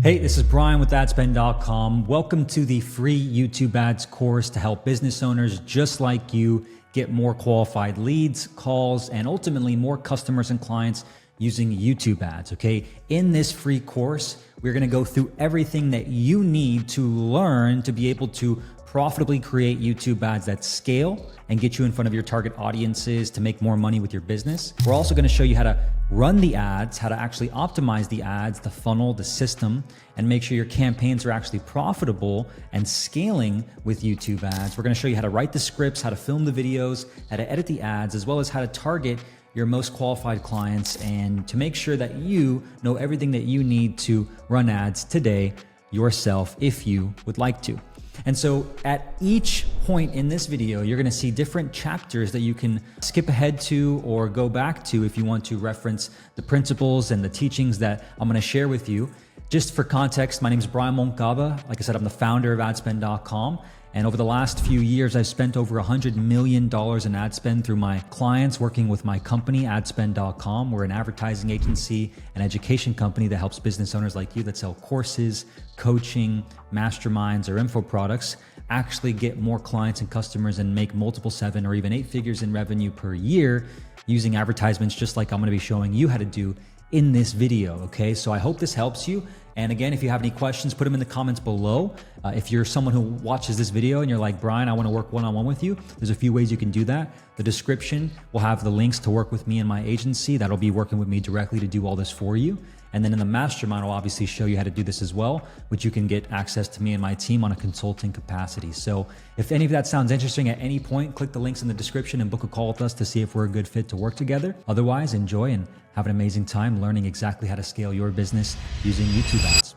Hey, this is Brian with adspend.com. Welcome to the free YouTube ads course to help business owners just like you get more qualified leads, calls, and ultimately more customers and clients using YouTube ads, okay? In this free course, we're gonna go through everything that you need to learn to be able to profitably create YouTube ads that scale and get you in front of your target audiences to make more money with your business. We're also gonna show you how to run the ads, how to actually optimize the ads, the funnel, the system, and make sure your campaigns are actually profitable and scaling with YouTube ads. We're gonna show you how to write the scripts, how to film the videos, how to edit the ads, as well as how to target your most qualified clients and to make sure that you know everything that you need to run ads today yourself if you would like to. And so at each point in this video, you're gonna see different chapters that you can skip ahead to or go back to if you want to reference the principles and the teachings that I'm gonna share with you. Just for context, my name is Brian Moncada. Like I said, I'm the founder of adspend.com. And over the last few years, I've spent over $100 million in ad spend through my clients working with my company, adspend.com. We're an advertising agency and education company that helps business owners like you that sell courses, coaching, masterminds, or info products actually get more clients and customers and make multiple 7 or even 8 figures in revenue per year using advertisements, just like I'm gonna be showing you how to do in this video, okay? So I hope this helps you. And again, if you have any questions, put them in the comments below. If you're someone who watches this video and you're like, Brian, I wanna work one-on-one with you, there's a few ways you can do that. The description will have the links to work with me and my agency. That'll be working with me directly to do all this for you. And then in the mastermind, I'll obviously show you how to do this as well, which you can get access to me and my team on a consulting capacity. So if any of that sounds interesting at any point, click the links in the description and book a call with us to see if we're a good fit to work together. Otherwise, enjoy and have an amazing time learning exactly how to scale your business using YouTube ads.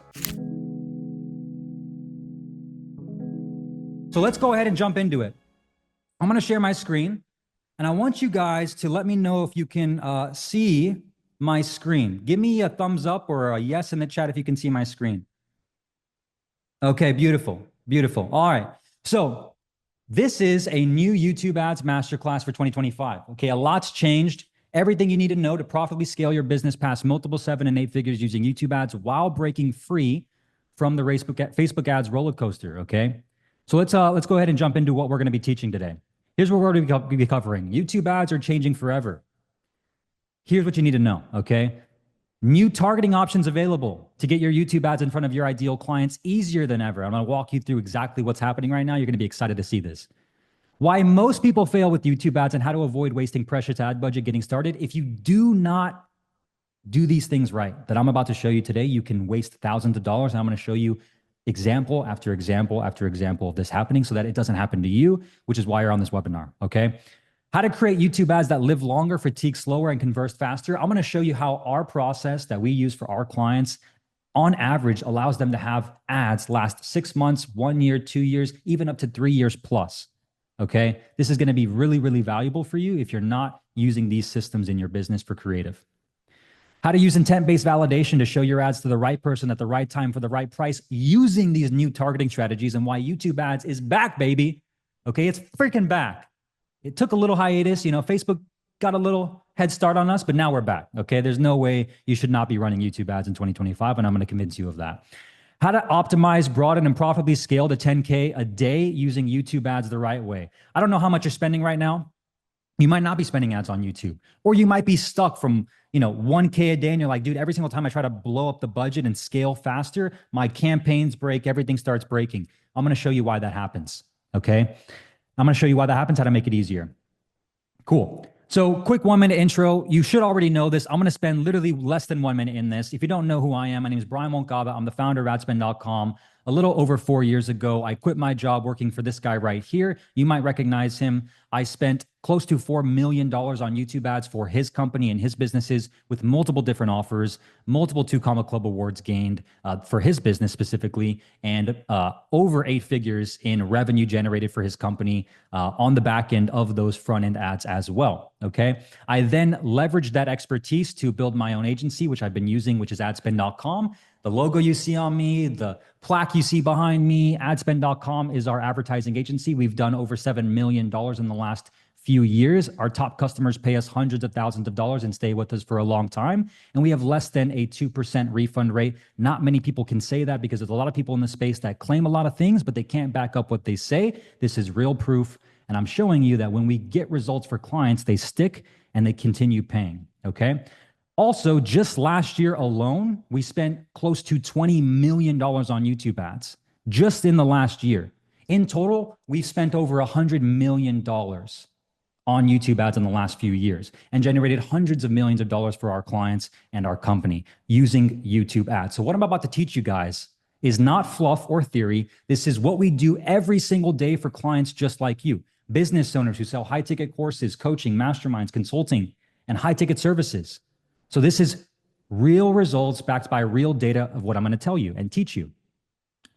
So let's go ahead and jump into it. I'm gonna share my screen and I want you guys to let me know if you can see my screen. Give me a thumbs up or a yes in the chat if you can see my screen. Okay, beautiful, beautiful. All right, so this is a new YouTube ads masterclass for 2025. Okay, a lot's changed. Everything you need to know to profitably scale your business past multiple 7 and 8 figures using YouTube ads while breaking free from the Facebook ads roller coaster, okay? So let's go ahead and jump into what we're gonna be teaching today. Here's what we're gonna be covering. YouTube ads are changing forever. Here's what you need to know, okay? New targeting options available to get your YouTube ads in front of your ideal clients easier than ever. I'm gonna walk you through exactly what's happening right now. You're gonna be excited to see this. Why most people fail with YouTube ads and how to avoid wasting precious ad budget getting started. If you do not do these things right that I'm about to show you today, you can waste thousands of dollars. And I'm gonna show you example after example after example of this happening so that it doesn't happen to you, which is why you're on this webinar, okay? How to create YouTube ads that live longer, fatigue slower, and convert faster. I'm gonna show you how our process that we use for our clients on average allows them to have ads last 6 months, 1 year, 2 years, even up to 3 years plus. Okay, this is going to be really, really valuable for you if you're not using these systems in your business for creative. How to use intent-based validation to show your ads to the right person at the right time for the right price using these new targeting strategies and why YouTube ads is back, baby. Okay, it's freaking back. It took a little hiatus. You know, Facebook got a little head start on us, but now we're back. Okay, there's no way you should not be running YouTube ads in 2025, and I'm going to convince you of that. How to optimize, broaden, and profitably scale to 10K a day using YouTube ads the right way. I don't know how much you're spending right now. You might not be spending ads on YouTube, or you might be stuck from 1K a day and you're like, dude, every single time I try to blow up the budget and scale faster, my campaigns break, everything starts breaking. I'm gonna show you why that happens, okay? I'm gonna show you why that happens, how to make it easier. Cool. So quick 1-minute intro. You should already know this. I'm going to spend literally less than 1 minute in this. If you don't know who I am, my name is Brian Moncada. I'm the founder of adspend.com. A little over 4 years ago, I quit my job working for this guy right here. You might recognize him. I spent close to $4 million on YouTube ads for his company and his businesses with multiple different offers, multiple 2 Comma Club awards gained for his business specifically, and over 8 figures in revenue generated for his company on the back end of those front end ads as well, okay? I then leveraged that expertise to build my own agency, which I've been using, which is adspend.com. The logo you see on me, the plaque you see behind me, adspend.com is our advertising agency. We've done over $7 million in the last few years. Our top customers pay us hundreds of thousands of dollars and stay with us for a long time. And we have less than a 2% refund rate. Not many people can say that because there's a lot of people in the space that claim a lot of things, but they can't back up what they say. This is real proof. And I'm showing you that when we get results for clients, they stick and they continue paying, okay? Also, just last year alone, we spent close to $20 million on YouTube ads, just in the last year. In total, we've spent over $100 million on YouTube ads in the last few years and generated hundreds of millions of dollars for our clients and our company using YouTube ads. So what I'm about to teach you guys is not fluff or theory. This is what we do every single day for clients just like you, business owners who sell high-ticket courses, coaching, masterminds, consulting, and high-ticket services. So this is real results backed by real data of what I'm going to tell you and teach you.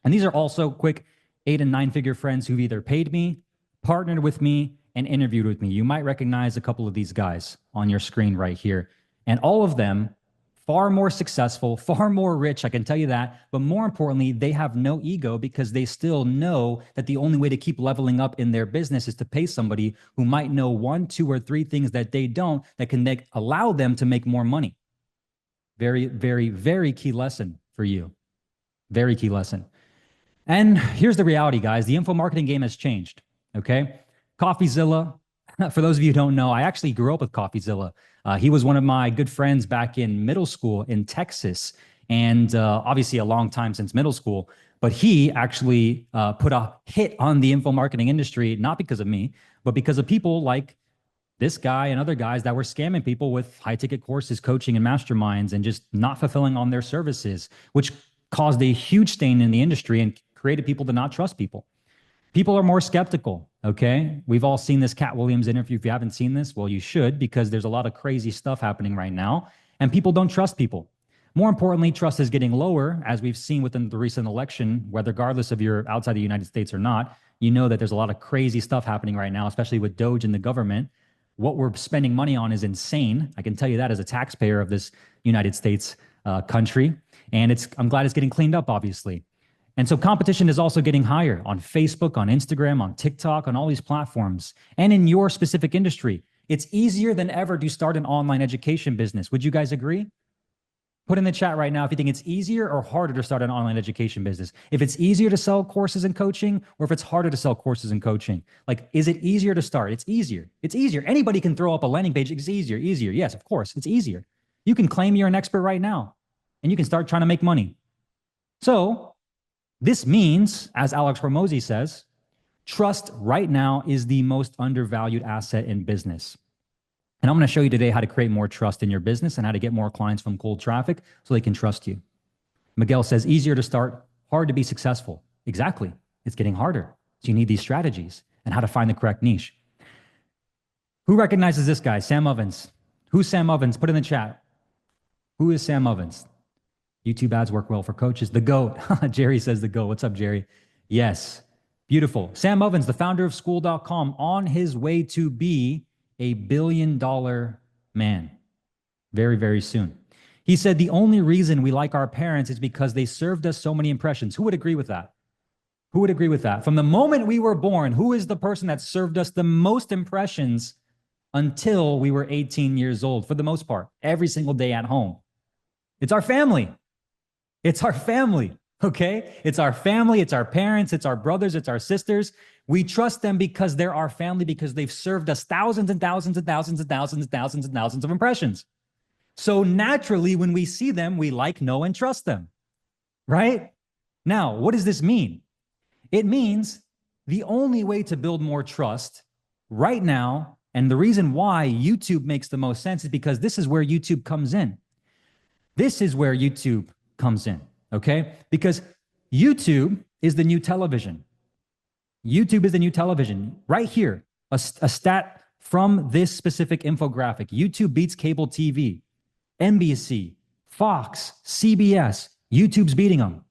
And these are also quick 8 and 9-figure friends who've either paid me, partnered with me, and interviewed with me. You might recognize a couple of these guys on your screen right here. And all of them far more successful, far more rich, I can tell you that. But more importantly, they have no ego because they still know that the only way to keep leveling up in their business is to pay somebody who might know 1, 2, or 3 things that they don't that can allow them to make more money. Very, very, very key lesson for you. Very key lesson. And here's the reality, guys. The info marketing game has changed, okay? CoffeeZilla, for those of you who don't know, I actually grew up with CoffeeZilla. He was one of my good friends back in middle school in Texas, and obviously a long time since middle school. But he actually put a hit on the info marketing industry, not because of me, but because of people like this guy and other guys that were scamming people with high-ticket courses, coaching, and masterminds, and just not fulfilling on their services, which caused a huge stain in the industry and created people to not trust people. People are more skeptical, okay? We've all seen this Cat Williams interview. If you haven't seen this, well, you should, because there's a lot of crazy stuff happening right now, and people don't trust people. More importantly, trust is getting lower, as we've seen within the recent election, whether regardless of you're outside the United States or not. You know that there's a lot of crazy stuff happening right now, especially with Doge and the government. What we're spending money on is insane. I can tell you that as a taxpayer of this United States country. And I'm glad it's getting cleaned up, obviously. And so competition is also getting higher on Facebook, on Instagram, on TikTok, on all these platforms. And in your specific industry, it's easier than ever to start an online education business. Would you guys agree? Put in the chat right now if you think it's easier or harder to start an online education business. If it's easier to sell courses and coaching, or if it's harder to sell courses and coaching. Like, is it easier to start? It's easier. It's easier. Anybody can throw up a landing page. It's easier. Yes, of course, it's easier. You can claim you're an expert right now, and you can start trying to make money. So this means, as Alex Hormozi says, trust right now is the most undervalued asset in business. And I'm going to show you today how to create more trust in your business and how to get more clients from cold traffic so they can trust you. Miguel says, easier to start, hard to be successful. Exactly. It's getting harder. So you need these strategies and how to find the correct niche. Who recognizes this guy? Sam Ovens. Who's Sam Ovens? Put in the chat. Who is Sam Ovens? YouTube ads work well for coaches. The GOAT. Jerry says the GOAT. What's up, Jerry? Yes. Beautiful. Sam Ovens, the founder of school.com, on his way to be a $1 billion man very, very soon. He said the only reason we like our parents is because they served us so many impressions. Who would agree with that? Who would agree with that? From the moment we were born, who is the person that served us the most impressions until we were 18 years old? For the most part, every single day at home. It's our family. It's our family, okay? It's our family, it's our parents, it's our brothers, it's our sisters. We trust them because they're our family, because they've served us thousands and thousands and thousands and thousands and thousands and thousands of impressions. So naturally, when we see them, we like, know, and trust them, right? Now, what does this mean? It means the only way to build more trust right now, and the reason why YouTube makes the most sense is because this is where YouTube comes in. This is where YouTube comes in, okay? Because YouTube is the new television. YouTube is the new television. Right here, a stat from this specific infographic. YouTube beats cable TV, NBC, Fox, CBS. YouTube's beating them.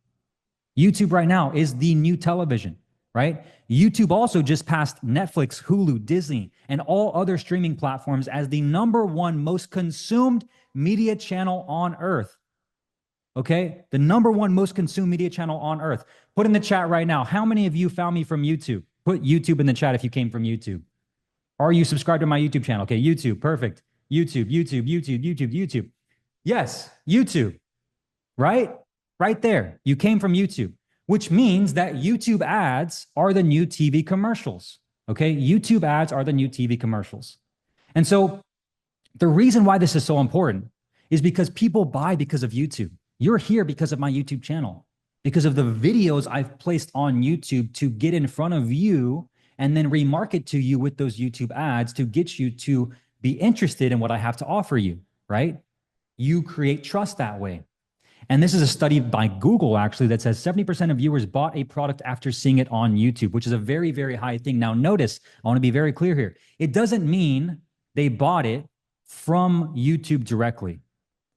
YouTube right now is the new television, right? YouTube also just passed Netflix, Hulu, Disney, and all other streaming platforms as the #1 most consumed media channel on earth. Okay, the #1 most consumed media channel on earth. Put in the chat right now, how many of you found me from YouTube? Put YouTube in the chat if you came from YouTube. Are you subscribed to my YouTube channel? Okay, YouTube, perfect. YouTube. Yes, YouTube, right? Right there. You came from YouTube, which means that YouTube ads are the new TV commercials. Okay, YouTube ads are the new TV commercials. And so the reason why this is so important is because people buy because of YouTube. You're here because of my YouTube channel, because of the videos I've placed on YouTube to get in front of you and then remarket to you with those YouTube ads to get you to be interested in what I have to offer you, right? You create trust that way. And this is a study by Google, actually, that says 70% of viewers bought a product after seeing it on YouTube, which is a very, very high thing. Now, notice, I want to be very clear here. It doesn't mean they bought it from YouTube directly.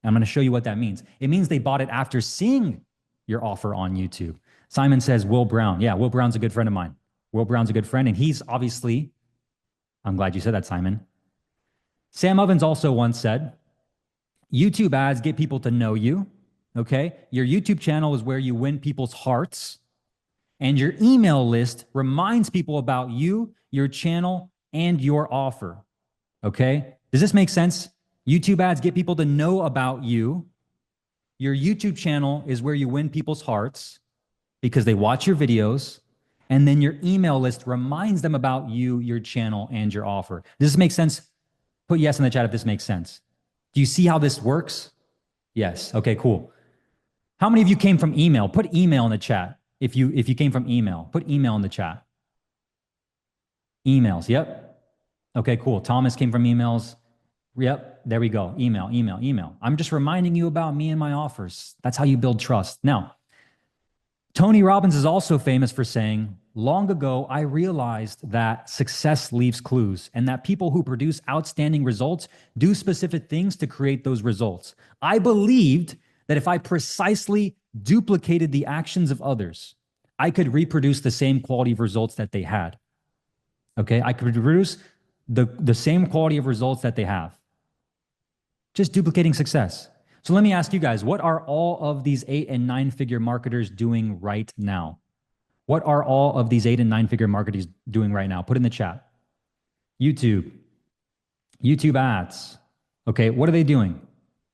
I'm going to show you what that means. It means they bought it after seeing your offer on YouTube. Simon says, Will Brown. Yeah, Will Brown's a good friend of mine. Will Brown's a good friend. And he's obviously, I'm glad you said that, Simon. Sam Ovens also once said, YouTube ads get people to know you. Okay. Your YouTube channel is where you win people's hearts. And your email list reminds people about you, your channel, and your offer. Okay. Does this make sense? YouTube ads get people to know about you. Your YouTube channel is where you win people's hearts because they watch your videos. And then your email list reminds them about you, your channel, and your offer. Does this make sense? Put yes in the chat if this makes sense. Do you see how this works? Yes. Okay, cool. How many of you came from email? Put email in the chat. If you came from email, put email in the chat. Emails. Yep. Okay, cool. Thomas came from emails. Yep. There we go. Email. I'm just reminding you about me and my offers. That's how you build trust. Now, Tony Robbins is also famous for saying, long ago, I realized that success leaves clues and that people who produce outstanding results do specific things to create those results. I believed that if I precisely duplicated the actions of others, I could reproduce the same quality of results that they had. Okay, I could reproduce the same quality of results that they have. Just duplicating success. So let me ask you guys, what are all of these 8 and 9 figure marketers doing right now? What are all of these 8 and 9 figure marketers doing right now? Put in the chat. YouTube ads. Okay, what are they doing?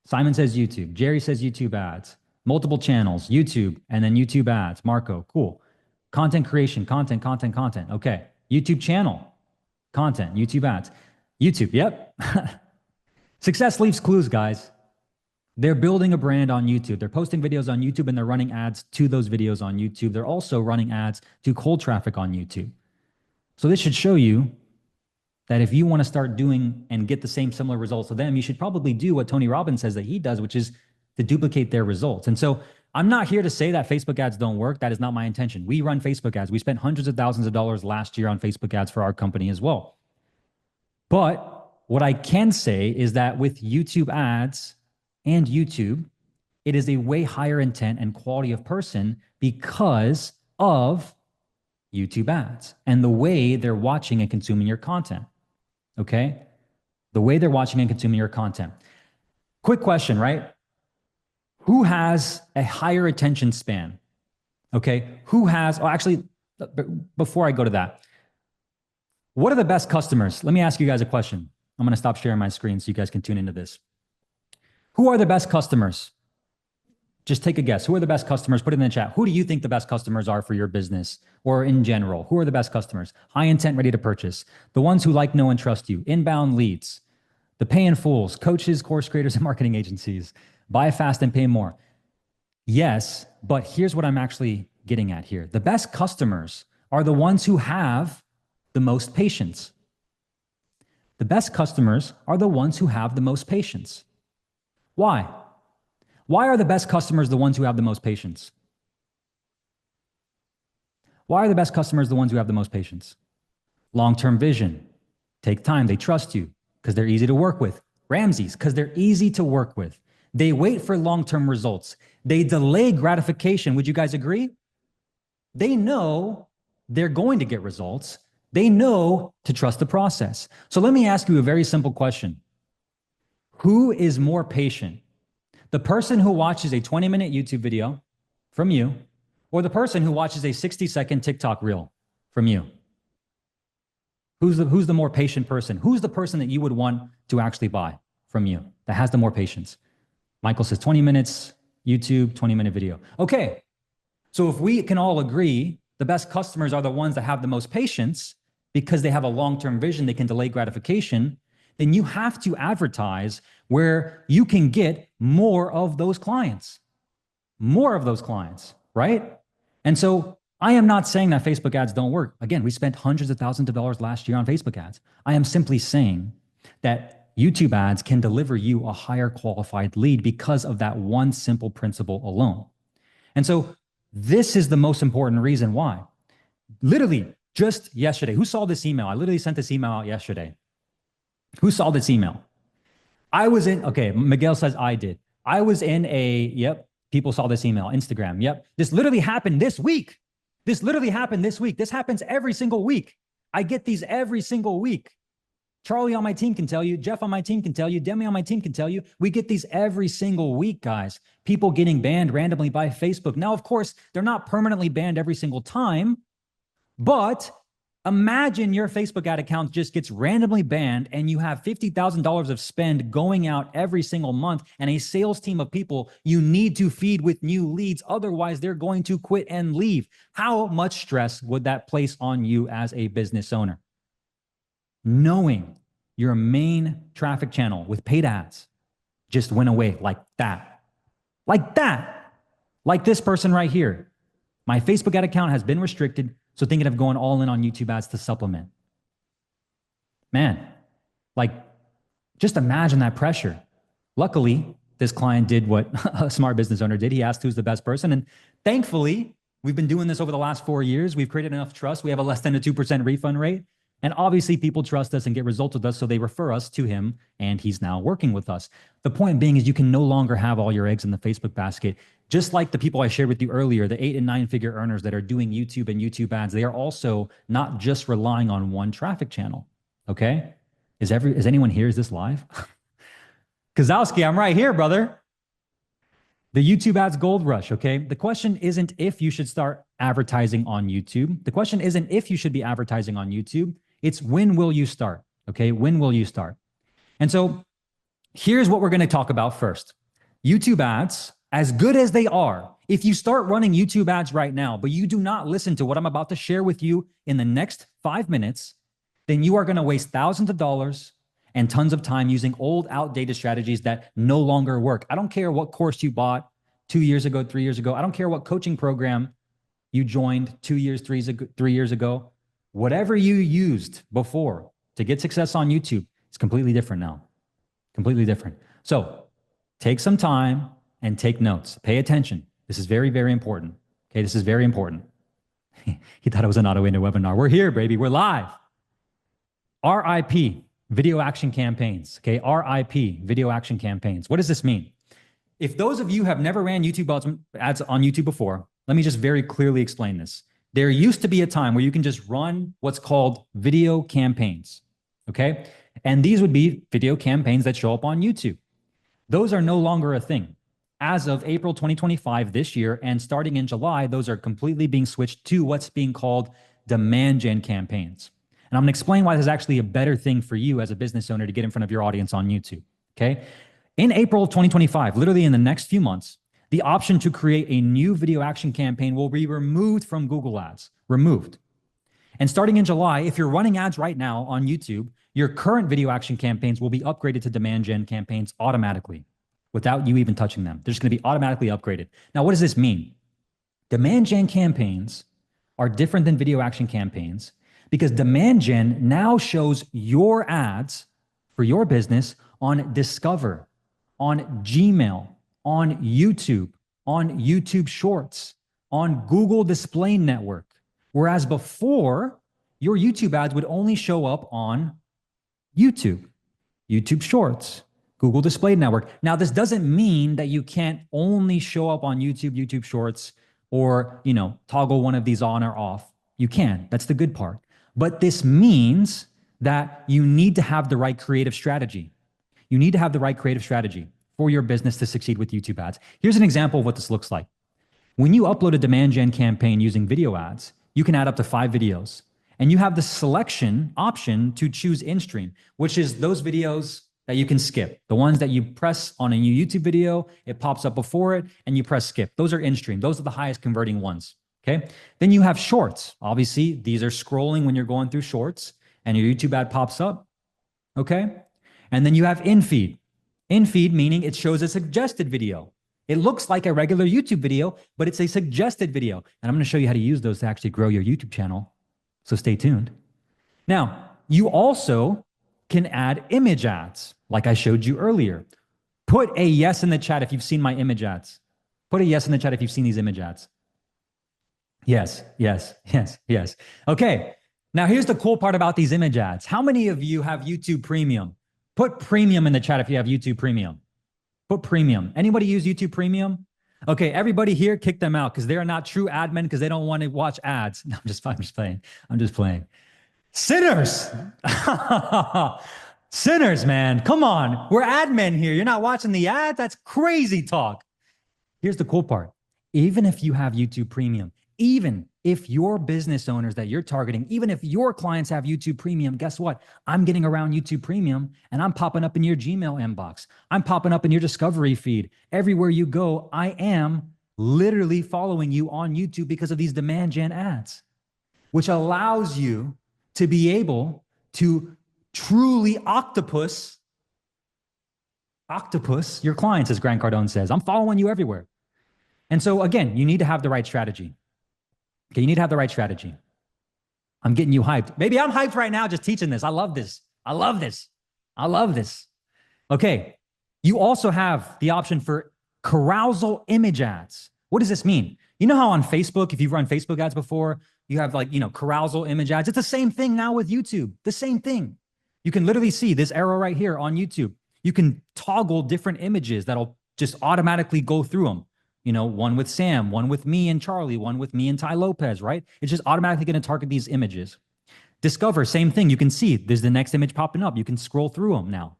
Simon says YouTube. Jerry says YouTube ads. Multiple channels, YouTube, and then YouTube ads. Marco, cool. Content creation, content. Okay, YouTube channel, content, YouTube ads. YouTube, yep. Success leaves clues, guys. They're building a brand on YouTube. They're posting videos on YouTube and they're running ads to those videos on YouTube. They're also running ads to cold traffic on YouTube. So this should show you that if you want to start doing and get the same similar results to them, you should probably do what Tony Robbins says that he does, which is to duplicate their results. And so I'm not here to say that Facebook ads don't work. That is not my intention. We run Facebook ads. We spent hundreds of thousands of dollars last year on Facebook ads for our company as well. But what I can say is that with YouTube ads and YouTube, it is a way higher intent and quality of person because of YouTube ads and the way they're watching and consuming your content. Okay? The way they're watching and consuming your content. Quick question, right? Who has a higher attention span? Okay? Who has, oh, actually, before I go to that, what are the best customers? Let me ask you guys a question. I'm going to stop sharing my screen so you guys can tune into this. Who are the best customers? Just take a guess. Who are the best customers? Put it in the chat. Who do you think the best customers are for your business or in general? Who are the best customers? High intent, ready to purchase. The ones who like, know, and trust you. Inbound leads. The paying fools, coaches, course creators, and marketing agencies. Buy fast and pay more. Yes, but here's what I'm actually getting at here. The best customers are the ones who have the most patience. The best customers are the ones who have the most patience. Why? Why are the best customers the ones who have the most patience? Why are the best customers the ones who have the most patience? Long-term vision. Take time. They trust you because they're easy to work with. Ramses, because they're easy to work with. They wait for long-term results. They delay gratification. Would you guys agree? They know they're going to get results. They know to trust the process. So let me ask you a very simple question. Who is more patient? The person who watches a 20-minute YouTube video from you, or the person who watches a 60-second TikTok reel from you? Who's the more patient person? Who's the person that you would want to actually buy from you that has the more patience? Michael says 20 minutes, YouTube, 20-minute video. Okay. So if we can all agree, the best customers are the ones that have the most patience because they have a long-term vision, they can delay gratification, then you have to advertise where you can get more of those clients, right? And so I am not saying that Facebook ads don't work. Again, we spent hundreds of thousands of dollars last year on Facebook ads. I am simply saying that YouTube ads can deliver you a higher qualified lead because of that one simple principle alone. And so this is the most important reason why. Literally just yesterday, who saw this email? I literally sent this email out yesterday. Who saw this email? Okay, Miguel says I did. I was in yep, people saw this email, Instagram, yep. This literally happened this week. This happens every single week. I get these every single week. Charlie on my team can tell you, Jeff on my team can tell you, Demi on my team can tell you, we get these every single week, guys. People getting banned randomly by Facebook. Now, of course, they're not permanently banned every single time, but imagine your Facebook ad account just gets randomly banned and you have $50,000 of spend going out every single month and a sales team of people you need to feed with new leads. Otherwise, they're going to quit and leave. How much stress would that place on you as a business owner? Knowing your main traffic channel with paid ads just went away like that. Like this person right here. My Facebook ad account has been restricted, so thinking of going all in on YouTube ads to supplement. Man, just imagine that pressure. Luckily, this client did what a smart business owner did. He asked who's the best person. And thankfully, we've been doing this over the last 4 years. We've created enough trust. We have a less than a 2% refund rate. And obviously people trust us and get results with us, so they refer us to him, and he's now working with us. The point being is you can no longer have all your eggs in the Facebook basket. Just like the people I shared with you earlier, the 8 and 9 figure earners that are doing YouTube and YouTube ads, they are also not just relying on one traffic channel, okay? Is anyone here? Is this live? Kozowski, I'm right here, brother. The YouTube ads gold rush, okay? The question isn't if you should start advertising on YouTube. The question isn't if you should be advertising on YouTube. It's when will you start, okay? When will you start? And so here's what we're going to talk about first. YouTube ads, as good as they are, if you start running YouTube ads right now, but you do not listen to what I'm about to share with you in the next 5 minutes, then you are going to waste thousands of dollars and tons of time using old, outdated strategies that no longer work. I don't care what course you bought 2 years ago, 3 years ago. I don't care what coaching program you joined 2 years, 3 years ago. Whatever you used before to get success on YouTube, it's completely different now. Completely different. So take some time and take notes. Pay attention. This is very, very important. Okay, this is very important. He thought it was an auto-ended webinar. We're here, baby. We're live. RIP, video action campaigns. Okay, RIP, video action campaigns. What does this mean? If those of you have never ran YouTube ads on YouTube before, let me just very clearly explain this. There used to be a time where you can just run what's called video campaigns, okay? And these would be video campaigns that show up on YouTube. Those are no longer a thing. As of April 2025 this year, and starting in July, those are completely being switched to what's being called demand gen campaigns. And I'm gonna explain why this is actually a better thing for you as a business owner to get in front of your audience on YouTube, okay? In April of 2025, literally in the next few months, the option to create a new video action campaign will be removed from Google Ads, removed. And starting in July, if you're running ads right now on YouTube, your current video action campaigns will be upgraded to demand gen campaigns automatically without you even touching them. They're just gonna be automatically upgraded. Now, what does this mean? Demand gen campaigns are different than video action campaigns because demand gen now shows your ads for your business on Discover, on Gmail, on YouTube Shorts, on Google Display Network. Whereas before, your YouTube ads would only show up on YouTube Shorts, Google Display Network. Now, this doesn't mean that you can't only show up on YouTube Shorts, or, toggle one of these on or off. You can, that's the good part. But this means that you need to have the right creative strategy. You need to have the right creative strategy for your business to succeed with YouTube ads. Here's an example of what this looks like. When you upload a demand gen campaign using video ads, you can add up to 5 videos. And you have the selection option to choose in-stream, which is those videos that you can skip. The ones that you press on a new YouTube video, it pops up before it, and you press skip. Those are in-stream. Those are the highest converting ones. Okay. Then you have shorts. Obviously, these are scrolling when you're going through shorts and your YouTube ad pops up. Okay. And then you have in-feed. In-feed meaning it shows a suggested video. It looks like a regular YouTube video, but it's a suggested video. And I'm going to show you how to use those to actually grow your YouTube channel. So stay tuned. Now, you also can add image ads like I showed you earlier. Put a yes in the chat if you've seen my image ads. Put a yes in the chat if you've seen these image ads. Yes, yes, yes, yes. Okay. Now here's the cool part about these image ads. How many of you have YouTube Premium? Put premium in the chat if you have YouTube Premium. Put premium. Anybody use YouTube Premium? Okay, everybody here, kick them out because they are not true admin because they don't want to watch ads. No, I'm just playing. I'm just playing. Sinners. Sinners, man. Come on. We're admin here. You're not watching the ad? That's crazy talk. Here's the cool part. Even if you have YouTube Premium, even if your business owners that you're targeting, even if your clients have YouTube Premium, guess what? I'm getting around YouTube Premium and I'm popping up in your Gmail inbox. I'm popping up in your discovery feed. Everywhere you go, I am literally following you on YouTube because of these demand gen ads, which allows you to be able to truly octopus your clients, as Grant Cardone says. I'm following you everywhere. And so again, you need to have the right strategy. Okay, you need to have the right strategy. I'm getting you hyped. Maybe I'm hyped right now just teaching this. I love this. I love this. I love this. Okay, you also have the option for carousal image ads. What does this mean? You know how on Facebook, if you've run Facebook ads before, you have like, carousal image ads. It's the same thing now with YouTube. The same thing. You can literally see this arrow right here on YouTube. You can toggle different images that'll just automatically go through them. One with Sam, one with me and Charlie, one with me and Ty Lopez, right? It's just automatically going to target these images. Discover, same thing. You can see there's the next image popping up. You can scroll through them now.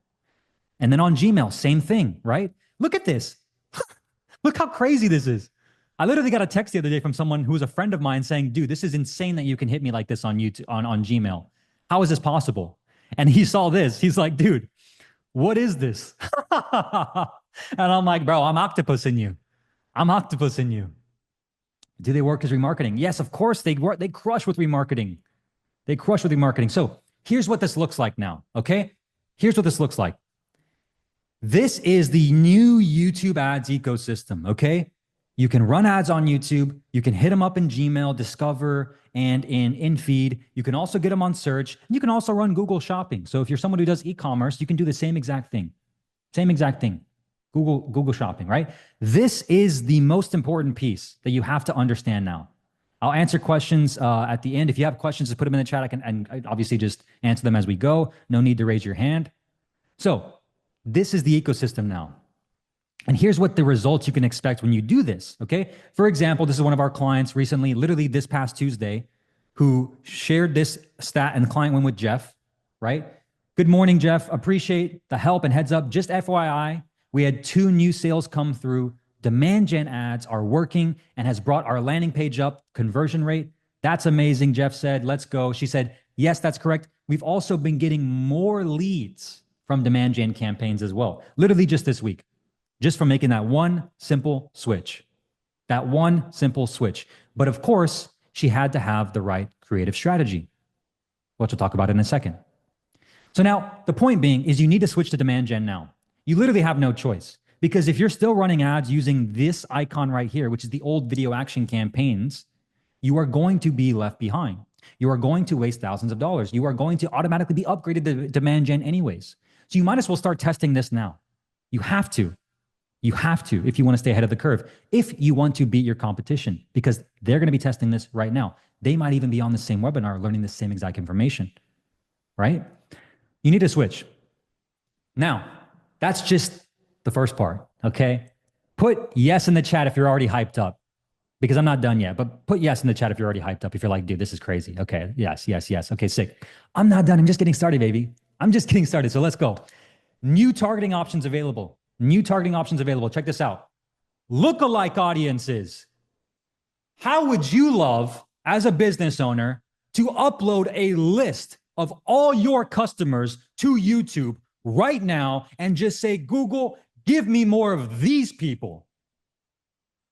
And then on Gmail, same thing, right? Look at this. Look how crazy this is. I literally got a text the other day from someone who's a friend of mine saying, dude, this is insane that you can hit me like this on YouTube, on Gmail. How is this possible? And he saw this. He's like, dude, what is this? And I'm like, bro, I'm octopusing you. I'm octopusing you. Do they work as remarketing? Yes, of course they work. They crush with remarketing. They crush with remarketing. So here's what this looks like now, okay? Here's what this looks like. This is the new YouTube ads ecosystem, okay? You can run ads on YouTube. You can hit them up in Gmail, Discover, and in feed. You can also get them on search. You can also run Google Shopping. So if you're someone who does e-commerce, you can do the same exact thing. Same exact thing. Google Shopping, right? This is the most important piece that you have to understand now. I'll answer questions at the end. If you have questions, just put them in the chat. I can obviously just answer them as we go. No need to raise your hand. So this is the ecosystem now. And here's what the results you can expect when you do this, okay? For example, this is one of our clients recently, literally this past Tuesday, who shared this stat, and the client went with Jeff, right? Good morning, Jeff. Appreciate the help, and heads up, just FYI, we had 2 new sales come through. Demand gen ads are working and has brought our landing page up, conversion rate. That's amazing, Jeff said. Let's go. She said, yes, that's correct. We've also been getting more leads from demand gen campaigns as well. Literally just this week, just from making that one simple switch. That one simple switch. But of course, she had to have the right creative strategy, which we'll talk about in a second. So now the point being is you need to switch to demand gen now. You literally have no choice, because if you're still running ads using this icon right here, which is the old video action campaigns, you are going to be left behind. You are going to waste thousands of dollars. You are going to automatically be upgraded to demand gen anyways. So you might as well start testing this now. You have to. You have to if you want to stay ahead of the curve, if you want to beat your competition, because they're going to be testing this right now. They might even be on the same webinar learning the same exact information, right? You need to switch. Now, that's just the first part, okay? Put yes in the chat if you're already hyped up, because I'm not done yet, but put yes in the chat if you're already hyped up. If you're like, dude, this is crazy. Okay, yes, yes, yes. Okay, sick. I'm not done. I'm just getting started, baby. I'm just getting started. So let's go. New targeting options available. New targeting options available. Check this out. Lookalike audiences. How would you love, as a business owner, to upload a list of all your customers to YouTube right now and just say, Google, give me more of these people.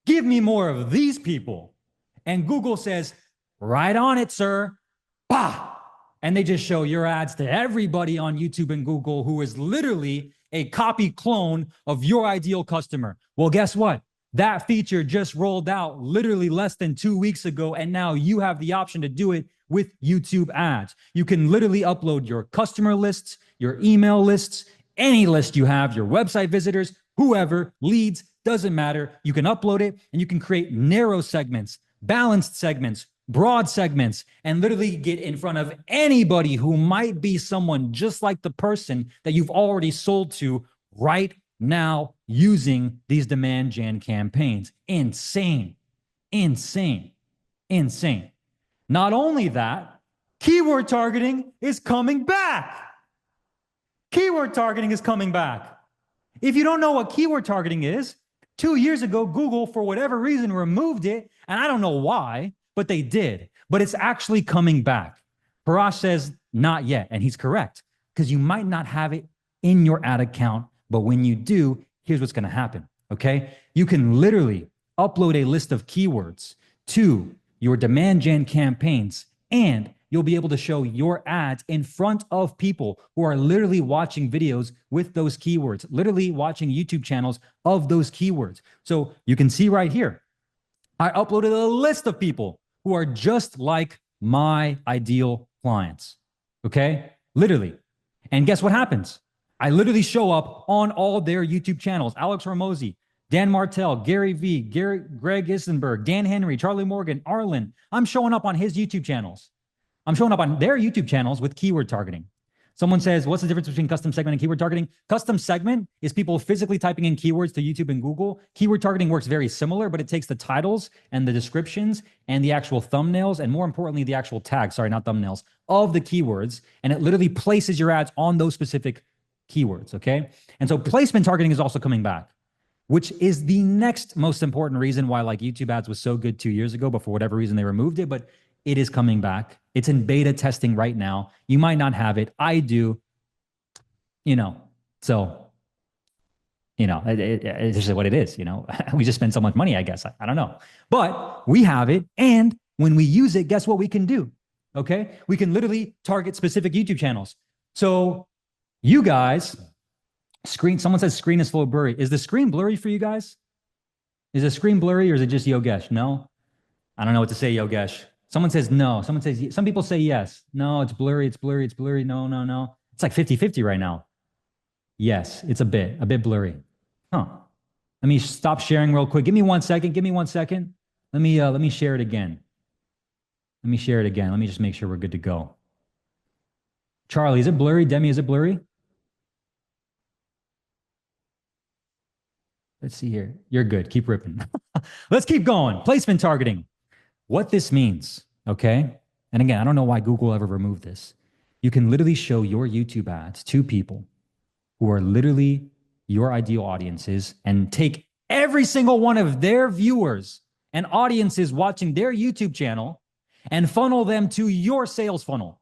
Give me more of these people. And Google says, right on it, sir. Bah! And they just show your ads to everybody on YouTube and Google who is literally a copy clone of your ideal customer. Well, guess what? That feature just rolled out literally less than 2 weeks ago, and now you have the option to do it with YouTube ads. You can literally upload your customer lists, your email lists, any list you have, your website visitors, whoever, leads, doesn't matter. You can upload it and you can create narrow segments, balanced segments, broad segments, and literally get in front of anybody who might be someone just like the person that you've already sold to right now using these demand gen campaigns. Insane, insane, insane. Not only that, keyword targeting is coming back. Keyword targeting is coming back. If you don't know what keyword targeting is, 2 years ago, Google, for whatever reason, removed it. And I don't know why, but they did. But it's actually coming back. Parash says, not yet. And he's correct, because you might not have it in your ad account. But when you do, here's what's going to happen. Okay. You can literally upload a list of keywords to your demand gen campaigns, and you'll be able to show your ads in front of people who are literally watching videos with those keywords, literally watching YouTube channels of those keywords. So you can see right here, I uploaded a list of people who are just like my ideal clients. Okay, literally. And guess what happens? I literally show up on all their YouTube channels. Alex Ramosi, Dan Martell, Gary V, Greg Isenberg, Dan Henry, Charlie Morgan, Arlen. I'm showing up on his YouTube channels. I'm showing up on their YouTube channels with keyword targeting. Someone says, what's the difference between custom segment and keyword targeting? Custom segment is people physically typing in keywords to YouTube and Google. Keyword targeting works very similar, but it takes the titles and the descriptions and the actual thumbnails, and more importantly, the actual tags, sorry, not thumbnails, of the keywords. And it literally places your ads on those specific keywords, okay? And so placement targeting is also coming back, which is the next most important reason why like YouTube ads was so good 2 years ago, but for whatever reason they removed it, but it is coming back. It's in beta testing right now. You might not have it. I do, so, it's just what it is, we just spend so much money, I guess. I don't know, but we have it. And when we use it, guess what we can do? Okay. We can literally target specific YouTube channels. So you guys, someone says screen is full of blurry. Is the screen blurry for you guys? Is the screen blurry or is it just Yogesh? No, I don't know what to say, Yogesh. Someone says no. Some people say yes. No, it's blurry. It's blurry. It's blurry. No. It's like 50-50 right now. Yes, it's a bit blurry. Huh. Let me stop sharing real quick. Give me 1 second. Let me share it again. Let me just make sure we're good to go. Charlie, is it blurry? Demi, is it blurry? Let's see here. You're good. Keep ripping. Let's keep going. Placement targeting. What this means, okay? And again, I don't know why Google ever removed this. You can literally show your YouTube ads to people who are literally your ideal audiences and take every single one of their viewers and audiences watching their YouTube channel and funnel them to your sales funnel.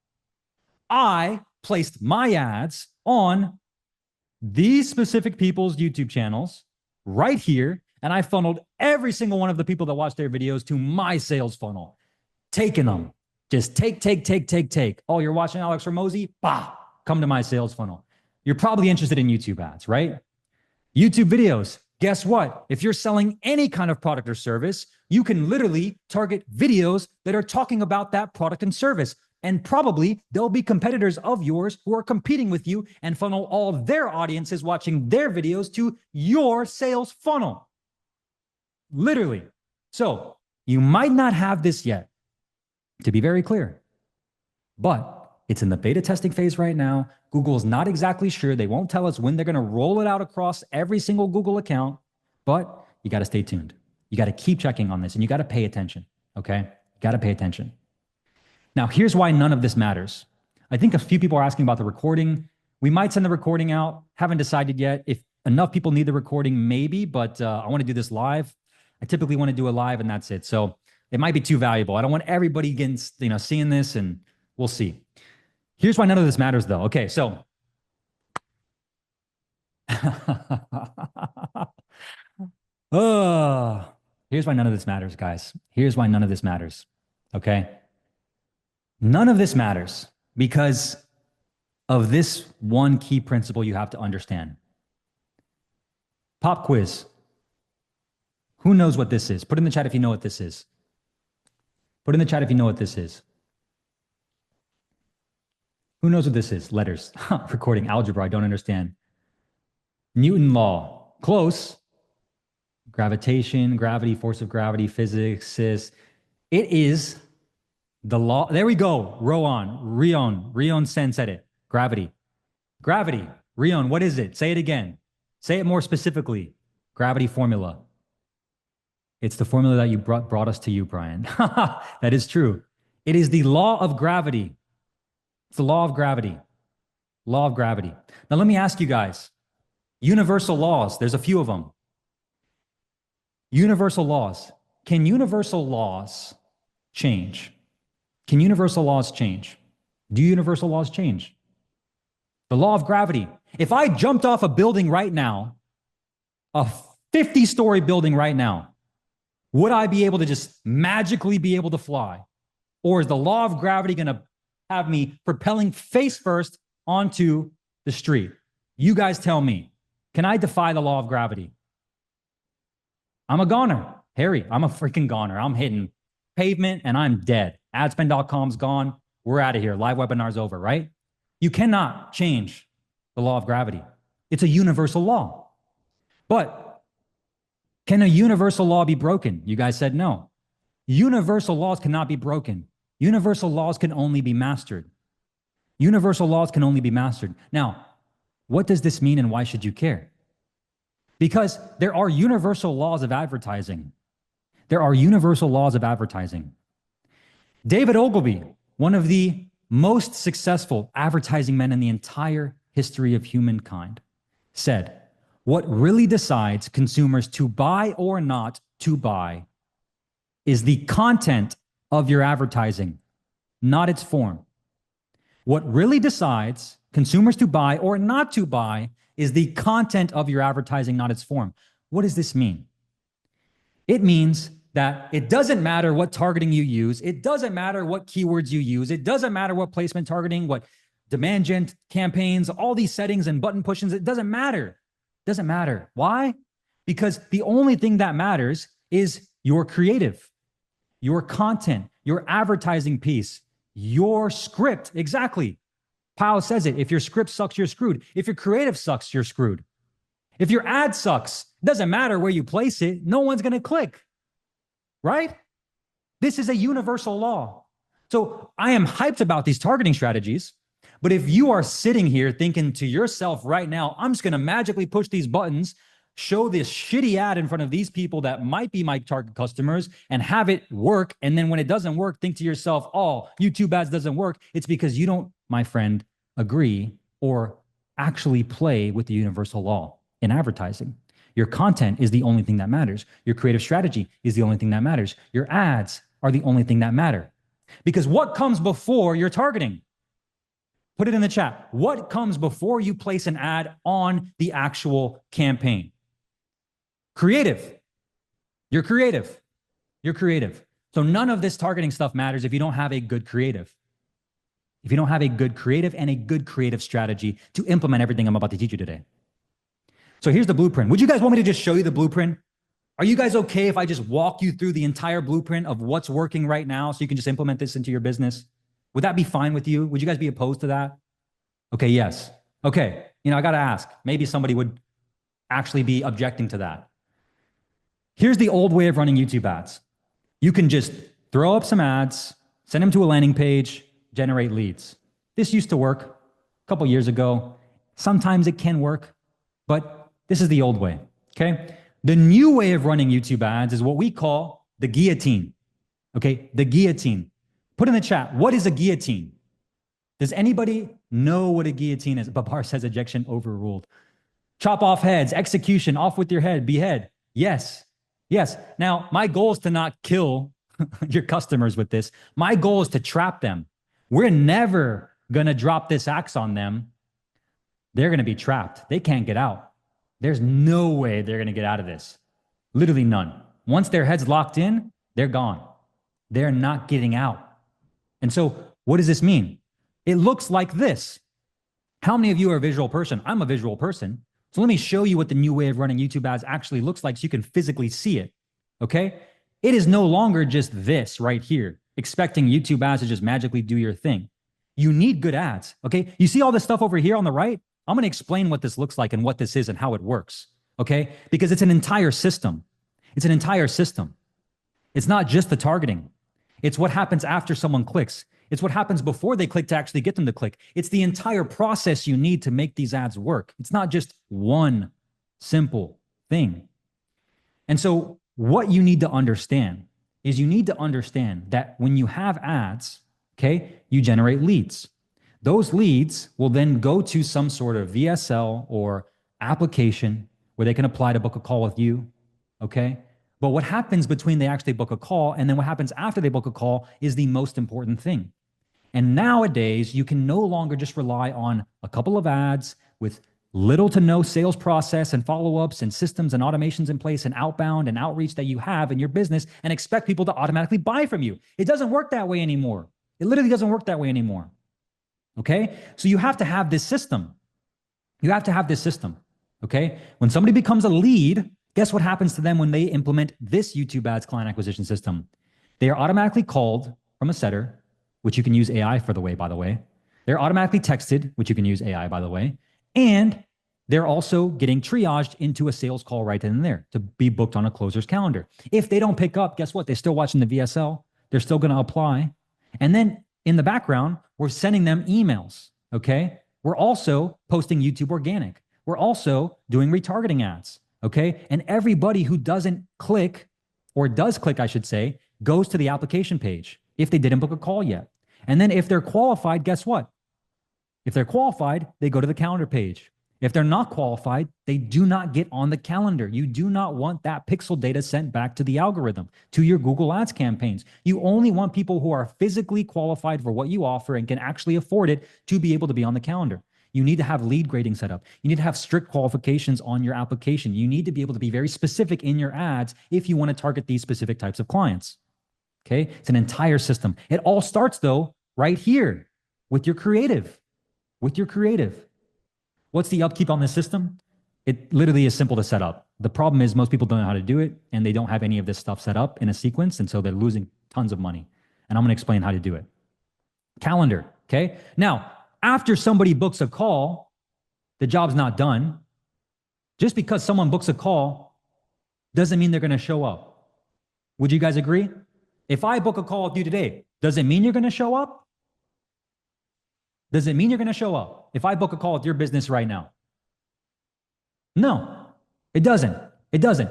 I placed my ads on these specific people's YouTube channels right here, and I funneled every single one of the people that watch their videos to my sales funnel, taking them. Just take. Oh, you're watching Alex Ramosi? Bah, come to my sales funnel. You're probably interested in YouTube ads, right? YouTube videos. Guess what? If you're selling any kind of product or service, you can literally target videos that are talking about that product and service. And probably there'll be competitors of yours who are competing with you and funnel all their audiences watching their videos to your sales funnel. Literally. So you might not have this yet, to be very clear, but it's in the beta testing phase right now. Google is not exactly sure. They won't tell us when they're going to roll it out across every single Google account, but you got to stay tuned. You got to keep checking on this and you got to pay attention. Okay. You got to pay attention. Now, here's why none of this matters. I think a few people are asking about the recording. We might send the recording out. Haven't decided yet. If enough people need the recording, maybe, but I want to do this live. I typically want to do it live and that's it. So it might be too valuable. I don't want everybody getting, seeing this, and we'll see. Here's why none of this matters, though. Okay, so oh, here's why none of this matters, guys. Here's why none of this matters. Okay, none of this matters because of this one key principle you have to understand. Pop quiz. Who knows what this is? Put in the chat if you know what this is. Put in the chat if you know what this is. Who knows what this is? Letters. Recording. Algebra. I don't understand. Newton law. Close. Gravitation, gravity, force of gravity, physics. It is the law. There we go. Rion Sen said it. Gravity. Gravity. Rion, what is it? Say it again. Say it more specifically. Gravity formula. It's the formula that you brought us to you, Brian. That is true. It is the law of gravity. It's the law of gravity. Law of gravity. Now, let me ask you guys. Universal laws. There's a few of them. Universal laws. Can universal laws change? Can universal laws change? Do universal laws change? The law of gravity. If I jumped off a building right now, a 50-story building right now, would I be able to just magically be able to fly? Or is the law of gravity going to have me propelling face first onto the street? You guys tell me. Can I defy the law of gravity? I'm a goner. Harry, I'm a freaking goner. I'm hitting pavement and I'm dead. Adspend.com's gone. We're out of here. Live webinar's over, right? You cannot change the law of gravity. It's a universal law. But can a universal law be broken? You guys said no. Universal laws cannot be broken. Universal laws can only be mastered. Universal laws can only be mastered. Now, what does this mean and why should you care? Because there are universal laws of advertising. There are universal laws of advertising. David Ogilvy, one of the most successful advertising men in the entire history of humankind, said, "What really decides consumers to buy or not to buy is the content of your advertising, not its form. What really decides consumers to buy or not to buy is the content of your advertising, not its form." What does this mean? It means that it doesn't matter what targeting you use. It doesn't matter what keywords you use. It doesn't matter what placement targeting, what demand gen campaigns, all these settings and button pushings. It doesn't matter. It doesn't matter. Why? Because the only thing that matters is your creative, your content, your advertising piece, your script. Exactly. Powell says it. If your script sucks, you're screwed. If your creative sucks, you're screwed. If your ad sucks, it doesn't matter where you place it. No one's going to click. Right? This is a universal law. So I am hyped about these targeting strategies. But if you are sitting here thinking to yourself right now, I'm just going to magically push these buttons, show this shitty ad in front of these people that might be my target customers and have it work. And then when it doesn't work, think to yourself, oh, YouTube ads doesn't work. It's because you don't, my friend, agree or actually play with the universal law in advertising. Your content is the only thing that matters. Your creative strategy is the only thing that matters. Your ads are the only thing that matter. Because what comes before your targeting? Put it in the chat. What comes before you place an ad on the actual campaign? Creative. You're creative. You're creative. So none of this targeting stuff matters if you don't have a good creative. If you don't have a good creative and a good creative strategy to implement everything I'm about to teach you today. So here's the blueprint. Would you guys want me to just show you the blueprint? Are you guys okay if I just walk you through the entire blueprint of what's working right now so you can just implement this into your business? Would that be fine with you? Would you guys be opposed to that? Okay, yes. Okay, I got to ask. Maybe somebody would actually be objecting to that. Here's the old way of running YouTube ads. You can just throw up some ads, send them to a landing page, generate leads. This used to work a couple years ago. Sometimes it can work, but this is the old way, okay? The new way of running YouTube ads is what we call the guillotine, okay? The guillotine. Put in the chat, what is a guillotine? Does anybody know what a guillotine is? Babar says ejection overruled. Chop off heads, execution, off with your head, behead. Yes, yes. Now, my goal is to not kill your customers with this. My goal is to trap them. We're never going to drop this axe on them. They're going to be trapped. They can't get out. There's no way they're going to get out of this. Literally none. Once their head's locked in, they're gone. They're not getting out. And so what does this mean? It looks like this. How many of you are a visual person? I'm a visual person. So let me show you what the new way of running YouTube ads actually looks like so you can physically see it. Okay? It is no longer just this right here, expecting YouTube ads to just magically do your thing. You need good ads. Okay? You see all this stuff over here on the right? I'm going to explain what this looks like and what this is and how it works. Okay? Because it's an entire system. It's an entire system. It's not just the targeting. It's what happens after someone clicks. It's what happens before they click to actually get them to click. It's the entire process you need to make these ads work. It's not just one simple thing. And so what you need to understand is you need to understand that when you have ads, okay, you generate leads. Those leads will then go to some sort of VSL or application where they can apply to book a call with you, okay? But what happens between they actually book a call and then what happens after they book a call is the most important thing. And nowadays, you can no longer just rely on a couple of ads with little to no sales process and follow-ups and systems and automations in place and outbound and outreach that you have in your business and expect people to automatically buy from you. It doesn't work that way anymore. It literally doesn't work that way anymore. Okay? So you have to have this system. You have to have this system. Okay? When somebody becomes a lead, guess what happens to them when they implement this YouTube ads client acquisition system? They are automatically called from a setter, which you can use AI for the way, by the way. They're automatically texted, which you can use AI, by the way. And they're also getting triaged into a sales call right then and there to be booked on a closer's calendar. If they don't pick up, guess what? They're still watching the VSL. They're still going to apply. And then in the background, we're sending them emails, okay? We're also posting YouTube organic. We're also doing retargeting ads, okay? And everybody who doesn't click, or does click, I should say, goes to the application page if they didn't book a call yet. And then if they're qualified, guess what? If they're qualified, they go to the calendar page. If they're not qualified, they do not get on the calendar. You do not want that pixel data sent back to the algorithm, to your Google Ads campaigns. You only want people who are physically qualified for what you offer and can actually afford it to be able to be on the calendar. You need to have lead grading set up. You need to have strict qualifications on your application. You need to be able to be very specific in your ads if you want to target these specific types of clients. Okay? It's an entire system. It all starts, though, right here with your creative. With your creative. What's the upkeep on this system? It literally is simple to set up. The problem is most people don't know how to do it, and they don't have any of this stuff set up in a sequence, and so they're losing tons of money. And I'm going to explain how to do it. Calendar, okay? Now, after somebody books a call, the job's not done. Just because someone books a call doesn't mean they're going to show up. Would you guys agree? If I book a call with you today, does it mean you're going to show up? Does it mean you're going to show up if I book a call with your business right now? No, it doesn't. It doesn't.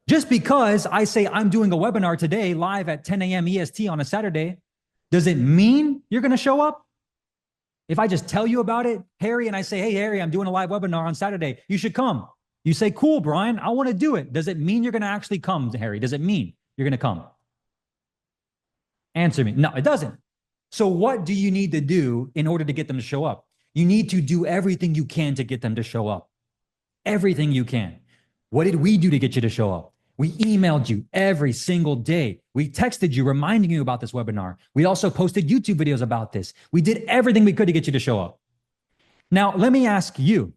Just because I say I'm doing a webinar today live at 10 a.m. EST on a Saturday, does it mean you're going to show up? If I just tell you about it, Harry, and I say, hey, Harry, I'm doing a live webinar on Saturday, you should come. You say, cool, Brian, I want to do it. Does it mean you're going to actually come, Harry? Does it mean you're going to come? Answer me. No, it doesn't. So what do you need to do in order to get them to show up? You need to do everything you can to get them to show up. Everything you can. What did we do to get you to show up? We emailed you every single day. We texted you, reminding you about this webinar. We also posted YouTube videos about this. We did everything we could to get you to show up. Now, let me ask you,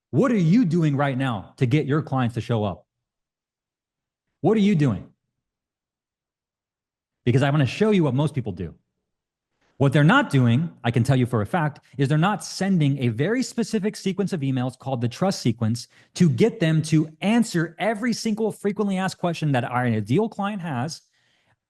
what are you doing right now to get your clients to show up? What are you doing? Because I'm going to show you what most people do. What they're not doing, I can tell you for a fact, is they're not sending a very specific sequence of emails called the trust sequence to get them to answer every single frequently asked question that our ideal client has,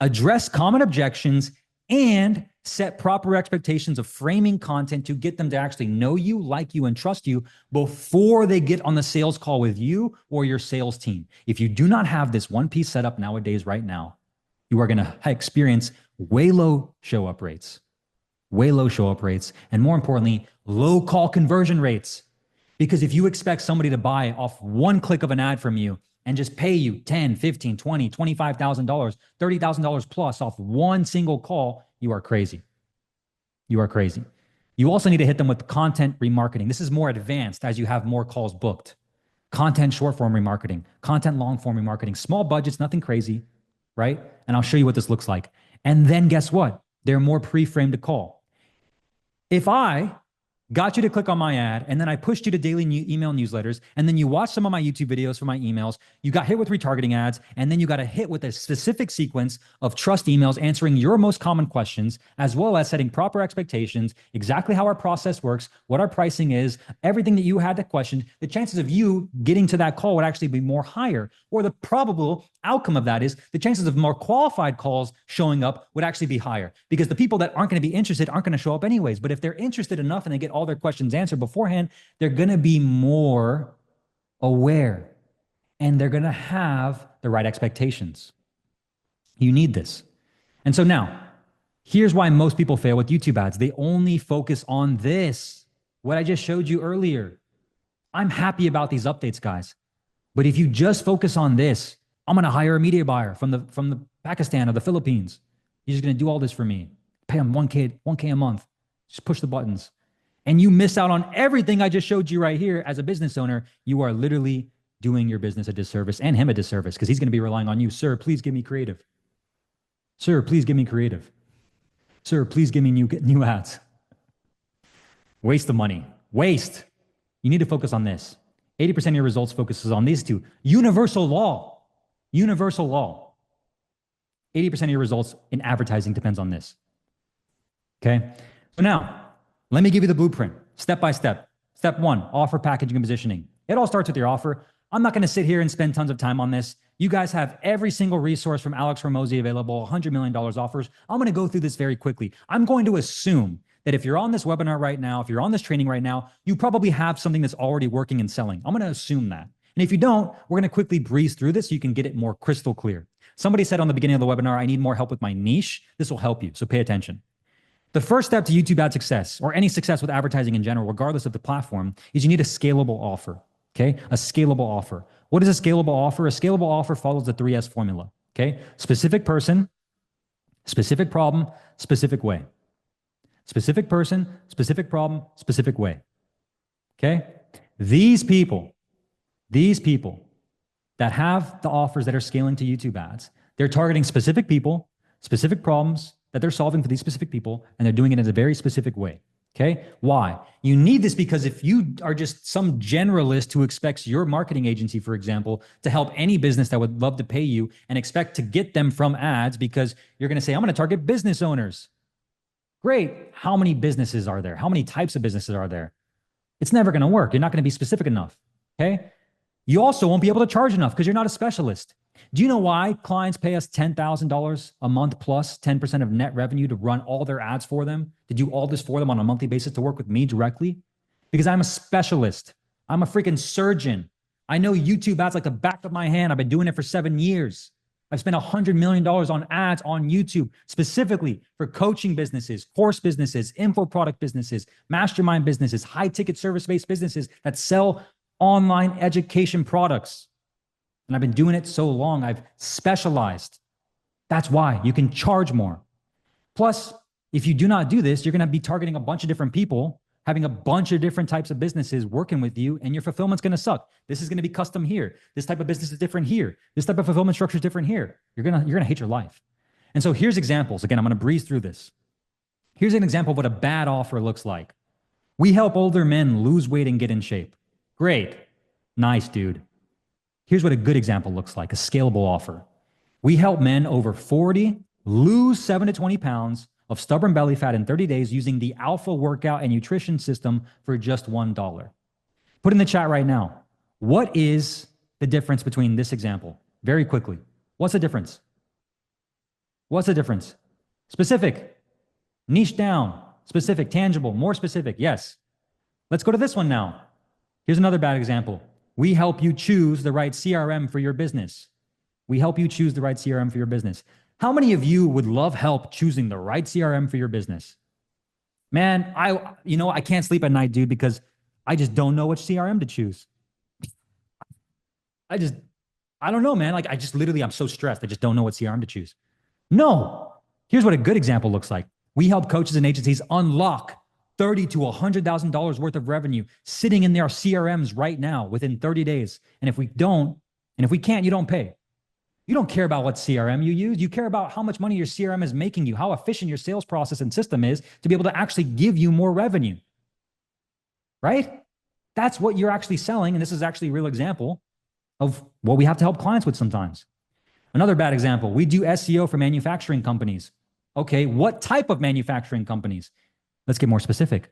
address common objections, and set proper expectations of framing content to get them to actually know you, like you, and trust you before they get on the sales call with you or your sales team. If you do not have this one piece set up nowadays right now, you are going to experience way low show-up rates. Way low show-up rates, and more importantly, low call conversion rates. Because if you expect somebody to buy off one click of an ad from you and just pay you 10, 15, 20, $25,000, $30,000 plus off one single call, you are crazy. You are crazy. You also need to hit them with content remarketing. This is more advanced as you have more calls booked. Content short form remarketing, content long form remarketing, small budgets, nothing crazy, right? And I'll show you what this looks like. And then guess what? They're more pre-framed to call. If I got you to click on my ad, and then I pushed you to daily email newsletters, and then you watched some of my YouTube videos for my emails, you got hit with retargeting ads, and then you got a hit with a specific sequence of trust emails answering your most common questions, as well as setting proper expectations, exactly how our process works, what our pricing is, everything that you had to question, the chances of you getting to that call would actually be more higher. Or the probable outcome of that is the chances of more qualified calls showing up would actually be higher, because the people that aren't going to be interested aren't going to show up anyways. But if they're interested enough and they get all their questions answered beforehand, they're going to be more aware and they're going to have the right expectations. You need this. And so now, here's why most people fail with YouTube ads. They only focus on this, what I just showed you earlier. I'm happy about these updates, guys. But if you just focus on this, I'm going to hire a media buyer from the Pakistan or the Philippines. He's just going to do all this for me. Pay him 1K a month. Just push the buttons. And you miss out on everything I just showed you right here. As a business owner, you are literally doing your business a disservice and him a disservice, because he's going to be relying on you. Sir, please give me creative. Sir, please give me creative. Sir, please give me new ads. Waste the money. Waste. You need to focus on this. 80% of your results focuses on these two. Universal law. Universal law. 80% of your results in advertising depends on this. Okay? So now, let me give you the blueprint, step by step. Step one, offer, packaging, and positioning. It all starts with your offer. I'm not going to sit here and spend tons of time on this. You guys have every single resource from Alex Hormozi available, $100 million offers. I'm going to go through this very quickly. I'm going to assume that if you're on this webinar right now, if you're on this training right now, you probably have something that's already working and selling. I'm going to assume that. And if you don't, we're going to quickly breeze through this so you can get it more crystal clear. Somebody said on the beginning of the webinar, I need more help with my niche. This will help you, so pay attention. The first step to YouTube ad success, or any success with advertising in general, regardless of the platform, is you need a scalable offer, okay? A scalable offer. What is a scalable offer? A scalable offer follows the 3S formula, okay? Specific person, specific problem, specific way. Specific person, specific problem, specific way, okay? These people that have the offers that are scaling to YouTube ads, they're targeting specific people, specific problems that they're solving for these specific people, and they're doing it in a very specific way. Okay? Why? You need this because if you are just some generalist who expects your marketing agency, for example, to help any business that would love to pay you and expect to get them from ads because you're going to say, I'm going to target business owners. Great. How many businesses are there? How many types of businesses are there? It's never going to work. You're not going to be specific enough. Okay? You also won't be able to charge enough because you're not a specialist. Do you know why clients pay us $10,000 a month plus 10% of net revenue to run all their ads for them, to do all this for them on a monthly basis, to work with me directly? Because I'm a specialist. I'm a freaking surgeon. I know YouTube ads like the back of my hand. I've been doing it for 7 years. I've spent $100 million on ads on YouTube, specifically for coaching businesses, course businesses, info product businesses, mastermind businesses, high ticket service-based businesses that sell online education products. And I've been doing it so long, I've specialized. That's why you can charge more. Plus, if you do not do this, you're going to be targeting a bunch of different people, having a bunch of different types of businesses working with you, and your fulfillment's going to suck. This is going to be custom here. This type of business is different here. This type of fulfillment structure is different here. You're going to hate your life. And so here's examples. Again, I'm going to breeze through this. Here's an example of what a bad offer looks like. We help older men lose weight and get in shape. Great. Nice, dude. Here's what a good example looks like, a scalable offer. We help men over 40 lose 7 to 20 pounds of stubborn belly fat in 30 days using the Alpha workout and nutrition system for just $1. Put in the chat right now, what is the difference between this example? Very quickly. What's the difference? What's the difference? Specific, niche down, specific, tangible, more specific. Yes. Let's go to this one now. Here's another bad example. We help you choose the right CRM for your business. We help you choose the right CRM for your business. How many of you would love help choosing the right CRM for your business? Man, I can't sleep at night, dude, because I just don't know which CRM to choose. I don't know, man. Like I just literally, I'm so stressed. I just don't know what CRM to choose. No. Here's what a good example looks like. We help coaches and agencies unlock 30 to $100,000 worth of revenue sitting in their CRMs right now within 30 days. And if we don't, and if we can't, you don't pay. You don't care about what CRM you use. You care about how much money your CRM is making you, how efficient your sales process and system is to be able to actually give you more revenue, right? That's what you're actually selling. And this is actually a real example of what we have to help clients with sometimes. Another bad example, we do SEO for manufacturing companies. Okay, what type of manufacturing companies? Let's get more specific.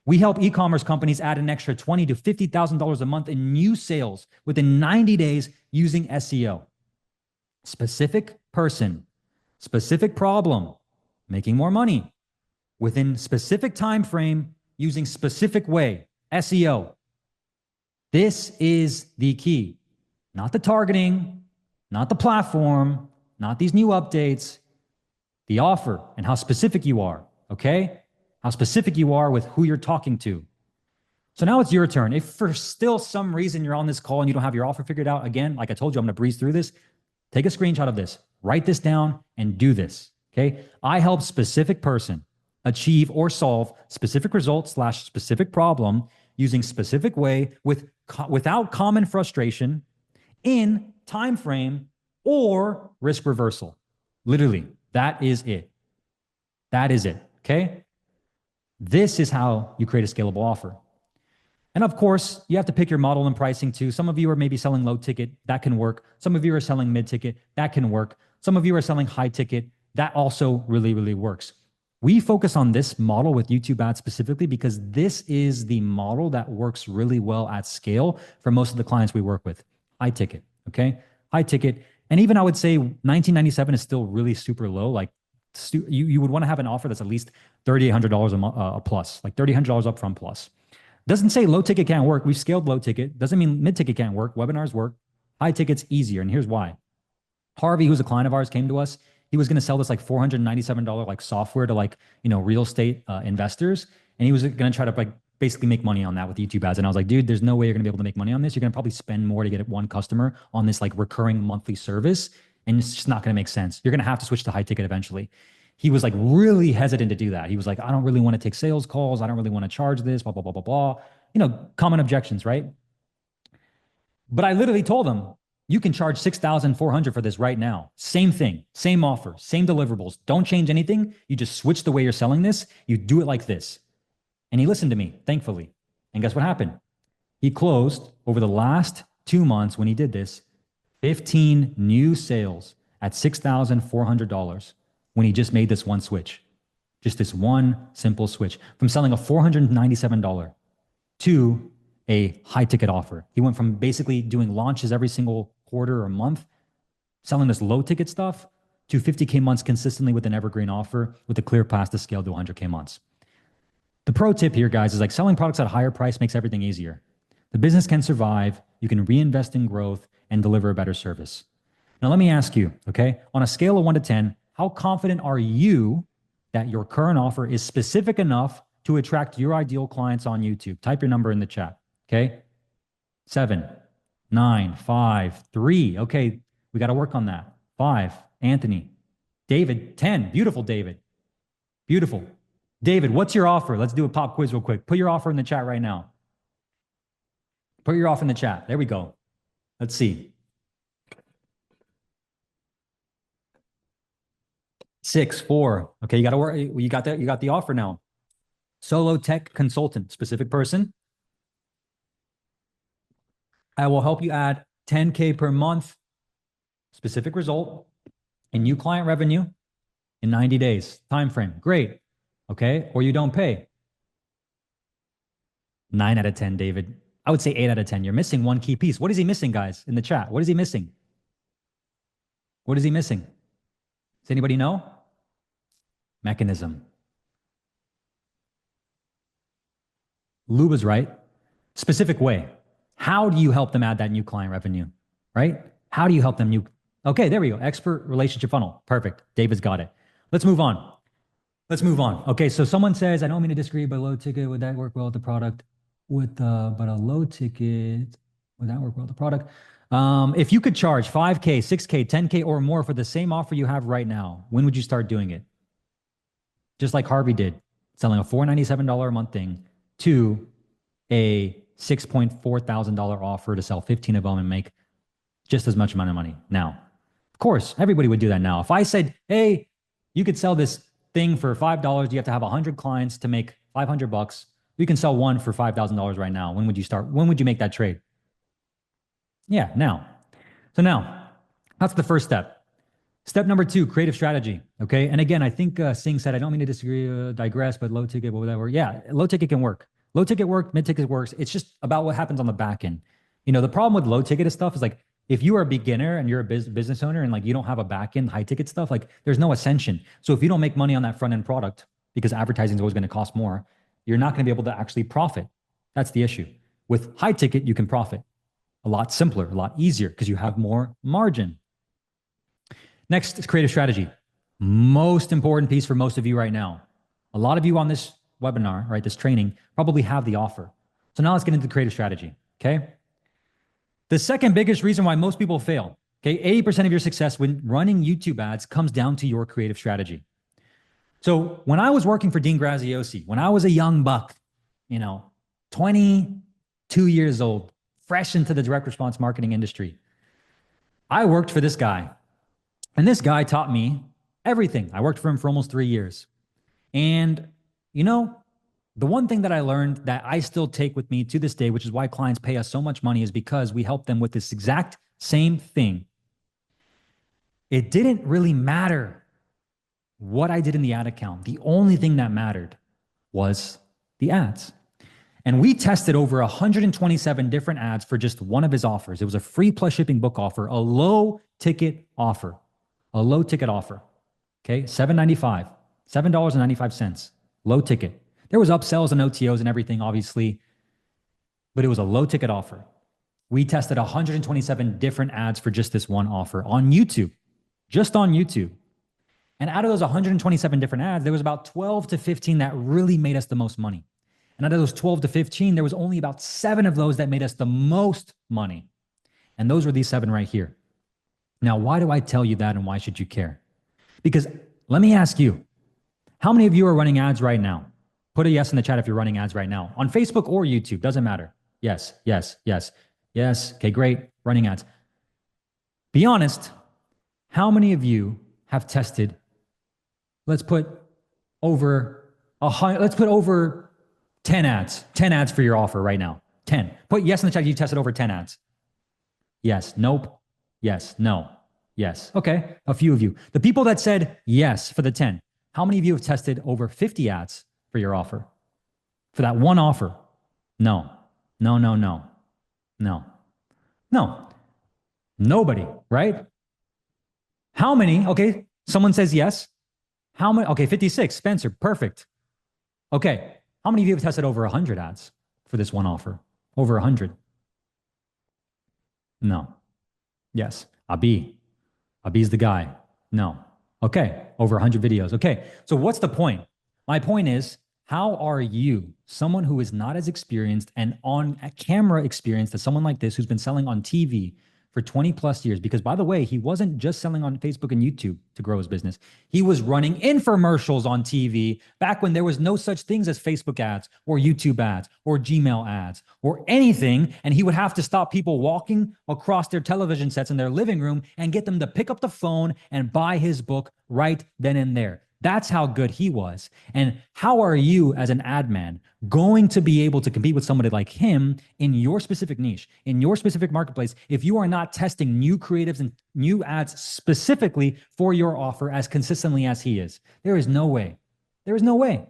We help e-commerce companies add an extra $20,000 to $50,000 a month in new sales within 90 days using SEO. Specific person, specific problem, making more money within specific time frame using specific way, SEO. This is the key. Not the targeting, not the platform, not these new updates, the offer and how specific you are, okay? How specific you are with who you're talking to. So now it's your turn. If for still some reason you're on this call and you don't have your offer figured out, again, like I told you, I'm going to breeze through this. Take a screenshot of this, write this down, and do this, okay? I help specific person achieve or solve specific results / specific problem using specific way without common frustration in time frame or risk reversal. Literally, that is it. That is it, okay? This is how you create a scalable offer. And of course, you have to pick your model and pricing too. Some of you are maybe selling low ticket, that can work. Some of you are selling mid ticket, that can work. Some of you are selling high ticket, that also really, really works. We focus on this model with YouTube ads specifically because this is the model that works really well at scale for most of the clients we work with. High ticket, okay? High ticket. And even I would say $19.97 is still really super low. Like you would want to have an offer that's at least $3,800 a plus, like $3,800 upfront plus. Doesn't say low ticket can't work. We've scaled low ticket. Doesn't mean mid ticket can't work. Webinars work. High ticket's easier. And here's why. Harvey, who's a client of ours, came to us. He was going to sell this like $497 like software to like, real estate investors. And he was going to try to like basically make money on that with YouTube ads. And I was like, dude, there's no way you're going to be able to make money on this. You're going to probably spend more to get one customer on this like recurring monthly service. And it's just not going to make sense. You're going to have to switch to high ticket eventually. He was like really hesitant to do that. He was like, I don't really want to take sales calls. I don't really want to charge this, blah, blah, blah, blah, blah. Common objections, right? But I literally told him, you can charge $6,400 for this right now. Same thing, same offer, same deliverables. Don't change anything. You just switch the way you're selling this. You do it like this. And he listened to me, thankfully. And guess what happened? He closed over the last 2 months when he did this, 15 new sales at $6,400 when he just made this one switch. Just this one simple switch from selling a $497 to a high ticket offer. He went from basically doing launches every single quarter or month, selling this low ticket stuff, to 50K months consistently with an evergreen offer with a clear path to scale to 100K months. The pro tip here, guys, is like selling products at a higher price makes everything easier. The business can survive, you can reinvest in growth and deliver a better service. Now, let me ask you, okay, on a scale of 1 to 10, how confident are you that your current offer is specific enough to attract your ideal clients on YouTube? Type your number in the chat, okay? 7, 9, 5, 3. Okay, we got to work on that. 5, Anthony. David, 10. Beautiful, David. Beautiful. David, what's your offer? Let's do a pop quiz real quick. Put your offer in the chat right now. Put your offer in the chat. There we go. Let's see. 6, 4. Okay, you got to work. You got that. You got the offer now. Solo tech consultant, specific person. I will help you add 10K per month, specific result, and new client revenue in 90 days. Time frame. Great. Okay, or you don't pay. 9 out of 10, David. I would say 8 out of 10. You're missing one key piece. What is he missing, guys, in the chat? What is he missing? What is he missing? Does anybody know? Mechanism. Luba's right. Specific way. How do you help them add that new client revenue, right? How do you help them Okay, there we go. Expert relationship funnel. Perfect. David's got it. Let's move on. Let's move on. Okay, so someone says, I don't mean to disagree, but low ticket, would that work well with the product? But a low ticket, would that work well with the product? If you could charge 5K, 6K, 10K or more for the same offer you have right now, when would you start doing it? Just like Harvey did, selling a $497 a month thing to a $6.4 thousand offer to sell 15 of them and make just as much amount of money now. Of course, everybody would do that now. If I said, hey, you could sell this thing for $5, you have to have 100 clients to make 500 bucks. You can sell one for $5,000 right now. When would you start? When would you make that trade? Yeah, now. So now, that's the first step. Step number 2, creative strategy. Okay. And again, I think Singh said, I don't mean to disagree, digress, but low ticket, whatever. Yeah, low ticket can work. Low ticket work, mid ticket works. It's just about what happens on the back end. You know, the problem with low ticket stuff is like, if you are a beginner and you're a business owner and like you don't have a back end high ticket stuff, like there's no ascension. So if you don't make money on that front end product, because advertising is always going to cost more, you're not going to be able to actually profit. That's the issue. With high ticket, you can profit a lot simpler, a lot easier because you have more margin. Next is creative strategy. Most important piece for most of you right now. A lot of you on this webinar, right, this training, probably have the offer. So now let's get into creative strategy, okay? The second biggest reason why most people fail, okay, 80% of your success when running YouTube ads comes down to your creative strategy. So when I was working for Dean Graziosi, when I was a young buck, 22 years old, fresh into the direct response marketing industry, I worked for this guy. And this guy taught me everything. I worked for him for almost 3 years. And, the one thing that I learned that I still take with me to this day, which is why clients pay us so much money, is because we help them with this exact same thing. It didn't really matter what I did in the ad account. The only thing that mattered was the ads. And we tested over 127 different ads for just one of his offers. It was a free plus shipping book offer, a low ticket offer, Okay, $7.95, $7.95, low ticket. There was upsells and OTOs and everything, obviously, but it was a low ticket offer. We tested 127 different ads for just this one offer on YouTube, just on YouTube. And out of those 127 different ads, there was about 12 to 15 that really made us the most money. And out of those 12 to 15, there was only about 7 of those that made us the most money. And those were these 7 right here. Now, why do I tell you that and why should you care? Because let me ask you, how many of you are running ads right now? Put a yes in the chat if you're running ads right now. On Facebook or YouTube, doesn't matter. Yes, yes, yes, yes. Okay, great, running ads. Be honest, how many of you have tested, let's put over 10 ads for your offer right now. 10. Put yes in the chat if you tested over 10 ads. Yes, nope, yes, no, yes. Okay, a few of you. The people that said yes for the 10, how many of you have tested over 50 ads for your offer? For that one offer? No, no, no, no, no, no. Nobody, right? How many? Okay, someone says yes. How many? Okay, 56, Spencer, perfect. Okay, how many of you have tested over 100 ads for this one offer? Over 100? No. Yes. Abi's the guy. No. Okay. Over 100 videos. Okay. So what's the point? My point is, how are you, someone who is not as experienced and on a camera experienced as someone like this who's been selling on TV for 20 plus years? Because by the way, he wasn't just selling on Facebook and YouTube to grow his business. He was running infomercials on TV back when there was no such things as Facebook ads or YouTube ads or Gmail ads or anything. And he would have to stop people walking across their television sets in their living room and get them to pick up the phone and buy his book right then and there. That's how good he was. And how are you as an ad man going to be able to compete with somebody like him in your specific niche, in your specific marketplace, if you are not testing new creatives and new ads specifically for your offer as consistently as he is? There is no way. There is no way.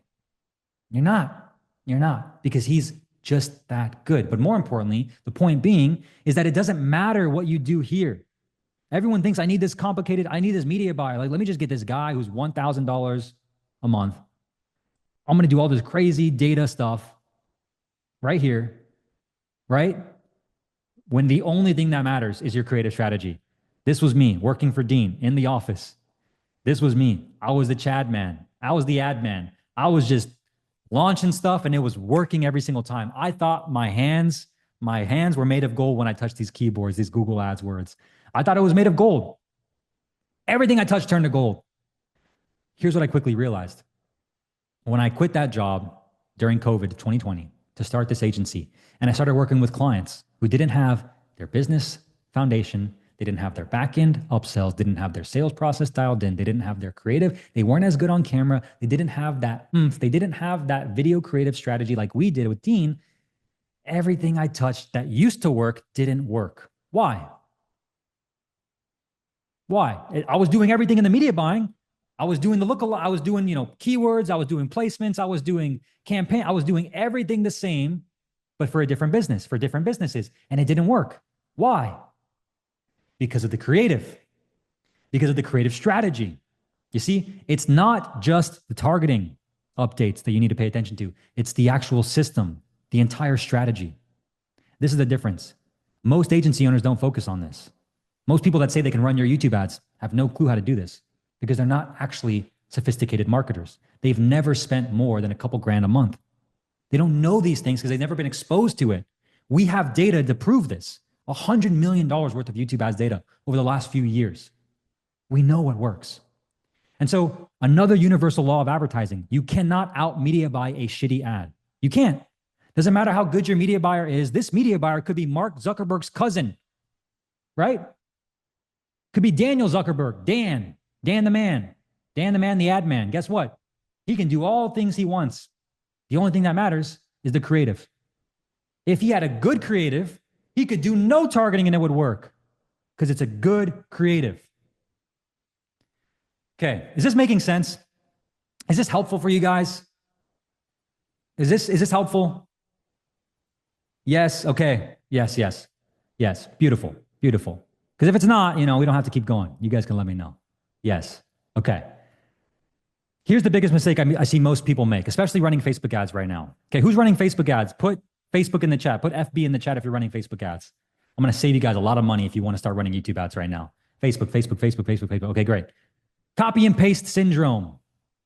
You're not. You're not, because he's just that good. But more importantly, the point being is that it doesn't matter what you do here. Everyone thinks I need this media buyer. Like, let me just get this guy who's $1,000 a month. I'm going to do all this crazy data stuff right here, right? When the only thing that matters is your creative strategy. This was me working for Dean in the office. This was me. I was the Chad man. I was the ad man. I was just launching stuff and it was working every single time. I thought my hands My hands were made of gold when I touched these keyboards, these Google Ads words. I thought it was made of gold. Everything I touched turned to gold. Here's what I quickly realized. When I quit that job during COVID 2020 to start this agency, and I started working with clients who didn't have their business foundation, they didn't have their back end upsells, didn't have their sales process dialed in, they didn't have their creative, they weren't as good on camera, they didn't have that they didn't have that video creative strategy like we did with Dean. Everything I touched that used to work didn't work. Why? Why? I was doing everything in the media buying. I was doing the lookalike. I was doing, keywords. I was doing placements. I was doing campaign. I was doing everything the same, but for a different business, for different businesses. And it didn't work. Why? Because of the creative, because of the creative strategy. You see, it's not just the targeting updates that you need to pay attention to. It's the actual system, the entire strategy. This is the difference. Most agency owners don't focus on this. Most people that say they can run your YouTube ads have no clue how to do this because they're not actually sophisticated marketers. They've never spent more than a couple grand a month. They don't know these things because they've never been exposed to it. We have data to prove this. $100 million worth of YouTube ads data over the last few years. We know what works. And so another universal law of advertising, you cannot out media buy a shitty ad. You can't. Doesn't matter how good your media buyer is. This media buyer could be Mark Zuckerberg's cousin, right? Could be Daniel Zuckerberg, Dan the man, the ad man. Guess what? He can do all things he wants. The only thing that matters is the creative. If he had a good creative, he could do no targeting and it would work because it's a good creative. Okay, is this making sense? Is this helpful for you guys? Is this helpful? Yes, okay. Yes. Beautiful. Because if it's not, we don't have to keep going. You guys can let me know. Yes. Okay. Here's the biggest mistake I see most people make, especially running Facebook ads right now. Okay, who's running Facebook ads? Put Facebook in the chat. Put FB in the chat if you're running Facebook ads. I'm going to save you guys a lot of money if you want to start running YouTube ads right now. Facebook. Okay, great. Copy and paste syndrome.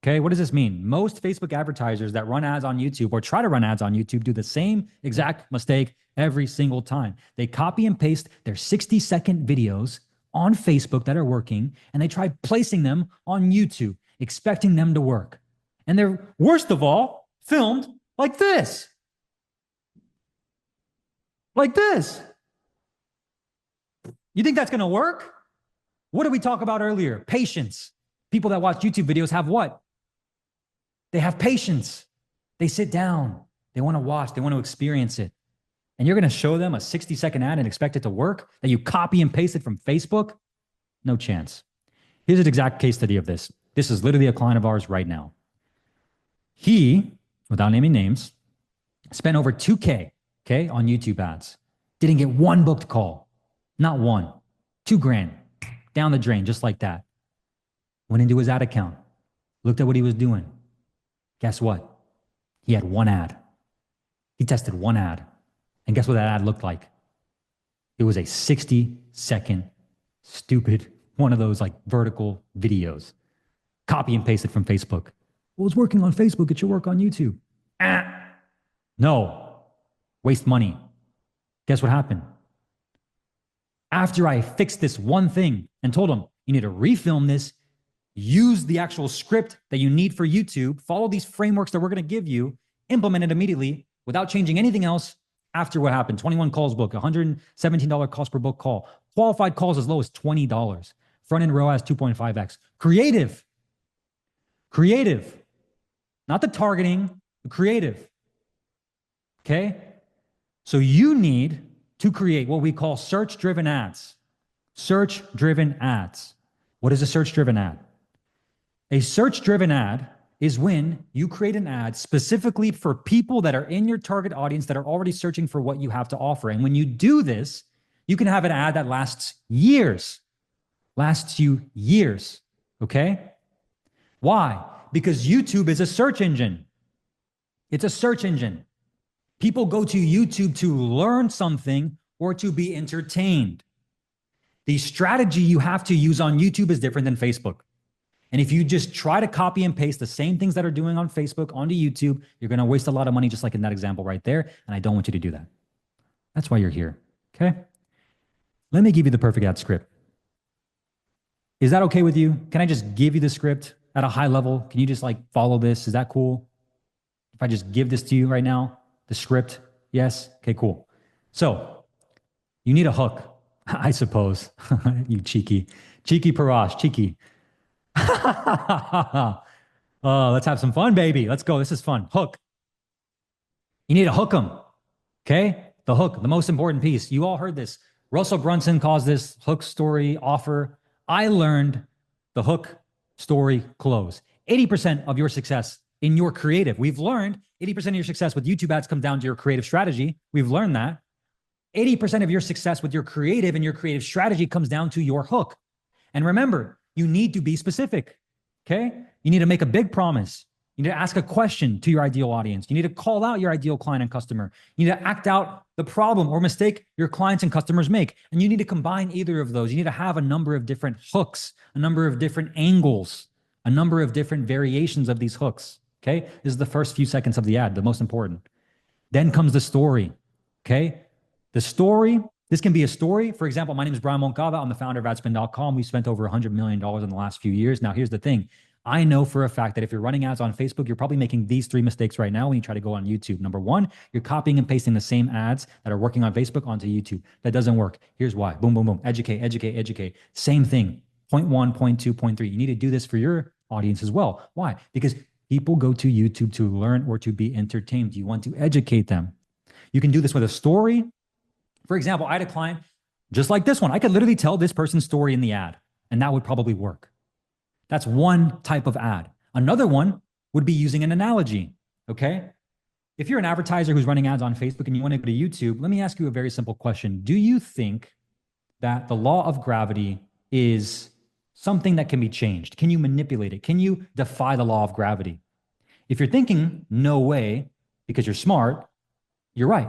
Okay, what does this mean? Most Facebook advertisers that run ads on YouTube or try to run ads on YouTube do the same exact mistake every single time. They copy and paste their 60-second videos on Facebook that are working, and they try placing them on YouTube, expecting them to work. And they're, worst of all, filmed like this. Like this. You think that's going to work? What did we talk about earlier? Patience. People that watch YouTube videos have what? They have patience. They sit down. They want to watch. They want to experience it. And you're going to show them a 60-second ad and expect it to work? That you copy and paste it from Facebook? No chance. Here's an exact case study of this. This is literally a client of ours right now. He, without naming names, spent over $2K, okay, on YouTube ads. Didn't get one booked call. Not one. $2,000. Down the drain, just like that. Went into his ad account. Looked at what he was doing. Guess what? He had one ad. He tested one ad. And guess what that ad looked like? It was a 60-second, stupid, one of those like vertical videos. Copy and paste it from Facebook. Well, it's working on Facebook. It should work on YouTube. No. Waste money. Guess what happened? After I fixed this one thing and told him, you need to refilm this, use the actual script that you need for YouTube, follow these frameworks that we're going to give you, implement it immediately without changing anything else. After what happened, 21 calls booked, $117 cost per book call. Qualified calls as low as $20. Front-end ROAS 2.5x. Creative. Not the targeting, the creative. Okay? So you need to create what we call search-driven ads. Search-driven ads. What is a search-driven ad? A search-driven ad is when you create an ad specifically for people that are in your target audience that are already searching for what you have to offer. And when you do this, you can have an ad that lasts years. Lasts you years. Okay? Why? Because YouTube is a search engine. It's a search engine. People go to YouTube to learn something or to be entertained. The strategy you have to use on YouTube is different than Facebook. And if you just try to copy and paste the same things that are doing on Facebook onto YouTube, you're going to waste a lot of money, just like in that example right there. And I don't want you to do that. That's why you're here. Okay. Let me give you the perfect ad script. Is that okay with you? Can I just give you the script at a high level? Can you just like follow this? Is that cool? If I just give this to you right now, the script? Yes? Okay, cool. So you need a hook, I suppose. You cheeky Parash, cheeky. Oh, let's have some fun, baby. Let's go. This is fun. Hook. You need to hook them. Okay? The hook, the most important piece. You all heard this. Russell Brunson calls this hook, story, offer. I learned the hook, story, close. 80% of your success in your creative, we've learned 80% of your success with YouTube ads comes down to your creative strategy. We've learned that. 80% of your success with your creative and your creative strategy comes down to your hook. And remember, you need to be specific. Okay? You need to make a big promise. You need to ask a question to your ideal audience. You need to call out your ideal client and customer. You need to act out the problem or mistake your clients and customers make. And you need to combine either of those. You need to have a number of different hooks, a number of different angles, a number of different variations of these hooks. Okay? This is the first few seconds of the ad, the most important. Then comes the story. Okay? The story, this can be a story. For example, my name is Brian Moncada. I'm the founder of adspin.com. We've spent over $100 million in the last few years. Now, here's the thing. I know for a fact that if you're running ads on Facebook, you're probably making these 3 mistakes right now when you try to go on YouTube. Number 1, you're copying and pasting the same ads that are working on Facebook onto YouTube. That doesn't work. Here's why. Boom, boom, boom. Educate, educate, educate. Same thing. Point 1, point 2, point 3. You need to do this for your audience as well. Why? Because people go to YouTube to learn or to be entertained. You want to educate them. You can do this with a story. For example, I had a client just like this one. I could literally tell this person's story in the ad, and that would probably work. That's one type of ad. Another one would be using an analogy, okay? If you're an advertiser who's running ads on Facebook and you want to go to YouTube, let me ask you a very simple question. Do you think that the law of gravity is something that can be changed? Can you manipulate it? Can you defy the law of gravity? If you're thinking, no way, because you're smart, you're right.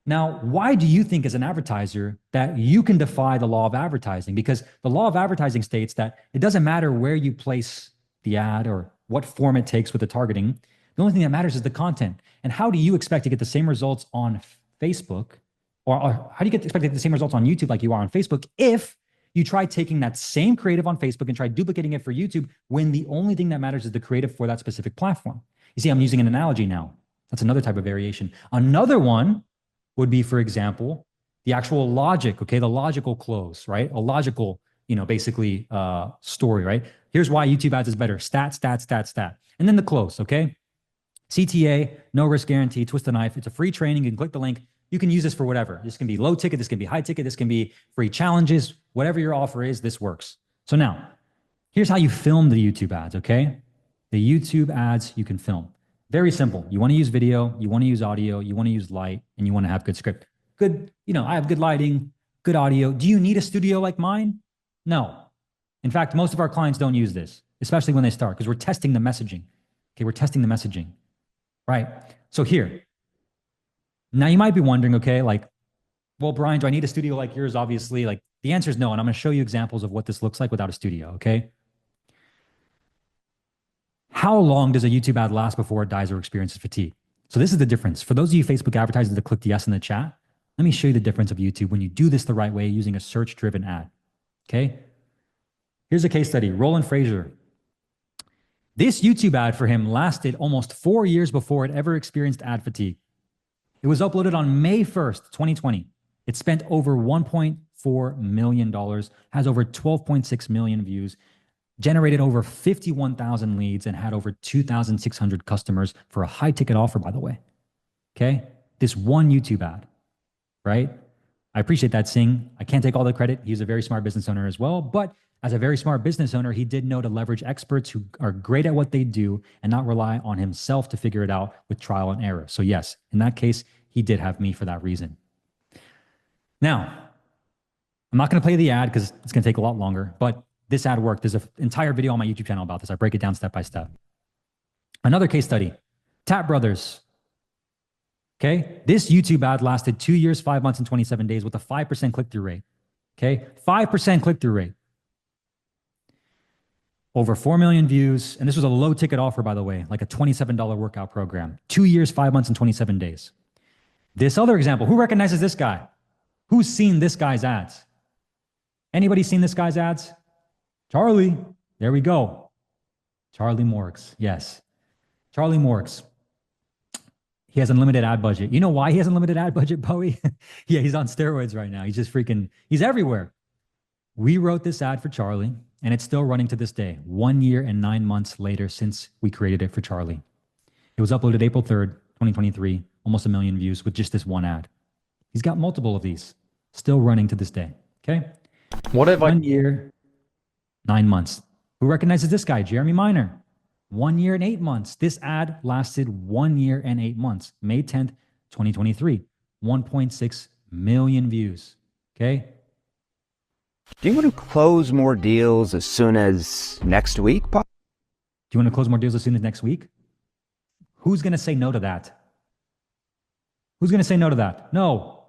Now, why do you think as an advertiser that you can defy the law of advertising? Because the law of advertising states that it doesn't matter where you place the ad or what form it takes with the targeting. The only thing that matters is the content. And how do you expect to get the same results on Facebook or how do you expect to get the same results on YouTube like you are on Facebook if you try taking that same creative on Facebook and try duplicating it for YouTube when the only thing that matters is the creative for that specific platform? You see, I'm using an analogy now. That's another type of variation. Another one would be, for example, the actual logic, okay? The logical close, right? A logical, basically story, right? Here's why YouTube ads is better. Stat, stat, stat, stat. And then the close, okay? CTA, no risk guarantee, twist the knife. It's a free training. You can click the link. You can use this for whatever. This can be low ticket. This can be high ticket. This can be free challenges. Whatever your offer is, this works. So now, here's how you film the YouTube ads, okay? The YouTube ads you can film. Very simple. You want to use video, you want to use audio, you want to use light, and you want to have good script. Good, I have good lighting, good audio. Do you need a studio like mine? No. In fact, most of our clients don't use this, especially when they start, because we're testing the messaging. Okay, we're testing the messaging, right? So here, now you might be wondering, okay, like, well, Brian, do I need a studio like yours? Obviously, like the answer is no, and I'm going to show you examples of what this looks like without a studio, okay? How long does a YouTube ad last before it dies or experiences fatigue? So this is the difference. For those of you Facebook advertisers that clicked yes in the chat, let me show you the difference of YouTube when you do this the right way using a search-driven ad. Okay? Here's a case study. Roland Fraser. This YouTube ad for him lasted almost 4 years before it ever experienced ad fatigue. It was uploaded on May 1st, 2020. It spent over $1.4 million, has over 12.6 million views, generated over 51,000 leads, and had over 2,600 customers for a high ticket offer, by the way. Okay? This one YouTube ad, right? I appreciate that, Singh. I can't take all the credit. He's a very smart business owner as well. But as a very smart business owner, he did know to leverage experts who are great at what they do and not rely on himself to figure it out with trial and error. So yes, in that case, he did have me for that reason. Now, I'm not going to play the ad because it's going to take a lot longer, but this ad worked. There's an entire video on my YouTube channel about this. I break it down step by step. Another case study, Tap Brothers. Okay, this YouTube ad lasted 2 years, 5 months, and 27 days with a 5% click-through rate. Okay, 5% click-through rate. Over 4 million views. And this was a low ticket offer, by the way, like a $27 workout program. 2 years, 5 months, and 27 days. This other example, who recognizes this guy? Who's seen this guy's ads? Anybody seen this guy's ads? Charlie, there we go. Charlie Morks, yes. Charlie Morks. He has unlimited ad budget. You know why he has unlimited ad budget, Bowie? Yeah, he's on steroids right now. He's just freaking, he's everywhere. We wrote this ad for Charlie, and it's still running to this day, 1 year and 9 months later since we created it for Charlie. It was uploaded April 3rd, 2023, almost 1 million views with just this one ad. He's got multiple of these, still running to this day, okay? What if 1 year, 9 months. Who recognizes this guy? Jeremy Miner. 1 year and 8 months. This ad lasted 1 year and 8 months. May 10th, 2023. 1.6 million views. Okay. Do you want to close more deals as soon as next week, Pop? Do you want to close more deals as soon as next week? Who's going to say no to that? Who's going to say no to that? No.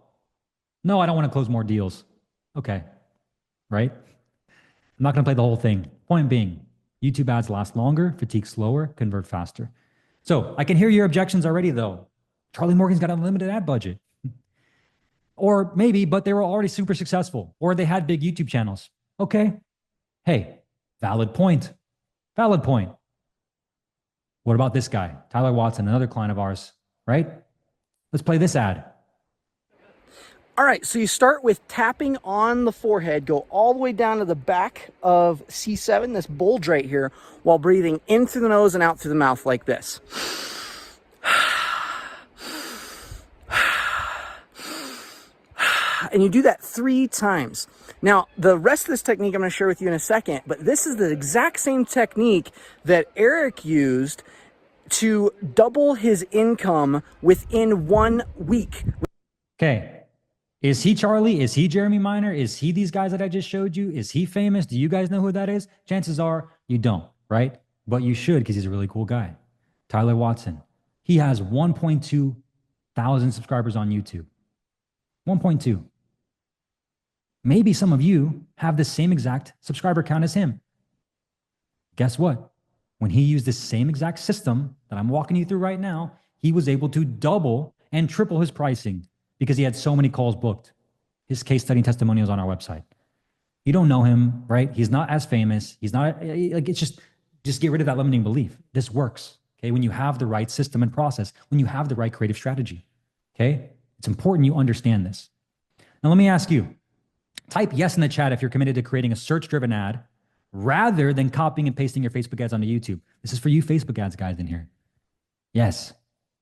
No, I don't want to close more deals. Okay. Right? I'm not going to play the whole thing. Point being, YouTube ads last longer, fatigue slower, convert faster. So I can hear your objections already, though. Charlie Morgan's got an unlimited ad budget. Or maybe, but they were already super successful, or they had big YouTube channels. Okay. Hey, valid point. Valid point. What about this guy, Tyler Watson, another client of ours, right? Let's play this ad. All right, so you start with tapping on the forehead, go all the way down to the back of C7, this bulge right here, while breathing in through the nose and out through the mouth like this. And you do that 3 times. Now, the rest of this technique I'm going to share with you in a second, but this is the exact same technique that Eric used to double his income within 1 week. Okay. Is he Charlie? Is he Jeremy Miner? Is he these guys that I just showed you? Is he famous? Do you guys know who that is? Chances are you don't, right? But you should, because he's a really cool guy. Tyler Watson. He has 1.2 thousand subscribers on YouTube. 1.2. Maybe some of you have the same exact subscriber count as him. Guess what? When he used the same exact system that I'm walking you through right now, he was able to double and triple his pricing because he had so many calls booked. His case study and testimonials on our website. You don't know him, right? He's not as famous. He's not like, it's just get rid of that limiting belief. This works. Okay. When you have the right system and process, when you have the right creative strategy. Okay. It's important you understand this. Now, let me ask you, type yes in the chat if you're committed to creating a search-driven ad rather than copying and pasting your Facebook ads onto YouTube. This is for you Facebook ads guys in here. Yes.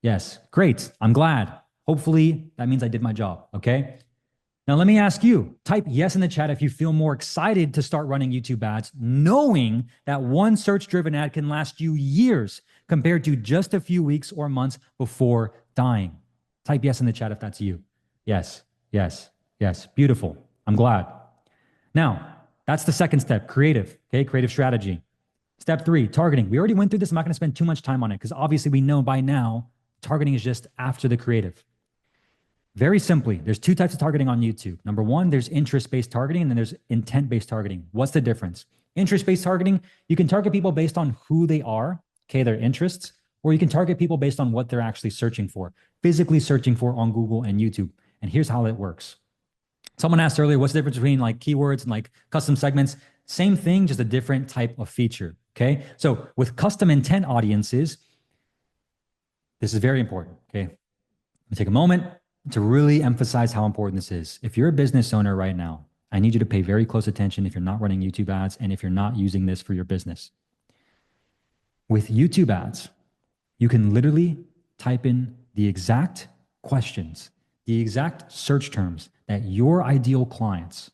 Yes. Great. I'm glad. Hopefully that means I did my job. Okay. Now let me ask you, type yes in the chat if you feel more excited to start running YouTube ads, knowing that one search-driven ad can last you years compared to just a few weeks or months before dying. Type yes in the chat if that's you. Yes. Yes. Yes. Beautiful. I'm glad. Now, that's the second step, creative, okay? Creative strategy. Step 3, targeting. We already went through this. I'm not going to spend too much time on it because obviously we know by now targeting is just after the creative. Very simply, there's 2 types of targeting on YouTube. Number 1, there's interest-based targeting, and then there's intent-based targeting. What's the difference? Interest-based targeting, you can target people based on who they are, okay, their interests, or you can target people based on what they're actually searching for, physically searching for on Google and YouTube. And here's how it works. Someone asked earlier, what's the difference between like keywords and like custom segments? Same thing, just a different type of feature, okay? So with custom intent audiences, this is very important, okay? Let me take a moment to really emphasize how important this is. If you're a business owner right now, I need you to pay very close attention if you're not running YouTube ads and if you're not using this for your business. With YouTube ads, you can literally type in the exact questions, the exact search terms that your ideal clients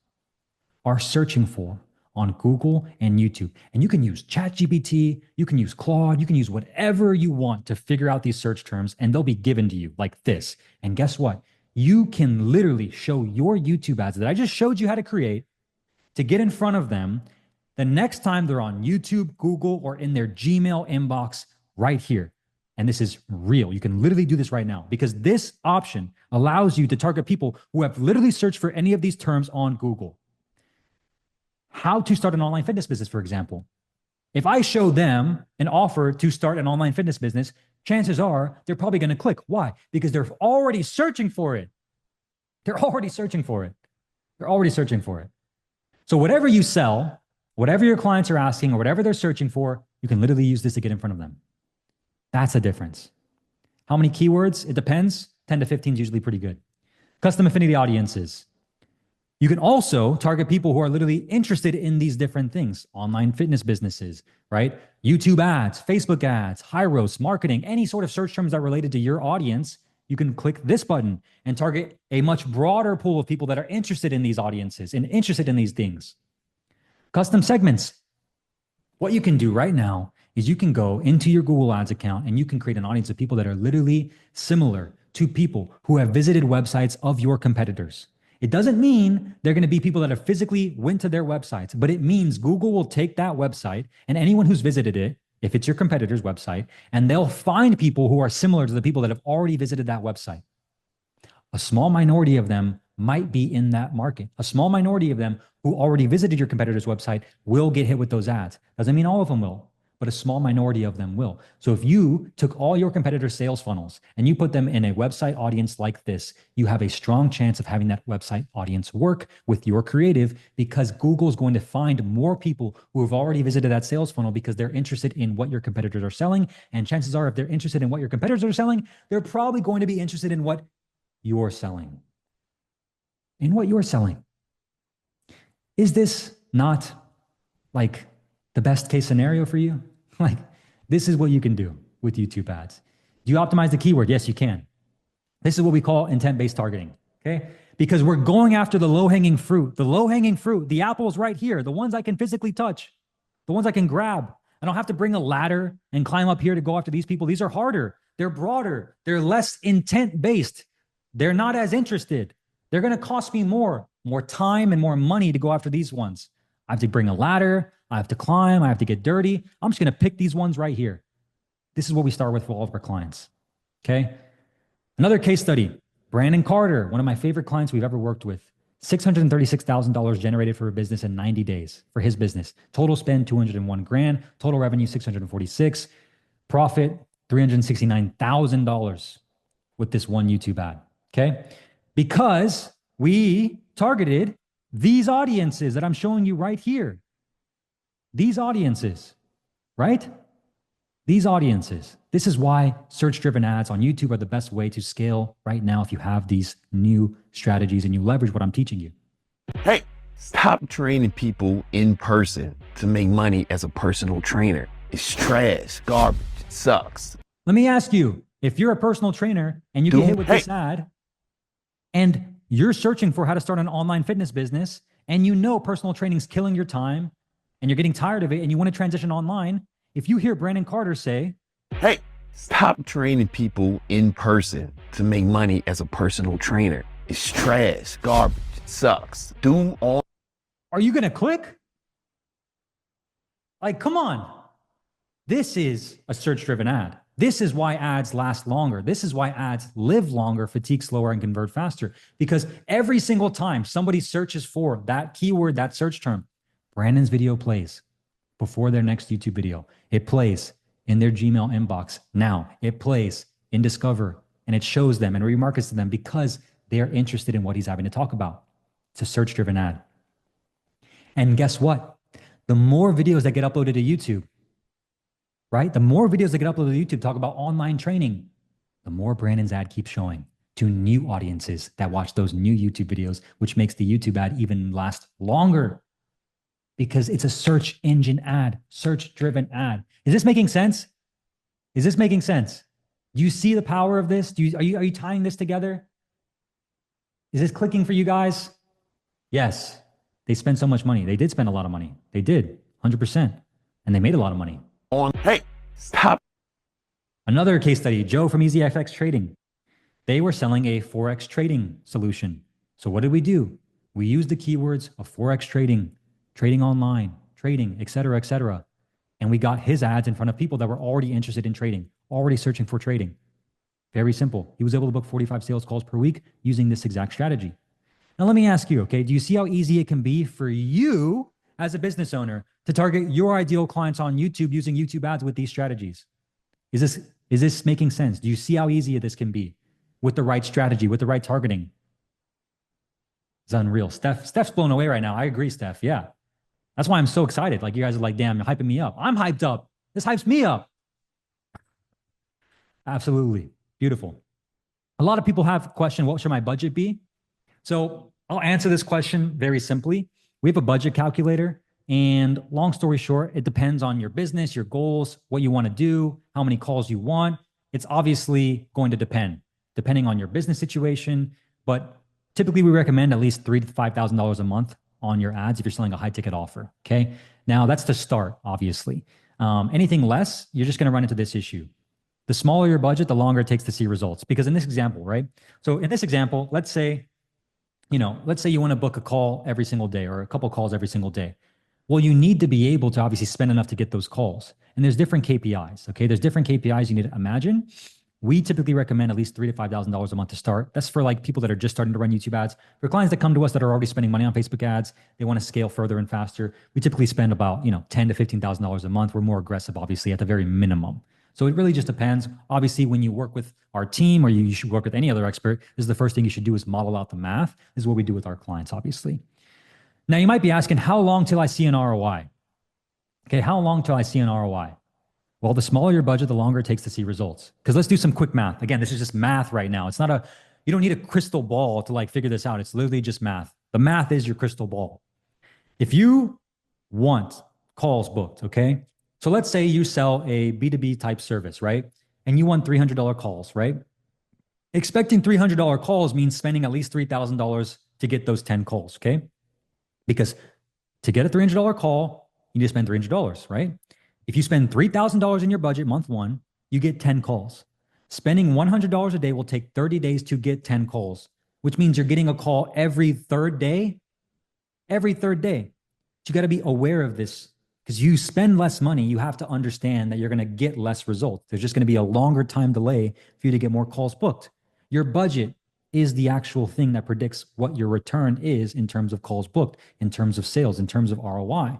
are searching for on Google and YouTube. And you can use ChatGPT, you can use Claude, you can use whatever you want to figure out these search terms, and they'll be given to you like this. And guess what? You can literally show your YouTube ads that I just showed you how to create to get in front of them the next time they're on YouTube, Google, or in their Gmail inbox right here. And this is real. You can literally do this right now because this option allows you to target people who have literally searched for any of these terms on Google. How to start an online fitness business, for example. If I show them an offer to start an online fitness business, chances are they're probably going to click. Why? Because they're already searching for it. They're already searching for it. They're already searching for it. So whatever you sell, whatever your clients are asking or whatever they're searching for, you can literally use this to get in front of them. That's the difference. How many keywords? It depends. 10 to 15 is usually pretty good. Custom affinity audiences. You can also target people who are literally interested in these different things. Online fitness businesses, right? YouTube ads, Facebook ads, high-roast, marketing, any sort of search terms that are related to your audience. You can click this button and target a much broader pool of people that are interested in these audiences and interested in these things. Custom segments. What you can do right now is you can go into your Google Ads account and you can create an audience of people that are literally similar to people who have visited websites of your competitors. It doesn't mean they're going to be people that have physically went to their websites, but it means Google will take that website and anyone who's visited it, if it's your competitor's website, and they'll find people who are similar to the people that have already visited that website. A small minority of them might be in that market. A small minority of them who already visited your competitor's website will get hit with those ads. Doesn't mean all of them will, but a small minority of them will. So if you took all your competitors' sales funnels and you put them in a website audience like this, you have a strong chance of having that website audience work with your creative because Google is going to find more people who have already visited that sales funnel because they're interested in what your competitors are selling. And chances are, if they're interested in what your competitors are selling, they're probably going to be interested in what you're selling. In what you're selling. Is this not like the best case scenario for you? Like, this is what you can do with YouTube ads. Do you optimize the keyword? Yes, you can. This is what we call intent-based targeting, okay? Because we're going after the low-hanging fruit. The low-hanging fruit, the apple's right here, the ones I can physically touch, the ones I can grab. I don't have to bring a ladder and climb up here to go after these people. These are harder. They're broader. They're less intent-based. They're not as interested. They're going to cost me more time and more money to go after these ones. I have to bring a ladder. I have to climb. I have to get dirty. I'm just going to pick these ones right here. This is what we start with for all of our clients. Okay. Another case study, Brandon Carter, one of my favorite clients we've ever worked with. $636,000 generated for a business in 90 days for his business. Total spend, 201 grand. Total revenue, 646. Profit, $369,000 with this one YouTube ad. Okay. Because we targeted these audiences that I'm showing you right here. These audiences, right? These audiences. This is why search-driven ads on YouTube are the best way to scale right now if you have these new strategies and you leverage what I'm teaching you. Hey, stop training people in person to make money as a personal trainer. It's trash, garbage, it sucks. Let me ask you, if you're a personal trainer and you get hit with this ad and you're searching for how to start an online fitness business and you know personal training is killing your time and you're getting tired of it and you want to transition online, if you hear Brandon Carter say, hey, stop training people in person to make money as a personal trainer. It's trash, garbage, it sucks. Do all. Are you going to click? Like, come on. This is a search-driven ad. This is why ads last longer. This is why ads live longer, fatigue slower, and convert faster. Because every single time somebody searches for that keyword, that search term, Brandon's video plays before their next YouTube video. It plays in their Gmail inbox now. It plays in Discover, and it shows them and remarkets to them because they are interested in what he's having to talk about. It's a search-driven ad. And guess what? The more videos that get uploaded to YouTube, right? The more videos that get uploaded to YouTube talk about online training, the more Brandon's ad keeps showing to new audiences that watch those new YouTube videos, which makes the YouTube ad even last longer because it's a search engine ad, search-driven ad. Is this making sense? Is this making sense? Do you see the power of this? Are you tying this together? Is this clicking for you guys? Yes. They spent so much money. They did spend a lot of money. They did, 100%. And they made a lot of money. Hey, stop. Another case study, Joe from EasyFX Trading. They were selling a Forex trading solution. So what did we do? We used the keywords of Forex trading, trading online, trading, et cetera, and we got his ads in front of people that were already interested in trading, already searching for trading. Very simple. He was able to book 45 sales calls per week using this exact strategy. Now, let me ask you, okay, do you see how easy it can be for you as a business owner to target your ideal clients on YouTube using YouTube ads with these strategies? Is this making sense? Do you see how easy this can be with the right strategy, with the right targeting? It's unreal. Steph's blown away right now. I agree, Steph. Yeah. That's why I'm so excited. Like you guys are like, damn, you're hyping me up. I'm hyped up. This hypes me up. Absolutely. Beautiful. A lot of people have a question, what should my budget be? So I'll answer this question very simply. We have a budget calculator, and long story short, it depends on your business, your goals, what you want to do, how many calls you want. It's obviously going to depend, depending on your business situation, but typically we recommend at least $3,000 to $5,000 a month on your ads if you're selling a high ticket offer. Okay. Now that's the start, obviously. Anything less, you're just going to run into this issue. The smaller your budget, the longer it takes to see results. Because in this example, right? So in this example, let's say you want to book a call every single day or a couple calls every single day. Well, you need to be able to obviously spend enough to get those calls. And there's different KPIs. Okay. There's different KPIs you need to imagine. We typically recommend at least $3,000 to $5,000 a month to start. That's for like people that are just starting to run YouTube ads. For clients that come to us that are already spending money on Facebook ads, they want to scale further and faster. We typically spend about, $10,000 to $15,000 a month. We're more aggressive, obviously, at the very minimum. So it really just depends. Obviously, when you work with our team or you should work with any other expert, this is the first thing you should do is model out the math. This is what we do with our clients, obviously. Now, you might be asking, how long till I see an ROI? Okay, how long till I see an ROI? Well, the smaller your budget, the longer it takes to see results. Because let's do some quick math. Again, this is just math right now. You don't need a crystal ball to like figure this out. It's literally just math. The math is your crystal ball. If you want calls booked, okay? So let's say you sell a B2B type service, right? And you want $300 calls, right? Expecting $300 calls means spending at least $3,000 to get those 10 calls, okay? Because to get a $300 call, you need to spend $300, right? If you spend $3,000 in your budget month one, you get 10 calls. Spending $100 a day will take 30 days to get 10 calls, which means you're getting a call every third day. Every third day. But you got to be aware of this because you spend less money. You have to understand that you're going to get less results. There's just going to be a longer time delay for you to get more calls booked. Your budget is the actual thing that predicts what your return is in terms of calls booked, in terms of sales, in terms of ROI.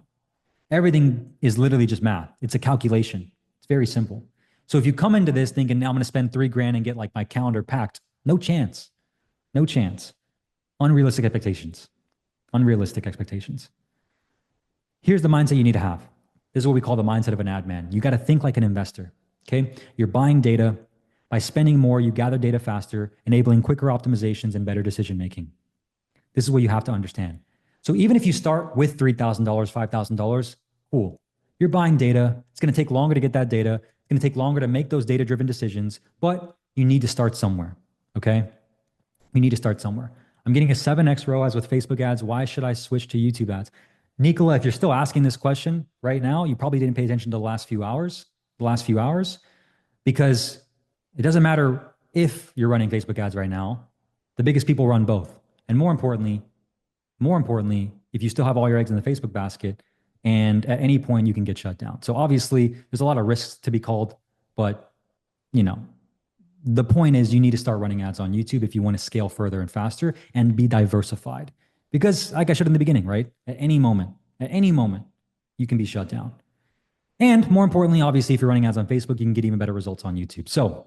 Everything is literally just math. It's a calculation. It's very simple. So if you come into this thinking, now I'm going to spend $3,000 and get like my calendar packed, no chance. No chance. Unrealistic expectations. Unrealistic expectations. Here's the mindset you need to have. This is what we call the mindset of an ad man. You got to think like an investor. Okay. You're buying data. By spending more, you gather data faster, enabling quicker optimizations and better decision making. This is what you have to understand. So even if you start with $3,000, $5,000, cool. You're buying data. It's going to take longer to get that data. It's going to take longer to make those data-driven decisions, but you need to start somewhere, okay? You need to start somewhere. I'm getting a 7x ROAS with Facebook ads. Why should I switch to YouTube ads? Nicola, if you're still asking this question right now, you probably didn't pay attention to the last few hours, because it doesn't matter if you're running Facebook ads right now. The biggest people run both. And more importantly, if you still have all your eggs in the Facebook basket, and at any point you can get shut down. So obviously there's a lot of risks to be called, but the point is you need to start running ads on YouTube if you want to scale further and faster and be diversified. Because like I showed in the beginning, right? At any moment, you can be shut down. And more importantly, obviously, if you're running ads on Facebook, you can get even better results on YouTube. So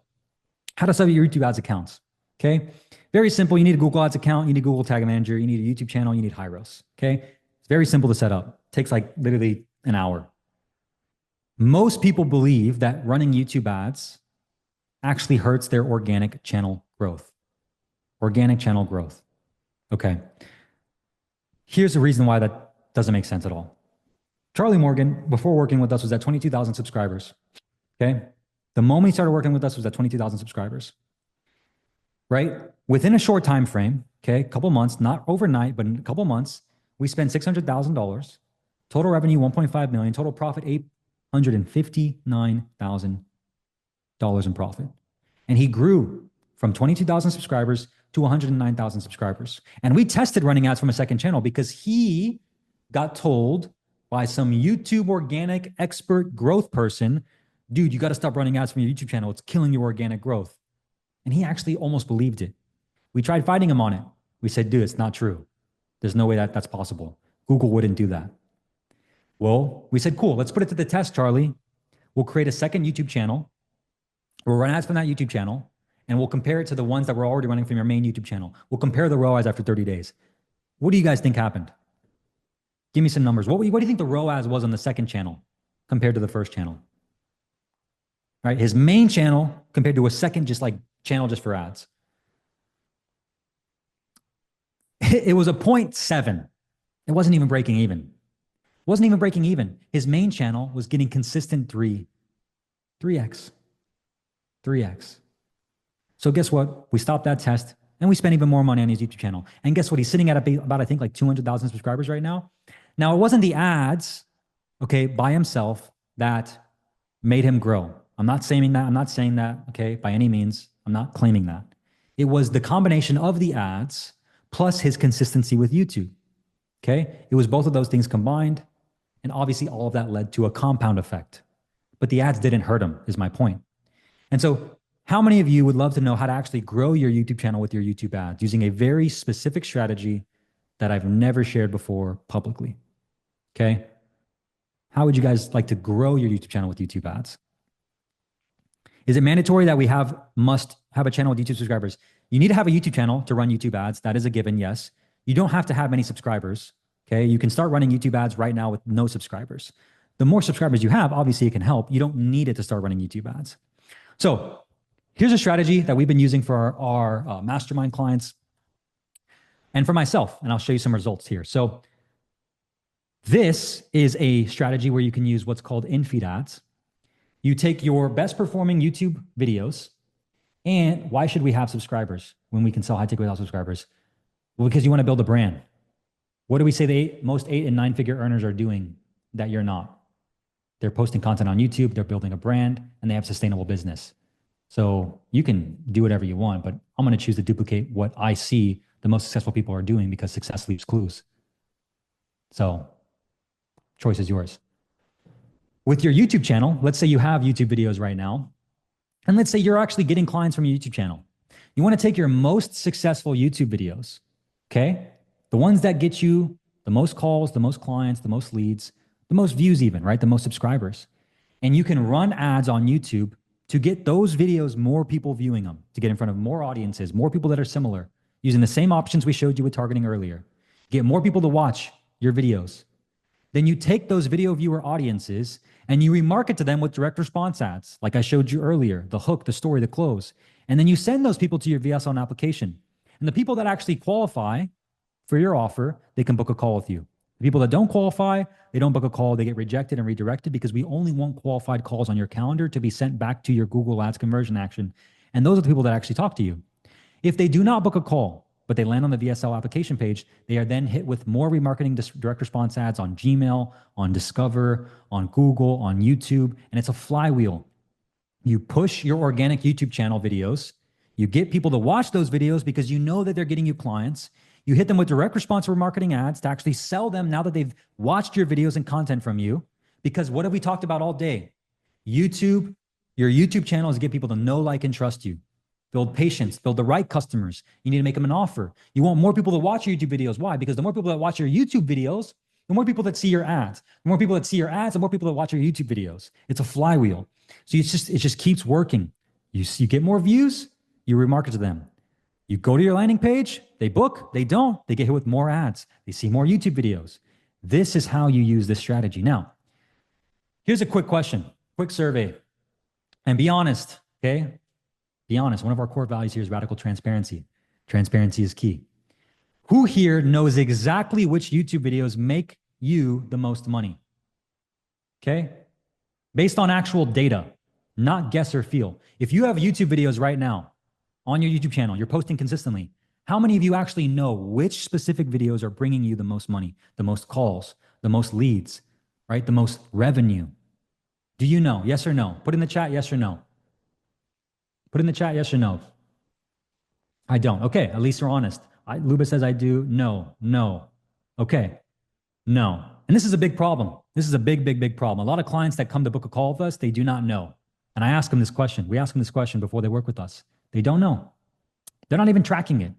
how to set up your YouTube ads accounts, okay? Very simple. You need a Google Ads account. You need a Google Tag Manager. You need a YouTube channel. You need Hyros. Okay. It's very simple to set up. It takes like literally an hour. Most people believe that running YouTube ads actually hurts their organic channel growth. Organic channel growth. Okay. Here's the reason why that doesn't make sense at all. Charlie Morgan, before working with us, was at 22,000 subscribers. Okay. The moment he started working with us was at 22,000 subscribers. Right? Within a short time frame, okay, a couple months, not overnight, but in a couple months, we spent $600,000, total revenue $1.5 million, total profit $859,000 in profit. And he grew from 22,000 subscribers to 109,000 subscribers. And we tested running ads from a second channel because he got told by some YouTube organic expert growth person, dude, you got to stop running ads from your YouTube channel. It's killing your organic growth. And he actually almost believed it. We tried fighting him on it. We said, dude, it's not true. There's no way that's possible. Google wouldn't do that. Well, we said, cool, let's put it to the test, Charlie. We'll create a second YouTube channel. We'll run ads from that YouTube channel, and we'll compare it to the ones that we're already running from your main YouTube channel. We'll compare the ROAS after 30 days. What do you guys think happened? Give me some numbers. What do you think the ROAS was on the second channel compared to the first channel? Right, his main channel compared to a second channel just for ads. It was a 0.7. It wasn't even breaking even. Wasn't even breaking even. His main channel was getting consistent 3x. So guess what? We stopped that test and we spent even more money on his YouTube channel. And guess what? He's sitting at about, I think, like 200,000 subscribers right now. Now, it wasn't the ads, okay, by himself that made him grow. I'm not saying that, okay, by any means. I'm not claiming that. It was the combination of the ads plus his consistency with YouTube, okay? It was both of those things combined. And obviously all of that led to a compound effect. But the ads didn't hurt him, is my point. And so how many of you would love to know how to actually grow your YouTube channel with your YouTube ads using a very specific strategy that I've never shared before publicly? Okay. How would you guys like to grow your YouTube channel with YouTube ads? Is it mandatory that we must have a channel with YouTube subscribers? You need to have a YouTube channel to run YouTube ads. That is a given, yes. You don't have to have many subscribers. Okay. You can start running YouTube ads right now with no subscribers. The more subscribers you have, obviously it can help. You don't need it to start running YouTube ads. So here's a strategy that we've been using for our mastermind clients and for myself, and I'll show you some results here. So this is a strategy where you can use what's called in-feed ads. You take your best performing YouTube videos, and why should we have subscribers when we can sell high ticket without subscribers? Well, because you want to build a brand. What do we say the most 8 and 9 figure earners are doing that you're not? They're posting content on YouTube, they're building a brand, and they have sustainable business. So you can do whatever you want, but I'm going to choose to duplicate what I see the most successful people are doing because success leaves clues. So choice is yours. With your YouTube channel, let's say you have YouTube videos right now, and let's say you're actually getting clients from your YouTube channel. You want to take your most successful YouTube videos, okay? The ones that get you the most calls, the most clients, the most leads, the most views even, right? The most subscribers. And you can run ads on YouTube to get those videos more people viewing them, to get in front of more audiences, more people that are similar, using the same options we showed you with targeting earlier. Get more people to watch your videos. Then you take those video viewer audiences and you remarket to them with direct response ads, like I showed you earlier, the hook, the story, the close. And then you send those people to your VSL application. And the people that actually qualify for your offer, they can book a call with you. The people that don't qualify, they don't book a call, they get rejected and redirected because we only want qualified calls on your calendar to be sent back to your Google Ads conversion action. And those are the people that actually talk to you. If they do not book a call, but they land on the VSL application page, they are then hit with more remarketing direct response ads on Gmail, on Discover, on Google, on YouTube, and it's a flywheel. You push your organic YouTube channel videos, you get people to watch those videos because you know that they're getting you clients. You hit them with direct response remarketing ads to actually sell them now that they've watched your videos and content from you. Because what have we talked about all day? YouTube, your YouTube channel is to get people to know, like, and trust you. Build patience, build the right customers. You need to make them an offer. You want more people to watch your YouTube videos. Why? Because the more people that watch your YouTube videos, the more people that see your ads. The more people that see your ads, the more people that watch your YouTube videos. It's a flywheel. So it just keeps working. You get more views, you remarket to them. You go to your landing page, they book, they don't, they get hit with more ads. They see more YouTube videos. This is how you use this strategy. Now, here's a quick question, quick survey. And be honest, okay? Be honest. One of our core values here is radical transparency. Transparency is key. Who here knows exactly which YouTube videos make you the most money? Okay? Based on actual data, not guess or feel. If you have YouTube videos right now on your YouTube channel, you're posting consistently, how many of you actually know which specific videos are bringing you the most money, the most calls, the most leads, right? The most revenue? Do you know? Yes or no? Put in the chat, yes or no. Put in the chat, yes or no. I don't. Okay, at least you're honest. Luba says I do. No, no. Okay, no. And this is a big problem. This is a big, big, big problem. A lot of clients that come to book a call with us, they do not know. And I ask them this question. We ask them this question before they work with us. They don't know. They're not even tracking it.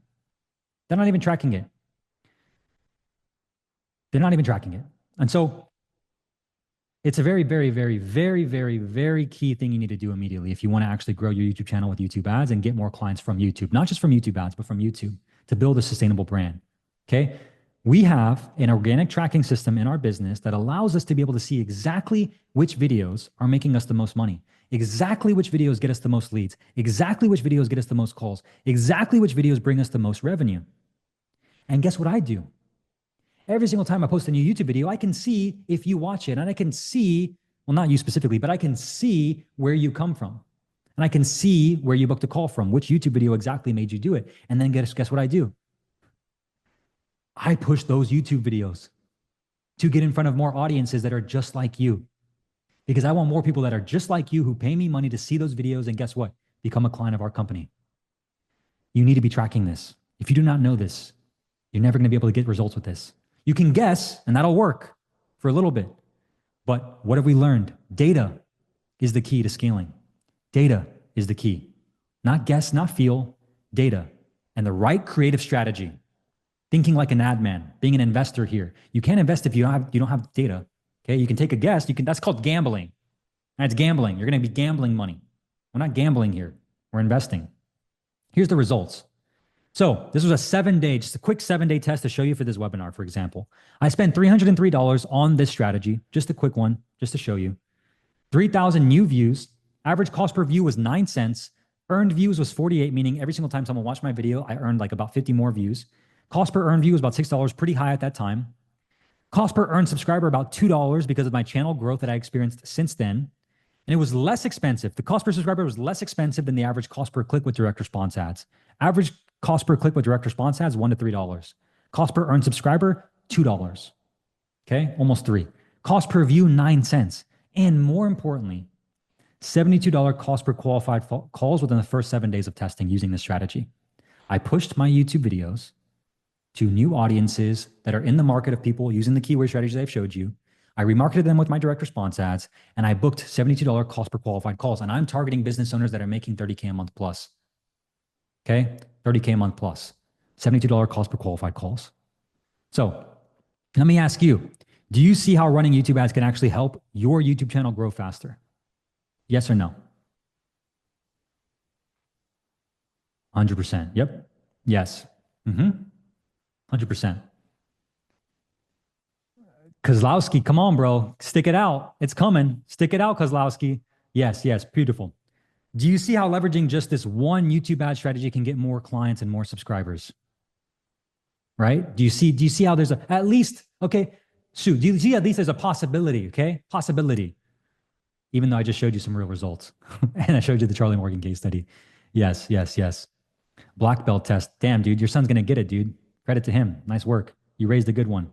They're not even tracking it. They're not even tracking it. And so It's a very, very, very, very, very, very key thing you need to do immediately if you want to actually grow your YouTube channel with YouTube ads and get more clients from YouTube, not just from YouTube ads, but from YouTube to build a sustainable brand. Okay. We have an organic tracking system in our business that allows us to be able to see exactly which videos are making us the most money, exactly which videos get us the most leads, exactly which videos get us the most calls, exactly which videos bring us the most revenue. And guess what I do? Every single time I post a new YouTube video, I can see if you watch it, and I can see, well, not you specifically, but I can see where you come from. And I can see where you booked a call from, which YouTube video exactly made you do it. And then guess what I do? I push those YouTube videos to get in front of more audiences that are just like you. Because I want more people that are just like you who pay me money to see those videos. And guess what? Become a client of our company. You need to be tracking this. If you do not know this, you're never going to be able to get results with this. You can guess, and that'll work for a little bit. But what have we learned? Data is the key to scaling. Data is the key. Not guess, not feel, data. And the right creative strategy. Thinking like an ad man, being an investor here. You can't invest if you don't have data. Okay, you can take a guess. That's called gambling. That's gambling. You're going to be gambling money. We're not gambling here. We're investing. Here's the results. So this was just a quick 7-day test to show you for this webinar, for example. I spent $303 on this strategy, just a quick one, just to show you. 3,000 new views. Average cost per view was 9 cents. Earned views was 48, meaning every single time someone watched my video, I earned like about 50 more views. Cost per earned view was about $6, pretty high at that time. Cost per earned subscriber about $2 because of my channel growth that I experienced since then. And it was less expensive. The cost per subscriber was less expensive than the average cost per click with direct response ads. Average cost per click with direct response ads, $1 to $3. Cost per earned subscriber, $2. Okay, almost 3. Cost per view, 9 cents. And more importantly, $72 cost per qualified calls within the first 7 days of testing using this strategy. I pushed my YouTube videos to new audiences that are in the market of people using the keyword strategies I've showed you. I remarketed them with my direct response ads, and I booked $72 cost per qualified calls. And I'm targeting business owners that are making $30K a month plus. Okay, $30K a month plus, $72 cost per qualified calls. So let me ask you, do you see how running YouTube ads can actually help your YouTube channel grow faster? Yes or no? 100%. Yep. Yes. 100%. Kozlowski, come on, bro. Stick it out. It's coming. Stick it out, Kozlowski. Yes, yes. Beautiful. Do you see how leveraging just this one YouTube ad strategy can get more clients and more subscribers? Right? Do you see how there's at least, okay, Sue, do you see at least there's a possibility, okay? Possibility. Even though I just showed you some real results. And I showed you the Charlie Morgan case study. Yes, yes, yes. Black belt test. Damn, dude, your son's going to get it, dude. Credit to him. Nice work. You raised a good one.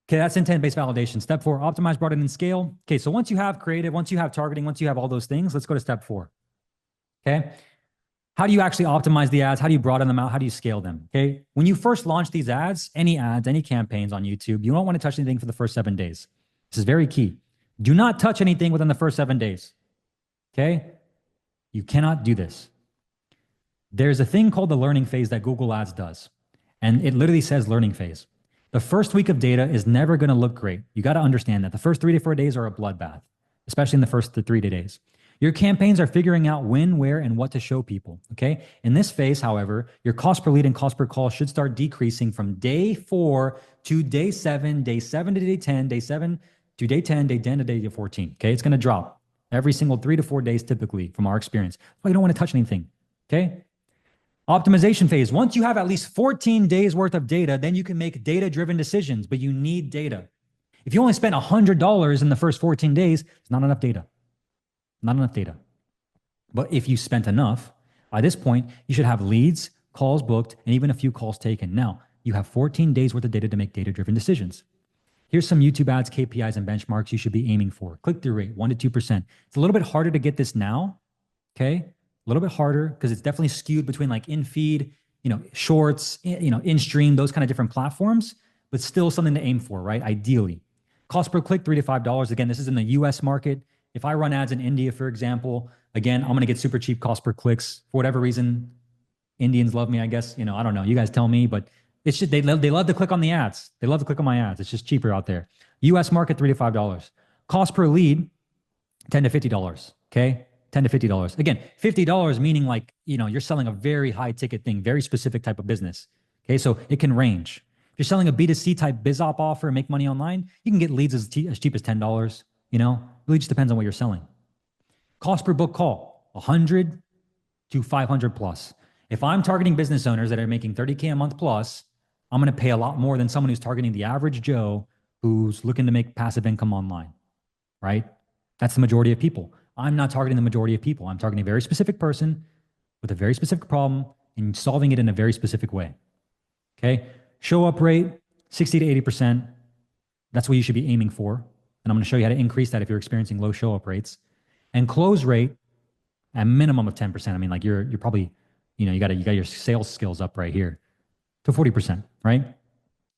Okay, that's intent-based validation. Step 4, optimize, broaden, and scale. Okay, so once you have creative, once you have targeting, once you have all those things, let's go to step 4. Okay, how do you actually optimize the ads? How do you broaden them out? How do you scale them? Okay, when you first launch these ads, any campaigns on YouTube, you don't want to touch anything for the first 7 days. This is very key. Do not touch anything within the first 7 days. Okay, you cannot do this. There's a thing called the learning phase that Google Ads does, and it literally says learning phase. The first week of data is never going to look great. You got to understand that the first 3 to 4 days are a bloodbath, especially in the first 3 days. Your campaigns are figuring out when, where, and what to show people. Okay. In this phase, however, your cost per lead and cost per call should start decreasing from day 4 to day 7, day 7 to day 10, day 7 to day 10, day 10 to day 14. Okay. It's going to drop every single 3 to 4 days, typically, from our experience. Well, you don't want to touch anything. Okay. Optimization phase. Once you have at least 14 days worth of data, then you can make data-driven decisions, but you need data. If you only spent $100 in the first 14 days, it's not enough data. Not enough data. But if you spent enough, by this point, you should have leads, calls booked, and even a few calls taken. Now, you have 14 days worth of data to make data-driven decisions. Here's some YouTube ads, KPIs, and benchmarks you should be aiming for. Click-through rate, 1 to 2%. It's a little bit harder to get this now, okay? A little bit harder because it's definitely skewed between like in-feed, shorts, in-stream, those kind of different platforms, but still something to aim for, right? Ideally. Cost per click, $3 to $5. Again, this is in the US market. If I run ads in India, for example, again, I'm going to get super cheap cost per clicks. For whatever reason, Indians love me, I guess. I don't know. You guys tell me, but It's just, they love to click on the ads. They love to click on my ads. It's just cheaper out there. US market, $3 to $5. Cost per lead, $10 to $50. Okay. $10 to $50. Again, $50 meaning like, you're selling a very high ticket thing, very specific type of business. Okay. So it can range. If you're selling a B2C type biz op offer and make money online, you can get leads as cheap as $10. Really just depends on what you're selling. Cost per book call, 100 to 500 plus. If I'm targeting business owners that are making 30K a month plus, I'm going to pay a lot more than someone who's targeting the average Joe who's looking to make passive income online, right? That's the majority of people. I'm not targeting the majority of people. I'm targeting a very specific person with a very specific problem and solving it in a very specific way. Okay. Show up rate, 60 to 80%. That's what you should be aiming for. And I'm going to show you how to increase that if you're experiencing low show up rates. And close rate, a minimum of 10%. I mean, like you're probably, you got your sales skills up right here to 40%, right?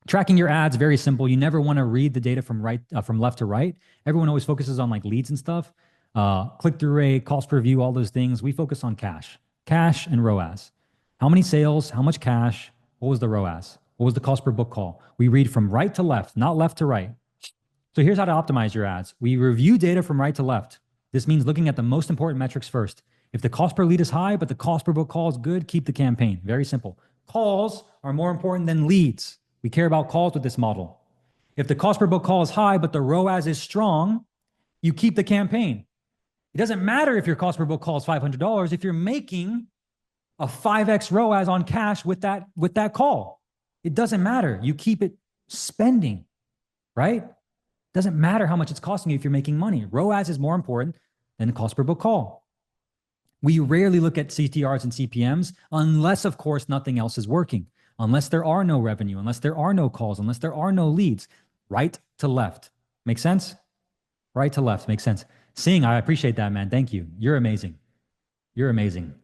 Tracking your ads, very simple. You never want to read the data from left to right. Everyone always focuses on like leads and stuff. Click-through rate, cost per view, all those things. We focus on cash and ROAS. How many sales, how much cash, what was the ROAS? What was the cost per book call? We read from right to left, not left to right. So here's how to optimize your ads. We review data from right to left. This means looking at the most important metrics first. If the cost per lead is high, but the cost per book call is good, keep the campaign. Very simple. Calls are more important than leads. We care about calls with this model. If the cost per book call is high, but the ROAS is strong, you keep the campaign. It doesn't matter if your cost per book call is $500 if you're making a 5x ROAS on cash with that call. It doesn't matter. You keep it spending, right? Doesn't matter how much it's costing you if you're making money. ROAS is more important than the cost per book call. We rarely look at CTRs and CPMs unless, of course, nothing else is working. Unless there are no revenue, unless there are no calls, unless there are no leads. Right to left. Make sense? Right to left. Makes sense. Sing, I appreciate that, man. Thank you. You're amazing. You're amazing.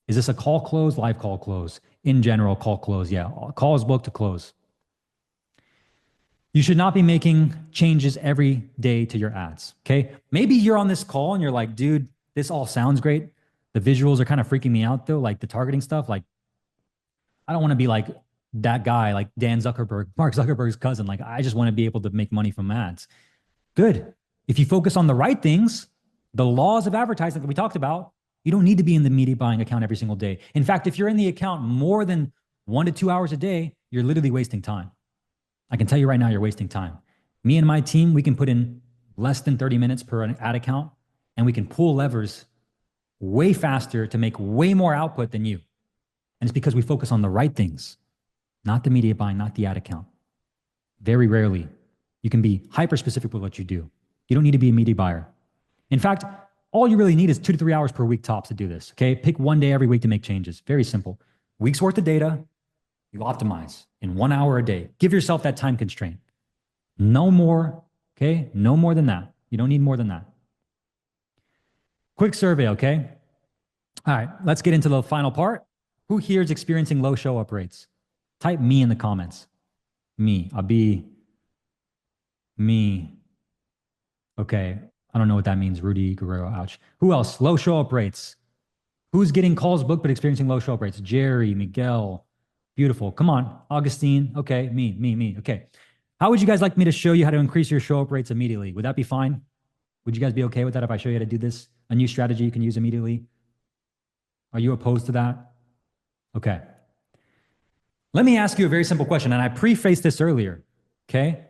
Is this a call close, live call close? In general, call close. Yeah, call is booked to close. You should not be making changes every day to your ads, okay? Maybe you're on this call and you're like, dude, this all sounds great. The visuals are kind of freaking me out though, like the targeting stuff. Like, I don't want to be like that guy, like Dan Zuckerberg, Mark Zuckerberg's cousin. Like, I just want to be able to make money from ads. Good. If you focus on the right things, the laws of advertising that we talked about, you don't need to be in the media buying account every single day. In fact, if you're in the account more than 1 to 2 hours a day, you're literally wasting time. I can tell you right now, you're wasting time. Me and my team, we can put in less than 30 minutes per ad account, and we can pull levers way faster to make way more output than you. And it's because we focus on the right things, not the media buying, not the ad account. Very rarely. You can be hyper specific with what you do. You don't need to be a media buyer. In fact, all you really need is 2 to 3 hours per week tops to do this. Okay. Pick one day every week to make changes. Very simple. Week's worth of data, you optimize in 1 hour a day. Give yourself that time constraint. No more. Okay. No more than that. You don't need more than that. Quick survey. Okay. All right. Let's get into the final part. Who here is experiencing low show up rates? Type me in the comments. Me. I'll be me. Okay. I don't know what that means. Rudy Guerrero. Ouch. Who else? Low show up rates. Who's getting calls booked but experiencing low show up rates? Jerry, Miguel. Beautiful. Come on. Augustine. Okay. Me. Okay. How would you guys like me to show you how to increase your show up rates immediately? Would that be fine? Would you guys be okay with that if I show you how to do this? A new strategy you can use immediately? Are you opposed to that? Okay. Let me ask you a very simple question, and I prefaced this earlier, okay?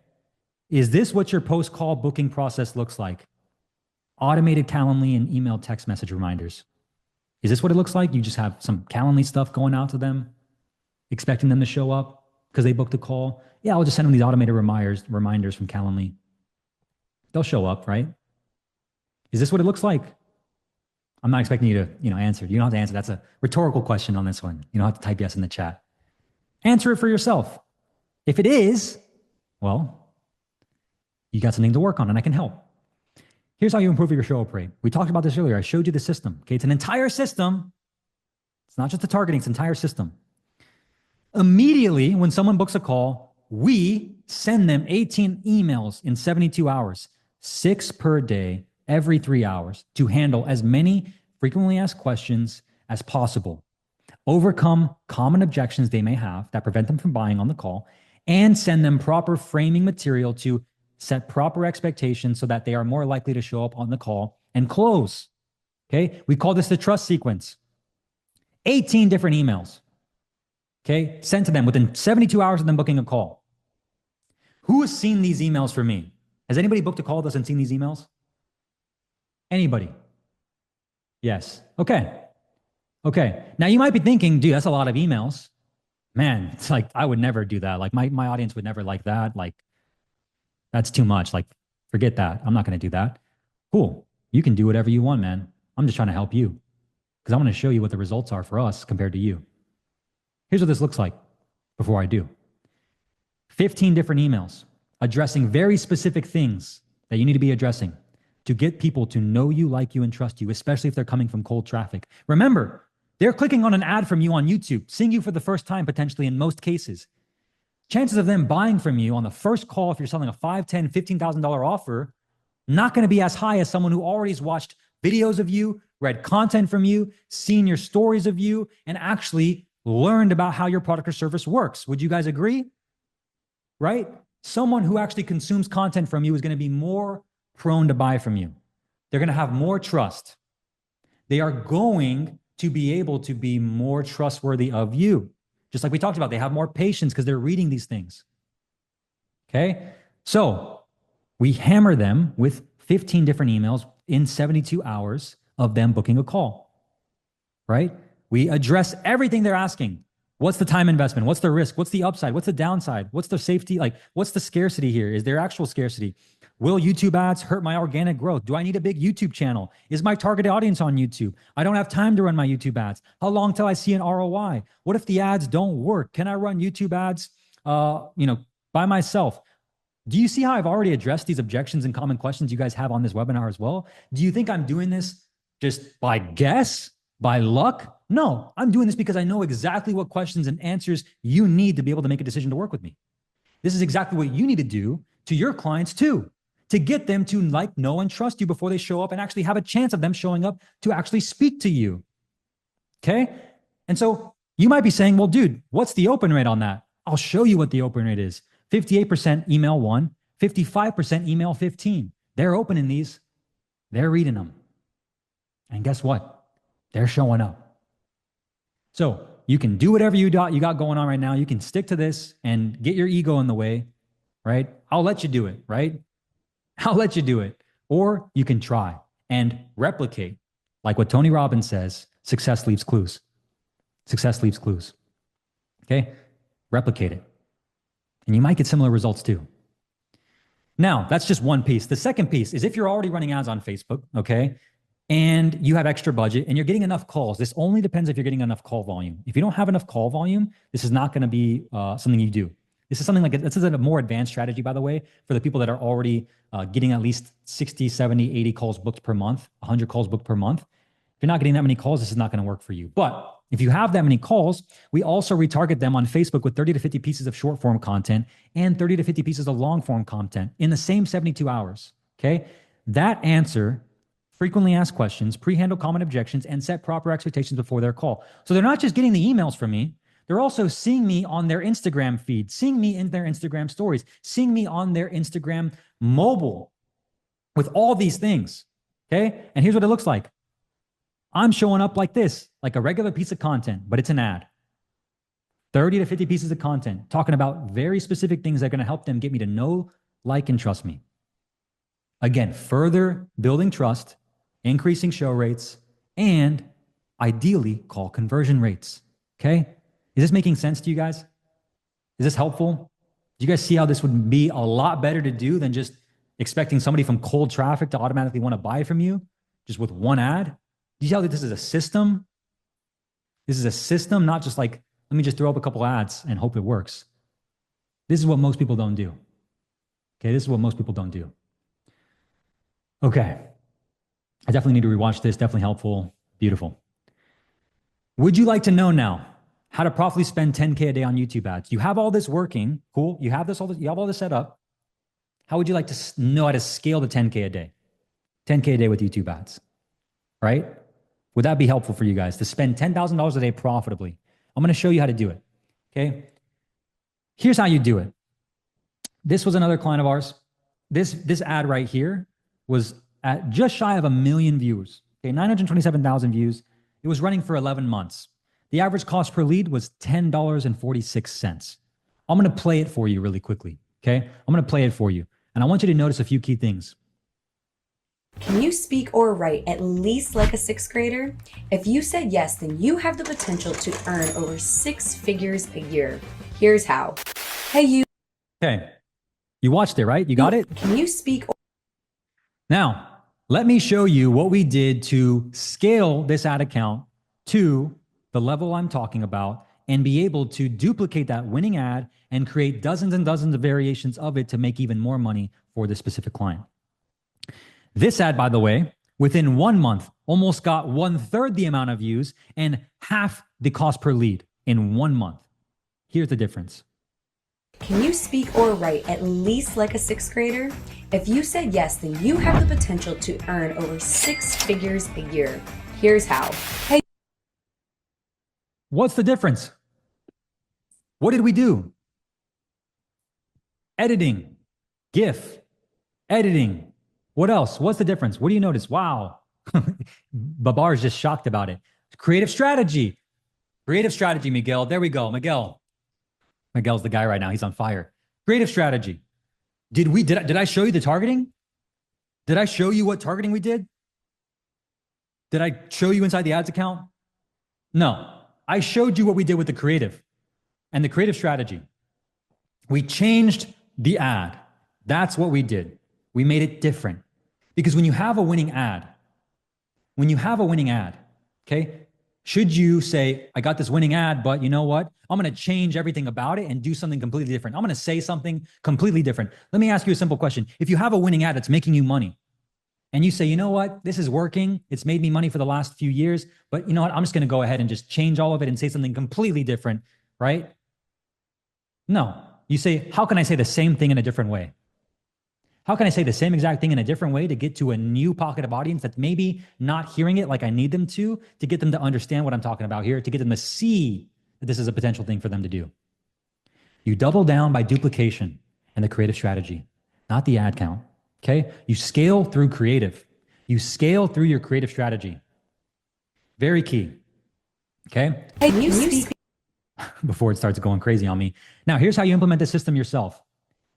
Is this what your post-call booking process looks like? Automated Calendly and email text message reminders. Is this what it looks like? You just have some Calendly stuff going out to them, expecting them to show up because they booked a call? Yeah, I'll just send them these automated reminders from Calendly. They'll show up, right? Is this what it looks like? I'm not expecting you to, answer. You don't have to answer. That's a rhetorical question on this one. You don't have to type yes in the chat. Answer it for yourself. If it is, well, you got something to work on and I can help. Here's how you improve your show up rate. We talked about this earlier. I showed you the system. Okay, it's an entire system. It's not just the targeting, it's an entire system. Immediately when someone books a call, we send them 18 emails in 72 hours, 6 per day, every 3 hours, to handle as many frequently asked questions as possible. overcome common objections they may have that prevent them from buying on the call, and send them proper framing material to set proper expectations so that they are more likely to show up on the call and close. Okay. We call this the trust sequence. 18 different emails. Okay. Sent to them within 72 hours of them booking a call. Who has seen these emails for me? Has anybody booked a call with us and seen these emails? Anybody? Yes. Okay. Okay. Now you might be thinking, dude, that's a lot of emails. Man, it's like, I would never do that. Like my audience would never like that. Like, that's too much. Like, forget that. I'm not going to do that. Cool. You can do whatever you want, man. I'm just trying to help you because I want to show you what the results are for us compared to you. Here's what this looks like before I do. 15 different emails addressing very specific things that you need to be addressing to get people to know you, like you, and trust you, especially if they're coming from cold traffic. Remember, they're clicking on an ad from you on YouTube, seeing you for the first time, potentially in most cases. Chances of them buying from you on the first call, if you're selling a $5,000, $10,000, $15,000 offer, not going to be as high as someone who already has watched videos of you, read content from you, seen your stories of you, and actually learned about how your product or service works. Would you guys agree? Right? Someone who actually consumes content from you is going to be more prone to buy from you. They're going to have more trust. They are going to be able to be more trustworthy of you. Just like we talked about, they have more patience because they're reading these things. Okay? So we hammer them with 15 different emails in 72 hours of them booking a call, right? We address everything they're asking. What's the time investment? What's the risk? What's the upside? What's the downside? What's the safety? Like, what's the scarcity here? Is there actual scarcity? Will YouTube ads hurt my organic growth? Do I need a big YouTube channel? Is my target audience on YouTube? I don't have time to run my YouTube ads. How long till I see an ROI? What if the ads don't work? Can I run YouTube ads, by myself? Do you see how I've already addressed these objections and common questions you guys have on this webinar as well? Do you think I'm doing this just by guess, by luck? No, I'm doing this because I know exactly what questions and answers you need to be able to make a decision to work with me. This is exactly what you need to do to your clients too, to get them to like, know, and trust you before they show up and actually have a chance of them showing up to actually speak to you. Okay? And so you might be saying, well, dude, what's the open rate on that? I'll show you what the open rate is. 58% email 1, 55% email 15. They're opening these. They're reading them. And guess what? They're showing up. So you can do whatever you got going on right now. You can stick to this and get your ego in the way, right? I'll let you do it, right? I'll let you do it. Or you can try and replicate. Like what Tony Robbins says, success leaves clues. Success leaves clues. Okay? Replicate it. And you might get similar results too. Now, that's just one piece. The second piece is if you're already running ads on Facebook, okay, and you have extra budget and you're getting enough calls. This only depends if you're getting enough call volume. If you don't have enough call volume, this is not going to be something you do. This is something like, this is a more advanced strategy, by the way, for the people that are already getting at least 60, 70, 80 calls booked per month, 100 calls booked per month. If you're not getting that many calls, this is not going to work for you. But if you have that many calls, we also retarget them on Facebook with 30 to 50 pieces of short form content and 30 to 50 pieces of long form content in the same 72 hours. Okay. That answer frequently asked questions, pre-handle common objections, and set proper expectations before their call. So they're not just getting the emails from me. They're also seeing me on their Instagram feed, seeing me in their Instagram stories, seeing me on their Instagram mobile with all these things. Okay. And here's what it looks like. I'm showing up like this, like a regular piece of content, but it's an ad. 30 to 50 pieces of content talking about very specific things that are going to help them get me to know, like, and trust me. Again, further building trust, increasing show rates, and ideally call conversion rates. Okay? Is this making sense to you guys? Is this helpful? Do you guys see how this would be a lot better to do than just expecting somebody from cold traffic to automatically want to buy from you just with one ad? Do you see how this is a system? This is a system, not just like, let me just throw up a couple ads and hope it works. This is what most people don't do. Okay, this is what most people don't do. Okay, I definitely need to rewatch this, definitely helpful, beautiful. Would you like to know now how to profitably spend 10K a day on YouTube ads? You have all this working, cool, you have all this set up. How would you like to know how to scale to 10K a day? 10K a day with YouTube ads, right? Would that be helpful for you guys to spend $10,000 a day profitably? I'm going to show you how to do it. Okay. Here's how you do it. This was another client of ours. This ad right here was at just shy of 1 million views. Okay, 927,000 views. It was running for 11 months. The average cost per lead was $10.46. I'm going to play it for you really quickly. Okay, I'm going to play it for you, and I want you to notice a few key things. Can you speak or write at least like a sixth grader? If you said yes, then you have the potential to earn over 6 figures a year. Here's how. Hey, you. Okay, you watched it, right? You got it? Can you speak? Now, let me show you what we did to scale this ad account to the level I'm talking about and be able to duplicate that winning ad and create dozens and dozens of variations of it to make even more money for this specific client. This ad, by the way, within 1 month, almost got 1/3 the amount of views and half the cost per lead in 1 month. Here's the difference. Can you speak or write at least like a sixth grader? If you said yes, then you have the potential to earn over 6 figures a year. Here's how. Hey. What's the difference? What did we do? Editing, GIF, editing. What else? What's the difference? What do you notice? Wow. Babar is just shocked about it. Creative strategy. Creative strategy, Miguel. There we go. Miguel's the guy right now. He's on fire. Creative strategy. Did I show you the targeting? Did I show you what targeting we did? Did I show you inside the ads account? No. I showed you what we did with the creative and the creative strategy. We changed the ad. That's what we did. We made it different. Because when you have a winning ad, okay, should you say, I got this winning ad, but you know what? I'm going to change everything about it and do something completely different. I'm going to say something completely different. Let me ask you a simple question. If you have a winning ad that's making you money and you say, you know what? This is working. It's made me money for the last few years, but you know what? I'm just going to go ahead and just change all of it and say something completely different, right? No. You say, how can I say the same thing in a different way? How can I say the same exact thing in a different way to get to a new pocket of audience that's maybe not hearing it like I need them to get them to understand what I'm talking about here, to get them to see that this is a potential thing for them to do? You double down by duplication and the creative strategy, not the ad count, okay? You scale through creative. You scale through your creative strategy. Very key, okay? Hey, can you speak? Before it starts going crazy on me. Now, here's how you implement the system yourself,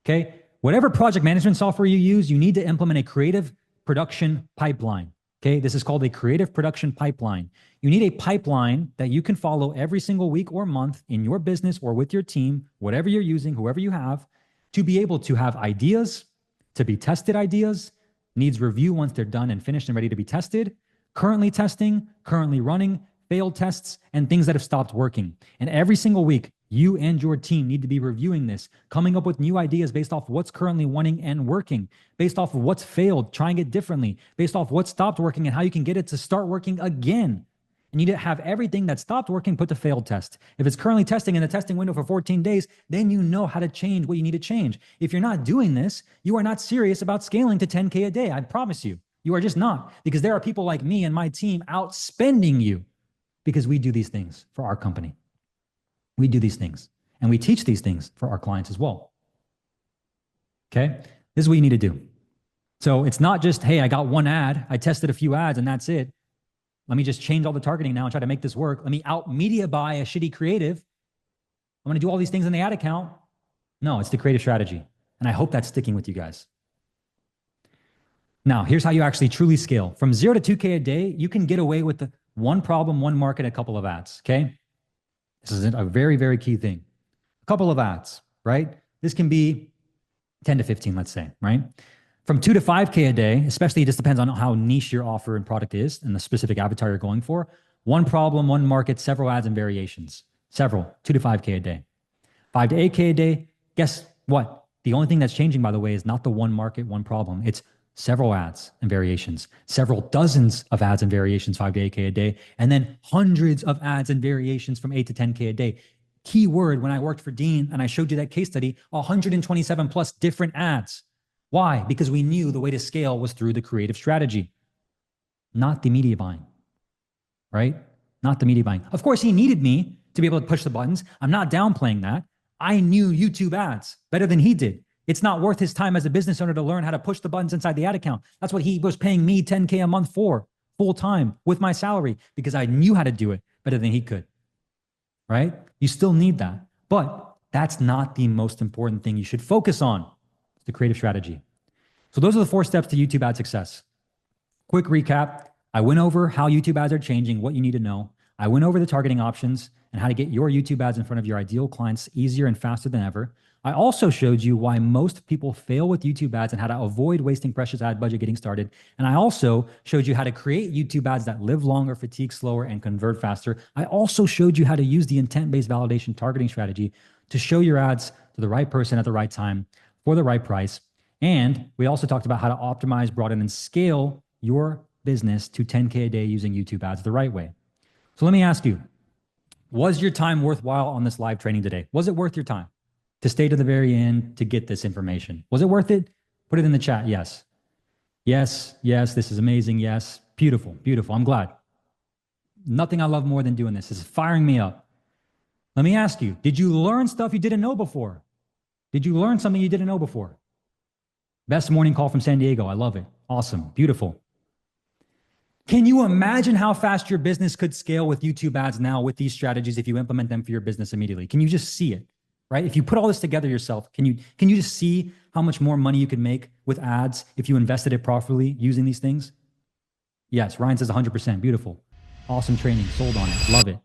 okay? Whatever project management software you use, you need to implement a creative production pipeline. Okay, this is called a creative production pipeline. You need a pipeline that you can follow every single week or month in your business or with your team, whatever you're using, whoever you have, to be able to have ideas, to be tested ideas, needs review once they're done and finished and ready to be tested, currently testing, currently running, failed tests, and things that have stopped working. And every single week, you and your team need to be reviewing this, coming up with new ideas based off what's currently running and working, based off of what's failed, trying it differently, based off what stopped working and how you can get it to start working again. You need to have everything that stopped working put to failed test. If it's currently testing in the testing window for 14 days, then you know how to change what you need to change. If you're not doing this, you are not serious about scaling to 10K a day. I promise you, you are just not, because there are people like me and my team outspending you because we do these things for our company. We do these things and we teach these things for our clients as well. Okay. This is what you need to do. So it's not just, hey, I got one ad. I tested a few ads and that's it. Let me just change all the targeting now and try to make this work. Let me out media buy a shitty creative. I'm going to do all these things in the ad account. No, it's the creative strategy. And I hope that's sticking with you guys. Now, here's how you actually truly scale. From 0 to 2K a day, you can get away with the one problem, one market, a couple of ads. Okay. This is a very, very key thing. A couple of ads, right? This can be 10 to 15, let's say, right? From 2 to 5K a day, especially it just depends on how niche your offer and product is and the specific avatar you're going for. One problem, one market, several ads and variations. Several, 2 to 5K a day. 5 to 8K a day, guess what? The only thing that's changing, by the way, is not the one market, one problem. It's several ads and variations, several dozens of ads and variations, 5 to 8K a day, and then hundreds of ads and variations from 8 to 10K a day. Key word, when I worked for Dean and I showed you that case study, 127 plus different ads. Why? Because we knew the way to scale was through the creative strategy, not the media buying. right? Not the media buying. Of course, he needed me to be able to push the buttons. I'm not downplaying that. I knew YouTube ads better than he did. It's not worth his time as a business owner to learn how to push the buttons inside the ad account. That's what he was paying me 10K a month for, full time with my salary, because I knew how to do it better than he could, right? You still need that. But that's not the most important thing you should focus on, the creative strategy. So those are the 4 steps to YouTube ad success. Quick recap. I went over how YouTube ads are changing, what you need to know. I went over the targeting options and how to get your YouTube ads in front of your ideal clients easier and faster than ever. I also showed you why most people fail with YouTube ads and how to avoid wasting precious ad budget getting started. And I also showed you how to create YouTube ads that live longer, fatigue slower, and convert faster. I also showed you how to use the intent-based validation targeting strategy to show your ads to the right person at the right time for the right price. And we also talked about how to optimize, broaden, and scale your business to 10K a day using YouTube ads the right way. So let me ask you, was your time worthwhile on this live training today? Was it worth your time to stay to the very end to get this information? Was it worth it? Put it in the chat. Yes. Yes. Yes. This is amazing. Yes. Beautiful. Beautiful. I'm glad. Nothing I love more than doing this. This is firing me up. Let me ask you, did you learn stuff you didn't know before? Did you learn something you didn't know before? Best morning call from San Diego. I love it. Awesome. Beautiful. Can you imagine how fast your business could scale with YouTube ads now with these strategies if you implement them for your business immediately? Can you just see it, right? If you put all this together yourself, can you just see how much more money you could make with ads if you invested it properly using these things? Yes, Ryan says 100%. Beautiful. Awesome training. Sold on it. Love it.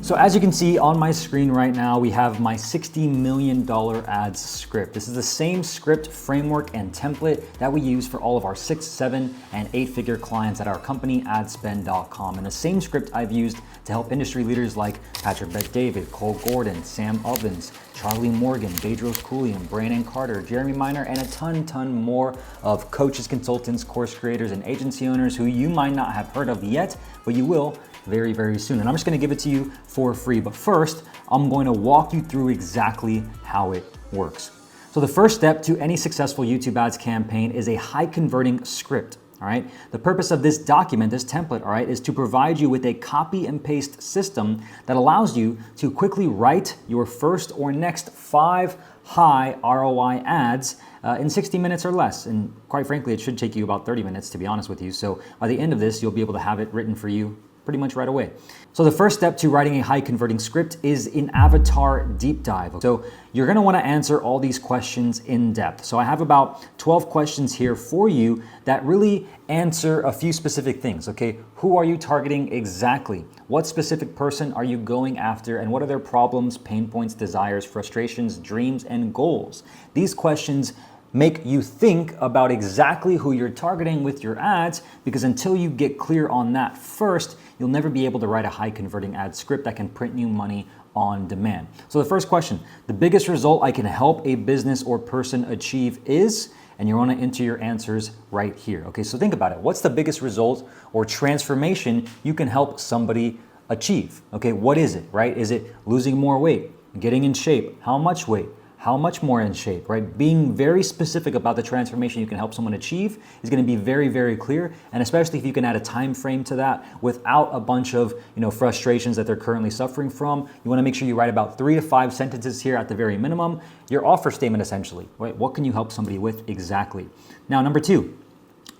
So as you can see on my screen right now, we have my $60 million ads script. This is the same script, framework, and template that we use for all of our 6, 7, and 8-figure clients at our company, adspend.com. And the same script I've used to help industry leaders like Patrick Bet-David, Cole Gordon, Sam Ovens, Charlie Morgan, Bedros Koulian, Brandon Carter, Jeremy Miner, and a ton more of coaches, consultants, course creators, and agency owners who you might not have heard of yet, but you will very soon. And I'm just gonna give it to you for free. But first, I'm going to walk you through exactly how it works. So the first step to any successful YouTube ads campaign is a high converting script. All right. The purpose of this document, this template, all right, is to provide you with a copy and paste system that allows you to quickly write your first or next 5 high ROI ads in 60 minutes or less. And quite frankly, it should take you about 30 minutes, to be honest with you. So by the end of this, you'll be able to have it written for you pretty much right away. So the first step to writing a high converting script is an avatar deep dive. So you're gonna wanna answer all these questions in depth. So I have about 12 questions here for you that really answer a few specific things, okay? Who are you targeting exactly? What specific person are you going after? And what are their problems, pain points, desires, frustrations, dreams, and goals? These questions make you think about exactly who you're targeting with your ads, because until you get clear on that first, you'll never be able to write a high converting ad script that can print you money on demand. So the first question, the biggest result I can help a business or person achieve is, and you want to enter your answers right here. Okay, so think about it. What's the biggest result or transformation you can help somebody achieve? Okay, what is it, right? Is it losing more weight, getting in shape? How much weight? How much more in shape, right? Being very specific about the transformation you can help someone achieve is gonna be very clear, and especially if you can add a time frame to that without a bunch of frustrations that they're currently suffering from. You wanna make sure you write about 3 to 5 sentences here at the very minimum. Your offer statement essentially, right? What can you help somebody with exactly? Now, number 2,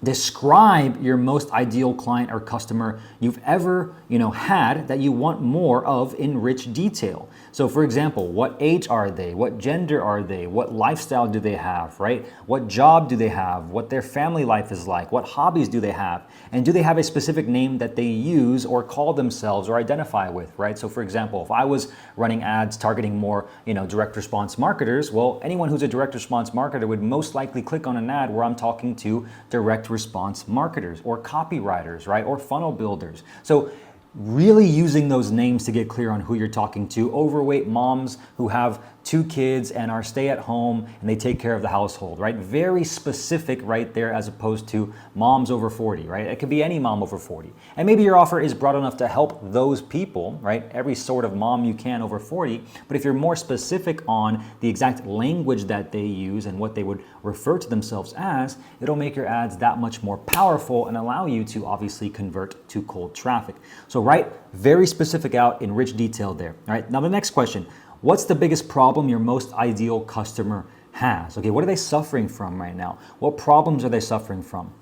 describe your most ideal client or customer you've ever had that you want more of in rich detail. So for example, what age are they? What gender are they? What lifestyle do they have, right? What job do they have? What their family life is like? What hobbies do they have? And do they have a specific name that they use or call themselves or identify with, right? So for example, if I was running ads targeting more, direct response marketers, well, anyone who's a direct response marketer would most likely click on an ad where I'm talking to direct response marketers or copywriters, right? Or funnel builders. So really using those names to get clear on who you're talking to. Overweight moms who have 2 kids and are stay at home and they take care of the household, right? Very specific right there, as opposed to moms over 40, right? It could be any mom over 40. And maybe your offer is broad enough to help those people, right? Every sort of mom you can over 40. But if you're more specific on the exact language that they use and what they would refer to themselves as, it'll make your ads that much more powerful and allow you to obviously convert to cold traffic. So write very specific out in rich detail there. All right, now the next question. What's the biggest problem your most ideal customer has? Okay, what are they suffering from right now? What problems are they suffering from?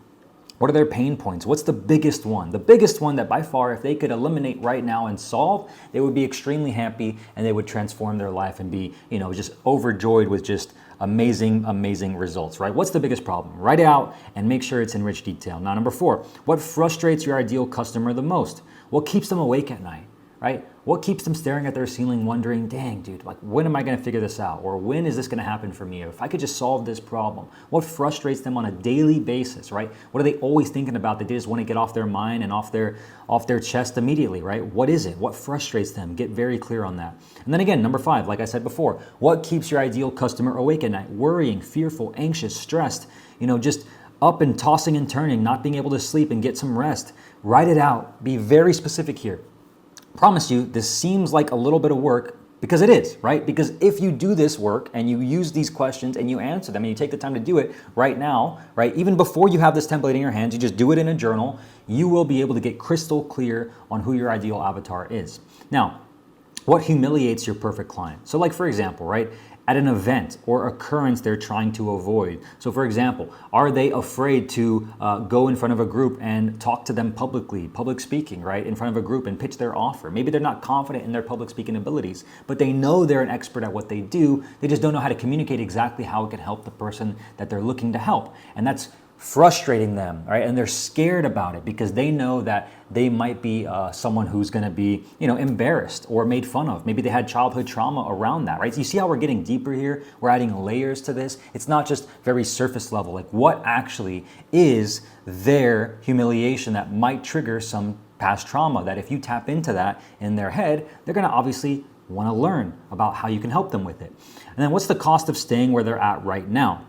What are their pain points? What's the biggest one? The biggest one that by far, if they could eliminate right now and solve, they would be extremely happy and they would transform their life and be, just overjoyed with just amazing, amazing results, right? What's the biggest problem? Write it out and make sure it's in rich detail. Now, number 4, what frustrates your ideal customer the most? What keeps them awake at night? Right? What keeps them staring at their ceiling wondering, dang, dude, like, when am I going to figure this out? Or when is this going to happen for me? Or if I could just solve this problem. What frustrates them on a daily basis, right? What are they always thinking about that they just want to get off their mind and off their chest immediately, right? What is it? What frustrates them? Get very clear on that. And then again, number 5, like I said before, what keeps your ideal customer awake at night? Worrying, fearful, anxious, stressed, just up and tossing and turning, not being able to sleep and get some rest. Write it out. Be very specific here. Promise you, this seems like a little bit of work, because it is, right? Because if you do this work and you use these questions and you answer them and you take the time to do it right now, right? Even before you have this template in your hands, you just do it in a journal, you will be able to get crystal clear on who your ideal avatar is. Now, what humiliates your perfect client? So like, for example, right? At an event or occurrence they're trying to avoid. So for example, are they afraid to go in front of a group and talk to them publicly, public speaking, right? In front of a group and pitch their offer. Maybe they're not confident in their public speaking abilities, but they know they're an expert at what they do. They just don't know how to communicate exactly how it can help the person that they're looking to help. And that's frustrating them, right? And they're scared about it because they know that they might be someone who's going to be, embarrassed or made fun of. Maybe they had childhood trauma around that, right? So you see how we're getting deeper here? We're adding layers to this. It's not just very surface level. Like, what actually is their humiliation that might trigger some past trauma, that if you tap into that in their head, they're going to obviously want to learn about how you can help them with it. And then what's the cost of staying where they're at right now?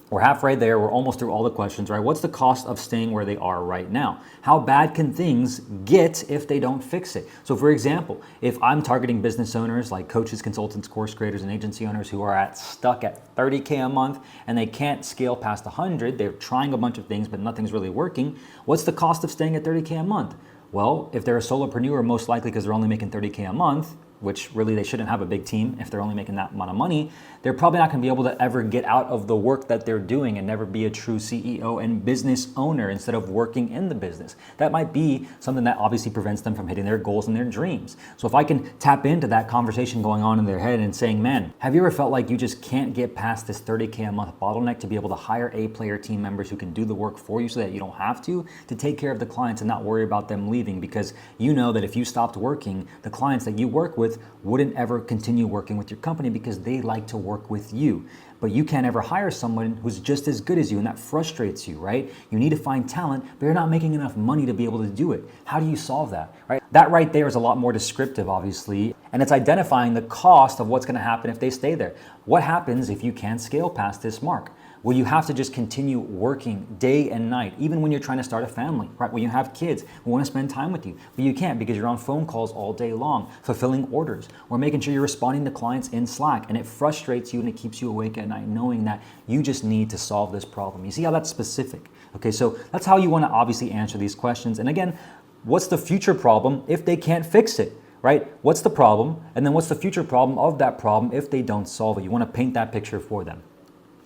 We're halfway there. We're almost through all the questions, right? What's the cost of staying where they are right now? How bad can things get if they don't fix it? So for example, if I'm targeting business owners like coaches, consultants, course creators, and agency owners who are stuck at 30K a month and they can't scale past 100, they're trying a bunch of things, but nothing's really working. What's the cost of staying at 30K a month? Well, if they're a solopreneur, most likely because they're only making 30K a month, which really they shouldn't have a big team if they're only making that amount of money, they're probably not going to be able to ever get out of the work that they're doing and never be a true CEO and business owner instead of working in the business. That might be something that obviously prevents them from hitting their goals and their dreams. So if I can tap into that conversation going on in their head and saying, man, have you ever felt like you just can't get past this 30K a month bottleneck to be able to hire A-player team members who can do the work for you so that you don't have to take care of the clients and not worry about them leaving, because you know that if you stopped working, the clients that you work with wouldn't ever continue working with your company because they like to work with you. But you can't ever hire someone who's just as good as you, and that frustrates you, right? You need to find talent, but you're not making enough money to be able to do it. How do you solve that, right? That right there is a lot more descriptive, obviously, and it's identifying the cost of what's going to happen if they stay there. What happens if you can't scale past this mark? Well, you have to just continue working day and night, even when you're trying to start a family, right? When you have kids who want to spend time with you, but you can't because you're on phone calls all day long, fulfilling orders, or making sure you're responding to clients in Slack, and it frustrates you and it keeps you awake at night knowing that you just need to solve this problem. You see how that's specific? Okay, so that's how you want to obviously answer these questions. And again, what's the future problem if they can't fix it? Right? What's the problem? And then what's the future problem of that problem if they don't solve it? You want to paint that picture for them.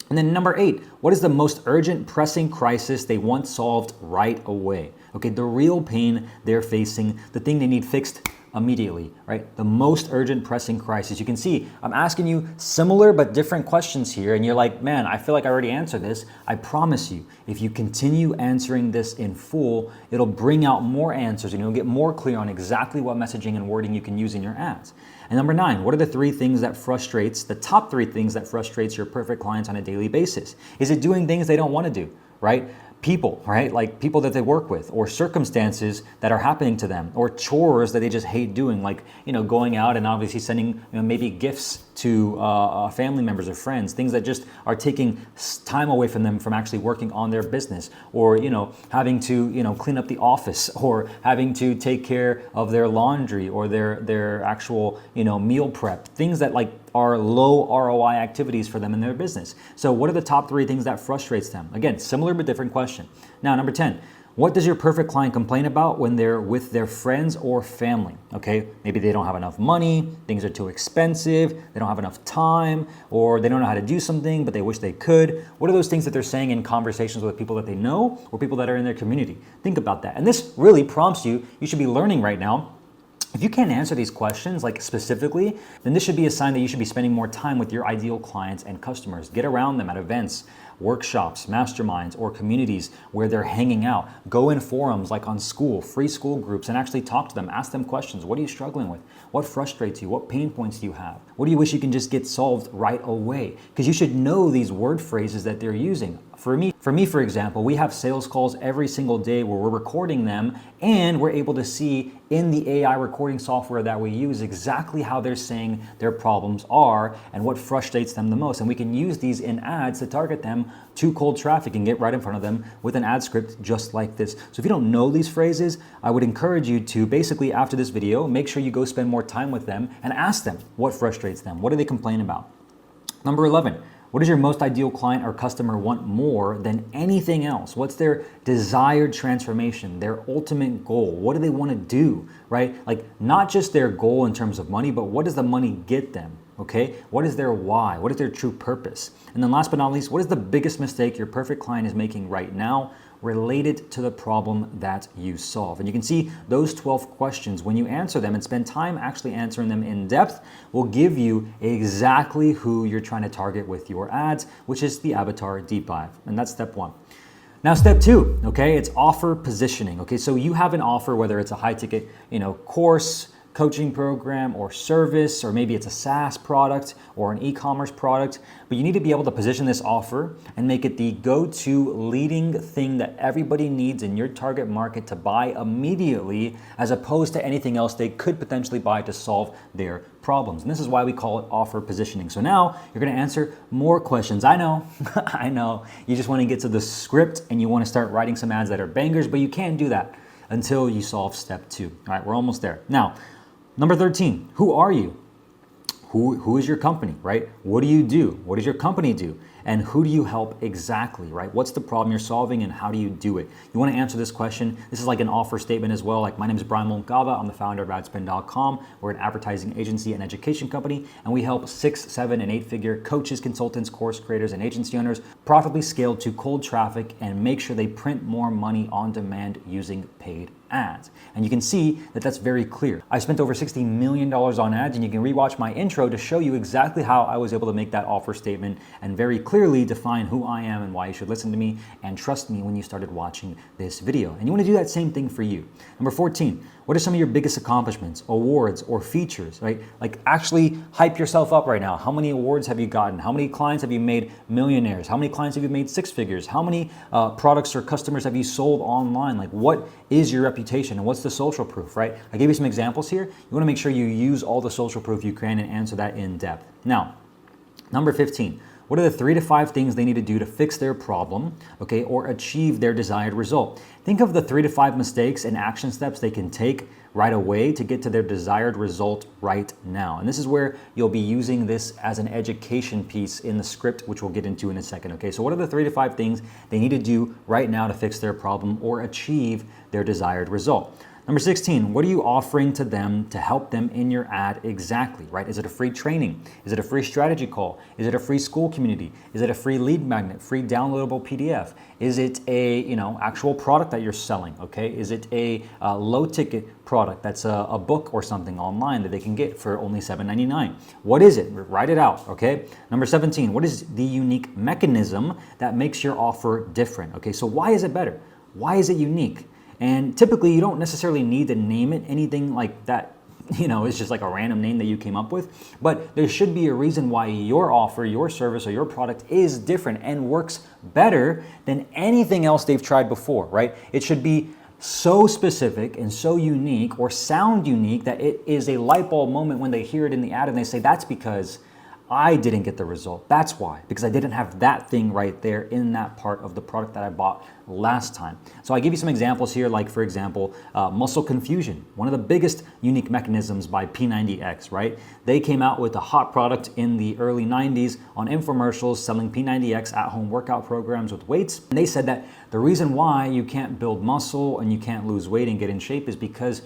And then number 8, what is the most urgent, pressing crisis they want solved right away? Okay, the real pain they're facing, the thing they need fixed immediately, right? The most urgent, pressing crisis. You can see I'm asking you similar but different questions here, and you're like, man, I feel like I already answered this. I promise you, if you continue answering this in full, it'll bring out more answers and you'll get more clear on exactly what messaging and wording you can use in your ads. And number 9, what are the top 3 things that frustrates your perfect clients on a daily basis? Is it doing things they don't want to do, right? People, right? Like people that they work with, or circumstances that are happening to them, or chores that they just hate doing, like, going out and obviously sending, maybe gifts to family members or friends, things that just are taking time away from them from actually working on their business, or having to clean up the office, or having to take care of their laundry or their actual meal prep, things that are low ROI activities for them in their business. So what are the top 3 things that frustrates them? Again, similar but different question. Now, number 10, what does your perfect client complain about when they're with their friends or family? Okay, maybe they don't have enough money, things are too expensive, they don't have enough time, or they don't know how to do something, but they wish they could. What are those things that they're saying in conversations with people that they know or people that are in their community? Think about that. And this really prompts you should be learning right now. If you can't answer these questions specifically, then this should be a sign that you should be spending more time with your ideal clients and customers. Get around them at events, workshops, masterminds, or communities where they're hanging out. Go in forums like on school, free school groups, and actually talk to them. Ask them questions. What are you struggling with? What frustrates you? What pain points do you have? What do you wish you can just get solved right away? Because you should know these word phrases that they're using. For me, for example, we have sales calls every single day where we're recording them, and we're able to see in the AI recording software that we use exactly how they're saying their problems are and what frustrates them the most. And we can use these in ads to target them to cold traffic and get right in front of them with an ad script just like this. So if you don't know these phrases, I would encourage you to basically, after this video, make sure you go spend more time with them and ask them what frustrates them. What do they complain about? Number 11. What does your most ideal client or customer want more than anything else? What's their desired transformation, their ultimate goal? What do they want to do, right? Not just their goal in terms of money, but what does the money get them? Okay, what is their why? What is their true purpose? And then last but not least, what is the biggest mistake your perfect client is making right now related to the problem that you solve? And you can see those 12 questions, when you answer them and spend time actually answering them in depth, will give you exactly who you're trying to target with your ads, which is the avatar deep dive. And that's step 1. Now, step 2, okay, it's offer positioning. Okay, so you have an offer, whether it's a high ticket, course, coaching program, or service, or maybe it's a SaaS product or an e-commerce product, but you need to be able to position this offer and make it the go-to leading thing that everybody needs in your target market to buy immediately, as opposed to anything else they could potentially buy to solve their problems. And this is why we call it offer positioning. So now you're going to answer more questions. I know, I know, you just want to get to the script and you want to start writing some ads that are bangers, but you can't do that until you solve step 2. All right, we're almost there. Now, number 13, who are you? Who is your company, right? What do you do? What does your company do? And who do you help exactly, right? What's the problem you're solving and how do you do it? You want to answer this question. This is like an offer statement as well. My name is Brian Moncada. I'm the founder of adspin.com. We're an advertising agency and education company, and we help 6, 7, and 8-figure coaches, consultants, course creators, and agency owners profitably scale to cold traffic and make sure they print more money on demand using paid ads. And you can see that that's very clear. I spent over $60 million on ads, and you can rewatch my intro to show you exactly how I was able to make that offer statement and very clearly define who I am and why you should listen to me and trust me when you started watching this video. And you want to do that same thing for you. Number 14, what are some of your biggest accomplishments, awards, or features, right? Actually hype yourself up right now. How many awards have you gotten? How many clients have you made millionaires? How many clients have you made 6 figures? How many products or customers have you sold online? What is your reputation and what's the social proof, right? I gave you some examples here. You want to make sure you use all the social proof you can and answer that in depth. Now, number 15. What are the 3 to 5 things they need to do to fix their problem, okay, or achieve their desired result? Think of the 3 to 5 mistakes and action steps they can take right away to get to their desired result right now. And this is where you'll be using this as an education piece in the script, which we'll get into in a second, okay? So what are the 3 to 5 things they need to do right now to fix their problem or achieve their desired result? Number 16, what are you offering to them to help them in your ad exactly, right? Is it a free training? Is it a free strategy call? Is it a free school community? Is it a free lead magnet, free downloadable PDF? Is it a actual product that you're selling, okay? Is it a low ticket product that's a book or something online that they can get for only $7.99? What is it? Write it out, okay? Number 17, what is the unique mechanism that makes your offer different, okay? So why is it better? Why is it unique? And typically you don't necessarily need to name it anything like that, it's just like a random name that you came up with, but there should be a reason why your offer, your service, or your product is different and works better than anything else they've tried before, right? It should be so specific and so unique or sound unique that it is a light bulb moment when they hear it in the ad and they say, that's because I didn't get the result. That's why, because I didn't have that thing right there in that part of the product that I bought last time. So I give you some examples here, like for example, muscle confusion, one of the biggest unique mechanisms by P90X, right? They came out with a hot product in the early 90s on infomercials selling P90X at-home workout programs with weights. And they said that the reason why you can't build muscle and you can't lose weight and get in shape is because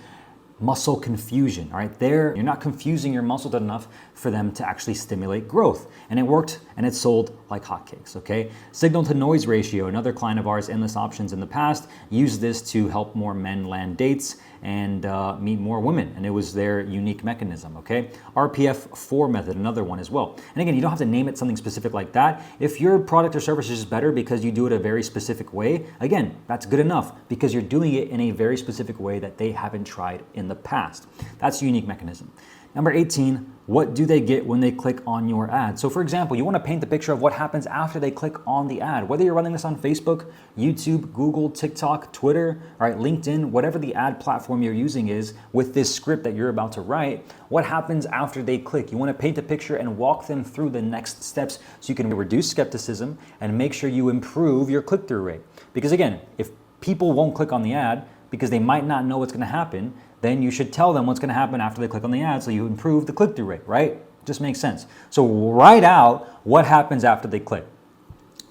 muscle confusion, all right? You're not confusing your muscles enough for them to actually stimulate growth. And it worked and it sold like hotcakes, okay? Signal to noise ratio, another client of ours, Endless Options in the past, used this to help more men land dates and meet more women. And it was their unique mechanism, okay? RPF4 method, another one as well. And again, you don't have to name it something specific like that. If your product or service is just better because you do it a very specific way, again, that's good enough because you're doing it in a very specific way that they haven't tried in the past. That's a unique mechanism. Number 18, what do they get when they click on your ad? So for example, you want to paint the picture of what happens after they click on the ad. Whether you're running this on Facebook, YouTube, Google, TikTok, Twitter, all right, LinkedIn, whatever the ad platform you're using is with this script that you're about to write, what happens after they click? You want to paint a picture and walk them through the next steps so you can reduce skepticism and make sure you improve your click-through rate. Because again, if people won't click on the ad because they might not know what's going to happen, then you should tell them what's going to happen after they click on the ad so you improve the click-through rate, right? Just makes sense. So write out what happens after they click.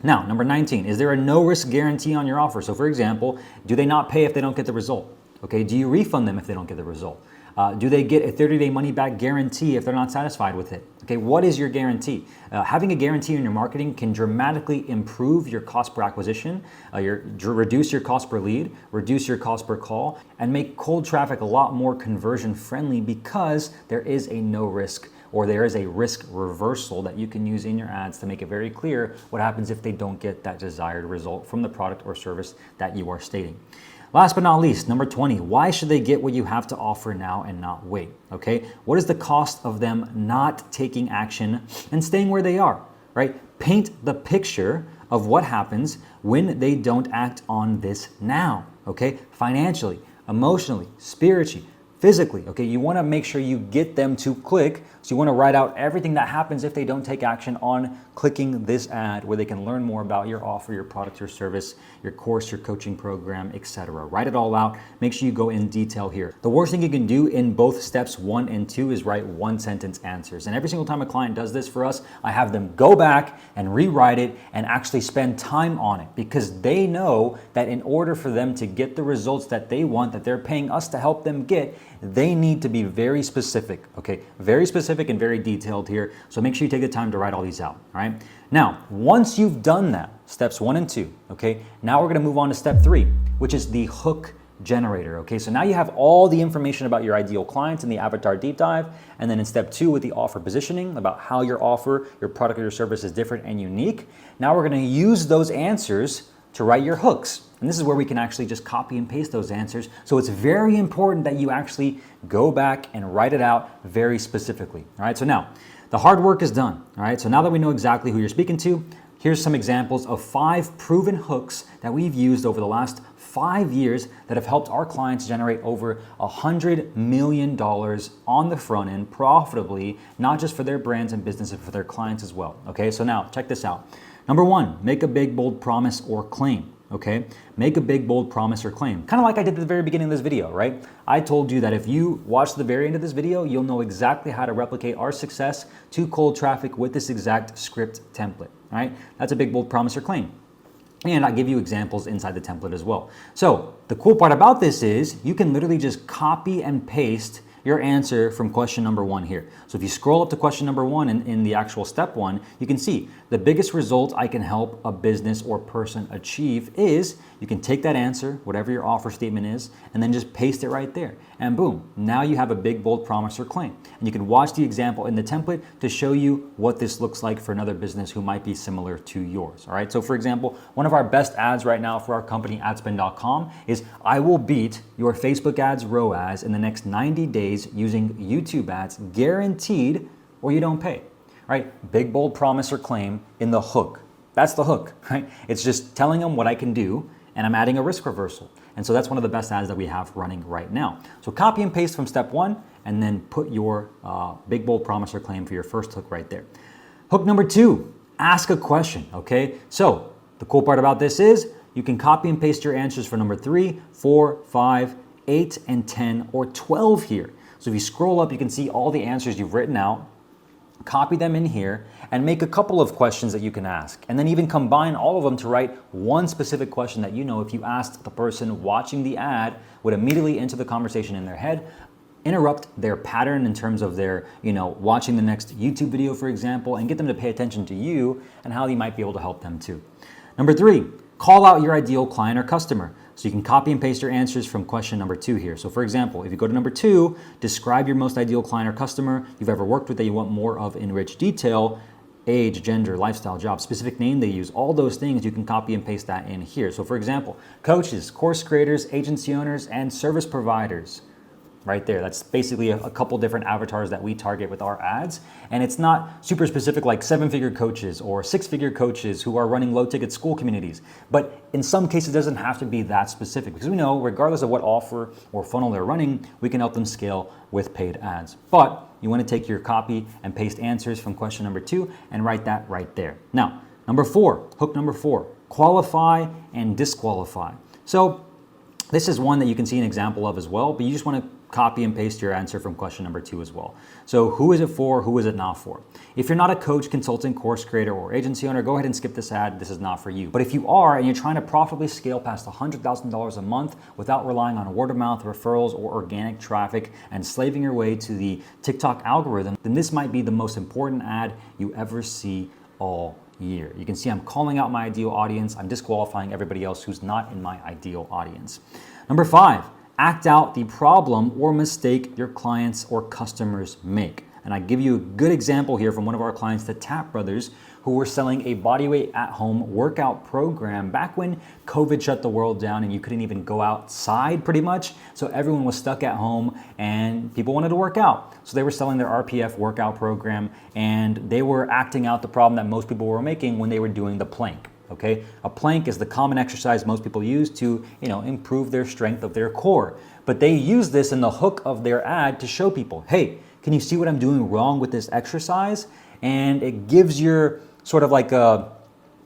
Now, number 19, is there a no-risk guarantee on your offer? So for example, do they not pay if they don't get the result? Okay, do you refund them if they don't get the result? Do they get a 30-day money-back guarantee if they're not satisfied with it? Okay, what is your guarantee? Having a guarantee in your marketing can dramatically improve your cost per acquisition, reduce your cost per lead, reduce your cost per call, and make cold traffic a lot more conversion friendly because there is a no risk or there is a risk reversal that you can use in your ads to make it very clear what happens if they don't get that desired result from the product or service that you are stating. Last but not least, number 20, why should they get what you have to offer now and not wait? Okay, what is the cost of them not taking action and staying where they are, right? Paint the picture of what happens when they don't act on this now, okay? Financially, emotionally, spiritually, physically, okay? You wanna make sure you get them to click. So you wanna write out everything that happens if they don't take action on clicking this ad where they can learn more about your offer, your product, your service, your course, your coaching program, etc. Write it all out. Make sure you go in detail here. The worst thing you can do in both steps 1 and 2 is write one-sentence answers. And every single time a client does this for us, I have them go back and rewrite it and actually spend time on it because they know that in order for them to get the results that they want, that they're paying us to help them get, they need to be very specific, okay? Very specific and very detailed here. So make sure you take the time to write all these out, all right? Now, once you've done that, steps 1 and 2, okay? Now we're gonna move on to step 3, which is the hook generator, okay? So now you have all the information about your ideal clients in the avatar deep dive, and then in step 2 with the offer positioning, about how your offer, your product or your service is different and unique. Now we're gonna use those answers to write your hooks. And this is where we can actually just copy and paste those answers. So it's very important that you actually go back and write it out very specifically. All right, so now the hard work is done. All right, so now that we know exactly who you're speaking to, here's some examples of 5 proven hooks that we've used over the last 5 years that have helped our clients generate over $100 million on the front end profitably, not just for their brands and business, but for their clients as well. Okay, so now check this out. Number 1, make a big, bold promise or claim. Okay, make a big, bold promise or claim. Kind of like I did at the very beginning of this video, right? I told you that if you watch the very end of this video, you'll know exactly how to replicate our success to cold traffic with this exact script template, right? That's a big, bold promise or claim. And I give you examples inside the template as well. So the cool part about this is you can literally just copy and paste your answer from question number 1 here. So if you scroll up to question number 1 in the actual step 1, you can see the biggest result I can help a business or person achieve is you can take that answer, whatever your offer statement is, and then just paste it right there. And boom, now you have a big, bold promise or claim. And you can watch the example in the template to show you what this looks like for another business who might be similar to yours. All right, so for example, one of our best ads right now for our company, adspend.com, is I will beat your Facebook ads ROAS in the next 90 days using YouTube ads, guaranteed, or you don't pay. Right? Big, bold promise or claim in the hook. That's the hook, right? It's just telling them what I can do, and I'm adding a risk reversal. And so that's one of the best ads that we have running right now. So copy and paste from step 1, and then put your big, bold promise or claim for your first hook right there. Hook number 2, ask a question, okay? So the cool part about this is you can copy and paste your answers for number 3, 4, 5, 8, and 10, or 12 here. So if you scroll up, you can see all the answers you've written out, copy them in here, and make a couple of questions that you can ask. And then even combine all of them to write one specific question that you know if you asked the person watching the ad would immediately enter the conversation in their head, interrupt their pattern in terms of their, watching the next YouTube video, for example, and get them to pay attention to you and how you might be able to help them too. Number 3, call out your ideal client or customer. So you can copy and paste your answers from question number 2 here. So for example, if you go to number 2, describe your most ideal client or customer you've ever worked with that you want more of in rich detail, age, gender, lifestyle, job, specific name they use, all those things you can copy and paste that in here. So for example, coaches, course creators, agency owners, and service providers. Right there. That's basically a couple different avatars that we target with our ads. And it's not super specific like 7-figure coaches or 6-figure coaches who are running low ticket school communities. But in some cases, it doesn't have to be that specific because we know regardless of what offer or funnel they're running, we can help them scale with paid ads. But you want to take your copy and paste answers from question number 2 and write that right there. Now, number 4, hook number 4, qualify and disqualify. So this is one that you can see an example of as well, but you just want to copy and paste your answer from question number 2 as well. So who is it for? Who is it not for? If you're not a coach, consultant, course creator, or agency owner, go ahead and skip this ad. This is not for you. But if you are and you're trying to profitably scale past $100,000 a month without relying on word of mouth, referrals, or organic traffic and slaving your way to the TikTok algorithm, then this might be the most important ad you ever see all year. You can see I'm calling out my ideal audience. I'm disqualifying everybody else who's not in my ideal audience. Number 5, act out the problem or mistake your clients or customers make. And I give you a good example here from one of our clients, the Tap Brothers, who were selling a bodyweight at-home workout program back when COVID shut the world down and you couldn't even go outside pretty much. So everyone was stuck at home and people wanted to work out. So they were selling their RPF workout program and they were acting out the problem that most people were making when they were doing the plank. Okay, a plank is the common exercise most people use to, improve their strength of their core. But they use this in the hook of their ad to show people, hey, can you see what I'm doing wrong with this exercise? And it gives your sort of like a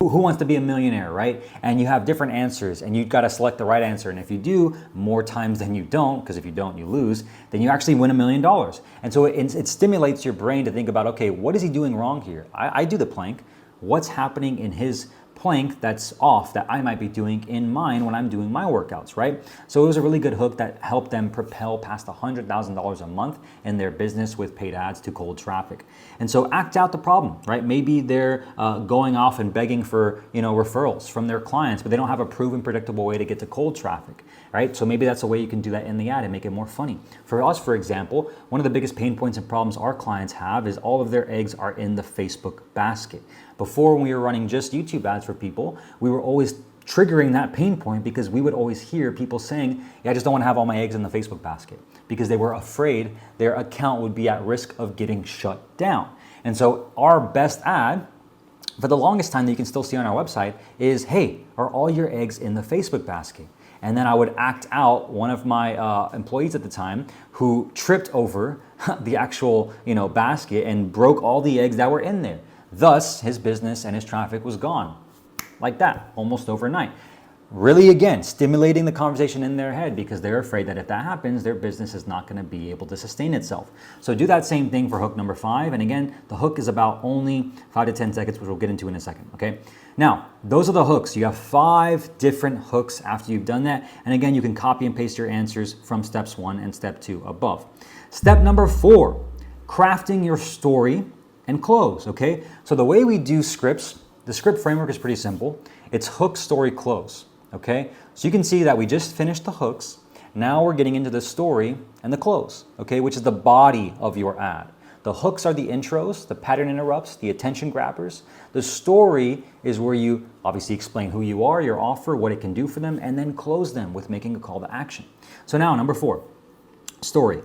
who wants to be a millionaire, right? And you have different answers and you've got to select the right answer. And if you do more times than you don't, because if you don't, you lose, then you actually win $1 million. And so it stimulates your brain to think about, okay, what is he doing wrong here? I do the plank. What's happening in his plank that's off that I might be doing in mine when I'm doing my workouts, right? So it was a really good hook that helped them propel past $100,000 a month in their business with paid ads to cold traffic. And so act out the problem, right? Maybe they're going off and begging for, referrals from their clients, but they don't have a proven, predictable way to get to cold traffic, right? So maybe that's a way you can do that in the ad and make it more funny. For us, for example, one of the biggest pain points and problems our clients have is all of their eggs are in the Facebook basket. Before, when we were running just YouTube ads for people, we were always triggering that pain point because we would always hear people saying, yeah, I just don't want to have all my eggs in the Facebook basket because they were afraid their account would be at risk of getting shut down. And so our best ad for the longest time that you can still see on our website is, hey, are all your eggs in the Facebook basket? And then I would act out one of my employees at the time who tripped over the actual basket and broke all the eggs that were in there. Thus, his business and his traffic was gone like that, almost overnight. Really, again, stimulating the conversation in their head because they're afraid that if that happens, their business is not going to be able to sustain itself. So do that same thing for hook number 5. And again, the hook is about only 5 to 10 seconds, which we'll get into in a second, okay? Now, those are the hooks. You have 5 different hooks after you've done that. And again, you can copy and paste your answers from steps 1 and step 2 above. Step number 4, crafting your story and close, okay? So the way we do scripts, the script framework is pretty simple. It's hook, story, close, okay? So you can see that we just finished the hooks. Now we're getting into the story and the close, okay? Which is the body of your ad. The hooks are the intros, the pattern interrupts, the attention grabbers. The story is where you obviously explain who you are, your offer, what it can do for them, and then close them with making a call to action. So now, number 4, story.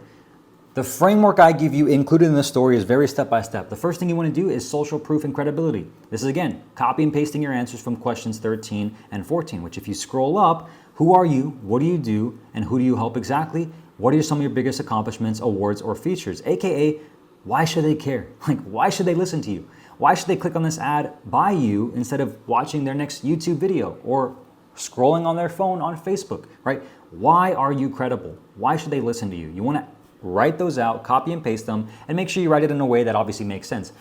The framework I give you included in the story is very step-by-step. The first thing you want to do is social proof and credibility. This is, again, copy and pasting your answers from questions 13 and 14, which if you scroll up, who are you, what do you do, and who do you help exactly? What are some of your biggest accomplishments, awards, or features? AKA, why should they care? Like, why should they listen to you? Why should they click on this ad by you instead of watching their next YouTube video or scrolling on their phone on Facebook, right? Why are you credible? Why should they listen to you? You want to write those out, copy and paste them, and make sure you write it in a way that obviously makes sense.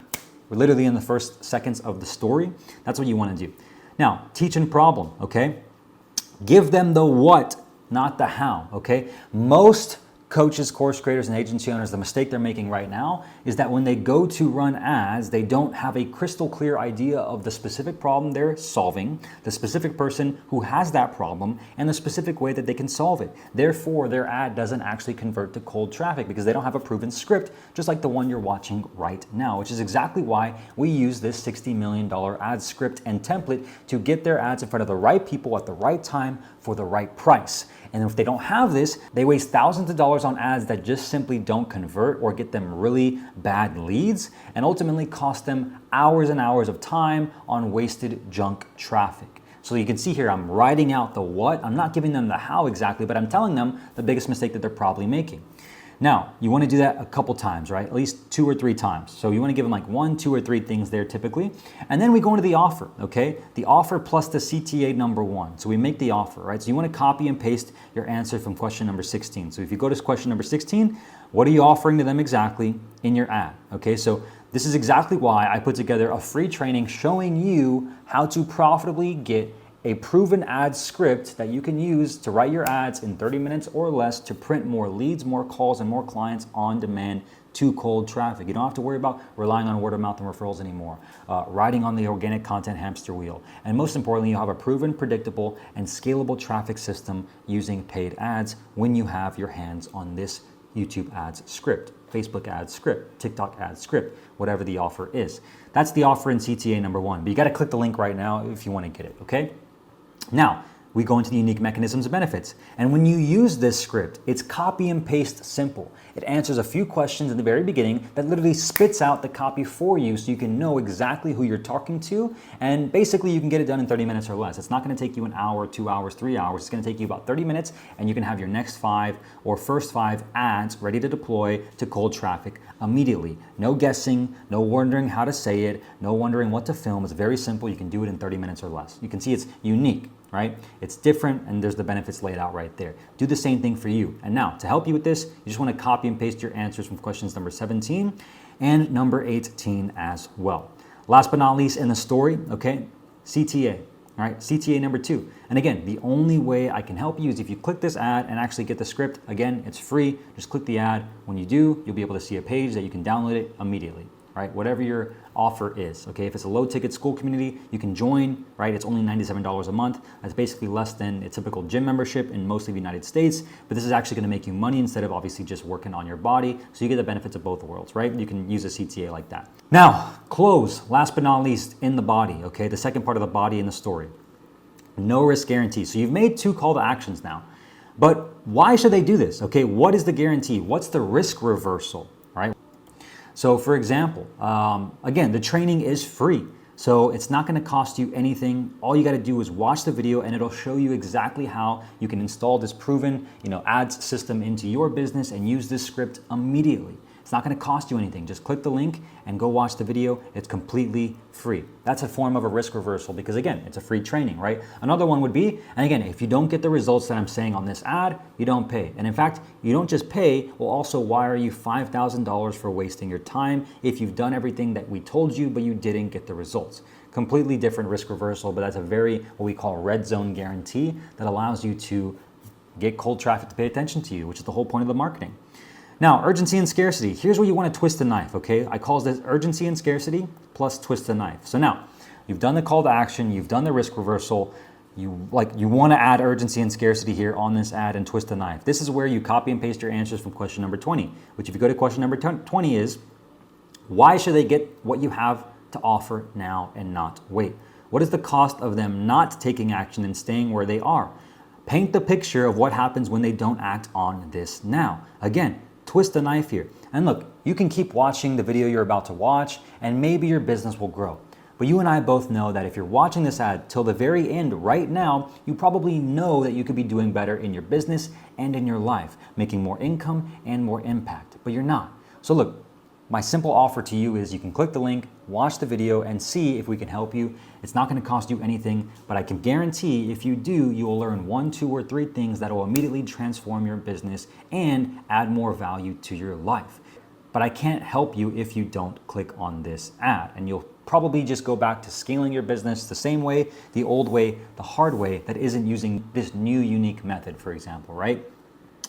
We're literally in the first seconds of the story. That's what you want to do. Now, teach and problem, okay? Give them the what, not the how, okay? Most coaches, course creators, and agency owners, the mistake they're making right now is that when they go to run ads, they don't have a crystal clear idea of the specific problem they're solving, the specific person who has that problem, and the specific way that they can solve it. Therefore, their ad doesn't actually convert to cold traffic because they don't have a proven script, just like the one you're watching right now, which is exactly why we use this $60 million ad script and template to get their ads in front of the right people at the right time for the right price. And if they don't have this, they waste thousands of dollars on ads that just simply don't convert or get them really bad leads and ultimately cost them hours and hours of time on wasted junk traffic. So you can see here, I'm writing out the what. I'm not giving them the how exactly, but I'm telling them the biggest mistake that they're probably making. Now, you want to do that a couple times, right? At least 2 or 3 times. So you want to give them like 1, 2, or 3 things there typically. And then we go into the offer, okay? The offer plus the CTA number 1. So we make the offer, right? So you want to copy and paste your answer from question number 16. So if you go to question number 16, what are you offering to them exactly in your ad? Okay, so this is exactly why I put together a free training showing you how to profitably get a proven ad script that you can use to write your ads in 30 minutes or less to print more leads, more calls, and more clients on demand to cold traffic. You don't have to worry about relying on word of mouth and referrals anymore, riding on the organic content hamster wheel. And most importantly, you have a proven, predictable, and scalable traffic system using paid ads when you have your hands on this YouTube ads script, Facebook ads script, TikTok ads script, whatever the offer is. That's the offer in CTA number 1. But you got to click the link right now if you want to get it, okay? Now, we go into the unique mechanisms and benefits. And when you use this script, it's copy and paste simple. It answers a few questions in the very beginning that literally spits out the copy for you so you can know exactly who you're talking to. And basically you can get it done in 30 minutes or less. It's not gonna take you an hour, 2 hours, 3 hours. It's gonna take you about 30 minutes and you can have your next 5 or first 5 ads ready to deploy to cold traffic immediately. No guessing, no wondering how to say it, no wondering what to film. It's very simple. You can do it in 30 minutes or less. You can see it's unique, right? It's different and there's the benefits laid out right there. Do the same thing for you. And now to help you with this, you just want to copy and paste your answers from questions number 17 and number 18 as well. Last but not least in the story, okay, CTA, all right, CTA number 2. And again, the only way I can help you is if you click this ad and actually get the script. Again, it's free. Just click the ad. When you do, you'll be able to see a page that you can download it immediately. Right? Whatever your offer is, okay? If it's a low ticket school community, you can join, right? It's only $97 a month. That's basically less than a typical gym membership in most of the United States, but this is actually gonna make you money instead of obviously just working on your body. So you get the benefits of both worlds, right? You can use a CTA like that. Now, close, last but not least, in the body, okay? The second part of the body in the story. No risk guarantee. So you've made 2 call to actions now, but why should they do this? Okay, what is the guarantee? What's the risk reversal, right? So for example, again, the training is free. So it's not gonna cost you anything. All you gotta do is watch the video and it'll show you exactly how you can install this proven, ads system into your business and use this script immediately. It's not gonna cost you anything. Just click the link and go watch the video. It's completely free. That's a form of a risk reversal because again, it's a free training, right? Another one would be, and again, if you don't get the results that I'm saying on this ad, you don't pay. And in fact, you don't just pay, we'll also wire you $5,000 for wasting your time if you've done everything that we told you, but you didn't get the results. Completely different risk reversal, but that's a very, what we call red zone guarantee that allows you to get cold traffic to pay attention to you, which is the whole point of the marketing. Now, urgency and scarcity. Here's where you want to twist the knife, okay? I call this urgency and scarcity plus twist the knife. So now, you've done the call to action, you've done the risk reversal, you want to add urgency and scarcity here on this ad and twist the knife. This is where you copy and paste your answers from question number 20, which if you go to question number 20 is, why should they get what you have to offer now and not wait? What is the cost of them not taking action and staying where they are? Paint the picture of what happens when they don't act on this now. Again, twist the knife here. And look, you can keep watching the video you're about to watch and maybe your business will grow. But you and I both know that if you're watching this ad till the very end right now, you probably know that you could be doing better in your business and in your life, making more income and more impact, but you're not. So look, My simple offer to you is you can click the link, watch the video, and see if we can help you. It's not going to cost you anything, but I can guarantee if you do, you will learn 1, 2, or 3 things that will immediately transform your business and add more value to your life. But I can't help you if you don't click on this ad, and you'll probably just go back to scaling your business the same way, the old way, the hard way that isn't using this new unique method, for example, right?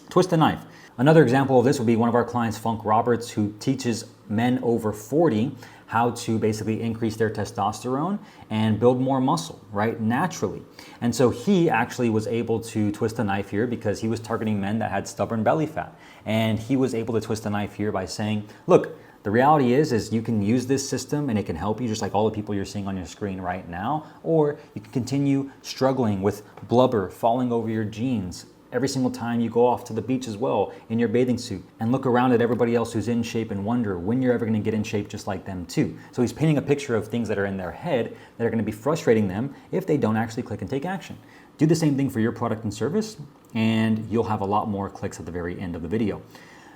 Twist the knife. Another example of this would be one of our clients, Funk Roberts, who teaches men over 40 how to basically increase their testosterone and build more muscle, right, naturally. And so he actually was able to twist the knife here because he was targeting men that had stubborn belly fat. And he was able to twist the knife here by saying, look, the reality is you can use this system and it can help you just like all the people you're seeing on your screen right now, or you can continue struggling with blubber falling over your jeans every single time you go off to the beach as well in your bathing suit, and look around at everybody else who's in shape and wonder when you're ever going to get in shape just like them too. So he's painting a picture of things that are in their head that are going to be frustrating them if they don't actually click and take action. Do the same thing for your product and service, and you'll have a lot more clicks at the very end of the video.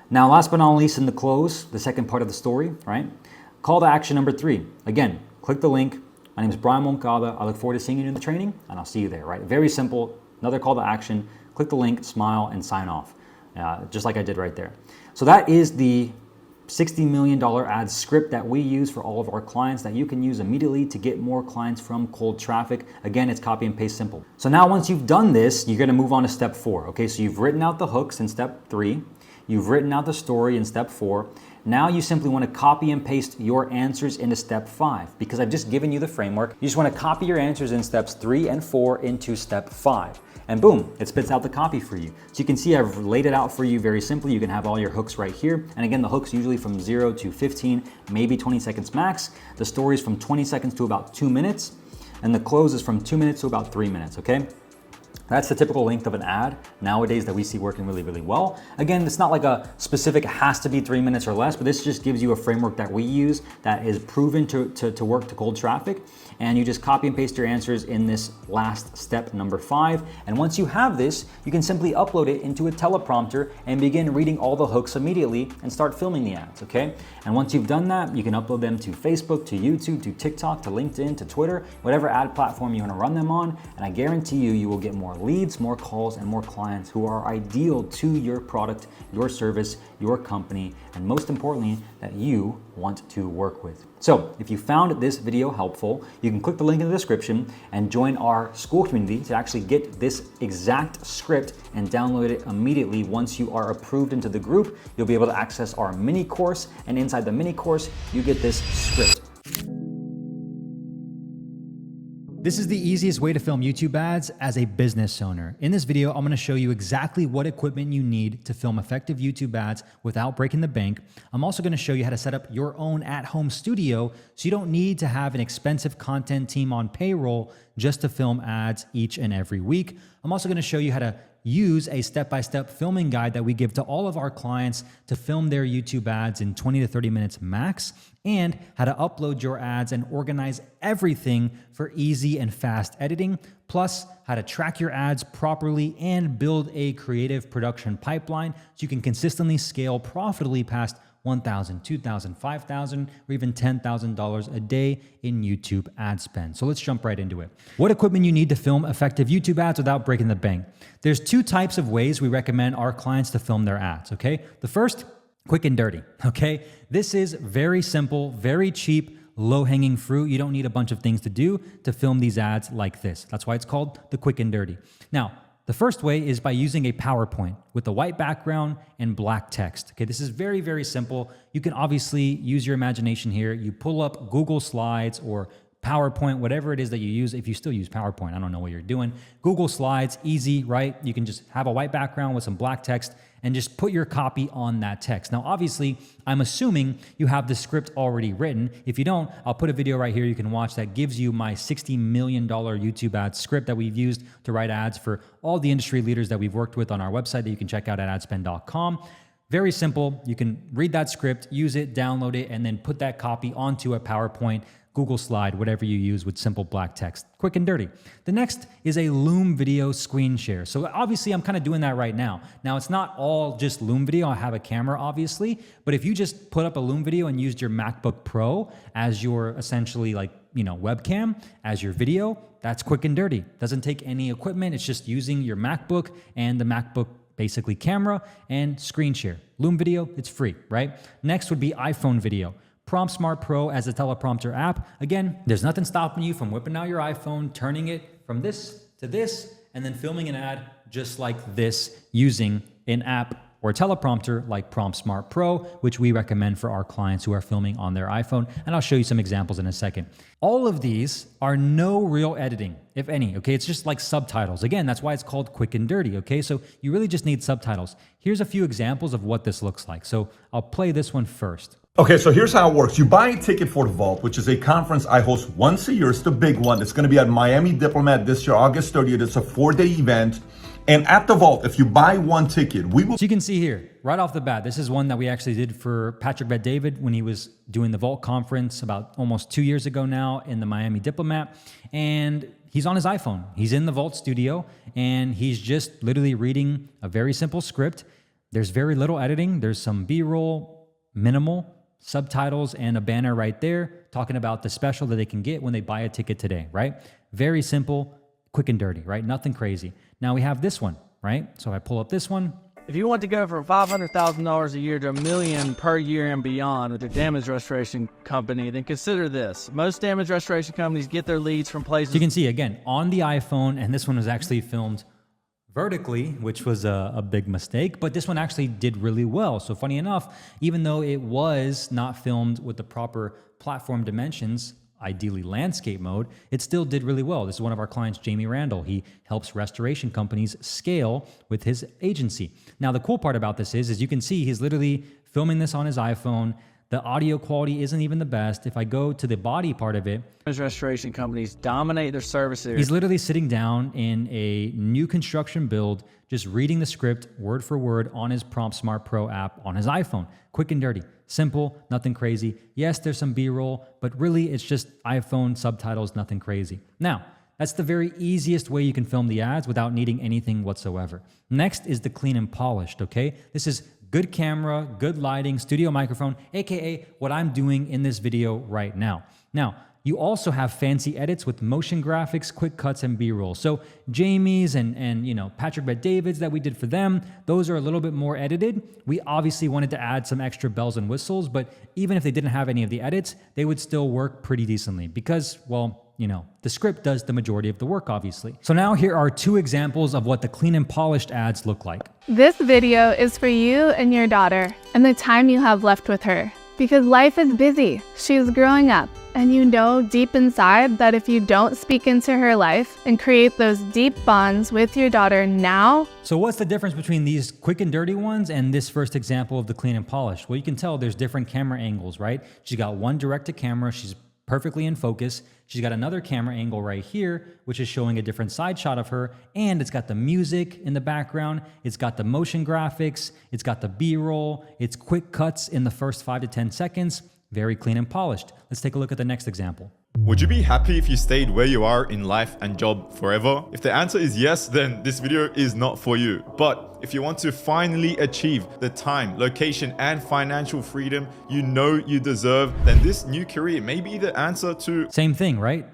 Now, last but not least, in the close, the second part of the story, right? Call to action number 3. Again, click the link. My name is Brian Moncada. I look forward to seeing you in the training, and I'll see you there, right? Very simple. Another call to action. Click the link, smile, and sign off, just like I did right there. So that is the $60 million ad script that we use for all of our clients that you can use immediately to get more clients from cold traffic. Again, it's copy and paste simple. So now once you've done this, you're gonna move on to step 4. Okay, so you've written out the hooks in step 3. You've written out the story in step 4. Now you simply want to copy and paste your answers into step 5 because I've just given you the framework. You just want to copy your answers in steps 3 and 4 into step 5. And boom, it spits out the copy for you. So you can see I've laid it out for you very simply. You can have all your hooks right here. And again, the hooks usually from 0 to 15, maybe 20 seconds max. The story is from 20 seconds to about 2 minutes. And the close is from 2 minutes to about 3 minutes, okay? That's the typical length of an ad nowadays that we see working really, really well. Again, it's not like a specific has to be 3 minutes or less, but this just gives you a framework that we use that is proven to work to cold traffic. And you just copy and paste your answers in this last step, number 5. And once you have this, you can simply upload it into a teleprompter and begin reading all the hooks immediately and start filming the ads, okay? And once you've done that, you can upload them to Facebook, to YouTube, to TikTok, to LinkedIn, to Twitter, whatever ad platform you wanna run them on. And I guarantee you, you will get more leads, more calls, and more clients who are ideal to your product, your service, your company, and most importantly, that you want to work with. So if you found this video helpful, you can click the link in the description and join our school community to actually get this exact script and download it immediately. Once you are approved into the group, you'll be able to access our mini course, and inside the mini course, you get this script. This is the easiest way to film YouTube ads as a business owner. In this video, I'm gonna show you exactly what equipment you need to film effective YouTube ads without breaking the bank. I'm also gonna show you how to set up your own at-home studio so you don't need to have an expensive content team on payroll just to film ads each and every week. I'm also gonna show you how to use a step-by-step filming guide that we give to all of our clients to film their YouTube ads in 20 to 30 minutes max, and how to upload your ads and organize everything for easy and fast editing, plus how to track your ads properly and build a creative production pipeline so you can consistently scale profitably past $1,000, $2,000, $5,000, or even $10,000 a day in YouTube ad spend. So let's jump right into it. What equipment you need to film effective YouTube ads without breaking the bank? There's 2 types of ways we recommend our clients to film their ads, okay? The first, quick and dirty, okay? This is very simple, very cheap, low-hanging fruit. You don't need a bunch of things to do to film these ads like this. That's why it's called the quick and dirty. Now, the first way is by using a PowerPoint with a white background and black text. Okay, this is very, very simple. You can obviously use your imagination here. You pull up Google Slides or PowerPoint, whatever it is that you use. If you still use PowerPoint, I don't know what you're doing. Google Slides, easy, right? You can just have a white background with some black text and just put your copy on that text. Now, obviously, I'm assuming you have the script already written. If you don't, I'll put a video right here you can watch that gives you my $60 million YouTube ad script that we've used to write ads for all the industry leaders that we've worked with on our website that you can check out at adspend.com. Very simple. You can read that script, use it, download it, and then put that copy onto a PowerPoint Google Slide, whatever you use with simple black text. Quick and dirty. The next is a Loom video screen share. So obviously I'm kind of doing that right now. Now it's not all just Loom video. I have a camera obviously, but if you just put up a Loom video and used your MacBook Pro as your essentially like, webcam as your video, that's quick and dirty. Doesn't take any equipment. It's just using your MacBook and the MacBook basically camera and screen share. Loom video, it's free, right? Next would be iPhone video. Prompt Smart Pro as a teleprompter app. Again, there's nothing stopping you from whipping out your iPhone, turning it from this to this, and then filming an ad just like this using an app or teleprompter like Prompt Smart Pro, which we recommend for our clients who are filming on their iPhone. And I'll show you some examples in a second. All of these are no real editing, if any, okay? It's just like subtitles. Again, that's why it's called quick and dirty, okay? So you really just need subtitles. Here's a few examples of what this looks like. So I'll play this one first. Okay, so here's how it works. You buy a ticket for the Vault, which is a conference I host once a year. It's the big one. It's going to be at Miami Diplomat this year, August 30th. It's a 4-day event. And at the Vault, if you buy one ticket, we will... So you can see here, right off the bat, this is one that we actually did for Patrick Bet-David when he was doing the Vault conference about almost 2 years ago now in the Miami Diplomat. And he's on his iPhone. He's in the Vault studio, and he's just literally reading a very simple script. There's very little editing. There's some B-roll, minimal, subtitles, and a banner right there talking about the special that they can get when they buy a ticket today, right? Very simple, quick and dirty, right? Nothing crazy. Now we have this one, right? So if I pull up this one. If you want to go from $500,000 a year to $1 million per year and beyond with your damage restoration company, then consider this. Most damage restoration companies get their leads from places... So you can see, again, on the iPhone, and this one was actually filmed vertically, which was a big mistake, but this one actually did really well. So funny enough, even though it was not filmed with the proper platform dimensions, ideally landscape mode, it still did really well. This is one of our clients, Jamie Randall. He helps restoration companies scale with his agency. Now, the cool part about this is you can see he's literally filming this on his iPhone. The audio quality isn't even the best. If I go to the body part of it, restoration companies dominate their services. He's literally sitting down in a new construction build, just reading the script word for word on his Prompt Smart Pro app on his iPhone. Quick and dirty. Simple, nothing crazy. Yes, there's some B-roll, but really it's just iPhone subtitles, nothing crazy. Now, that's the very easiest way you can film the ads without needing anything whatsoever. Next is the clean and polished, okay? This is good camera, good lighting, studio microphone, aka what I'm doing in this video right now. Now, you also have fancy edits with motion graphics, quick cuts, and B-roll. So Jamie's and Patrick Bet-David's that we did for them, those are a little bit more edited. We obviously wanted to add some extra bells and whistles, but even if they didn't have any of the edits, they would still work pretty decently because, well, the script does the majority of the work, obviously. So now here are two examples of what the clean and polished ads look like. This video is for you and your daughter and the time you have left with her. Because life is busy. She's growing up. And you know deep inside that if you don't speak into her life and create those deep bonds with your daughter now. So what's the difference between these quick and dirty ones and this first example of the clean and polished? Well, you can tell there's different camera angles, right? She's got one direct to camera. She's perfectly in focus. She's got another camera angle right here, which is showing a different side shot of her. And it's got the music in the background. It's got the motion graphics. It's got the B-roll. It's quick cuts in the first 5 to 10 seconds. Very clean and polished. Let's take a look at the next example. Would you be happy if you stayed where you are in life and job forever? If the answer is yes, then this video is not for you. But if you want to finally achieve the time, location, and financial freedom you know you deserve, then this new career may be the answer to... Same thing, right?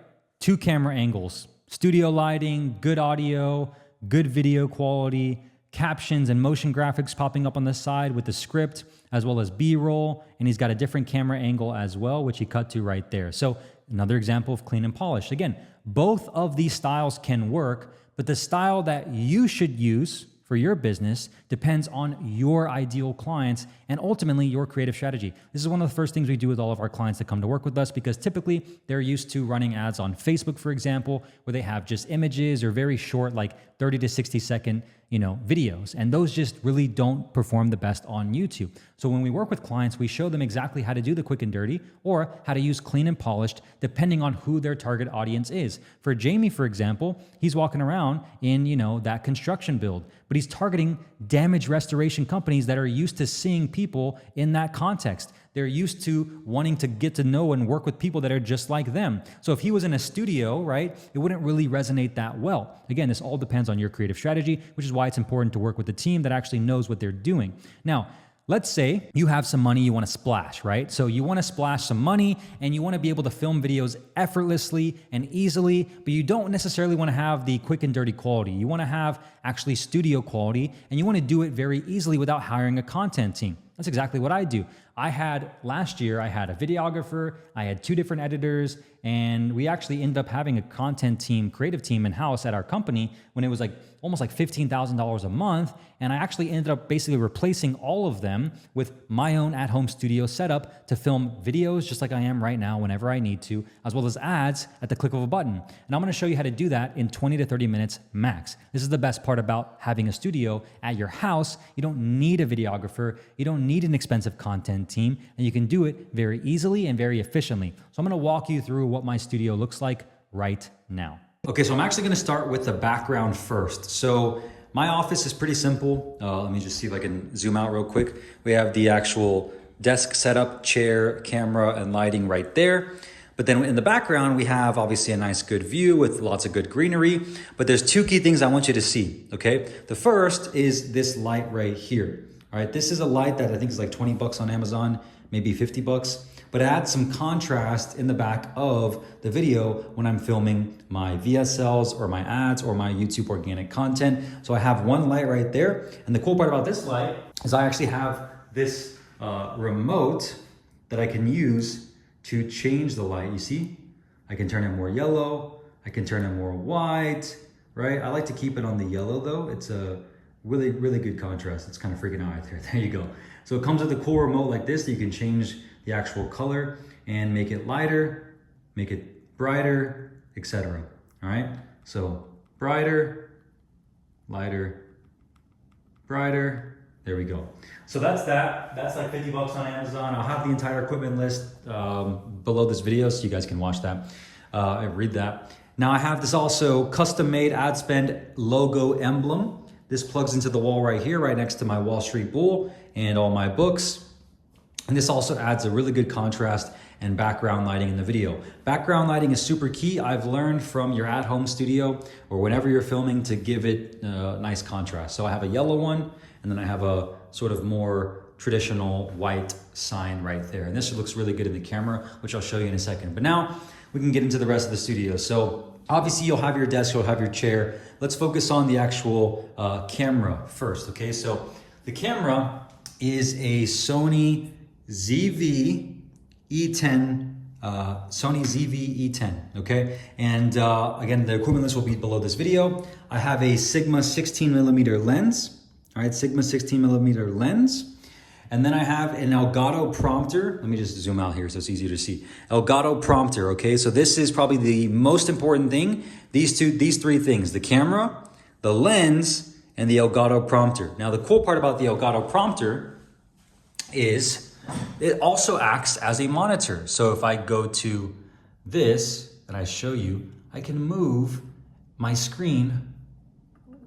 2 camera angles, studio lighting, good audio, good video quality, captions and motion graphics popping up on the side with the script, as well as B-roll, and he's got a different camera angle as well, which he cut to right there. So another example of clean and polished. Again, both of these styles can work, but the style that you should use for your business depends on your ideal clients and ultimately your creative strategy. This is one of the first things we do with all of our clients that come to work with us because typically they're used to running ads on Facebook, for example, where they have just images or very short, like 30 to 60 second videos. And those just really don't perform the best on YouTube. So when we work with clients, we show them exactly how to do the quick and dirty or how to use clean and polished depending on who their target audience is. For Jamie, for example, he's walking around in, that construction build, but he's targeting damage restoration companies that are used to seeing people in that context. They're used to wanting to get to know and work with people that are just like them. So if he was in a studio, right, it wouldn't really resonate that well. Again, this all depends on your creative strategy, which is why it's important to work with a team that actually knows what they're doing. Now, let's say you have some money you want to splash, right? So you want to splash some money and you want to be able to film videos effortlessly and easily, but you don't necessarily want to have the quick and dirty quality. You want to have actually studio quality, and you want to do it very easily without hiring a content team. That's exactly what I do. Last year, I had a videographer, I had 2 different editors, and we actually ended up having a content team, creative team in-house at our company when it was almost like $15,000 a month. And I actually ended up basically replacing all of them with my own at-home studio setup to film videos just like I am right now whenever I need to, as well as ads at the click of a button. And I'm gonna show you how to do that in 20 to 30 minutes max. This is the best part about having a studio at your house. You don't need a videographer, you don't need an expensive content team, and you can do it very easily and very efficiently. So I'm gonna walk you through what my studio looks like right now. Okay, so I'm actually gonna start with the background first. So my office is pretty simple. Let me just see if I can zoom out real quick. We have the actual desk setup, chair, camera, and lighting right there. But then in the background, we have obviously a nice good view with lots of good greenery. But there's 2 key things I want you to see, okay? The first is this light right here. All right, this is a light that I think is like 20 bucks on Amazon, maybe 50 bucks. But it adds some contrast in the back of the video when I'm filming my VSLs or my ads or my YouTube organic content. So I have one light right there. And the cool part about this light is I actually have this remote that I can use to change the light. You see, I can turn it more yellow. I can turn it more white, right? I like to keep it on the yellow though. It's a really, really good contrast. It's kind of freaking out right there. There you go. So it comes with a cool remote like this that you can change the actual color and make it lighter, make it brighter, etc. All right, so brighter, lighter, brighter. There we go. So that's that. That's like 50 bucks on Amazon. I'll have the entire equipment list below this video so you guys can watch that and read that. Now I have this also custom made ad spend logo emblem. This plugs into the wall right here, right next to my Wall Street Bull and all my books. And this also adds a really good contrast and background lighting in the video. Background lighting is super key. I've learned from your at-home studio or whenever you're filming to give it nice contrast. So I have a yellow one, and then I have a sort of more traditional white sign right there. And this looks really good in the camera, which I'll show you in a second. But now we can get into the rest of the studio. So obviously you'll have your desk, you'll have your chair. Let's focus on the actual camera first, okay? So the camera is a Sony ZV E10, Sony ZV E10, okay? And again, the equipment list will be below this video. I have a Sigma 16mm lens, all right, Sigma 16mm lens. And then I have an Elgato prompter. Let me just zoom out here so it's easier to see. Elgato prompter, okay? So this is probably the most important thing. These 3 things, the camera, the lens, and the Elgato prompter. Now the cool part about the Elgato prompter is it also acts as a monitor. So if I go to this and I show you, I can move my screen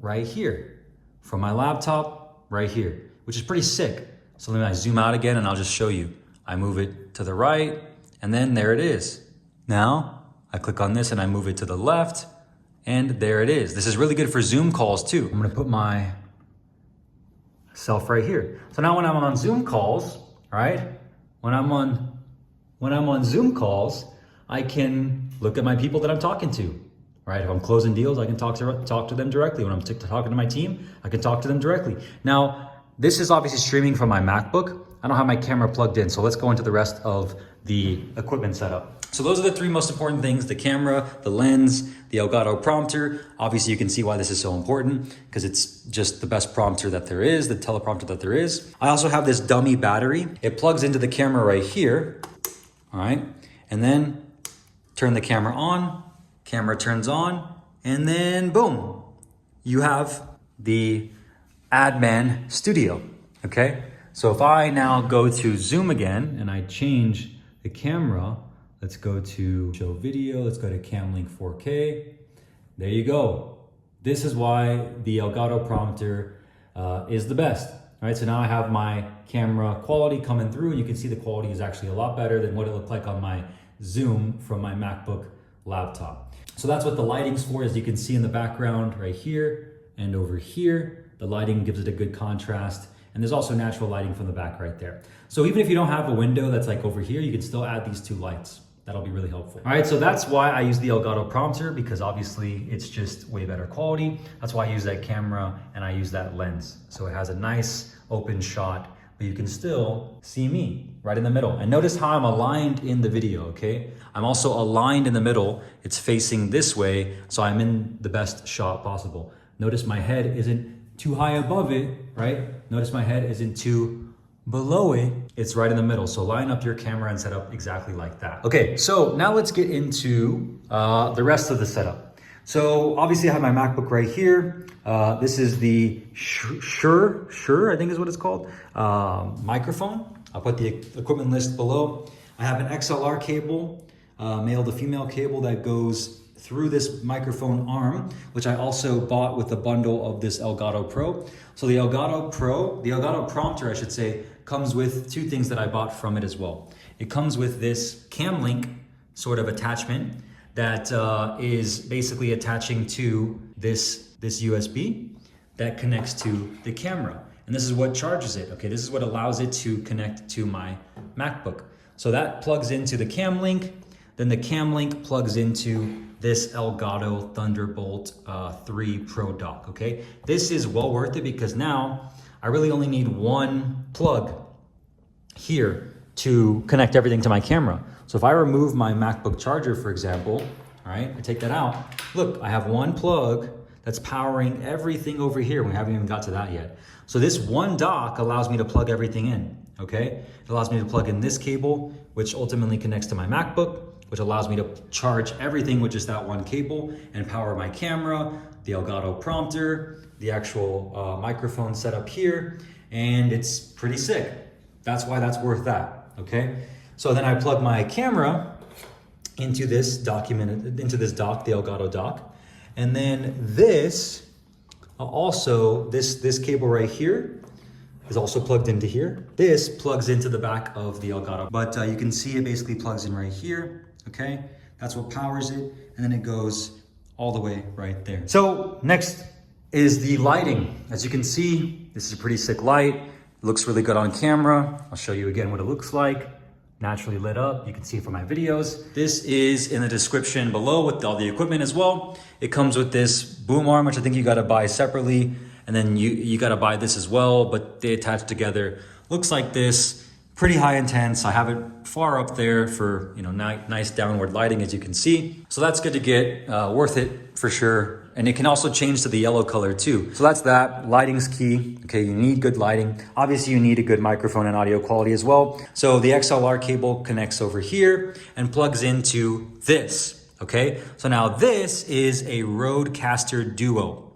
right here from my laptop right here, which is pretty sick. So let me zoom out again and I'll just show you. I move it to the right and then there it is. Now I click on this and I move it to the left and there it is. This is really good for Zoom calls too. I'm gonna put my self right here. So now when I'm on Zoom calls, right? When I'm on Zoom calls, I can look at my people that I'm talking to, right? If I'm closing deals, I can talk to them directly. When I'm talking to my team, I can talk to them directly. Now, this is obviously streaming from my MacBook. I don't have my camera plugged in, so let's go into the rest of the equipment setup. So those are the 3 most important things: the camera, the lens, the Elgato prompter. Obviously you can see why this is so important because it's just the best prompter that there is, the teleprompter that there is. I also have this dummy battery. It plugs into the camera right here, all right? And then turn the camera on, camera turns on, and then boom, you have the Adman Studio, okay? So if I now go to Zoom again and I change the camera, let's go to show video, let's go to Camlink 4K. There you go. This is why the Elgato prompter is the best, All right, so now I have my camera quality coming through, and you can see the quality is actually a lot better than what it looked like on my Zoom from my MacBook laptop. So that's what the lighting's for, as you can see in the background right here and over here. The lighting gives it a good contrast, and there's also natural lighting from the back right there. So even if you don't have a window that's like over here, you can still add these two lights. That'll be really helpful. All right, so that's why I use the Elgato prompter, because obviously it's just way better quality. That's why I use that camera and I use that lens. So it has a nice open shot, but you can still see me right in the middle. And notice how I'm aligned in the video, okay? I'm also aligned in the middle. It's facing this way, so I'm in the best shot possible. Notice my head isn't too high above it, right? Notice my head isn't too below it. It's right in the middle. So line up your camera and set up exactly like that. Okay, so now let's get into the rest of the setup. So obviously I have my MacBook right here. This is the Shure, I think is what it's called, microphone. I'll put the equipment list below. I have an XLR cable, male to female cable that goes through this microphone arm, which I also bought with a bundle of this Elgato Pro. So the Elgato prompter, I should say, comes with two things that I bought from it as well. It comes with this cam link sort of attachment that is basically attaching to this USB that connects to the camera. And this is what charges it, okay? This is what allows it to connect to my MacBook. So that plugs into the cam link, then the cam link plugs into this Elgato Thunderbolt 3 Pro dock, okay? This is well worth it because now I really only need one plug here to connect everything to my camera. So if I remove my MacBook charger, for example, all right, I take that out. Look, I have one plug that's powering everything over here. We haven't even got to that yet. So this one dock allows me to plug everything in, okay? It allows me to plug in this cable, which ultimately connects to my MacBook, which allows me to charge everything with just that one cable and power my camera, the Elgato prompter, the actual microphone setup here, and it's pretty sick. That's why that's worth that, okay? So then I plug my camera into this dock, the Elgato dock, and then this cable right here is also plugged into here. This plugs into the back of the Elgato, but you can see it basically plugs in right here. Okay, that's what powers it, and then it goes all the way right there. So next is the lighting. As you can see, this is a pretty sick light. It looks really good on camera. I'll show you again what it looks like. Naturally lit up. You can see it from my videos. This is in the description below with all the equipment as well. It comes with this boom arm, which I think you gotta buy separately, and then you gotta buy this as well, but they attach together. Looks like this. Pretty high intense. I have it far up there for, you know, nice downward lighting, as you can see. So that's good to get, worth it for sure. And it can also change to the yellow color too. So that's that. Lighting's key. Okay, you need good lighting. Obviously you need a good microphone and audio quality as well. So the XLR cable connects over here and plugs into this. Okay, so now this is a Rodecaster Duo.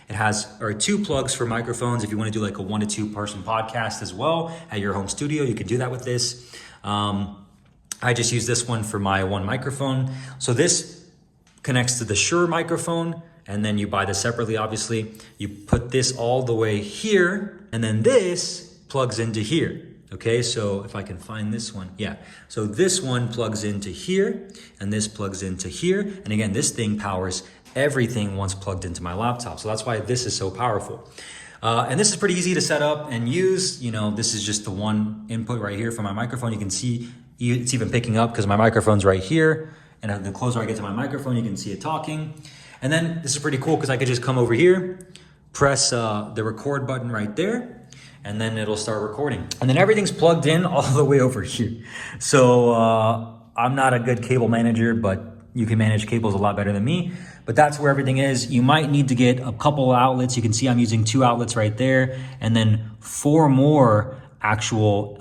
It has two plugs for microphones. If you want to do like a 1 to 2 person podcast as well at your home studio, you can do that with this. I just use this one for my one microphone. So this connects to the Shure microphone, and then you buy this separately, obviously. You put this all the way here, and then this plugs into here. Okay, so if I can find this one, yeah. So this one plugs into here, and this plugs into here. And again, this thing powers everything once plugged into my laptop. So that's why this is so powerful. And this is pretty easy to set up and use. You know, this is just the one input right here for my microphone. You can see it's even picking up because my microphone's right here. And the closer I get to my microphone, you can see it talking. And then this is pretty cool because I could just come over here, press the record button right there, and then it'll start recording. And then everything's plugged in all the way over here. So I'm not a good cable manager, but you can manage cables a lot better than me. But that's where everything is. You might need to get a couple outlets. You can see I'm using 2 outlets right there, and then 4 more actual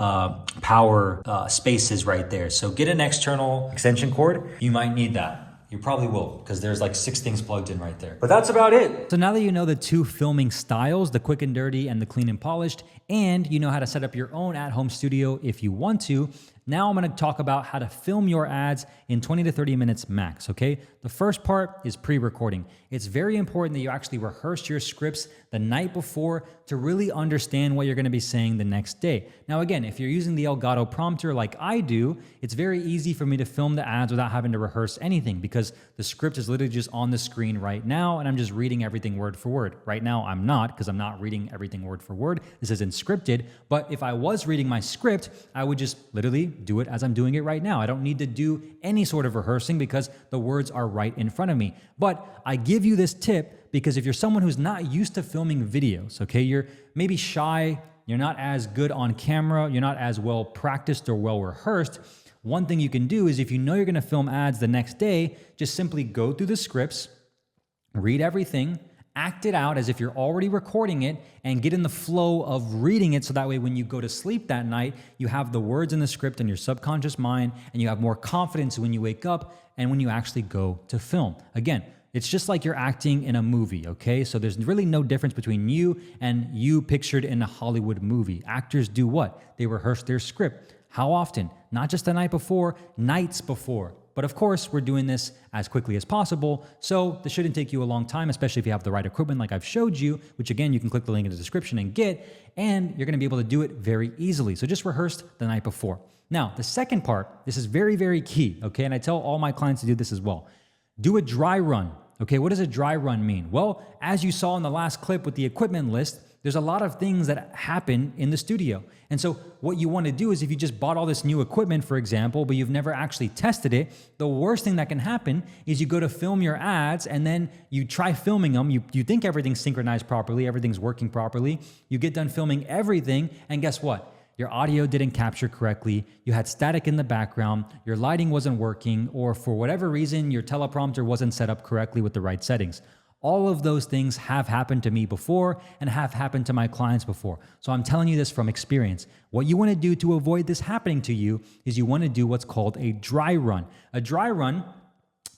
power spaces right there. So get an external extension cord. You might need that. You probably will, because there's like 6 things plugged in right there. But that's about it. So now that you know the 2 filming styles, the quick and dirty and the clean and polished, and you know how to set up your own at-home studio if you want to, now I'm going to talk about how to film your ads in 20 to 30 minutes max, okay? The first part is pre-recording. It's very important that you actually rehearse your scripts the night before to really understand what you're going to be saying the next day. Now again, if you're using the Elgato prompter like I do, it's very easy for me to film the ads without having to rehearse anything because the script is literally just on the screen right now and I'm just reading everything word for word. Right now I'm not, because I'm not reading everything word for word. This isn't scripted, but if I was reading my script, I would just literally do it as I'm doing it right now. I don't need to do any sort of rehearsing because the words are right in front of me. But I give you this tip because if you're someone who's not used to filming videos, okay, you're maybe shy, you're not as good on camera, you're not as well practiced or well rehearsed, one thing you can do is if you know you're going to film ads the next day, just simply go through the scripts, read everything, act it out as if you're already recording it, and get in the flow of reading it so that way when you go to sleep that night, you have the words in the script in your subconscious mind and you have more confidence when you wake up and when you actually go to film. Again, it's just like you're acting in a movie, okay? So there's really no difference between you and you pictured in a Hollywood movie. Actors do what? They rehearse their script. How often? Not just the night before, nights before. But of course, we're doing this as quickly as possible, so this shouldn't take you a long time, especially if you have the right equipment like I've showed you, which again, you can click the link in the description and get, and you're gonna be able to do it very easily. So just rehearse the night before. Now, the second part, this is very, very key, okay? And I tell all my clients to do this as well. Do a dry run, okay? What does a dry run mean? Well, as you saw in the last clip with the equipment list, there's a lot of things that happen in the studio. And so what you want to do is if you just bought all this new equipment, for example, but you've never actually tested it, the worst thing that can happen is you go to film your ads and then you try filming them. You think everything's synchronized properly, everything's working properly. You get done filming everything, and guess what? Your audio didn't capture correctly, you had static in the background, your lighting wasn't working, or for whatever reason, your teleprompter wasn't set up correctly with the right settings. All of those things have happened to me before and have happened to my clients before. So I'm telling you this from experience. What you want to do to avoid this happening to you is you want to do what's called a dry run. A dry run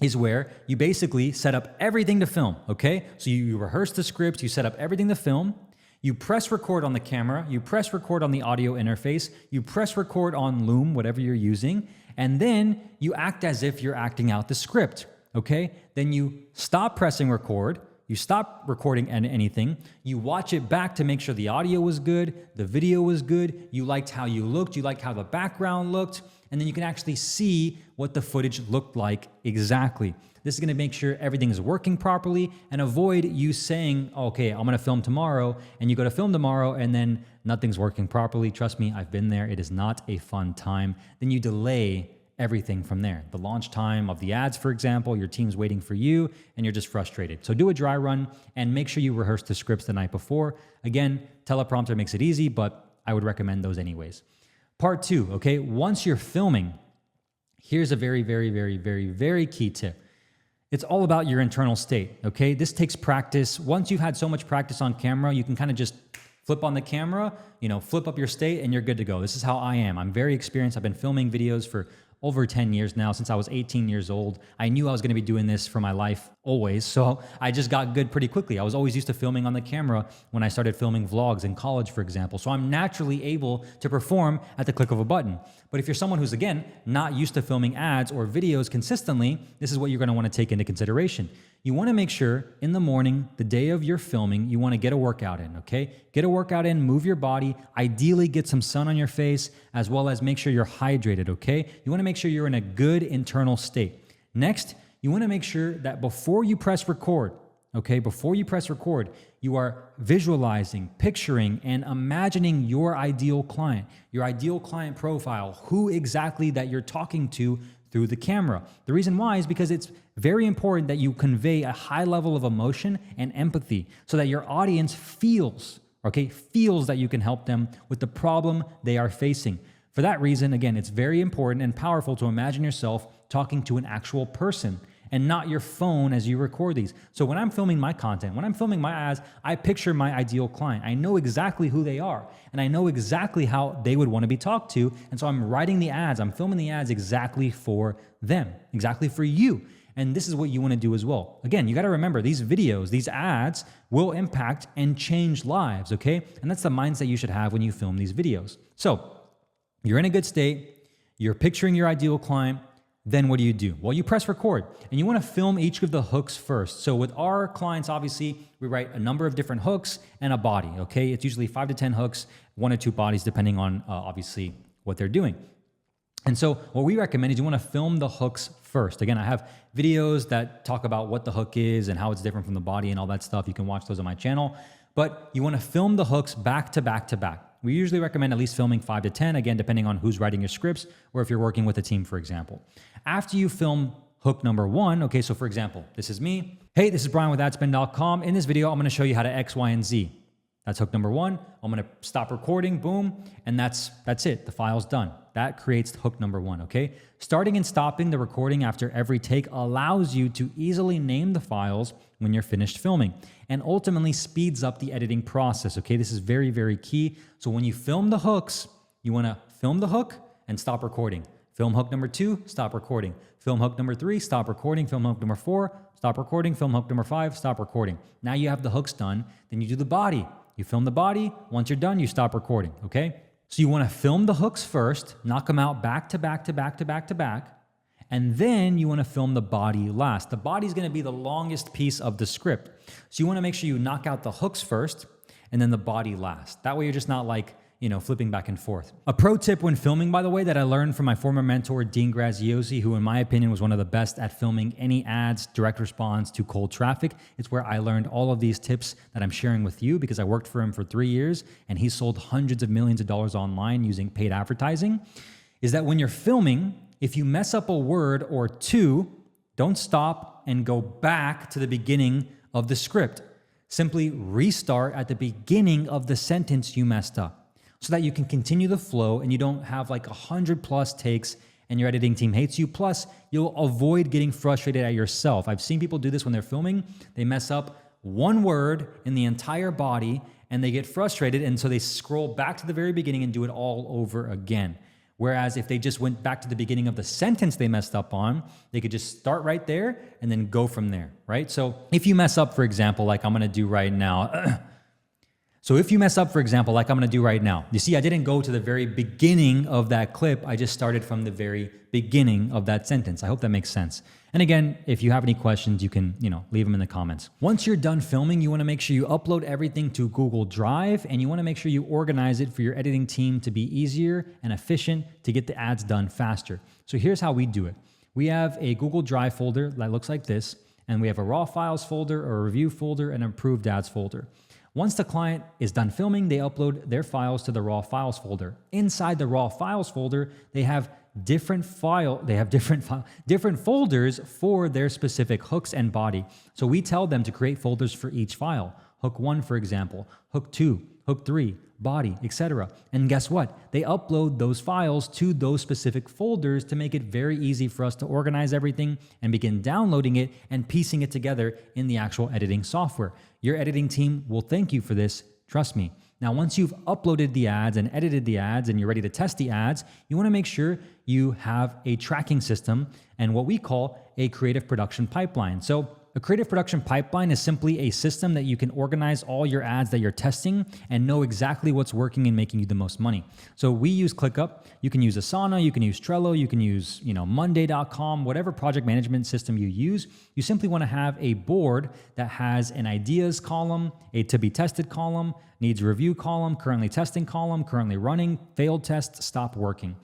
is where you basically set up everything to film, okay? So you rehearse the scripts, you set up everything to film, you press record on the camera, you press record on the audio interface, you press record on Loom, whatever you're using, and then you act as if you're acting out the script. Okay, then you stop pressing record, you stop recording anything, you watch it back to make sure the audio was good, the video was good, you liked how you looked, you liked how the background looked, and then you can actually see what the footage looked like exactly. This is gonna make sure everything is working properly and avoid you saying, okay, I'm gonna film tomorrow, and you go to film tomorrow and then nothing's working properly. Trust me, I've been there, it is not a fun time. Then you delay everything from there. The launch time of the ads, for example, your team's waiting for you and you're just frustrated. So do a dry run and make sure you rehearse the scripts the night before. Again, teleprompter makes it easy, but I would recommend those anyways. Part 2, okay? Once you're filming, here's a very, very, very, very, very key tip. It's all about your internal state, okay? This takes practice. Once you've had so much practice on camera, you can kind of just flip on the camera, flip up your state and you're good to go. This is how I am. I'm very experienced. I've been filming videos for over 10 years now, since I was 18 years old. I knew I was gonna be doing this for my life always, so I just got good pretty quickly. I was always used to filming on the camera when I started filming vlogs in college, for example. So I'm naturally able to perform at the click of a button. But if you're someone who's, again, not used to filming ads or videos consistently, this is what you're gonna wanna take into consideration. You wanna make sure in the morning, the day of your filming, you wanna get a workout in, okay? Get a workout in, move your body, ideally get some sun on your face, as well as make sure you're hydrated, okay? You wanna make sure you're in a good internal state. Next, you wanna make sure that before you press record, okay, before you press record, you are visualizing, picturing, and imagining your ideal client profile, who exactly that you're talking to through the camera. The reason why is because it's very important that you convey a high level of emotion and empathy so that your audience feels that you can help them with the problem they are facing. For that reason, again, it's very important and powerful to imagine yourself talking to an actual person and not your phone as you record these. So when I'm filming my content, when I'm filming my ads, I picture my ideal client. I know exactly who they are, and I know exactly how they would want to be talked to, and so I'm writing the ads, I'm filming the ads exactly for them, exactly for you. And this is what you want to do as well. Again, you got to remember these videos, these ads will impact and change lives, okay? And that's the mindset you should have when you film these videos. So you're in a good state, you're picturing your ideal client, then what do? Well, you press record and you want to film each of the hooks first. So with our clients, obviously, we write a number of different hooks and a body, okay? It's usually 5 to 10 hooks, 1 or 2 bodies, depending on obviously what they're doing. And so what we recommend is you want to film the hooks first. Again, I have videos that talk about what the hook is and how it's different from the body and all that stuff. You can watch those on my channel, but you want to film the hooks back to back to back. We usually recommend at least filming 5 to 10, again, depending on who's writing your scripts or if you're working with a team, for example. After you film hook number 1, okay, so for example, this is me. Hey, this is Brian with adspend.com. In this video, I'm going to show you how to X, Y, and Z. That's hook number 1. I'm going to stop recording, boom, and that's it. The file's done. That creates hook number 1, okay? Starting and stopping the recording after every take allows you to easily name the files when you're finished filming and ultimately speeds up the editing process, okay? This is very, very key. So when you film the hooks, you want to film the hook and stop recording. Film hook number 2, stop recording. Film hook number 3, stop recording. Film hook number 4, stop recording. Film hook number 5, stop recording. Now you have the hooks done, then you do the body. You film the body. Once you're done, you stop recording, okay? So you want to film the hooks first, knock them out back to back to back to back to back, and then you want to film the body last. The body is going to be the longest piece of the script. So you want to make sure you knock out the hooks first and then the body last. That way you're just not like, flipping back and forth. A pro tip when filming, by the way, that I learned from my former mentor, Dean Graziosi, who in my opinion was one of the best at filming any ads, direct response to cold traffic. It's where I learned all of these tips that I'm sharing with you because I worked for him for 3 years and he sold hundreds of millions of dollars online using paid advertising, is that when you're filming, if you mess up a word or two, don't stop and go back to the beginning of the script. Simply restart at the beginning of the sentence you messed up, so that you can continue the flow and you don't have like 100+ takes and your editing team hates you. Plus, you'll avoid getting frustrated at yourself. I've seen people do this when they're filming. They mess up one word in the entire body and they get frustrated, and so they scroll back to the very beginning and do it all over again. Whereas if they just went back to the beginning of the sentence they messed up on, they could just start right there and then go from there, right? So if you mess up, for example, like I'm gonna do right now, So if you mess up, for example, like I'm going to do right now, you see, I didn't go to the very beginning of that clip. I just started from the very beginning of that sentence. I hope that makes sense. And again, if you have any questions, you can, leave them in the comments. Once you're done filming, you want to make sure you upload everything to Google Drive, and you want to make sure you organize it for your editing team to be easier and efficient to get the ads done faster. So here's how we do it. We have a Google Drive folder that looks like this, and we have a raw files folder, a review folder, and an approved ads folder. Once the client is done filming, they upload their files to the raw files folder. Inside the raw files folder, they have different folders for their specific hooks and body. So we tell them to create folders for each file. Hook 1, for example, hook 2, hook 3, body, etc. And guess what? They upload those files to those specific folders to make it very easy for us to organize everything and begin downloading it and piecing it together in the actual editing software. Your editing team will thank you for this, trust me. Now, once you've uploaded the ads and edited the ads and you're ready to test the ads, you want to make sure you have a tracking system and what we call a creative production pipeline. So a creative production pipeline is simply a system that you can organize all your ads that you're testing and know exactly what's working and making you the most money. So we use ClickUp. You can use Asana, you can use Trello, you can use Monday.com, whatever project management system you use. You simply want to have a board that has an ideas column, a to be tested column, needs review column, currently testing column, currently running, failed test, stop working.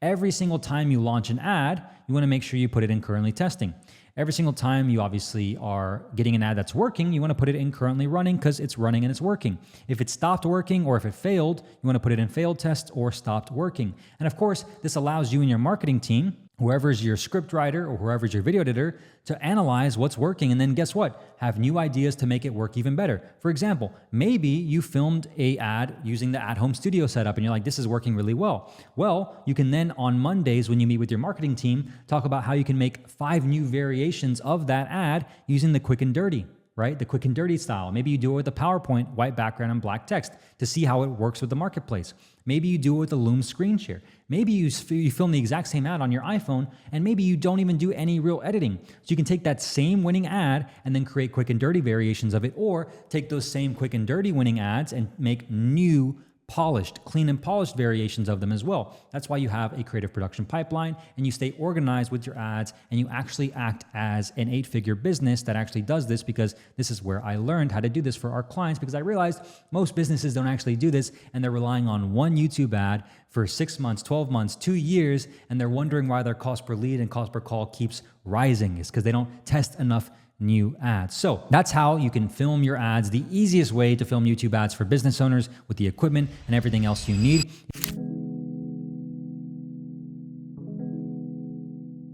Every single time you launch an ad, you want to make sure you put it in currently testing. Every single time you obviously are getting an ad that's working, you want to put it in currently running because it's running and it's working. If it stopped working or if it failed, you want to put it in failed test or stopped working. And of course, this allows you and your marketing team, whoever's your script writer or whoever's your video editor, to analyze what's working and then guess what? Have new ideas to make it work even better. For example, maybe you filmed an ad using the at-home studio setup and you're like, this is working really well. Well, you can then on Mondays when you meet with your marketing team, talk about how you can make 5 new variations of that ad using the quick and dirty, right? The quick and dirty style. Maybe you do it with a PowerPoint, white background and black text to see how it works with the marketplace. Maybe you do it with a Loom screen share. Maybe you film the exact same ad on your iPhone, and maybe you don't even do any real editing. So you can take that same winning ad and then create quick and dirty variations of it, or take those same quick and dirty winning ads and make new polished, clean and polished variations of them as well. That's why you have a creative production pipeline and you stay organized with your ads, and you actually act as an 8-figure business that actually does this, because this is where I learned how to do this for our clients, because I realized most businesses don't actually do this, and they're relying on one YouTube ad for 6 months, 12 months, 2 years, and they're wondering why their cost per lead and cost per call keeps rising. It's because they don't test enough new ads. So that's how you can film your ads, the easiest way to film YouTube ads for business owners with the equipment and everything else you need.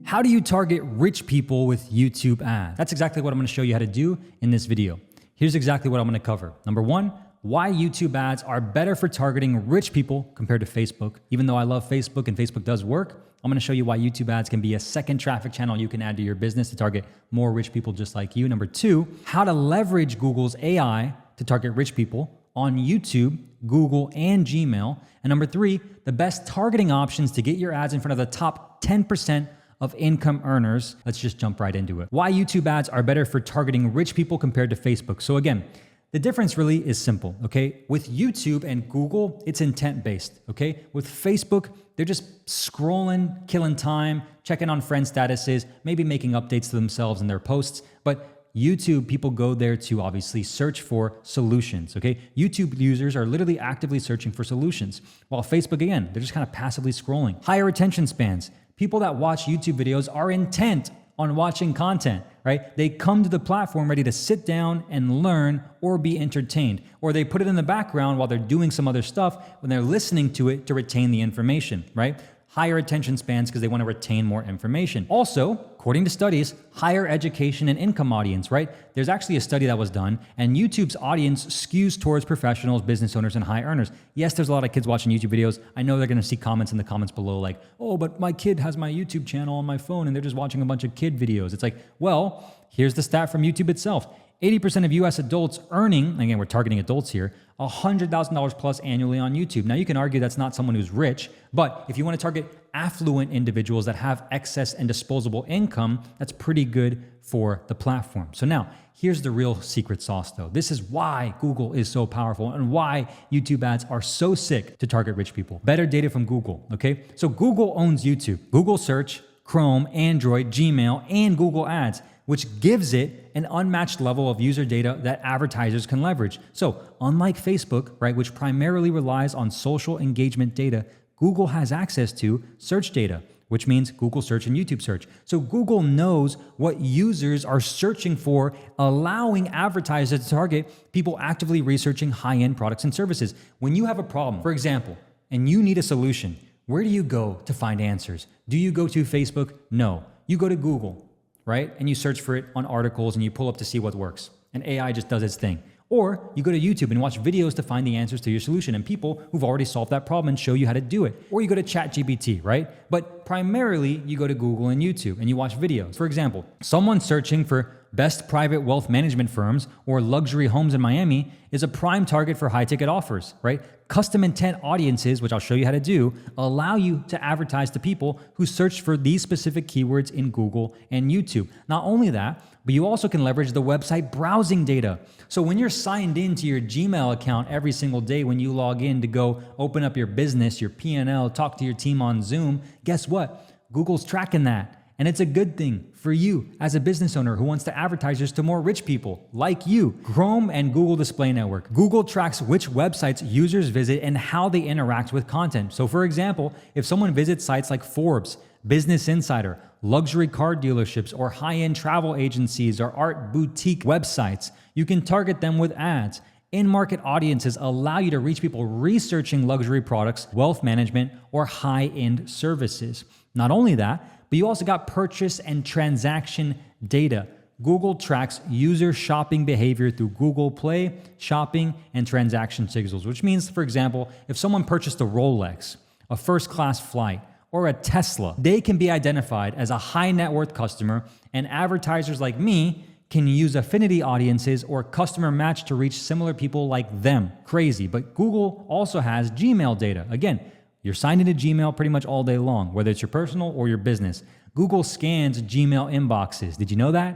How do you target rich people with YouTube ads? That's exactly what I'm going to show you how to do in this video. Here's exactly what I'm going to cover. Number one, why YouTube ads are better for targeting rich people compared to Facebook. Even though I love Facebook and Facebook does work, I'm going to show you why YouTube ads can be a second traffic channel you can add to your business to target more rich people just like you. Number two, how to leverage Google's AI to target rich people on YouTube, Google, and Gmail. And number three, the best targeting options to get your ads in front of the top 10% of income earners. Let's just jump right into it. Why YouTube ads are better for targeting rich people compared to Facebook. So again, the difference really is simple, okay? With YouTube and Google, it's intent-based, okay? With Facebook, they're just scrolling, killing time, checking on friend statuses, maybe making updates to themselves in their posts. But YouTube, people go there to obviously search for solutions, okay? YouTube users are literally actively searching for solutions. While Facebook, again, they're just kind of passively scrolling. Higher attention spans. People that watch YouTube videos are intent on watching content, right? They come to the platform ready to sit down and learn or be entertained, or they put it in the background while they're doing some other stuff when they're listening to it to retain the information, right? Higher attention spans because they want to retain more information. Also, according to studies, higher education and income audience, right? There's actually a study that was done, and YouTube's audience skews towards professionals, business owners, and high earners. Yes, there's a lot of kids watching YouTube videos. I know they're going to see comments in the comments below like, oh, but my kid has my YouTube channel on my phone and they're just watching a bunch of kid videos. It's like, well, here's the stat from YouTube itself. 80% of US adults earning, again, we're targeting adults here, $100,000 plus annually on YouTube. Now, you can argue that's not someone who's rich, but if you want to target affluent individuals that have excess and disposable income, that's pretty good for the platform. So now, here's the real secret sauce though. This is why Google is so powerful and why YouTube ads are so sick to target rich people. Better data from Google, okay? So Google owns YouTube, Google Search, Chrome, Android, Gmail, and Google Ads, which gives it an unmatched level of user data that advertisers can leverage. So unlike Facebook, right, which primarily relies on social engagement data, Google has access to search data, which means Google search and YouTube search. So Google knows what users are searching for, allowing advertisers to target people actively researching high-end products and services. When you have a problem, for example, and you need a solution, where do you go to find answers? Do you go to Facebook? No. You go to Google, right? And you search for it on articles and you pull up to see what works. And AI just does its thing. Or you go to YouTube and watch videos to find the answers to your solution and people who've already solved that problem and show you how to do it. Or you go to ChatGPT, right? But primarily you go to Google and YouTube and you watch videos. For example, someone searching for best private wealth management firms or luxury homes in Miami is a prime target for high ticket offers, right? Custom intent audiences, which I'll show you how to do, allow you to advertise to people who search for these specific keywords in Google and YouTube. Not only that, but you also can leverage the website browsing data. So when you're signed into your Gmail account every single day when you log in to go open up your business, your P&L, talk to your team on Zoom, guess what? Google's tracking that. And it's a good thing for you as a business owner who wants to advertise to more rich people like you. Chrome and Google Display Network. Google tracks which websites users visit and how they interact with content. So for example, if someone visits sites like Forbes, Business Insider, luxury car dealerships, or high-end travel agencies or art boutique websites, you can target them with ads. In-market audiences allow you to reach people researching luxury products, wealth management, or high-end services. Not only that, but you also got purchase and transaction data. Google tracks user shopping behavior through Google Play, shopping, and transaction signals, which means, for example, if someone purchased a Rolex, a first-class flight, or a Tesla, they can be identified as a high net worth customer, and advertisers like me can use affinity audiences or customer match to reach similar people like them. Crazy. But Google also has Gmail data. Again, you're signed into Gmail pretty much all day long, whether it's your personal or your business. Google scans Gmail inboxes. Did you know that?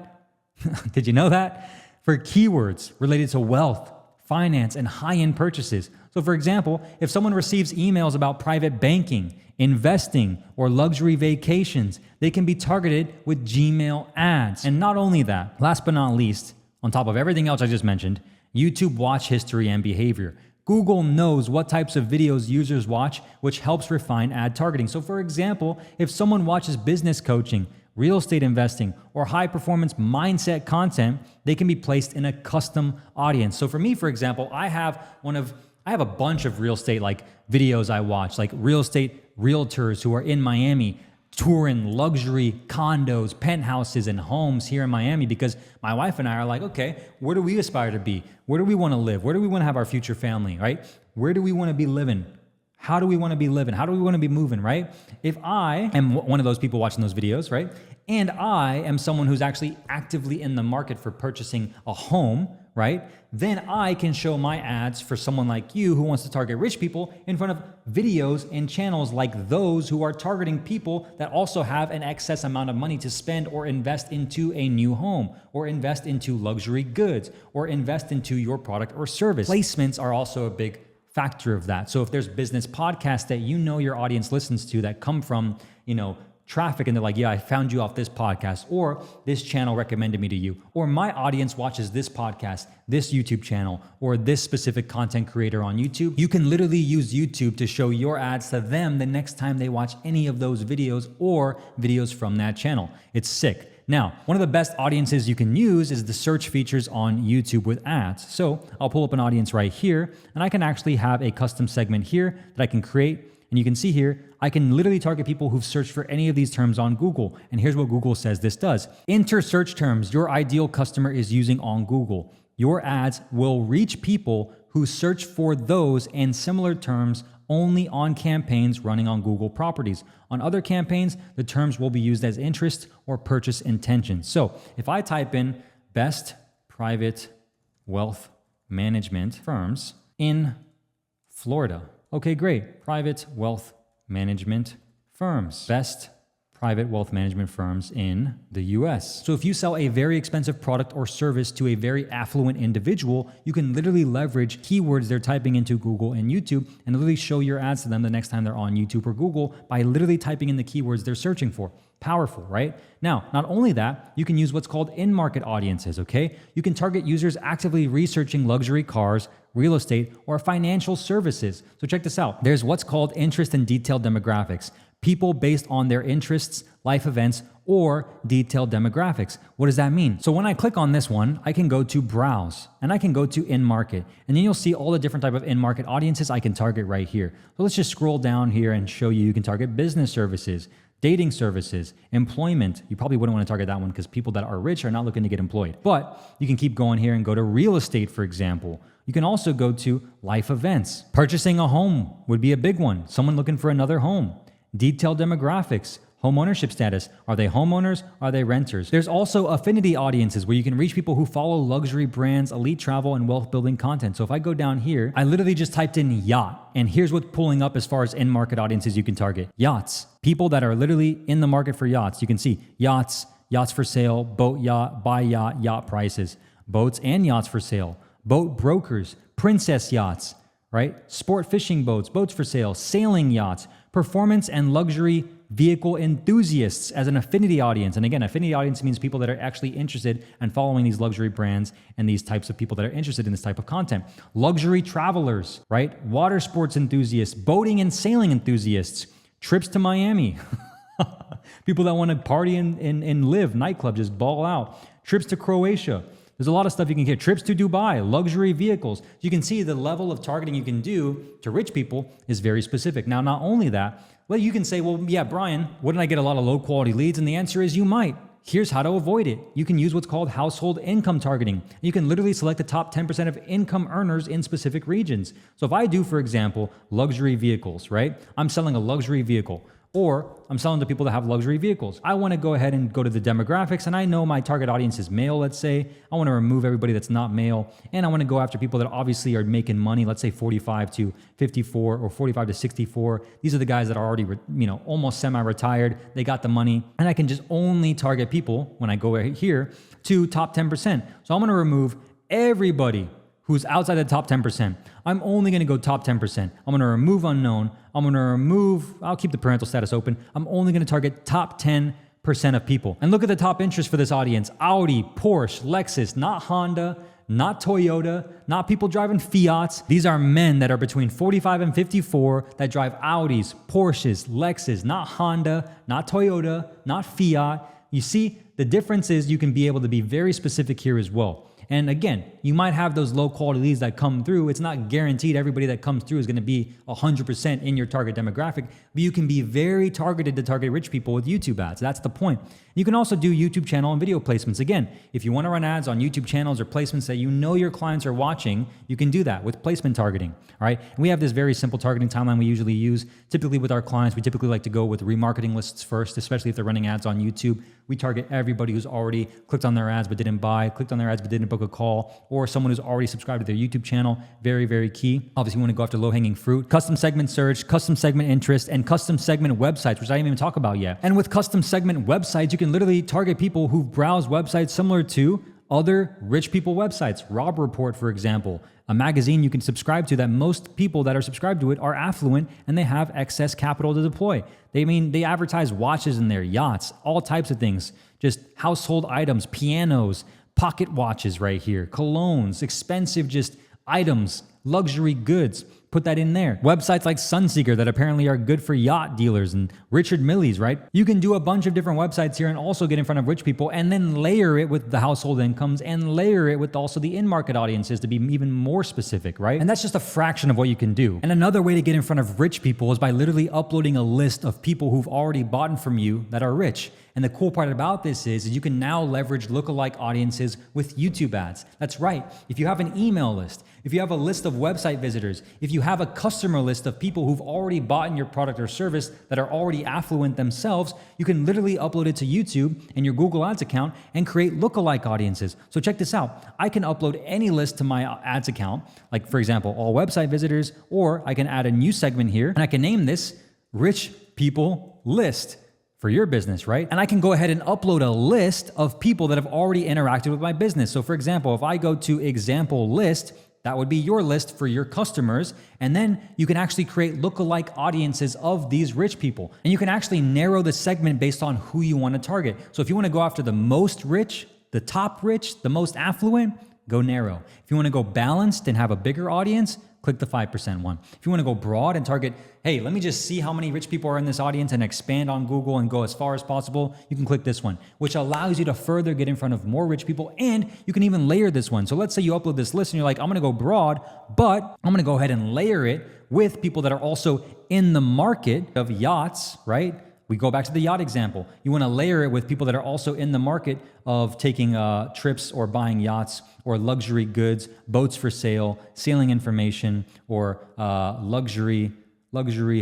Did you know that? For keywords related to wealth, finance, and high-end purchases. So for example, if someone receives emails about private banking, investing, or luxury vacations, they can be targeted with Gmail ads. And not only that, last but not least, on top of everything else I just mentioned, YouTube watch history and behavior. Google knows what types of videos users watch, which helps refine ad targeting. So for example, if someone watches business coaching, real estate investing, or high performance mindset content, they can be placed in a custom audience. So for me, for example, I have a bunch of real estate like videos I watch, like real estate realtors who are in Miami touring luxury condos, penthouses, and homes here in Miami, because my wife and I are like, okay, where do we aspire to be? Where do we want to live? Where do we want to have our future family, right? Where do we want to be living? How do we want to be living? How do we want to be moving, right? If I am one of those people watching those videos, right? And I am someone who's actually actively in the market for purchasing a home, right? Then I can show my ads for someone like you who wants to target rich people in front of videos and channels like those who are targeting people that also have an excess amount of money to spend or invest into a new home or invest into luxury goods or invest into your product or service. Placements are also a big factor of that. So if there's business podcasts that you know your audience listens to that come from, traffic, and they're like, yeah, I found you off this podcast, or this channel recommended me to you, or my audience watches this podcast, this YouTube channel, or this specific content creator on YouTube, you can literally use YouTube to show your ads to them the next time they watch any of those videos or videos from that channel. It's sick. Now, one of the best audiences you can use is the search features on YouTube with ads. So I'll pull up an audience right here, and I can actually have a custom segment here that I can create. And you can see here, I can literally target people who've searched for any of these terms on Google. And here's what Google says this does. Enter search terms your ideal customer is using on Google. Your ads will reach people who search for those and similar terms only on campaigns running on Google properties. On other campaigns, the terms will be used as interest or purchase intentions. So if I type in best private wealth management firms in Florida. Okay, great. Private wealth management firms. Best private wealth management firms in the US. So if you sell a very expensive product or service to a very affluent individual, you can literally leverage keywords they're typing into Google and YouTube and literally show your ads to them the next time they're on YouTube or Google by literally typing in the keywords they're searching for. Powerful, right? Now, not only that, you can use what's called in-market audiences, okay? You can target users actively researching luxury cars, real estate, or financial services. So check this out. There's what's called interest and detailed demographics. People based on their interests, life events, or detailed demographics. What does that mean? So when I click on this one, I can go to browse and I can go to in-market, and then you'll see all the different type of in-market audiences I can target right here. So let's just scroll down here and show you can target business services, dating services, employment. You probably wouldn't want to target that one because people that are rich are not looking to get employed. But you can keep going here and go to real estate, for example. You can also go to life events. Purchasing a home would be a big one. Someone looking for another home. Detailed demographics, home ownership status. Are they homeowners? Are they renters? There's also affinity audiences where you can reach people who follow luxury brands, elite travel, and wealth building content. So if I go down here, I literally just typed in yacht, and here's what's pulling up as far as in-market audiences you can target. Yachts, people that are literally in the market for yachts. You can see yachts, yachts for sale, boat yacht, buy yacht, yacht prices, boats and yachts for sale, boat brokers, princess yachts, right? Sport fishing boats, boats for sale, sailing yachts, performance and luxury vehicle enthusiasts as an affinity audience. And again, affinity audience means people that are actually interested in following these luxury brands and these types of people that are interested in this type of content. Luxury travelers, right? Water sports enthusiasts, boating and sailing enthusiasts, trips to Miami, people that want to party and live, nightclub, just ball out, trips to Croatia. There's a lot of stuff you can get. Trips to Dubai, luxury vehicles. You can see the level of targeting you can do to rich people is very specific. Now, not only that, well, you can say, well, yeah, Brian, wouldn't I get a lot of low quality leads? And the answer is you might. Here's how to avoid it. You can use what's called household income targeting. You can literally select the top 10% of income earners in specific regions. So if I do, for example, luxury vehicles, right? I'm selling a luxury vehicle. Or I'm selling to people that have luxury vehicles. I want to go ahead and go to the demographics, and I know my target audience is male, let's say. I want to remove everybody that's not male, and I want to go after people that obviously are making money, let's say 45 to 54 or 45 to 64. These are the guys that are already, almost semi-retired. They got the money, and I can just only target people when I go here to top 10%. So I'm going to remove everybody who's outside the top 10%. I'm only going to go top 10%. I'm going to remove unknown. I'll keep the parental status open. I'm only going to target top 10% of people. And look at the top interest for this audience. Audi, Porsche, Lexus, not Honda, not Toyota, not people driving Fiats. These are men that are between 45 and 54 that drive Audis, Porsches, Lexus, not Honda, not Toyota, not Fiat. You see, the difference is you can be able to be very specific here as well. And again, you might have those low quality leads that come through. It's not guaranteed everybody that comes through is going to be 100% in your target demographic, but you can be very targeted to target rich people with YouTube ads. That's the point. You can also do YouTube channel and video placements. Again, if you want to run ads on YouTube channels or placements that you know your clients are watching, you can do that with placement targeting. All right. And we have this very simple targeting timeline we usually use. Typically with our clients, we typically like to go with remarketing lists first, especially if they're running ads on YouTube. We target everybody who's already clicked on their ads but didn't buy, clicked on their ads but didn't book a call, or someone who's already subscribed to their YouTube channel. Very, very key. Obviously, we want to go after low-hanging fruit. Custom segment search, custom segment interest, and custom segment websites, which I didn't even talk about yet. And with custom segment websites, you can literally target people who browse websites similar to other rich people websites. Rob Report, for example, a magazine you can subscribe to that most people that are subscribed to it are affluent and they have excess capital to deploy. They advertise watches in there, yachts, all types of things, just household items, pianos, pocket watches right here, colognes, expensive just items, luxury goods. Put that in there. Websites like Sunseeker that apparently are good for yacht dealers and Richard Millie's, right? You can do a bunch of different websites here and also get in front of rich people and then layer it with the household incomes and layer it with also the in-market audiences to be even more specific, right? And that's just a fraction of what you can do. And another way to get in front of rich people is by literally uploading a list of people who've already bought from you that are rich. And the cool part about this is you can now leverage lookalike audiences with YouTube ads. That's right. If you have an email list, if you have a list of website visitors, if you have a customer list of people who've already bought your product or service that are already affluent themselves, you can literally upload it to YouTube and your Google Ads account and create lookalike audiences. So check this out. I can upload any list to my ads account, like for example, all website visitors, or I can add a new segment here and I can name this Rich People List for your business, right? And I can go ahead and upload a list of people that have already interacted with my business. So for example, if I go to example list, that would be your list for your customers. And then you can actually create lookalike audiences of these rich people. And you can actually narrow the segment based on who you want to target. So if you want to go after the most rich, the top rich, the most affluent, go narrow. If you want to go balanced and have a bigger audience, click the 5% one. If you want to go broad and target, hey, let me just see how many rich people are in this audience and expand on Google and go as far as possible, you can click this one, which allows you to further get in front of more rich people. And you can even layer this one. So let's say you upload this list and you're like, I'm going to go broad, but I'm going to go ahead and layer it with people that are also in the market of yachts, right? We go back to the yacht example. You want to layer it with people that are also in the market of taking trips or buying yachts or luxury goods, boats for sale, sailing information, or luxury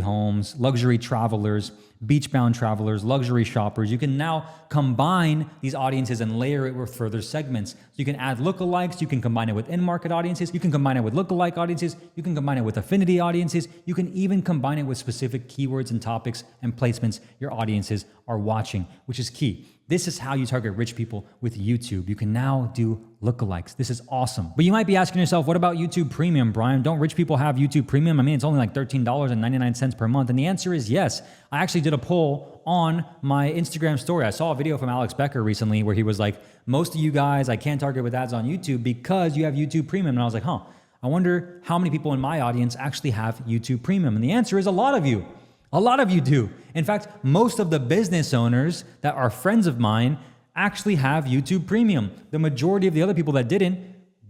homes, luxury travelers, beach-bound travelers, luxury shoppers. You can now combine these audiences and layer it with further segments. So you can add lookalikes, you can combine it with in-market audiences, you can combine it with lookalike audiences, you can combine it with affinity audiences, you can even combine it with specific keywords and topics and placements your audiences are watching, which is key. This is how you target rich people with YouTube. You can now do lookalikes. This is awesome. But you might be asking yourself, what about YouTube Premium, Brian? Don't rich people have YouTube Premium? I mean, it's only like $13.99 per month. And the answer is yes. I actually did a poll on my Instagram story. I saw a video from Alex Becker recently where he was like, most of you guys, I can't target with ads on YouTube because you have YouTube Premium. And I was like, I wonder how many people in my audience actually have YouTube Premium. And the answer is a lot of you. A lot of you do. In fact, most of the business owners that are friends of mine actually have YouTube Premium. The majority of the other people that didn't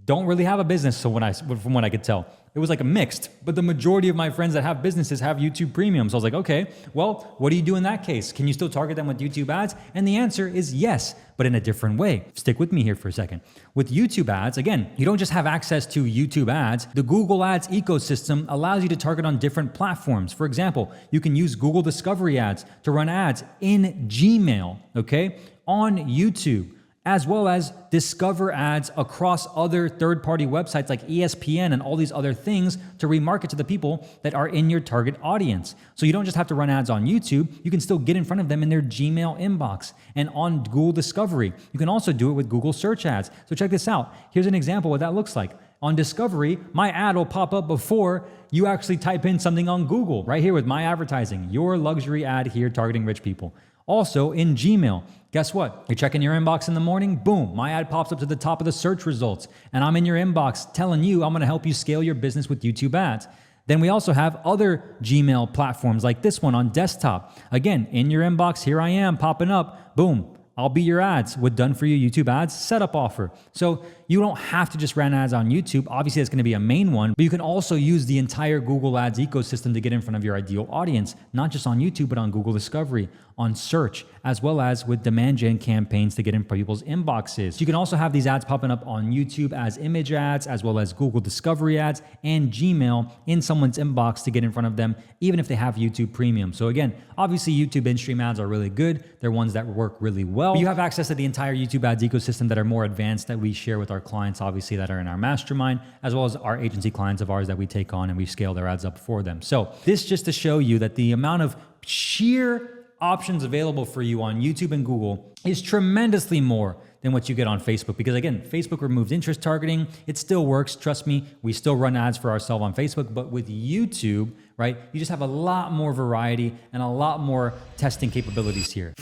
don't really have a business. So from what I could tell, it was like a mixed, but the majority of my friends that have businesses have YouTube Premium. So I was like, okay, well, what do you do in that case? Can you still target them with YouTube ads? And the answer is yes, but in a different way. Stick with me here for a second. With YouTube ads, again, you don't just have access to YouTube ads. The Google Ads ecosystem allows you to target on different platforms. For example, you can use Google Discovery ads to run ads in Gmail, okay, on YouTube, as well as discover ads across other third-party websites like ESPN and all these other things to remarket to the people that are in your target audience. So you don't just have to run ads on YouTube, you can still get in front of them in their Gmail inbox and on Google Discovery. You can also do it with Google search ads. So check this out. Here's an example of what that looks like. On Discovery, my ad will pop up before you actually type in something on Google, right here with my advertising, your luxury ad here targeting rich people. Also in Gmail, guess what? You're checking your inbox in the morning, boom, my ad pops up to the top of the search results, and I'm in your inbox telling you I'm gonna help you scale your business with YouTube ads. Then we also have other Gmail platforms like this one on desktop. Again, in your inbox, here I am popping up, boom, I'll be your ads with done for you YouTube ads setup offer. So you don't have to just run ads on YouTube. Obviously, that's going to be a main one, but you can also use the entire Google Ads ecosystem to get in front of your ideal audience, not just on YouTube, but on Google Discovery, on search, as well as with demand gen campaigns to get in people's inboxes. You can also have these ads popping up on YouTube as image ads, as well as Google Discovery ads and Gmail in someone's inbox to get in front of them, even if they have YouTube Premium. So again, obviously YouTube in-stream ads are really good. They're ones that work really well. But you have access to the entire YouTube ads ecosystem that are more advanced that we share with our clients, obviously, that are in our mastermind, as well as our agency clients of ours that we take on and we scale their ads up for them. So this just to show you that the amount of sheer options available for you on YouTube and Google is tremendously more than what you get on Facebook. Because again, Facebook removes interest targeting. It still works. Trust me, we still run ads for ourselves on Facebook, but with YouTube, right, you just have a lot more variety and a lot more testing capabilities here.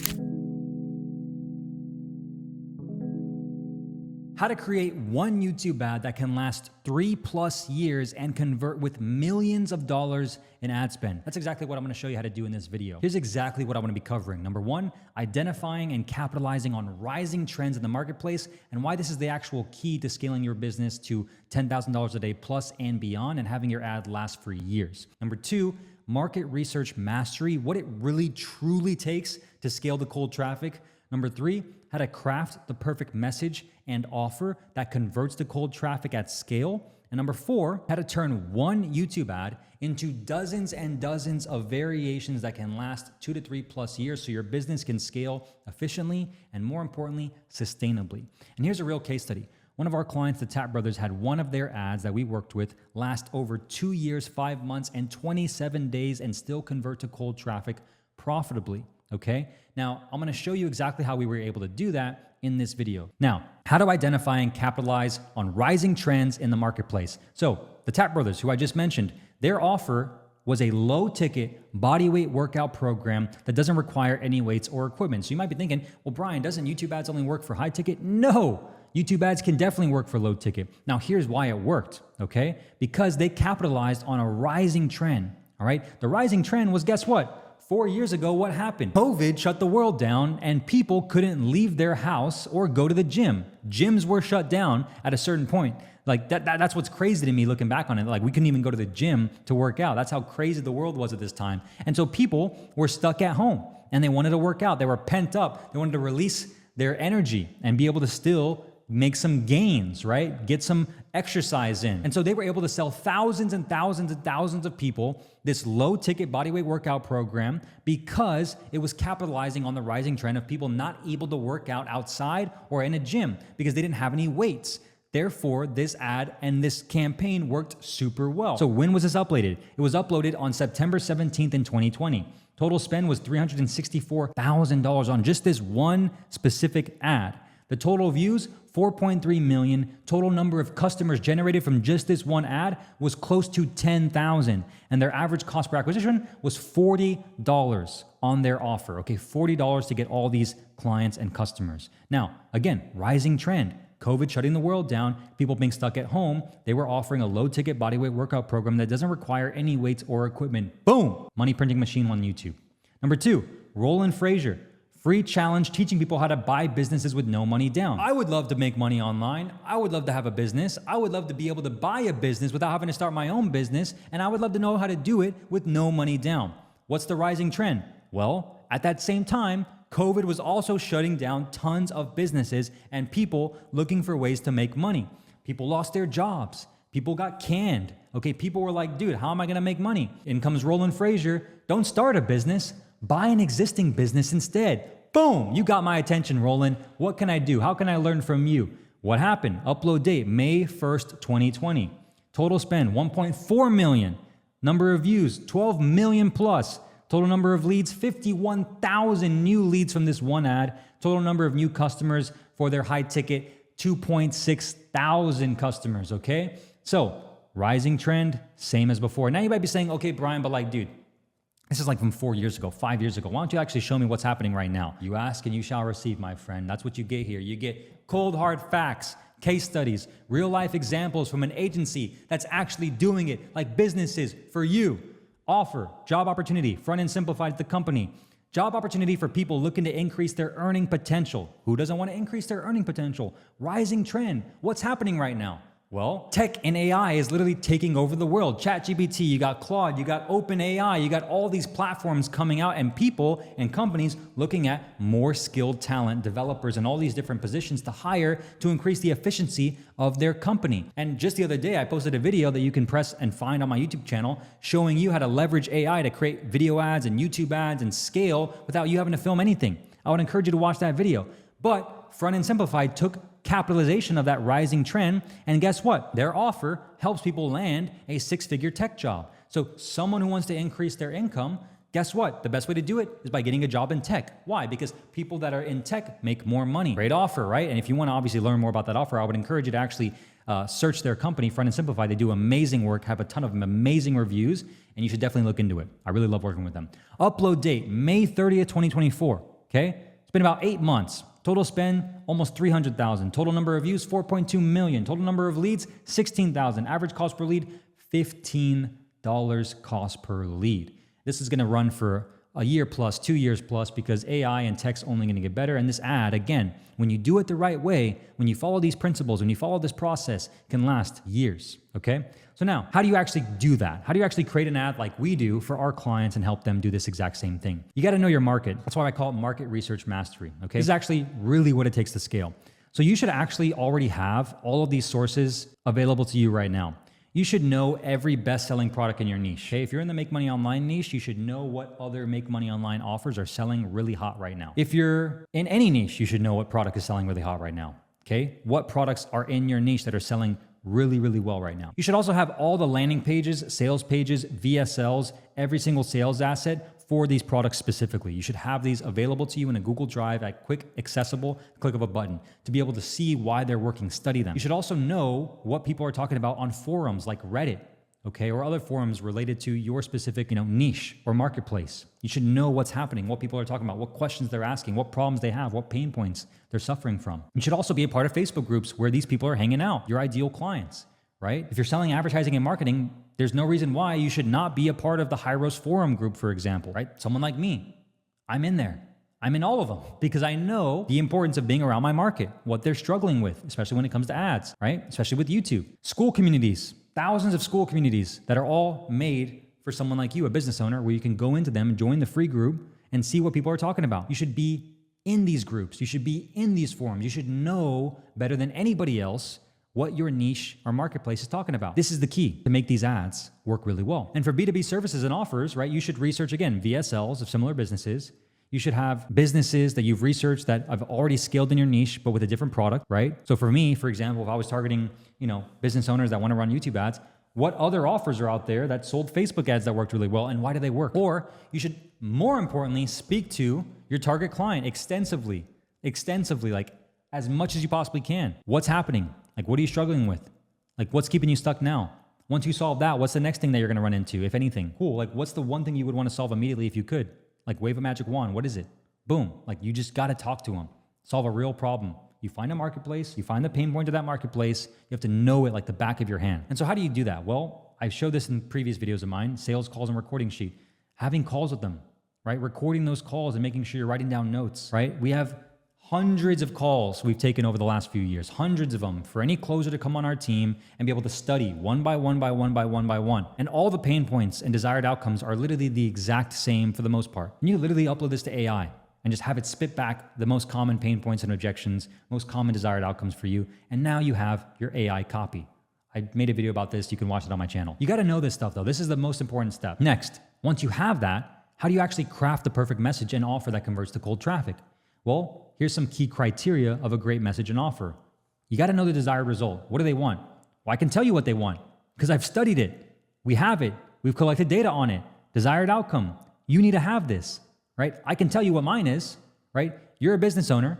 How to create one YouTube ad that can last 3+ years and convert with millions of dollars in ad spend. That's exactly what I'm gonna show you how to do in this video. Here's exactly what I wanna be covering. Number one, identifying and capitalizing on rising trends in the marketplace and why this is the actual key to scaling your business to $10,000 a day plus and beyond and having your ad last for years. Number two, market research mastery, what it really truly takes to scale the cold traffic. Number three, how to craft the perfect message and offer that converts to cold traffic at scale. And number four, how to turn one YouTube ad into dozens and dozens of variations that can last 2 to 3+ years so your business can scale efficiently and, more importantly, sustainably. And here's a real case study. One of our clients, the Tap Brothers, had one of their ads that we worked with last over 2 years, 5 months, and 27 days and still convert to cold traffic profitably. Okay, now I'm going to show you exactly how we were able to do that in this video. Now, how to identify and capitalize on rising trends in the marketplace. So the Tap Brothers, who I just mentioned, their offer was a low ticket bodyweight workout program that doesn't require any weights or equipment. So you might be thinking, well, Brian, doesn't YouTube ads only work for high ticket? No, YouTube ads can definitely work for low ticket. Now here's why it worked, okay? Because they capitalized on a rising trend, all right? The rising trend was, guess what? 4 years ago, what happened? COVID shut the world down and people couldn't leave their house or go to the gym. Gyms were shut down at a certain point. Like that's what's crazy to me looking back on it. Like we couldn't even go to the gym to work out. That's how crazy the world was at this time. And so people were stuck at home and they wanted to work out. They were pent up. They wanted to release their energy and be able to still make some gains, right? Get some exercise in. And so they were able to sell thousands and thousands and thousands of people this low ticket bodyweight workout program because it was capitalizing on the rising trend of people not able to work out outside or in a gym because they didn't have any weights. Therefore, this ad and this campaign worked super well. So when was this uploaded? It was uploaded on September 17th in 2020. Total spend was $364,000 on just this one specific ad. The total views, 4.3 million. Total number of customers generated from just this one ad was close to 10,000. And their average cost per acquisition was $40 on their offer. Okay, $40 to get all these clients and customers. Now, again, rising trend. COVID shutting the world down, people being stuck at home, they were offering a low ticket bodyweight workout program that doesn't require any weights or equipment. Boom! Money printing machine on YouTube. Number two, Roland Frazier. free challenge teaching people how to buy businesses with no money down. I would love to make money online. I would love to have a business. I would love to be able to buy a business without having to start my own business. And I would love to know how to do it with no money down. What's the rising trend? Well, at that same time, COVID was also shutting down tons of businesses and people looking for ways to make money. People lost their jobs. People got canned. Okay, people were like, dude, how am I gonna make money? In comes Roland Frazier. Don't start a business, buy an existing business instead. Boom, you got my attention, Roland. What can I do? How can I learn from you? What happened? Upload date, May 1st, 2020. Total spend, 1.4 million. Number of views, 12 million plus. Total number of leads, 51,000 new leads from this one ad. Total number of new customers for their high ticket, 2.6 thousand customers, okay? So, rising trend, same as before. Now you might be saying, okay, Brian, but like, dude, this is like from 4 years ago, 5 years ago. Why don't you actually show me what's happening right now? You ask and you shall receive, my friend. That's what you get here. You get cold, hard facts, case studies, real life examples from an agency that's actually doing it, like businesses for you. Offer, job opportunity, front end simplified to the company. Job opportunity for people looking to increase their earning potential. Who doesn't want to increase their earning potential? Rising trend. What's happening right now? Well, tech and AI is literally taking over the world. ChatGPT, you got Claude, you got OpenAI, you got all these platforms coming out and people and companies looking at more skilled talent, developers, and all these different positions to hire to increase the efficiency of their company. And just the other day, I posted a video that you can press and find on my YouTube channel showing you how to leverage AI to create video ads and YouTube ads and scale without you having to film anything. I would encourage you to watch that video. But Front End Simplified took capitalization of that rising trend, and guess what? Their offer helps people land a six-figure tech job. So someone who wants to increase their income, guess what? The best way to do it is by getting a job in tech. Why? Because people that are in tech make more money. Great offer, right? And if you want to obviously learn more about that offer, I would encourage you to actually search their company, Front End Simplified. They do amazing work, have a ton of amazing reviews, and you should definitely look into it. I really love working with them. Upload date, May 30th, 2024, okay? It's been about 8 months. Total spend, almost 300,000. Total number of views, 4.2 million. Total number of leads, 16,000. Average cost per lead, $15 cost per lead. This is gonna run for a year plus, 2 years plus, because AI and tech's only gonna get better. And this ad, again, when you do it the right way, when you follow these principles, when you follow this process, can last years, okay? So now, how do you actually do that? How do you actually create an ad like we do for our clients and help them do this exact same thing? You gotta know your market. That's why I call it market research mastery, okay? This is actually really what it takes to scale. So you should actually already have all of these sources available to you right now. You should know every best-selling product in your niche. Okay? If you're in the make money online niche, you should know what other make money online offers are selling really hot right now. If you're in any niche, you should know what product is selling really hot right now. Okay? What products are in your niche that are selling really, really well right now. You should also have all the landing pages, sales pages, VSLs, every single sales asset for these products specifically. You should have these available to you in a Google Drive at quick, accessible click of a button to be able to see why they're working, study them. You should also know what people are talking about on forums like Reddit, okay, or other forums related to your specific, niche or marketplace. You should know what's happening, what people are talking about, what questions they're asking, what problems they have, what pain points they're suffering from. You should also be a part of Facebook groups where these people are hanging out, your ideal clients, right? If you're selling advertising and marketing, there's no reason why you should not be a part of the Hyros Forum group, for example, right? Someone like me, I'm in there. I'm in all of them because I know the importance of being around my market, what they're struggling with, especially when it comes to ads, right? Especially with YouTube. School communities, thousands of school communities that are all made for someone like you, a business owner, where you can go into them, join the free group, and see what people are talking about. You should be in these groups. You should be in these forums. You should know better than anybody else what your niche or marketplace is talking about. This is the key to make these ads work really well. And for B2B services and offers, right, you should research, again, VSLs of similar businesses. You should have businesses that you've researched that have already scaled in your niche, but with a different product, right? So for me, for example, if I was targeting, business owners that want to run YouTube ads, what other offers are out there that sold Facebook ads that worked really well, and why do they work? Or you should, more importantly, speak to your target client extensively, like as much as you possibly can. What's happening? Like, what are you struggling with? Like, what's keeping you stuck now? Once you solve that, what's the next thing that you're going to run into, if anything? Cool. Like, what's the one thing you would want to solve immediately if you could? Like, wave a magic wand. What is it? Boom. Like, you just got to talk to them. Solve a real problem. You find a marketplace. You find the pain point of that marketplace. You have to know it like the back of your hand. And so how do you do that? Well, I've showed this in previous videos of mine, sales calls and recording sheet. Having calls with them. right? Recording those calls and making sure you're writing down notes, right? We have hundreds of calls we've taken over the last few years, hundreds of them, for any closer to come on our team and be able to study one by one by one by one by one. And all the pain points and desired outcomes are literally the exact same for the most part. And you literally upload this to AI and just have it spit back the most common pain points and objections, most common desired outcomes for you. And now you have your AI copy. I made a video about this. You can watch it on my channel. You got to know this stuff though. This is the most important step. Next, once you have that, how do you actually craft the perfect message and offer that converts to cold traffic? Well, here's some key criteria of a great message and offer. You got to know the desired result. What do they want? Well, I can tell you what they want because I've studied it. We have it. We've collected data on it. Desired outcome. You need to have this, right? I can tell you what mine is, right? You're a business owner.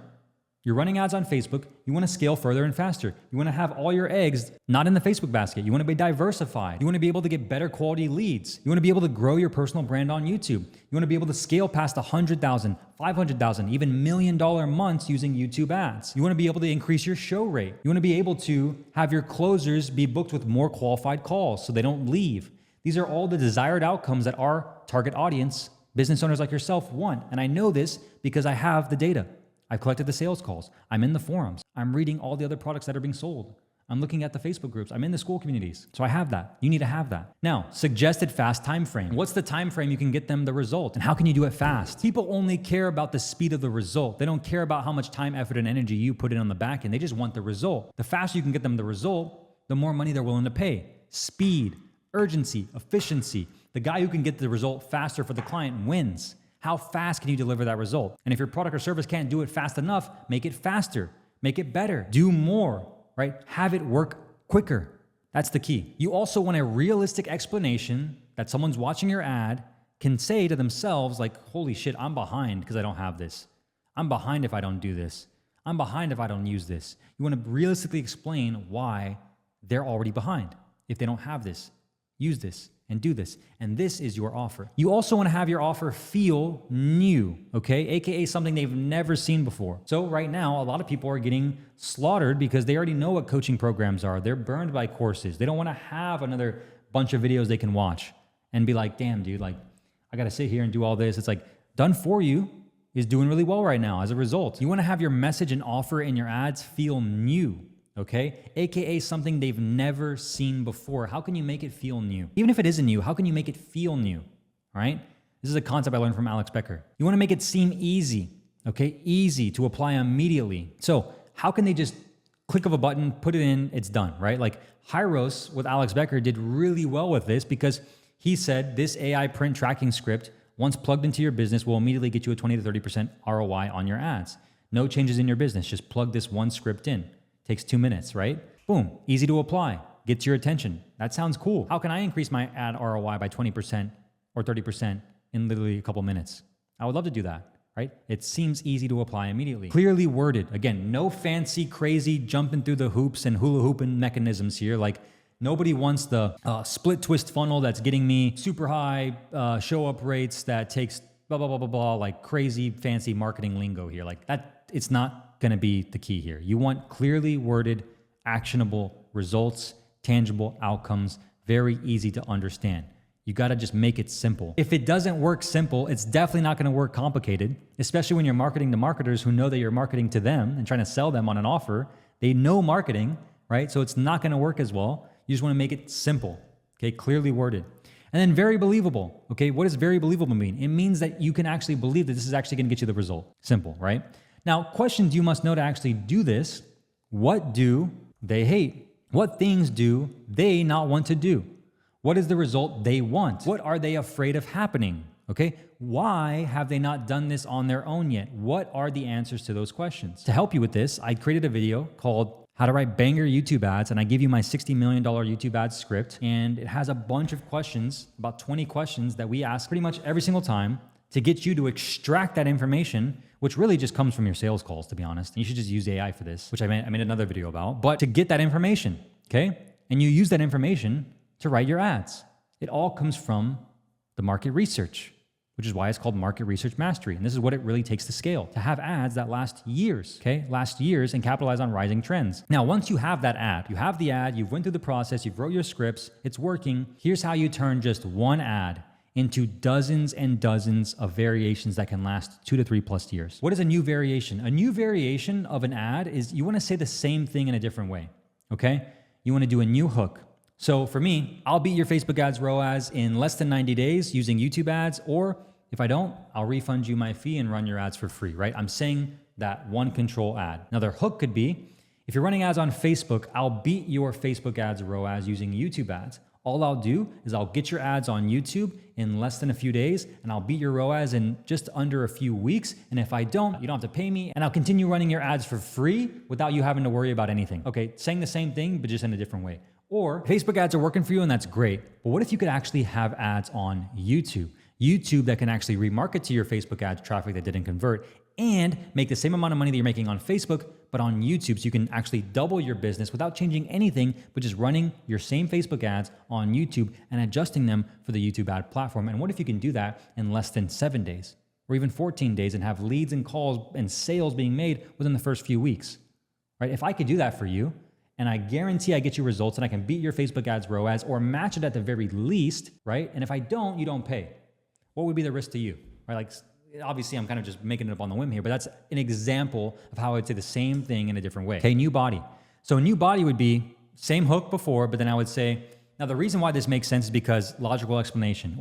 You're running ads on Facebook. You want to scale further and faster. You want to have all your eggs not in the Facebook basket. You want to be diversified. You want to be able to get better quality leads. You want to be able to grow your personal brand on YouTube. You want to be able to scale past 100,000, 500,000, even $1 million months using YouTube ads. You want to be able to increase your show rate. You want to be able to have your closers be booked with more qualified calls so they don't leave. These are all the desired outcomes that our target audience, business owners like yourself, want. And I know this because I have the data. I've collected the sales calls. I'm in the forums. I'm reading all the other products that are being sold. I'm looking at the Facebook groups. I'm in the school communities. So I have that. You need to have that. Now, suggested fast time frame. What's the time frame you can get them the result? And how can you do it fast? People only care about the speed of the result. They don't care about how much time, effort, and energy you put in on the back end. They just want the result. The faster you can get them the result, the more money they're willing to pay. Speed, urgency, efficiency. The guy who can get the result faster for the client wins. How fast can you deliver that result? And if your product or service can't do it fast enough, make it faster, make it better, do more, right? Have it work quicker. That's the key. You also want a realistic explanation that someone's watching your ad can say to themselves like, holy shit, I'm behind because I don't have this. I'm behind if I don't do this. I'm behind if I don't use this. You want to realistically explain why they're already behind if they don't have this. Use this. And do this. And this is your offer. You also want to have your offer feel new, okay? AKA something they've never seen before. So right now, a lot of people are getting slaughtered because they already know what coaching programs are. They're burned by courses. They don't want to have another bunch of videos they can watch and be like, damn, dude, like, I got to sit here and do all this. It's like, done for you is doing really well right now as a result. You want to have your message and offer in your ads feel new. Okay? AKA something they've never seen before. How can you make it feel new? Even if it isn't new, how can you make it feel new? All right? This is a concept I learned from Alex Becker. You want to make it seem easy, okay? Easy to apply immediately. So how can they just click of a button, put it in, it's done, right? Like Hyros with Alex Becker did really well with this because he said this AI print tracking script, once plugged into your business, will immediately get you a 20 to 30% ROI on your ads. No changes in your business. Just plug this one script in. Takes 2 minutes, right? Boom, easy to apply, gets your attention. That sounds cool. How can I increase my ad ROI by 20% or 30% in literally a couple minutes? I would love to do that, right? It seems easy to apply immediately. Clearly worded. Again, no fancy, crazy jumping through the hoops and hula hooping mechanisms here. Like nobody wants the split twist funnel that's getting me super high show up rates that takes blah, blah, blah, blah, blah, like crazy fancy marketing lingo here. Like that, it's not going to be the key here. You want clearly worded, actionable results, tangible outcomes, very easy to understand. You got to just make it simple. If it doesn't work simple, it's definitely not going to work complicated, especially when you're marketing to marketers who know that you're marketing to them and trying to sell them on an offer. They know marketing, right? So it's not going to work as well. You just want to make it simple, okay? Clearly worded. And then very believable, okay? What does very believable mean? It means that you can actually believe that this is actually going to get you the result. Simple, right? Now, questions you must know to actually do this. What do they hate? What things do they not want to do? What is the result they want? What are they afraid of happening? Okay, why have they not done this on their own yet? What are the answers to those questions? To help you with this, I created a video called How to Write Banger YouTube Ads, and I give you my $60 million YouTube ad script, and it has a bunch of questions, about 20 questions that we ask pretty much every single time to get you to extract that information, which really just comes from your sales calls, to be honest. You should just use AI for this, which I made another video about. But to get that information, okay? And you use that information to write your ads. It all comes from the market research, which is why it's called market research mastery. And this is what it really takes to scale, to have ads that last years, okay? Last years and capitalize on rising trends. Now, once you have that ad, you have the ad, you've went through the process, you've wrote your scripts, it's working. Here's how you turn just one ad into dozens and dozens of variations that can last 2 to 3+ years. What is a new variation? A new variation of an ad is you want to say the same thing in a different way, okay? You want to do a new hook. So for me, I'll beat your Facebook ads ROAS in less than 90 days using YouTube ads, or if I don't, I'll refund you my fee and run your ads for free, right? I'm saying that one control ad. Another hook could be, if you're running ads on Facebook, I'll beat your Facebook ads ROAS using YouTube ads. All I'll do is I'll get your ads on YouTube in less than a few days, and I'll beat your ROAS in just under a few weeks. And if I don't, you don't have to pay me, and I'll continue running your ads for free without you having to worry about anything. Okay, saying the same thing, but just in a different way. Or Facebook ads are working for you, and that's great. But what if you could actually have ads on YouTube? YouTube that can actually remarket to your Facebook ads traffic that didn't convert and make the same amount of money that you're making on Facebook, but on YouTube, so you can actually double your business without changing anything, but just running your same Facebook ads on YouTube and adjusting them for the YouTube ad platform. And what if you can do that in less than 7 days or even 14 days and have leads and calls and sales being made within the first few weeks, right? If I could do that for you, and I guarantee I get you results and I can beat your Facebook ads ROAS or match it at the very least, right? And if I don't, you don't pay. What would be the risk to you, right? Like, obviously, I'm kind of just making it up on the whim here, but that's an example of how I'd say the same thing in a different way. Okay, new body. So a new body would be same hook before, but then I would say, now the reason why this makes sense is because logical explanation.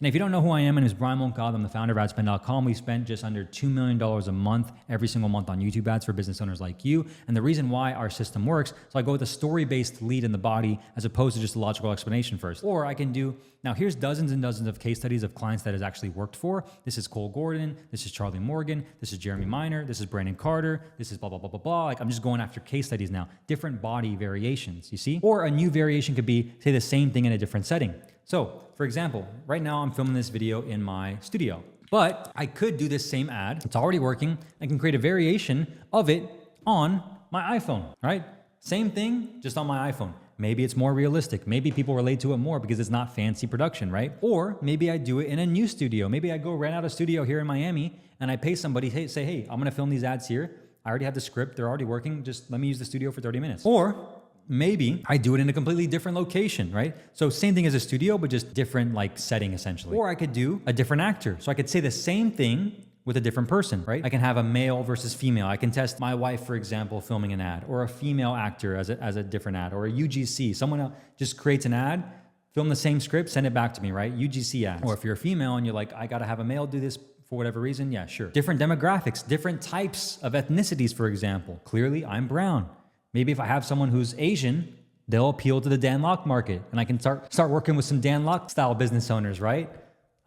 And if you don't know who I am, my name is Brian Moncada. I'm the founder of adspend.com. We spent just under $2 million a month every single month on YouTube ads for business owners like you. And the reason why our system works, so I go with a story-based lead in the body as opposed to just a logical explanation first. Or I can do, now here's dozens and dozens of case studies of clients that has actually worked for. This is Cole Gordon. This is Charlie Morgan. This is Jeremy Minor. This is Brandon Carter. This is blah, blah, blah, blah, blah. Like, I'm just going after case studies now. Different body variations, you see? Or a new variation could be, say the same thing in a different setting. So, for example, right now I'm filming this video in my studio, but I could do this same ad. It's already working. I can create a variation of it on my iPhone, right? Same thing, just on my iPhone. Maybe it's more realistic. Maybe people relate to it more because it's not fancy production, right? Or maybe I do it in a new studio. Maybe I go rent out a studio here in Miami and I pay somebody, say, hey, I'm gonna film these ads here. I already have the script, they're already working. Just let me use the studio for 30 minutes. Or maybe I do it in a completely different location, right? So same thing as a studio, but just different like setting essentially. Or I could do a different actor. So I could say the same thing with a different person, right? I can have a male versus female. I can test my wife, for example, filming an ad, or a female actor as a different ad, or a UGC. Someone else just creates an ad, film the same script, send it back to me, right? UGC ads. Or if you're a female and you're like, I gotta have a male do this for whatever reason, yeah, sure. Different demographics, different types of ethnicities, for example. Clearly, I'm brown. Maybe if I have someone who's Asian, they'll appeal to the Dan Lok market, and I can start working with some Dan Lok style business owners, right?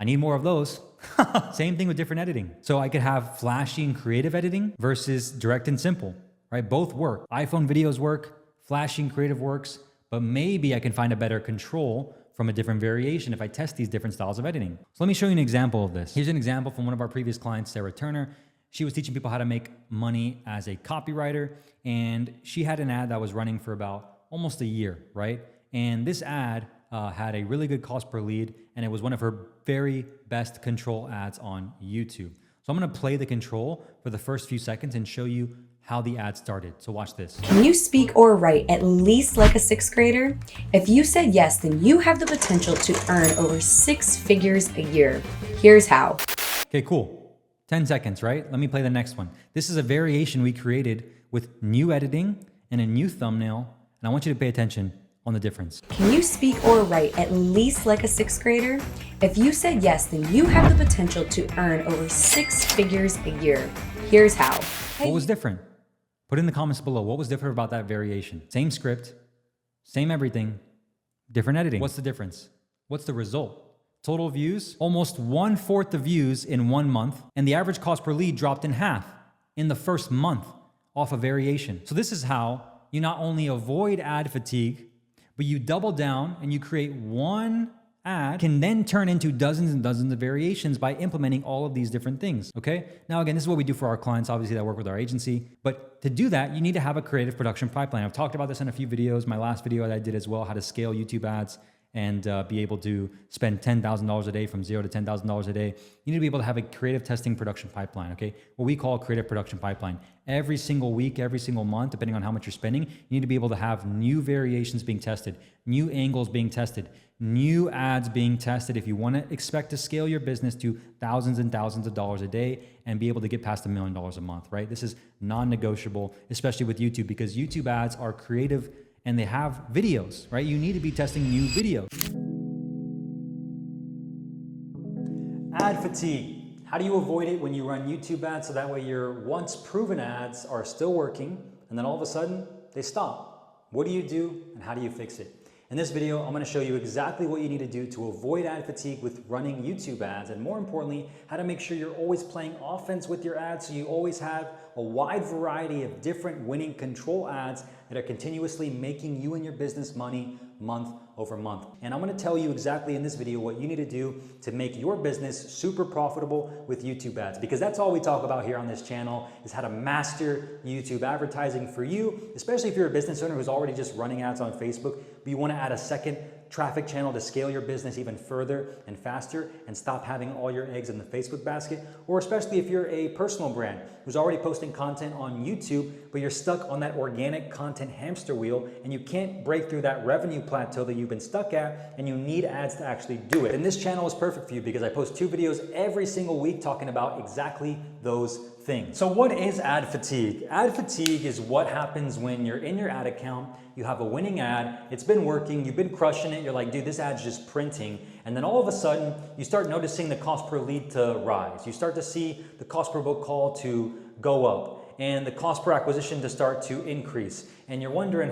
I need more of those. Same thing with different editing. So I could have flashy and creative editing versus direct and simple, right? Both work. iPhone videos work, flashy and creative works, but maybe I can find a better control from a different variation if I test these different styles of editing. So let me show you an example of this. Here's an example from one of our previous clients, Sarah Turner. She was teaching people how to make money as a copywriter, and she had an ad that was running for about almost a year, right? And this ad had a really good cost per lead, and it was one of her very best control ads on YouTube. So I'm gonna play the control for the first few seconds and show you how the ad started. So watch this. Can you speak or write at least like a sixth grader? If you said yes, then you have the potential to earn over 6 figures a year. Here's how. Okay, cool. 10 seconds, right? Let me play the next one. This is a variation we created with new editing and a new thumbnail, and I want you to pay attention on the difference. Can you speak or write at least like a sixth grader? If you said yes, then you have the potential to earn over 6 figures a year. Here's how. What was different? Put in the comments below. What was different about that variation? Same script, same everything, different editing. What's the difference? What's the result? Total views, almost 1/4 of views in 1 month, and the average cost per lead dropped in half in the first month off a variation. So this is how you not only avoid ad fatigue, but you double down and you create one ad, can then turn into dozens and dozens of variations by implementing all of these different things, okay? Now, again, this is what we do for our clients, obviously, that work with our agency. But to do that, you need to have a creative production pipeline. I've talked about this in a few videos. My last video that I did as well, how to scale YouTube ads. and be able to spend $10,000 a day from $0 to $10,000 a day, you need to be able to have a creative testing production pipeline, okay? What we call a creative production pipeline. Every single week, every single month, depending on how much you're spending, you need to be able to have new variations being tested, new angles being tested, new ads being tested if you want to expect to scale your business to thousands and thousands of dollars a day and be able to get past $1 million a month, right? This is non-negotiable, especially with YouTube, because YouTube ads are creative and they have videos, right? You need to be testing new videos. Ad fatigue. How do you avoid it when you run YouTube ads so that way your once proven ads are still working and then all of a sudden they stop? What do you do and how do you fix it? In this video, I'm going to show you exactly what you need to do to avoid ad fatigue with running YouTube ads, and more importantly, how to make sure you're always playing offense with your ads so you always have a wide variety of different winning control ads that are continuously making you and your business money month over month. And I'm going to tell you exactly in this video what you need to do to make your business super profitable with YouTube ads, because that's all we talk about here on this channel is how to master YouTube advertising for you, especially if you're a business owner who's already just running ads on Facebook, but you want to add a second traffic channel to scale your business even further and faster and stop having all your eggs in the Facebook basket, or especially if you're a personal brand who's already posting content on YouTube, but you're stuck on that organic content hamster wheel and you can't break through that revenue plateau that you've been stuck at and you need ads to actually do it. And this channel is perfect for you because I post 2 videos every single week talking about exactly those things. So what is ad fatigue? Ad fatigue is what happens when you're in your ad account, you have a winning ad, it's been working, you've been crushing it, you're like, dude, this ad's just printing. And then all of a sudden, you start noticing the cost per lead to rise. You start to see the cost per book call to go up and the cost per acquisition to start to increase. And you're wondering,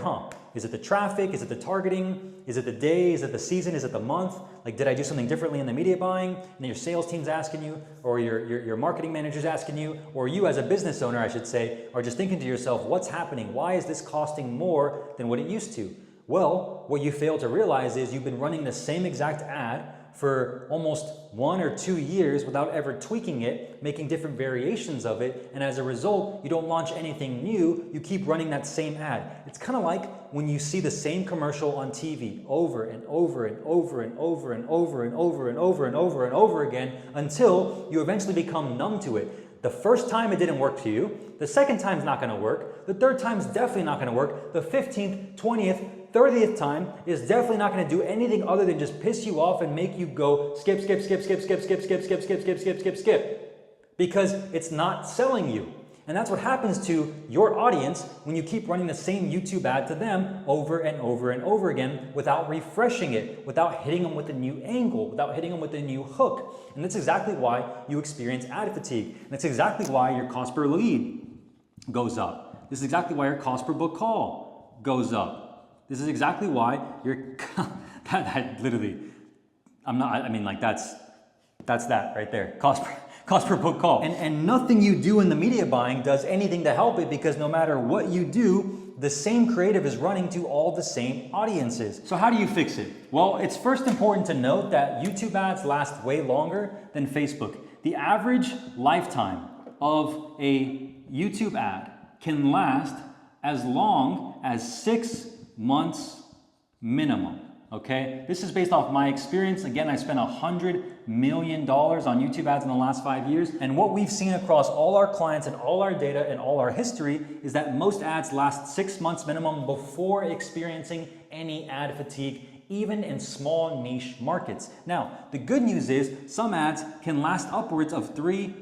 is it the traffic? Is it the targeting? Is it the day? Is it the season? Is it the month? Like, did I do something differently in the media buying? And then your sales team's asking you, or your marketing manager's asking you, or you as a business owner, I should say, are just thinking to yourself, what's happening? Why is this costing more than what it used to? Well, what you fail to realize is you've been running the same exact ad for almost 1 or 2 years without ever tweaking it, making different variations of it, and as a result, you don't launch anything new, you keep running that same ad. It's kind of like when you see the same commercial on TV over and over and over and over and over and over and over and over and over again until you eventually become numb to it. The first time it didn't work for you, the second time's not going to work, the third time's definitely not going to work, the 15th, 20th, 30th time is definitely not going to do anything other than just piss you off and make you go skip, skip, skip, skip, skip, skip, skip, skip, skip, skip, skip, skip, skip, because it's not selling you. And that's what happens to your audience when you keep running the same YouTube ad to them over and over and over again without refreshing it, without hitting them with a new angle, without hitting them with a new hook. And that's exactly why you experience ad fatigue. And that's exactly why your cost per lead goes up. This is exactly why your cost per book call goes up. This is exactly why you're, that literally, that's that right there, cost per book call. And nothing you do in the media buying does anything to help it, because no matter what you do, the same creative is running to all the same audiences. So how do you fix it? Well, it's first important to note that YouTube ads last way longer than Facebook. The average lifetime of a YouTube ad can last as long as 6 months minimum, okay? This is based off my experience. Again, I spent $100 million on YouTube ads in the last 5 years. And what we've seen across all our clients and all our data and all our history is that most ads last 6 months minimum before experiencing any ad fatigue, even in small niche markets. Now, the good news is some ads can last upwards of 3+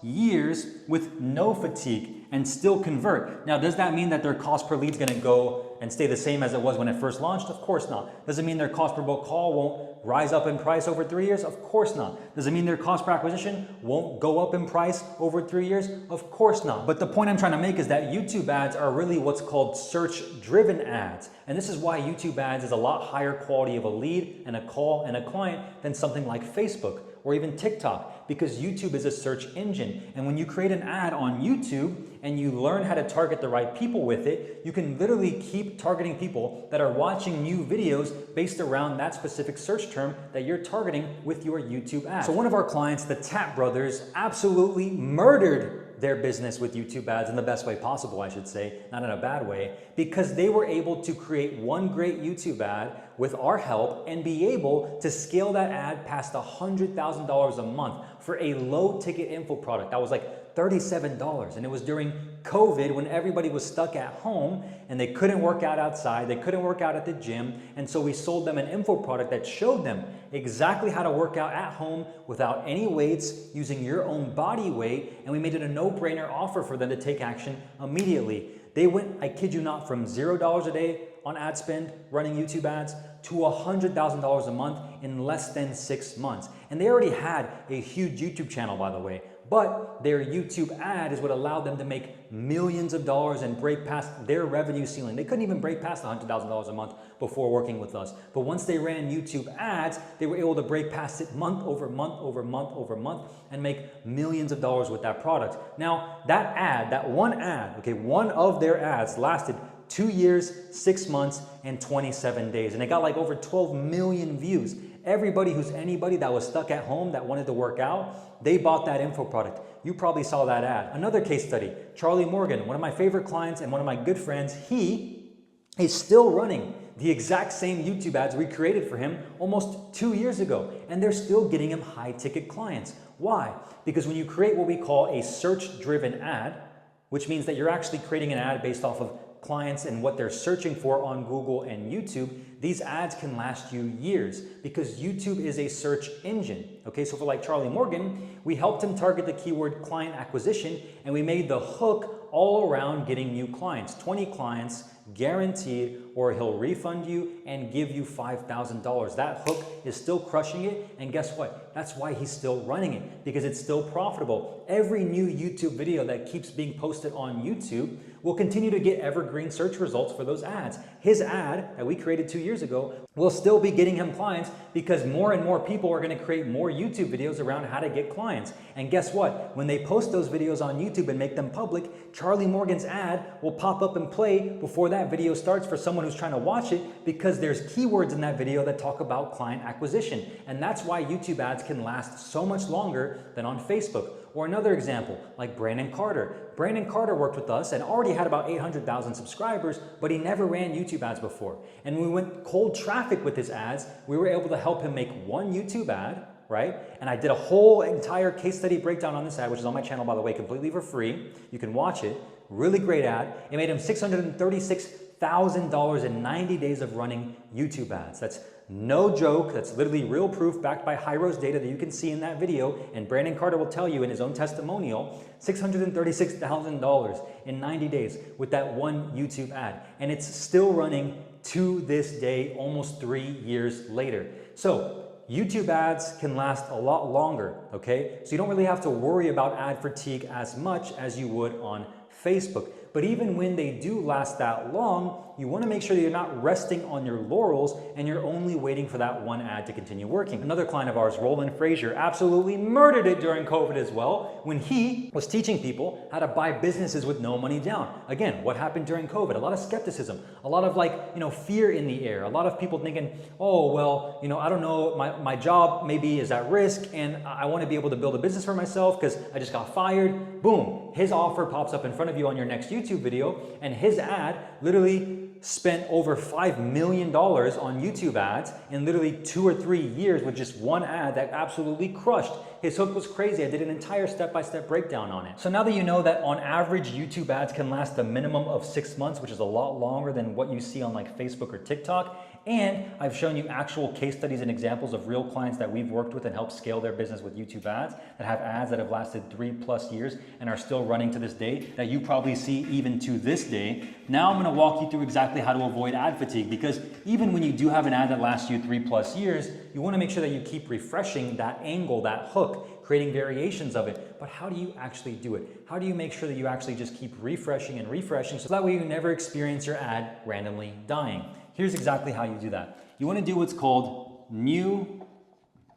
years with no fatigue and still convert. Now, does that mean that their cost per lead is gonna go and stay the same as it was when it first launched? Of course not. Does it mean their cost per book call won't rise up in price over 3 years? Of course not. Does it mean their cost per acquisition won't go up in price over 3 years? Of course not. But the point I'm trying to make is that YouTube ads are really what's called search-driven ads. And this is why YouTube ads is a lot higher quality of a lead and a call and a client than something like Facebook or even TikTok, because YouTube is a search engine. And when you create an ad on YouTube and you learn how to target the right people with it, you can literally keep targeting people that are watching new videos based around that specific search term that you're targeting with your YouTube ad. So one of our clients, the Tap Brothers, absolutely murdered their business with YouTube ads in the best way possible, I should say, not in a bad way, because they were able to create one great YouTube ad with our help and be able to scale that ad past $100,000 a month for a low ticket info product. That was like $37. And it was during COVID when everybody was stuck at home and they couldn't work out outside, they couldn't work out at the gym. And so we sold them an info product that showed them exactly how to work out at home without any weights, using your own body weight. And we made it a no-brainer offer for them to take action immediately. They went, I kid you not, from $0 a day on ad spend running YouTube ads to $100,000 a month in less than 6 months. And they already had a huge YouTube channel, by the way, but their YouTube ad is what allowed them to make millions of dollars and break past their revenue ceiling. They couldn't even break past $100,000 a month before working with us. But once they ran YouTube ads, they were able to break past it month over month over month over month and make millions of dollars with that product. Now, that ad, that one ad, okay, one of their ads lasted 2 years, 6 months, and 27 days. And it got like over 12 million views. Everybody who's anybody that was stuck at home that wanted to work out, they bought that info product. You probably saw that ad. Another case study, Charlie Morgan, one of my favorite clients and one of my good friends, he is still running the exact same YouTube ads we created for him almost 2 years ago. And they're still getting him high ticket clients. Why? Because when you create what we call a search-driven ad, which means that you're actually creating an ad based off of clients and what they're searching for on Google and YouTube, these ads can last you years because YouTube is a search engine. Okay, so for like Charlie Morgan, we helped him target the keyword client acquisition and we made the hook all around getting new clients, 20 clients guaranteed, or he'll refund you and give you $5,000. That hook is still crushing it, and guess what? That's why he's still running it, because it's still profitable. Every new YouTube video that keeps being posted on YouTube will continue to get evergreen search results for those ads. His ad that we created 2 years ago will still be getting him clients because more and more people are going to create more YouTube videos around how to get clients. And guess what? When they post those videos on YouTube and make them public, Charlie Morgan's ad will pop up and play before that video starts for someone who's trying to watch it, because there's keywords in that video that talk about client acquisition. And that's why YouTube ads can last so much longer than on Facebook. Or another example, like Brandon Carter. Brandon Carter worked with us and already had about 800,000 subscribers, but he never ran YouTube ads before. And when we went cold traffic with his ads, we were able to help him make one YouTube ad, right? And I did a whole entire case study breakdown on this ad, which is on my channel, by the way, completely for free. You can watch it. Really great ad. It made him $636,000 in 90 days of running YouTube ads. That's no joke. That's literally real proof backed by Hyros data that you can see in that video. And Brandon Carter will tell you in his own testimonial, $636,000 in 90 days with that one YouTube ad. And it's still running to this day, almost 3 years later. So YouTube ads can last a lot longer, okay? So you don't really have to worry about ad fatigue as much as you would on Facebook. But even when they do last that long, you want to make sure that you're not resting on your laurels and you're only waiting for that one ad to continue working. Another client of ours, Roland Frazier, absolutely murdered it during COVID as well when he was teaching people how to buy businesses with no money down. Again, what happened during COVID? A lot of skepticism, a lot of fear in the air, a lot of people thinking, oh, well, I don't know, my job maybe is at risk and I want to be able to build a business for myself because I just got fired. Boom, his offer pops up in front of you on your next YouTube video, and his ad literally spent over $5 million on YouTube ads in literally 2 or 3 years with just one ad that absolutely crushed. His hook was crazy. I did an entire step-by-step breakdown on it. So now that you know that on average YouTube ads can last a minimum of 6 months, which is a lot longer than what you see on like Facebook or TikTok, and I've shown you actual case studies and examples of real clients that we've worked with and helped scale their business with YouTube ads that have ads that have lasted 3+ years and are still running to this day, that you probably see even to this day. Now I'm gonna walk you through exactly how to avoid ad fatigue, because even when you do have an ad that lasts you 3+ years, you wanna make sure that you keep refreshing that angle, that hook, creating variations of it. But how do you actually do it? How do you make sure that you actually just keep refreshing and refreshing so that way you never experience your ad randomly dying? Here's exactly how you do that. You want to do what's called new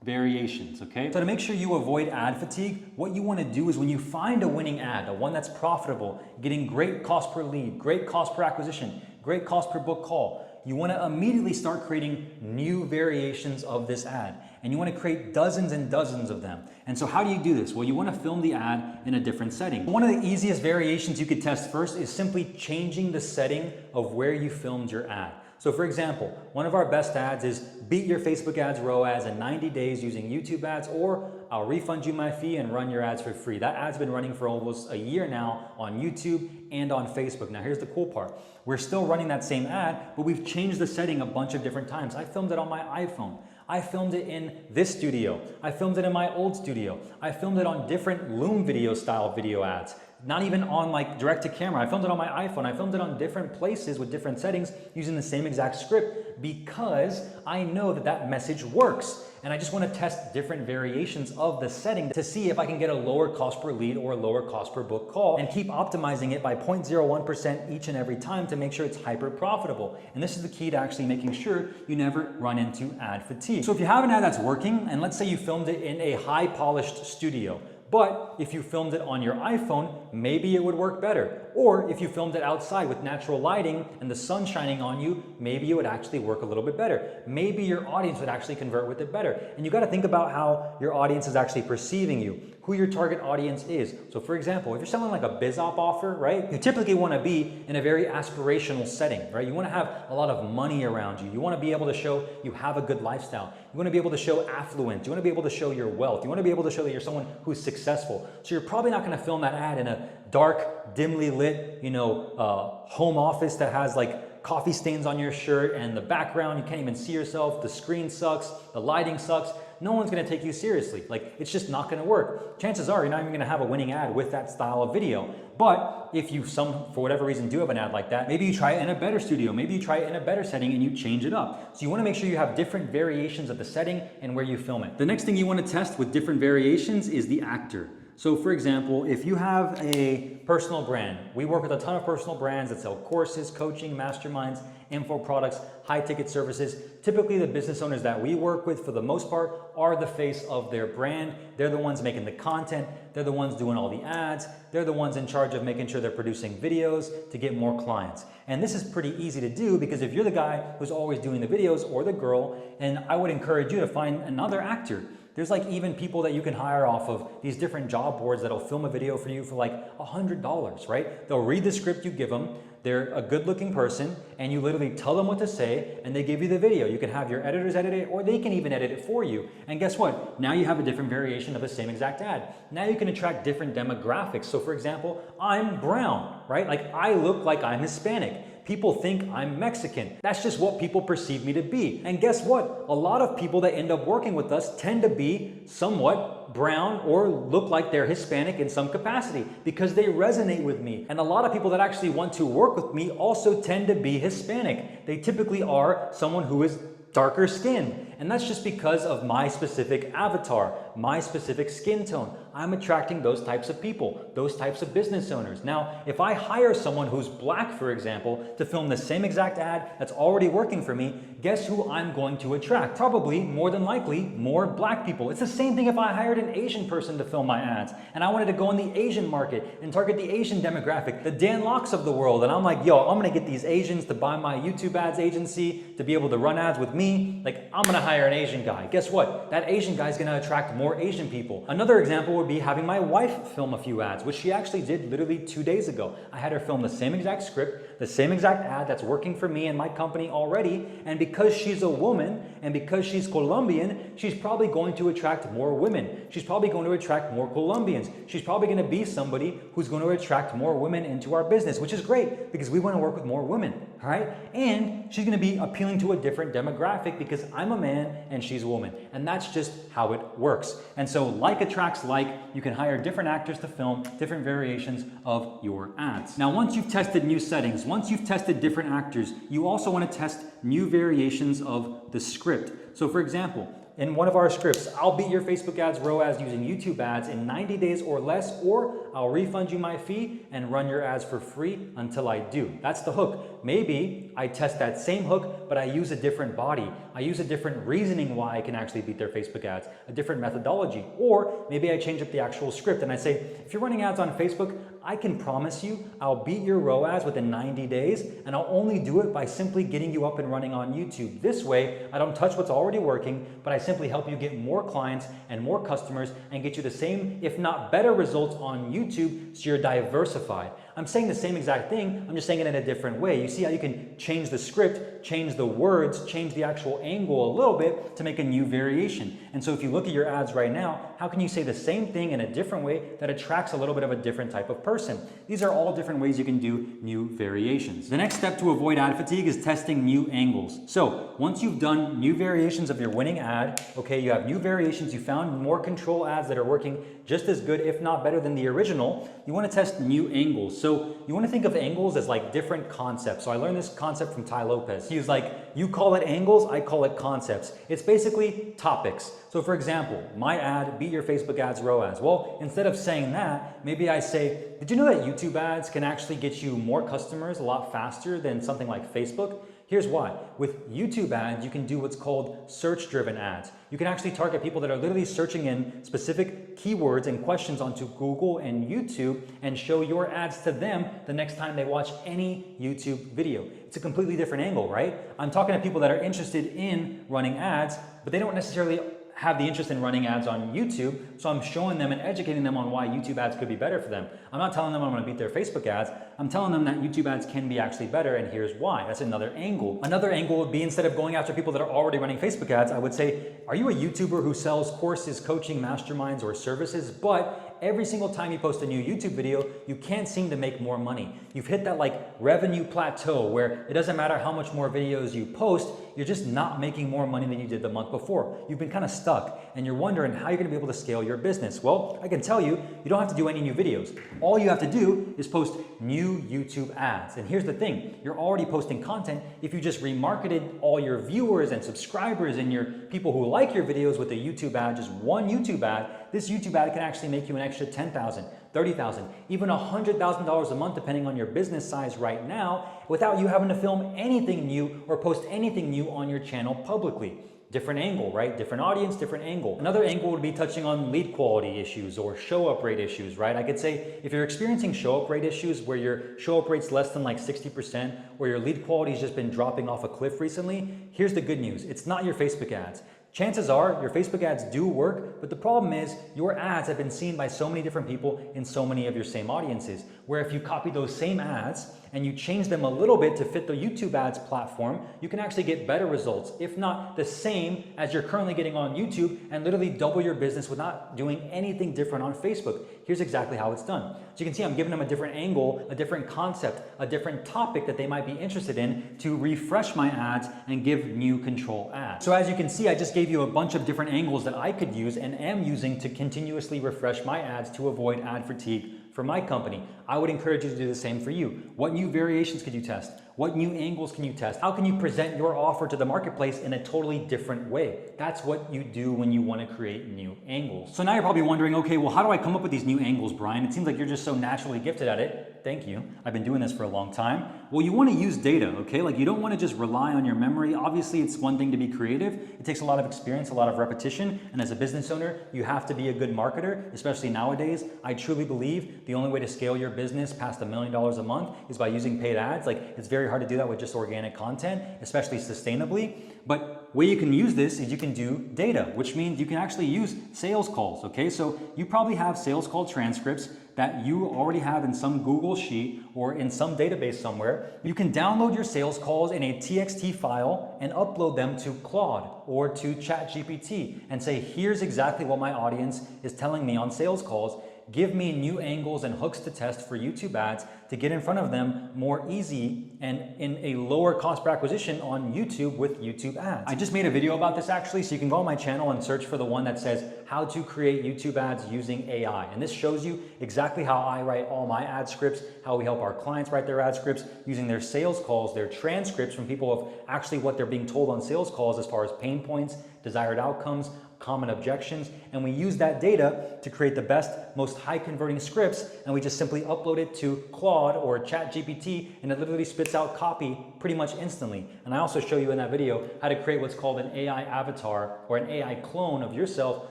variations, okay? So to make sure you avoid ad fatigue, what you want to do is when you find a winning ad, the one that's profitable, getting great cost per lead, great cost per acquisition, great cost per book call, you want to immediately start creating new variations of this ad. and you want to create dozens and dozens of them. And so how do you do this? Well, you want to film the ad in a different setting. One of the easiest variations you could test first is simply changing the setting of where you filmed your ad. So for example, one of our best ads is beat your Facebook ads ROAS in 90 days using YouTube ads, or I'll refund you my fee and run your ads for free. That ad's been running for almost a year now on YouTube and on Facebook. Now here's the cool part. We're still running that same ad, but we've changed the setting a bunch of different times. I filmed it on my iPhone. I filmed it in this studio. I filmed it in my old studio. I filmed it on different Loom video style video ads. Not even on like direct to camera. I filmed it on my iPhone. I filmed it on different places with different settings using the same exact script because I know that that message works. And I just want to test different variations of the setting to see if I can get a lower cost per lead or a lower cost per book call, and keep optimizing it by 0.01% each and every time to make sure it's hyper profitable. And this is the key to actually making sure you never run into ad fatigue. So if you have an ad that's working, and let's say you filmed it in a high polished studio, but if you filmed it on your iPhone, maybe it would work better. Or if you filmed it outside with natural lighting and the sun shining on you, maybe it would actually work a little bit better. Maybe your audience would actually convert with it better. And you got to think about how your audience is actually perceiving you, who your target audience is. So for example, if you're selling like a biz op offer, right? You typically want to be in a very aspirational setting, right? You want to have a lot of money around you. You want to be able to show you have a good lifestyle. You want to be able to show affluence. You want to be able to show your wealth. You want to be able to show that you're someone who's successful. So you're probably not going to film that ad in a dark, dimly lit, home office that has like coffee stains on your shirt and the background, you can't even see yourself, the screen sucks, the lighting sucks. No one's gonna take you seriously. Like, it's just not gonna work. Chances are you're not even gonna have a winning ad with that style of video. But if you for whatever reason do have an ad like that, maybe you try it in a better studio, maybe you try it in a better setting and you change it up. So you wanna make sure you have different variations of the setting and where you film it. The next thing you wanna test with different variations is the actor. So for example, if you have a personal brand, we work with a ton of personal brands that sell courses, coaching, masterminds, info products, high ticket services. Typically the business owners that we work with for the most part are the face of their brand. They're the ones making the content. They're the ones doing all the ads. They're the ones in charge of making sure they're producing videos to get more clients. And this is pretty easy to do because if you're the guy who's always doing the videos or the girl, and I would encourage you to find another actor. There's like even people that you can hire off of these different job boards that'll film a video for you for like $100, right? They'll read the script you give them. They're a good looking person and you literally tell them what to say and they give you the video. You can have your editors edit it or they can even edit it for you. And guess what? Now you have a different variation of the same exact ad. Now you can attract different demographics. So for example, I'm brown, right? Like I look like I'm Hispanic. People think I'm Mexican. That's just what people perceive me to be. And guess what? A lot of people that end up working with us tend to be somewhat brown or look like they're Hispanic in some capacity because they resonate with me. And a lot of people that actually want to work with me also tend to be Hispanic. They typically are someone who is darker skinned. And that's just because of my specific avatar, my specific skin tone. I'm attracting those types of people, those types of business owners. Now, if I hire someone who's black, for example, to film the same exact ad that's already working for me, guess who I'm going to attract? Probably, more than likely, more black people. It's the same thing if I hired an Asian person to film my ads and I wanted to go in the Asian market and target the Asian demographic, the Dan Locks of the world. And I'm like, yo, I'm gonna get these Asians to buy my YouTube ads agency to be able to run ads with me. Like, I'm gonna hire an Asian guy. Guess what? That Asian guy is gonna attract more Asian people. Another example would be having my wife film a few ads, which she actually did literally 2 days ago. I had her film the same exact script, the same exact ad that's working for me and my company already. And because she's a woman and because she's Colombian, she's probably going to attract more women. She's probably going to attract more Colombians. She's probably going to be somebody who's going to attract more women into our business, which is great because we want to work with more women, all right? And she's going to be appealing to a different demographic because I'm a man and she's a woman. And that's just how it works. And so like attracts like. You can hire different actors to film different variations of your ads. Now, once you've tested new settings, once you've tested different actors, you also want to test new variations of the script. So for example, in one of our scripts, I'll beat your Facebook ads ROAS using YouTube ads in 90 days or less, or I'll refund you my fee and run your ads for free until I do. That's the hook. Maybe I test that same hook, but I use a different body. I use a different reasoning why I can actually beat their Facebook ads, a different methodology. Or maybe I change up the actual script and I say, if you're running ads on Facebook, I can promise you I'll beat your ROAS within 90 days, and I'll only do it by simply getting you up and running on YouTube. This way, I don't touch what's already working, but I simply help you get more clients and more customers and get you the same, if not better results on YouTube, so you're diversified. I'm saying the same exact thing, I'm just saying it in a different way. You see how you can change the script, change the words, change the actual angle a little bit to make a new variation. And so if you look at your ads right now, how can you say the same thing in a different way that attracts a little bit of a different type of person? These are all different ways you can do new variations. The next step to avoid ad fatigue is testing new angles. So once you've done new variations of your winning ad, okay, you have new variations, you found more control ads that are working just as good, if not better than the original, you want to test new angles. So you want to think of angles as like different concepts. So I learned this concept from Ty Lopez. He was like, you call it angles, I call it concepts. It's basically topics. So for example, my ad, beat your Facebook ads ROAS. Well, instead of saying that, maybe I say, did you know that YouTube ads can actually get you more customers a lot faster than something like Facebook? Here's why. With YouTube ads, you can do what's called search-driven ads. You can actually target people that are literally searching in specific keywords and questions onto Google and YouTube and show your ads to them the next time they watch any YouTube video. It's a completely different angle, right? I'm talking to people that are interested in running ads, but they don't necessarily have the interest in running ads on YouTube, so I'm showing them and educating them on why YouTube ads could be better for them. I'm not telling them I'm going to beat their Facebook ads. I'm telling them that YouTube ads can be actually better, and here's why. That's another angle. Another angle would be, instead of going after people that are already running Facebook ads, I would say, are you a YouTuber who sells courses, coaching, masterminds, or services, but every single time you post a new YouTube video, you can't seem to make more money? You've hit that like revenue plateau where it doesn't matter how much more videos you post, you're just not making more money than you did the month before. You've been kind of stuck and you're wondering how you're gonna be able to scale your business. Well, I can tell you, you don't have to do any new videos. All you have to do is post new YouTube ads. And here's the thing, you're already posting content. If you just remarketed all your viewers and subscribers and your people who like your videos with a YouTube ad, just one YouTube ad, this YouTube ad can actually make you an extra $10,000, $30,000, even $100,000 a month, depending on your business size right now, without you having to film anything new or post anything new on your channel publicly. Different angle, right? Different audience, different angle. Another angle would be touching on lead quality issues or show up rate issues, right? I could say if you're experiencing show up rate issues where your show up rate's less than like 60% or your lead quality's just been dropping off a cliff recently, here's the good news. It's not your Facebook ads. Chances are your Facebook ads do work, but the problem is your ads have been seen by so many different people in so many of your same audiences, where if you copy those same ads and you change them a little bit to fit the YouTube ads platform, you can actually get better results, if not the same as you're currently getting on YouTube, and literally double your business without doing anything different on Facebook. Here's exactly how it's done. So you can see I'm giving them a different angle, a different concept, a different topic that they might be interested in to refresh my ads and give new control ads. So as you can see, I just gave you a bunch of different angles that I could use and am using to continuously refresh my ads to avoid ad fatigue for my company. I would encourage you to do the same for you. What new variations could you test? What new angles can you test? How can you present your offer to the marketplace in a totally different way? That's what you do when you want to create new angles. So now you're probably wondering, okay, well, how do I come up with these new angles, Brian? It seems like you're just so naturally gifted at it. Thank you. I've been doing this for a long time. Well, you want to use data, okay? Like you don't want to just rely on your memory. Obviously, it's one thing to be creative. It takes a lot of experience, a lot of repetition. And as a business owner, you have to be a good marketer, especially nowadays. I truly believe the only way to scale your business past $1 million a month is by using paid ads. Like it's very hard to do that with just organic content, especially sustainably. But way you can use this is you can do data, which means you can actually use sales calls, okay? So you probably have sales call transcripts that you already have in some Google sheet or in some database somewhere. You can download your sales calls in a TXT file and upload them to Claude or to ChatGPT and say, here's exactly what my audience is telling me on sales calls. Give me new angles and hooks to test for YouTube ads to get in front of them more easy and in a lower cost per acquisition on YouTube with YouTube ads. I just made a video about this actually, so you can go on my channel and search for the one that says how to create YouTube ads using AI. And this shows you exactly how I write all my ad scripts, how we help our clients write their ad scripts using their sales calls, their transcripts from people of actually what they're being told on sales calls as far as pain points, desired outcomes, common objections, and we use that data to create the best, most high converting scripts, and we just simply upload it to Claude or ChatGPT, and it literally spits out copy pretty much instantly. And I also show you in that video how to create what's called an AI avatar or an AI clone of yourself,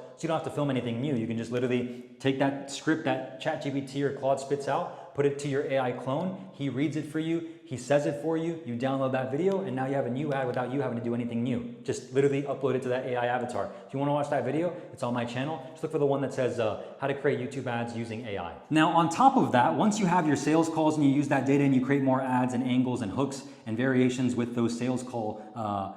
so you don't have to film anything new. You can just literally take that script that ChatGPT or Claude spits out, put it to your AI clone, he reads it for you, he says it for you, you download that video, and now you have a new ad without you having to do anything new. Just literally upload it to that AI avatar. If you want to watch that video, it's on my channel. Just look for the one that says how to create YouTube ads using AI. Now, on top of that, once you have your sales calls and you use that data and you create more ads and angles and hooks and variations with those sales call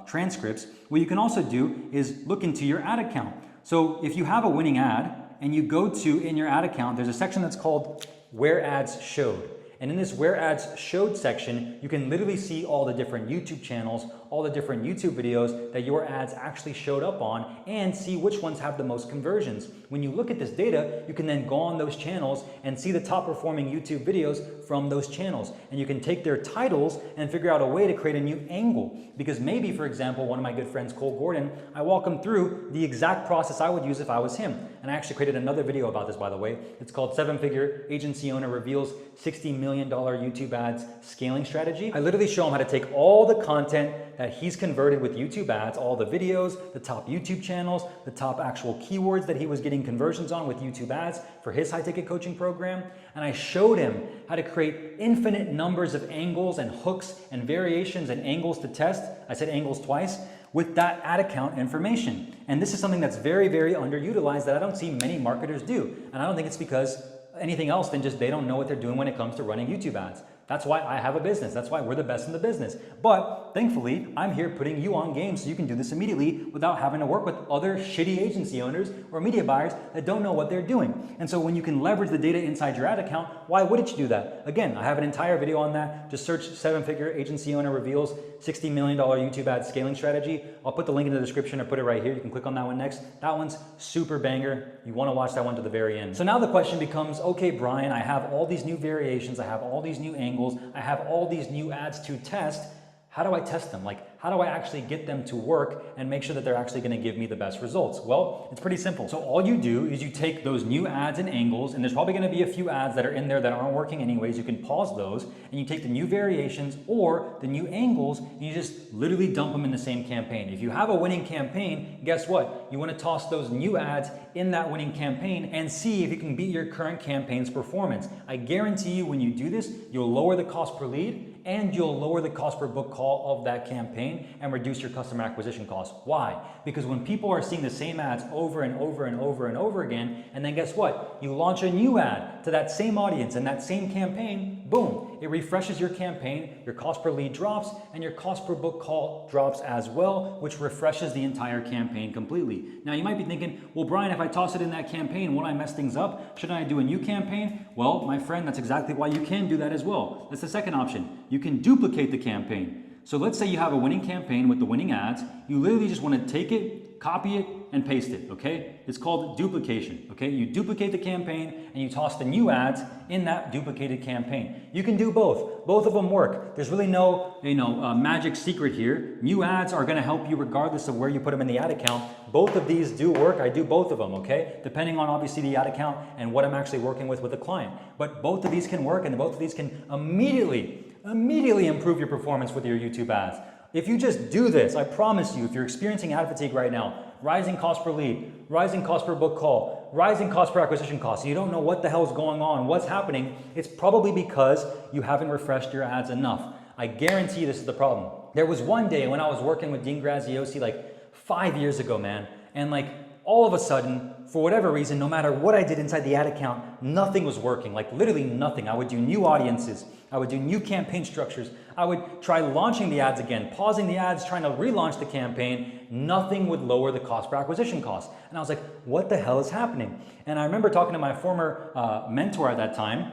transcripts, what you can also do is look into your ad account. So if you have a winning ad and you go to, in your ad account, there's a section that's called Where Ads Showed. And in this Where Ads Showed section, you can literally see all the different YouTube channels, all the different YouTube videos that your ads actually showed up on, and see which ones have the most conversions. When you look at this data, you can then go on those channels and see the top performing YouTube videos from those channels. And you can take their titles and figure out a way to create a new angle. Because maybe, for example, one of my good friends, Cole Gordon, I walk him through the exact process I would use if I was him. And I actually created another video about this, by the way. It's called 7-Figure Agency Owner Reveals $60 Million YouTube Ads Scaling Strategy. I literally show him how to take all the content that he's converted with YouTube ads, all the videos, the top YouTube channels, the top actual keywords that he was getting conversions on with YouTube ads for his high ticket coaching program. And I showed him how to create infinite numbers of angles and hooks and variations and angles to test. I said angles twice, with that ad account information. And this is something that's very, very underutilized that I don't see many marketers do. And I don't think it's because anything else than just they don't know what they're doing when it comes to running YouTube ads. That's why I have a business. That's why we're the best in the business. But thankfully, I'm here putting you on game so you can do this immediately without having to work with other shitty agency owners or media buyers that don't know what they're doing. And so when you can leverage the data inside your ad account, why wouldn't you do that? Again, I have an entire video on that. Just search 7-Figure Agency Owner Reveals $60 Million YouTube Ad Scaling Strategy. I'll put the link in the description or put it right here. You can click on that one next. That one's super banger. You want to watch that one to the very end. So now the question becomes, okay, Brian, I have all these new variations. I have all these new angles. I have all these new ads to test. How do I test them? Like, how do I actually get them to work and make sure that they're actually going to give me the best results? Well, it's pretty simple. So all you do is you take those new ads and angles, and there's probably going to be a few ads that are in there that aren't working anyways. You can pause those, and you take the new variations or the new angles, and you just literally dump them in the same campaign. If you have a winning campaign, guess what? You want to toss those new ads in that winning campaign and see if you can beat your current campaign's performance. I guarantee you when you do this, you'll lower the cost per lead and you'll lower the cost per book call of that campaign and reduce your customer acquisition costs. Why? Because when people are seeing the same ads over and over and over and over again, and then guess what? You launch a new ad to that same audience and that same campaign, boom, it refreshes your campaign, your cost per lead drops, and your cost per book call drops as well, which refreshes the entire campaign completely. Now you might be thinking, well, Brian, if I toss it in that campaign, won't I mess things up? Shouldn't I do a new campaign? Well, my friend, that's exactly why you can do that as well. That's the second option. You can duplicate the campaign. So let's say you have a winning campaign with the winning ads. You literally just want to take it, copy it, and paste it, okay? It's called duplication, okay? You duplicate the campaign and you toss the new ads in that duplicated campaign. You can do both. Both of them work. There's really no, magic secret here. New ads are gonna help you regardless of where you put them in the ad account. Both of these do work. I do both of them, okay? Depending on obviously the ad account and what I'm actually working with the client. But both of these can work and both of these can immediately improve your performance with your YouTube ads. If you just do this, I promise you, if you're experiencing ad fatigue right now, rising cost per lead, rising cost per book call, rising cost per acquisition cost, you don't know what the hell's going on, what's happening, it's probably because you haven't refreshed your ads enough. I guarantee this is the problem. There was one day when I was working with Dean Graziosi like 5 years ago, man, and like all of a sudden, for whatever reason, no matter what I did inside the ad account, nothing was working, like literally nothing. I would do new audiences, I would do new campaign structures, I would try launching the ads again, pausing the ads, trying to relaunch the campaign, nothing would lower the cost per acquisition cost. And I was like, what the hell is happening? And I remember talking to my former mentor at that time,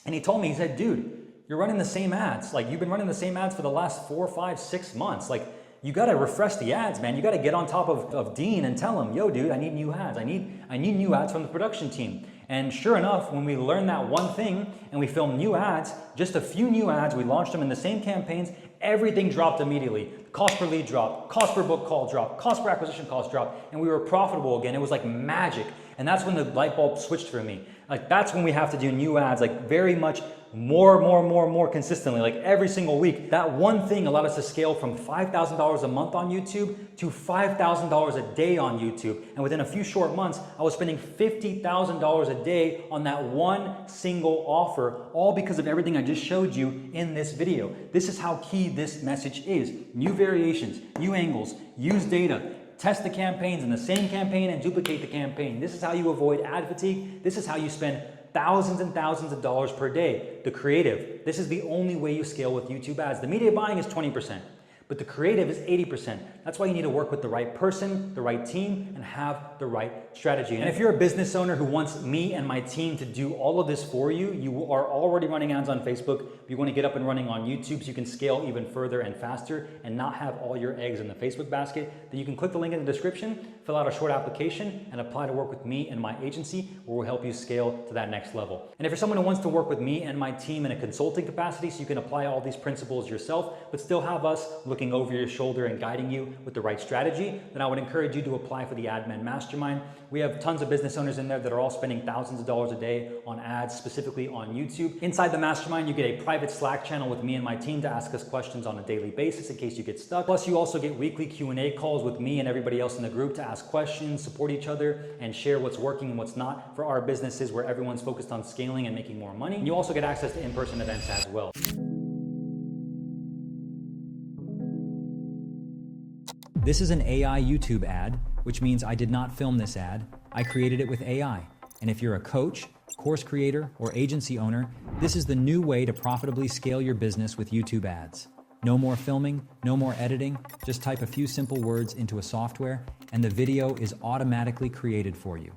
and he told me, he said, dude, you're running the same ads. Like you've been running the same ads for the last 4, 5, 6 months. Like you got to refresh the ads, man. You got to get on top of Dean and tell him, yo, dude, I need new ads. I need new ads from the production team. And sure enough, when we learned that one thing and we filmed new ads, just a few new ads, we launched them in the same campaigns, everything dropped immediately. Cost per lead dropped, cost per book call dropped, cost per acquisition cost dropped, and we were profitable again. It was like magic. And that's when the light bulb switched for me. Like that's when we have to do new ads, like very much more consistently, like every single week. That one thing allowed us to scale from $5,000 a month on YouTube to $5,000 a day on YouTube. And within a few short months, I was spending $50,000 a day on that one single offer, all because of everything I just showed you in this video. This is how key this message is. New variations, new angles, use data, test the campaigns in the same campaign and duplicate the campaign. This is how you avoid ad fatigue. This is how you spend thousands and thousands of dollars per day. The creative, this is the only way you scale with YouTube ads. The media buying is 20%, but the creative is 80%. That's why you need to work with the right person, the right team, and have the right strategy. And if you're a business owner who wants me and my team to do all of this for you, you are already running ads on Facebook, you want to get up and running on YouTube so you can scale even further and faster and not have all your eggs in the Facebook basket, then you can click the link in the description, fill out a short application, and apply to work with me and my agency, where we'll help you scale to that next level. And if you're someone who wants to work with me and my team in a consulting capacity so you can apply all these principles yourself, but still have us looking over your shoulder and guiding you with the right strategy, then I would encourage you to apply for the Admin Mastermind. We have tons of business owners in there that are all spending thousands of dollars a day on ads, specifically on YouTube. Inside the Mastermind, you get a private Slack channel with me and my team to ask us questions on a daily basis in case you get stuck. Plus, you also get weekly Q&A calls with me and everybody else in the group to ask questions, support each other, and share what's working and what's not for our businesses where everyone's focused on scaling and making more money. And you also get access to in-person events as well. This is an AI YouTube ad, which means I did not film this ad. I created it with AI. And if you're a coach, course creator, or agency owner, this is the new way to profitably scale your business with YouTube ads. No more filming, no more editing, just type a few simple words into a software and the video is automatically created for you.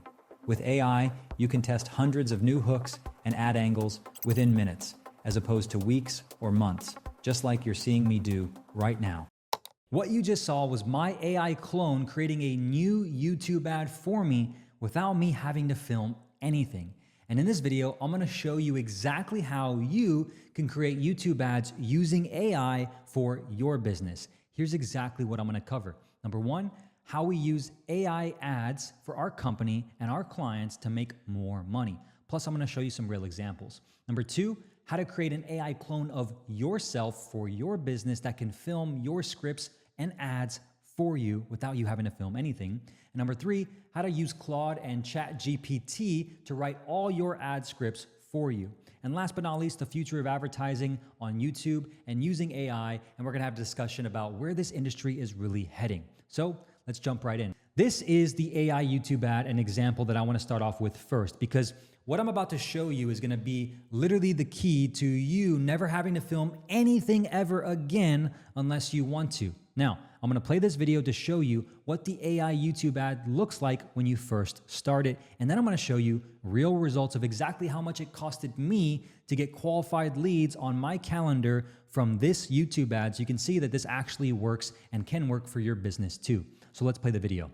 With AI, you can test hundreds of new hooks and ad angles within minutes, as opposed to weeks or months, just like you're seeing me do right now. What you just saw was my AI clone creating a new YouTube ad for me without me having to film anything. And in this video, I'm gonna show you exactly how you can create YouTube ads using AI for your business. Here's exactly what I'm gonna cover. Number one, how we use AI ads for our company and our clients to make more money. Plus, I'm gonna show you some real examples. Number two, how to create an AI clone of yourself for your business that can film your scripts and ads for you without you having to film anything. And number three, how to use Claude and ChatGPT to write all your ad scripts for you. And last but not least, the future of advertising on YouTube and using AI. And we're gonna have a discussion about where this industry is really heading. So let's jump right in. This is the AI YouTube ad, an example that I wanna start off with first, because what I'm about to show you is gonna be literally the key to you never having to film anything ever again unless you want to. Now, I'm gonna play this video to show you what the AI YouTube ad looks like when you first start it, and then I'm gonna show you real results of exactly how much it costed me to get qualified leads on my calendar from this YouTube ad, so you can see that this actually works and can work for your business too. So let's play the video.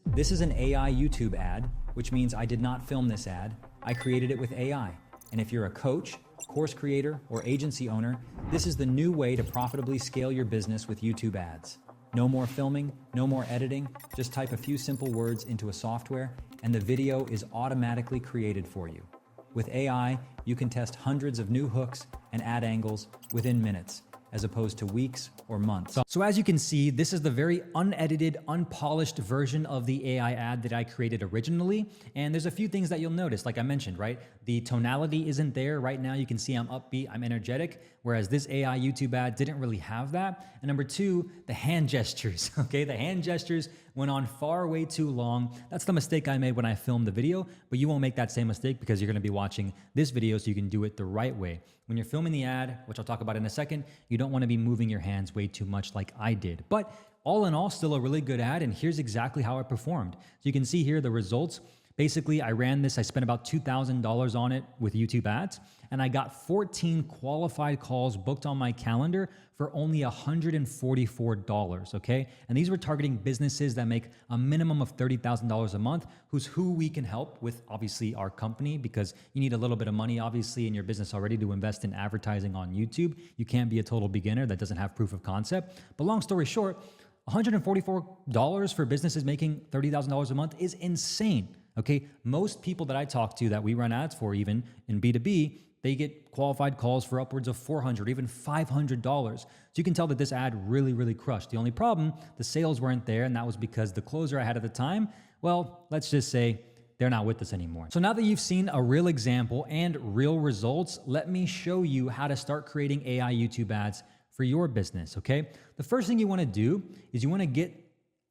This is an AI YouTube ad, which means I did not film this ad. I created it with AI. And if you're a coach, course creator, or agency owner, this is the new way to profitably scale your business with YouTube ads. No more filming, no more editing, just type a few simple words into a software and the video is automatically created for you. With AI, you can test hundreds of new hooks and ad angles within minutes, as opposed to weeks or months. So as you can see, this is the very unedited, unpolished version of the AI ad that I created originally. And there's a few things that you'll notice, like I mentioned, right? The tonality isn't there. Right now you can see I'm upbeat, I'm energetic, whereas this AI YouTube ad didn't really have that. And number two, the hand gestures, okay? The hand gestures went on far way too long. That's the mistake I made when I filmed the video, but you won't make that same mistake because you're gonna be watching this video so you can do it the right way. When you're filming the ad, which I'll talk about in a second, you don't wanna be moving your hands way too much like I did. But all in all, still a really good ad, and here's exactly how it performed. So you can see here the results. Basically, I ran this, I spent about $2,000 on it with YouTube ads, and I got 14 qualified calls booked on my calendar for only $144, okay? And these were targeting businesses that make a minimum of $30,000 a month, who we can help with, obviously, our company, because you need a little bit of money, obviously, in your business already to invest in advertising on YouTube. You can't be a total beginner that doesn't have proof of concept. But long story short, $144 for businesses making $30,000 a month is insane. Okay, most people that I talk to that we run ads for, even in B2B, they get qualified calls for upwards of $400, even $500. So you can tell that this ad really, really crushed. The only problem, the sales weren't there, and that was because the closer I had at the time, well, let's just say they're not with us anymore. So now that you've seen a real example and real results, let me show you how to start creating AI YouTube ads for your business, okay? The first thing you wanna do is you wanna get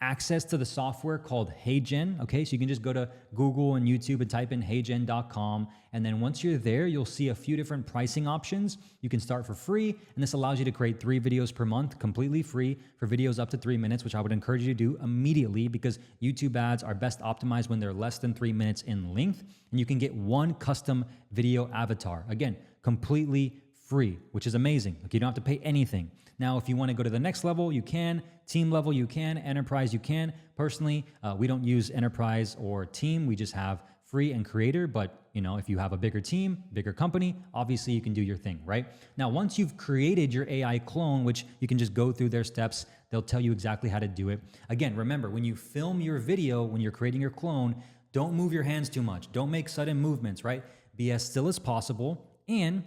access to the software called HeyGen, okay? So you can just go to Google and YouTube and type in heygen.com. And then once you're there, you'll see a few different pricing options. You can start for free, and this allows you to create 3 videos per month, completely free for videos up to 3 minutes, which I would encourage you to do immediately because YouTube ads are best optimized when they're less than 3 minutes in length. And you can get 1 custom video avatar. Again, completely free, which is amazing. Like, you don't have to pay anything. Now, if you want to go to the next level, you can. Team level, you can. Enterprise, you can. Personally, we don't use enterprise or team. We just have free and creator. But, you know, if you have a bigger team, bigger company, obviously you can do your thing, right? Now, once you've created your AI clone, which you can just go through their steps, they'll tell you exactly how to do it. Again, remember, when you film your video, when you're creating your clone, don't move your hands too much. Don't make sudden movements, right? Be as still as possible, and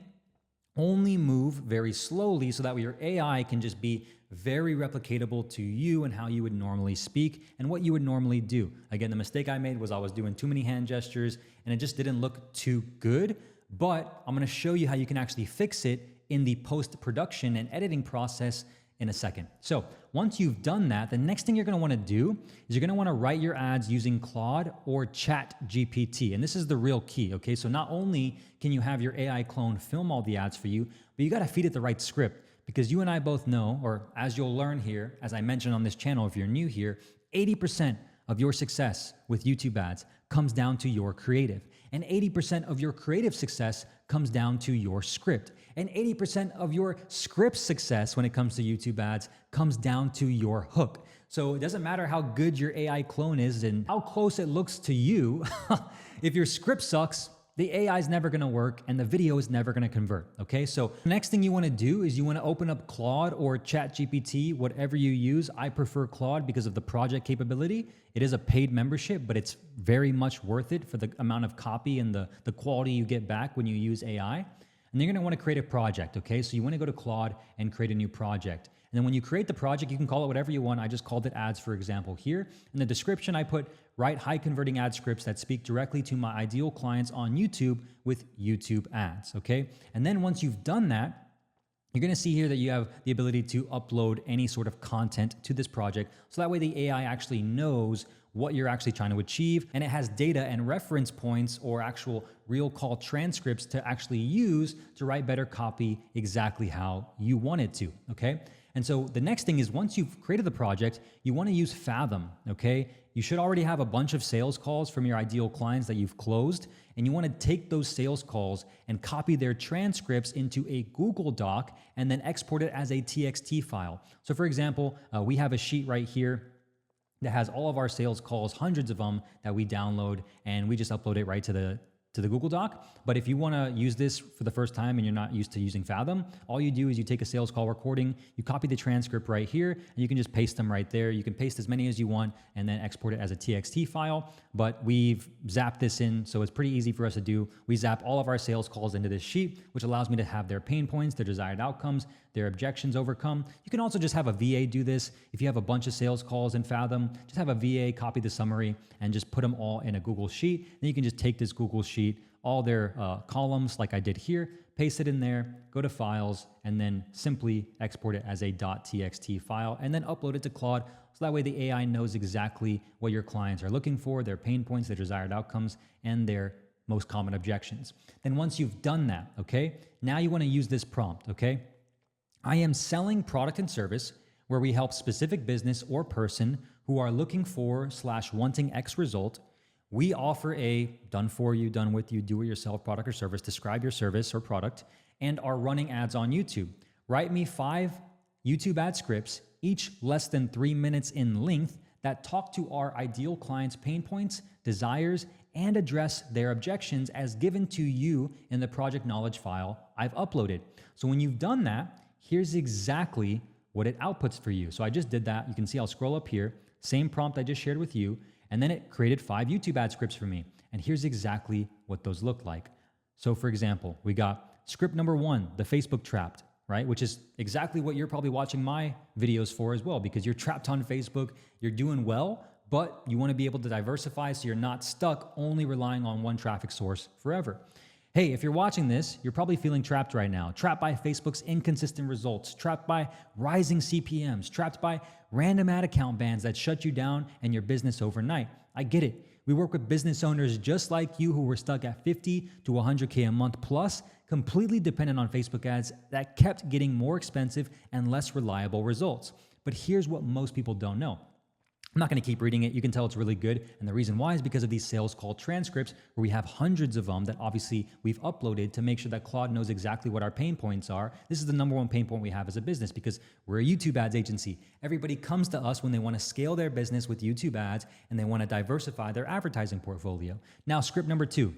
only move very slowly so that way your AI can just be very replicatable to you and how you would normally speak and what you would normally do. Again, the mistake I made was I was doing too many hand gestures and it just didn't look too good, but I'm gonna show you how you can actually fix it in the post-production and editing process in a second. So once you've done that, the next thing you're gonna wanna do is you're gonna wanna write your ads using Claude or ChatGPT. And this is the real key, okay? So not only can you have your AI clone film all the ads for you, but you gotta feed it the right script. Because you and I both know, or as you'll learn here, as I mentioned on this channel, if you're new here, 80% of your success with YouTube ads comes down to your creative. And 80% of your creative success comes down to your script. And 80% of your script success when it comes to YouTube ads comes down to your hook. So it doesn't matter how good your AI clone is and how close it looks to you. If your script sucks, the AI is never gonna work and the video is never gonna convert, okay? So the next thing you wanna do is you wanna open up Claude or ChatGPT, whatever you use. I prefer Claude because of the project capability. It is a paid membership, but it's very much worth it for the amount of copy and the quality you get back when you use AI. And you're gonna wanna create a project, okay? So you wanna go to Claude and create a new project. And then when you create the project, you can call it whatever you want. I just called it ads, for example, here. In the description, I put write high converting ad scripts that speak directly to my ideal clients on YouTube with YouTube ads, okay? And then once you've done that, you're gonna see here that you have the ability to upload any sort of content to this project. So that way the AI actually knows what you're actually trying to achieve, and it has data and reference points or actual real call transcripts to actually use to write better copy exactly how you want it to, okay? And so the next thing is once you've created the project, you wanna use Fathom, okay? You should already have a bunch of sales calls from your ideal clients that you've closed, and you wanna take those sales calls and copy their transcripts into a Google Doc and then export it as a TXT file. So for example, we have a sheet right here that has all of our sales calls, hundreds of them that we download, and we just upload it right to the Google Doc. But if you want to use this for the first time and you're not used to using Fathom, all you do is you take a sales call recording, you copy the transcript right here, and you can just paste them right there. You can paste as many as you want and then export it as a TXT file. But we've zapped this in, so it's pretty easy for us to do. We zap all of our sales calls into this sheet, which allows me to have their pain points, their desired outcomes, their objections overcome. You can also just have a VA do this. If you have a bunch of sales calls in Fathom, just have a VA copy the summary and just put them all in a Google Sheet. Then you can just take this Google Sheet, all their columns like I did here, paste it in there, go to files, and then simply export it as a .txt file and then upload it to Claude. So that way the AI knows exactly what your clients are looking for, their pain points, their desired outcomes, and their most common objections. Then once you've done that, okay, now you want to use this prompt, okay? I am selling product and service where we help specific business or person who are looking for / wanting X result We offer a done for you, done with you, do it yourself product or service. Describe your service or product and are running ads on YouTube. Write me 5 YouTube ad scripts, each less than 3 minutes in length, that talk to our ideal clients' pain points, desires, and address their objections as given to you in the project knowledge file I've uploaded. So when you've done that, here's exactly what it outputs for you. So I just did that. You can see I'll scroll up here, same prompt I just shared with you, and then it created 5 YouTube ad scripts for me. And here's exactly what those look like. So for example, we got script number 1, the Facebook trapped, right? Which is exactly what you're probably watching my videos for as well, because you're trapped on Facebook, you're doing well, but you want to be able to diversify so you're not stuck only relying on one traffic source forever. Hey, if you're watching this, you're probably feeling trapped right now. Trapped by Facebook's inconsistent results, trapped by rising CPMs, trapped by random ad account bans that shut you down and your business overnight. I get it. We work with business owners just like you who were stuck at 50 to 100K a month plus, completely dependent on Facebook ads that kept getting more expensive and less reliable results. But here's what most people don't know. I'm not going to keep reading it. You can tell it's really good. And the reason why is because of these sales call transcripts, where we have hundreds of them that obviously we've uploaded to make sure that Claude knows exactly what our pain points are. This is the number one pain point we have as a business because we're a YouTube ads agency. Everybody comes to us when they want to scale their business with YouTube ads and they want to diversify their advertising portfolio. Now, script number 2,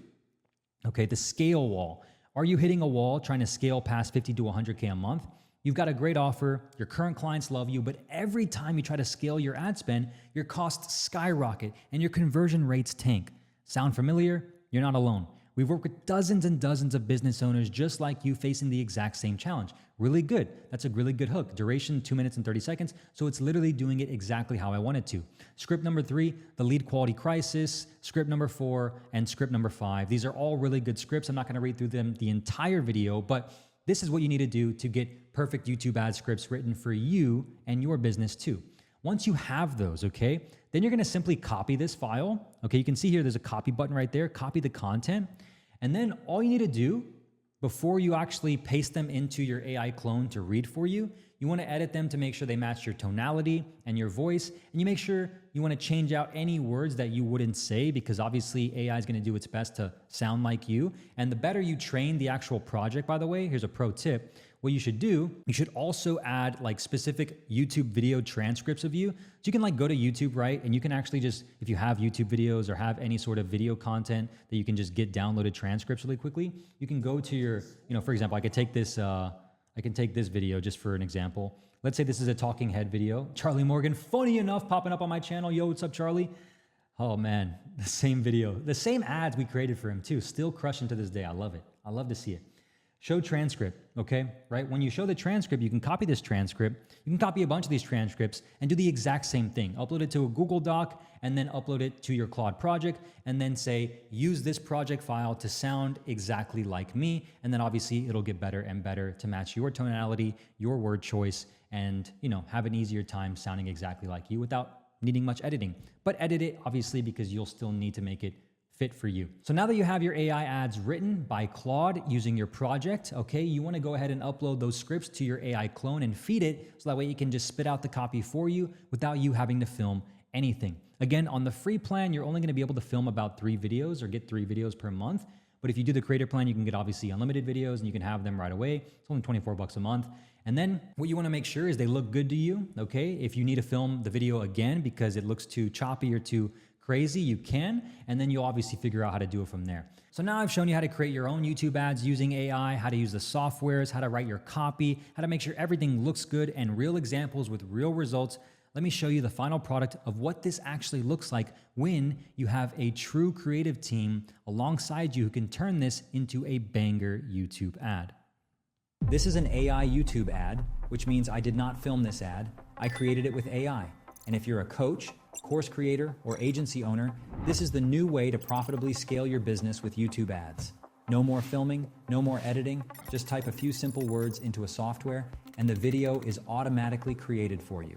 okay, the scale wall. Are you hitting a wall trying to scale past 50 to 100K a month? You've got a great offer, your current clients love you, but every time you try to scale your ad spend, your costs skyrocket and your conversion rates tank. Sound familiar? You're not alone. We've worked with dozens and dozens of business owners just like you facing the exact same challenge. Really good. That's a really good hook. Duration, 2 minutes and 30 seconds. So it's literally doing it exactly how I wanted to. Script number 3, the lead quality crisis. Script number 4, and script number 5. These are all really good scripts. I'm not going to read through them the entire video, but this is what you need to do to get perfect YouTube ad scripts written for you and your business too. Once you have those, okay, then you're going to simply copy this file. Okay, you can see here there's a copy button right there. Copy the content. And then all you need to do before you actually paste them into your AI clone to read for you, you want to edit them to make sure they match your tonality and your voice. And you make sure you want to change out any words that you wouldn't say because obviously AI is going to do its best to sound like you. And the better you train the actual project, by the way, here's a pro tip. What you should do, you should also add like specific YouTube video transcripts of you. So you can like go to YouTube, right? And you can actually just, if you have YouTube videos or have any sort of video content that you can just get downloaded transcripts really quickly, you can go to your, for example, I could take this, video just for an example. Let's say this is a talking head video. Charlie Morgan, funny enough, popping up on my channel. Yo, what's up, Charlie? Oh man, the same video, the same ads we created for him too. Still crushing to this day. I love it. I love to see it. Show transcript, okay? Right? When you show the transcript, you can copy this transcript. You can copy a bunch of these transcripts and do the exact same thing. Upload it to a Google Doc and then upload it to your Claude project and then say, use this project file to sound exactly like me. And then obviously it'll get better and better to match your tonality, your word choice, and have an easier time sounding exactly like you without needing much editing. But edit it obviously because you'll still need to make it fit for you. So now that you have your AI ads written by Claude using your project, okay, you want to go ahead and upload those scripts to your AI clone and feed it so that way it can just spit out the copy for you without you having to film anything. Again, on the free plan, you're only going to be able to film about 3 videos or get 3 videos per month. But if you do the creator plan, you can get obviously unlimited videos and you can have them right away. It's only $24 a month. And then what you want to make sure is they look good to you, okay? If you need to film the video again because it looks too choppy or too crazy, you can, and then you'll obviously figure out how to do it from there. So now I've shown you how to create your own YouTube ads using AI, how to use the softwares, how to write your copy, how to make sure everything looks good, and real examples with real results. Let me show you the final product of what this actually looks like when you have a true creative team alongside you who can turn this into a banger YouTube ad. This is an AI YouTube ad, which means I did not film this ad. I created it with AI. And if you're a coach, course creator, or agency owner, this is the new way to profitably scale your business with YouTube ads. No more filming, no more editing, just type a few simple words into a software and the video is automatically created for you.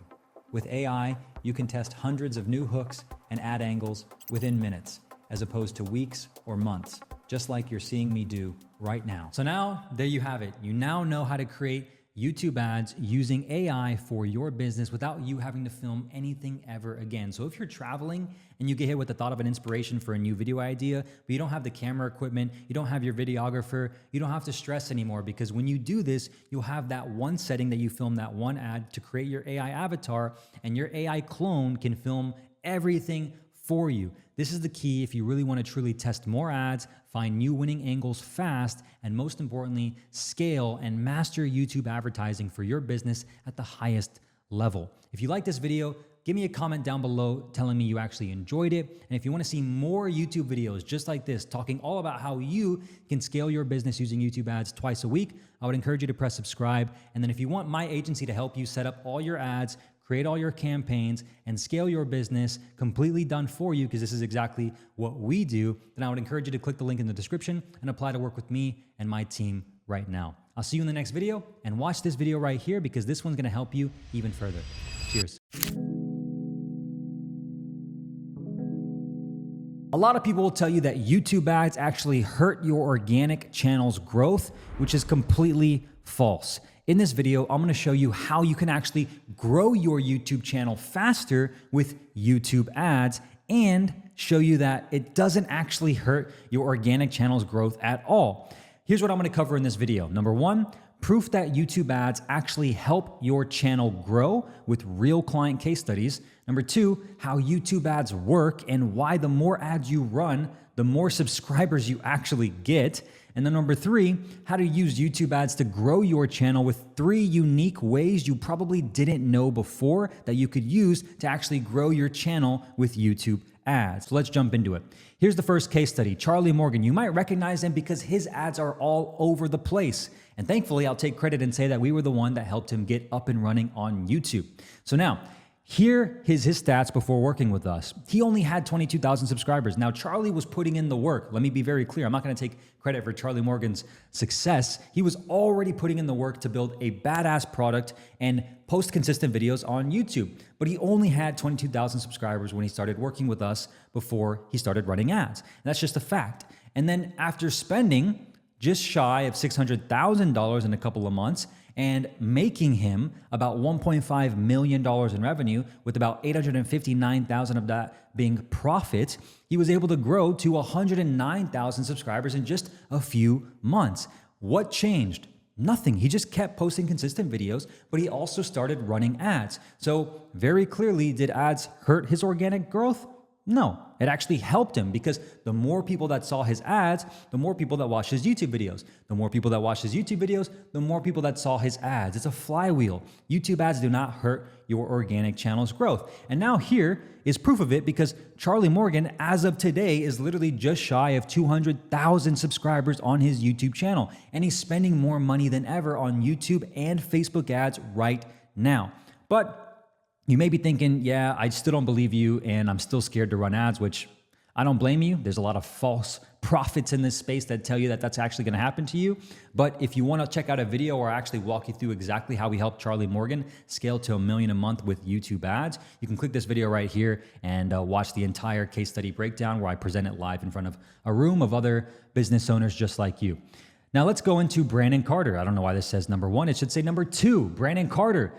With AI, you can test hundreds of new hooks and ad angles within minutes, as opposed to weeks or months, just like you're seeing me do right now. So now, there you have it. You now know how to create YouTube ads using AI for your business without you having to film anything ever again. So if you're traveling and you get hit with the thought of an inspiration for a new video idea, but you don't have the camera equipment, you don't have your videographer, you don't have to stress anymore, because when you do this, you'll have that one setting that you film that one ad to create your AI avatar, and your AI clone can film everything for you. This is the key if you really want to truly test more ads, find new winning angles fast, and most importantly, scale and master YouTube advertising for your business at the highest level. If you like this video, give me a comment down below telling me you actually enjoyed it. And if you want to see more YouTube videos just like this, talking all about how you can scale your business using YouTube ads twice a week, I would encourage you to press subscribe. And then if you want my agency to help you set up all your ads, create all your campaigns, and scale your business completely done for you, because this is exactly what we do, then I would encourage you to click the link in the description and apply to work with me and my team right now. I'll see you in the next video, and watch this video right here, because this one's gonna help you even further. Cheers. A lot of people will tell you that YouTube ads actually hurt your organic channel's growth, which is completely false. In this video, I'm gonna show you how you can actually grow your YouTube channel faster with YouTube ads, and show you that it doesn't actually hurt your organic channel's growth at all. Here's what I'm gonna cover in this video. Number one, proof that YouTube ads actually help your channel grow with real client case studies. Number two, how YouTube ads work and why the more ads you run, the more subscribers you actually get. And then number three, how to use YouTube ads to grow your channel with 3 unique ways you probably didn't know before that you could use to actually grow your channel with YouTube ads. So let's jump into it. Here's the first case study, Charlie Morgan. You might recognize him because his ads are all over the place. And thankfully, I'll take credit and say that we were the one that helped him get up and running on YouTube. So now, here is his stats before working with us. He only had 22,000 subscribers. Now, Charlie was putting in the work. Let me be very clear. I'm not going to take credit for Charlie Morgan's success. He was already putting in the work to build a badass product and post consistent videos on YouTube. But he only had 22,000 subscribers when he started working with us before he started running ads. And that's just a fact. And then after spending just shy of $600,000 in a couple of months, and making him about $1.5 million in revenue, with about $859,000 of that being profit, he was able to grow to 109,000 subscribers in just a few months. What changed? Nothing. He just kept posting consistent videos, but he also started running ads. So very clearly, did ads hurt his organic growth? No, it actually helped him, because the more people that saw his ads, the more people that watched his YouTube videos. The more people that watched his YouTube videos, the more people that saw his ads. It's a flywheel. YouTube ads do not hurt your organic channel's growth. And now here is proof of it, because Charlie Morgan, as of today, is literally just shy of 200,000 subscribers on his YouTube channel. And he's spending more money than ever on YouTube and Facebook ads right now. But you may be thinking, yeah, I still don't believe you, and I'm still scared to run ads, which I don't blame you. There's a lot of false prophets in this space that tell you that that's actually going to happen to you. But if you want to check out a video or actually walk you through exactly how we helped Charlie Morgan scale to $1 million a month with YouTube ads, you can click this video right here and watch the entire case study breakdown, where I present it live in front of a room of other business owners just like you. Now let's go into Brandon Carter. I don't know why this says number one. It should say number two. Brandon Carter,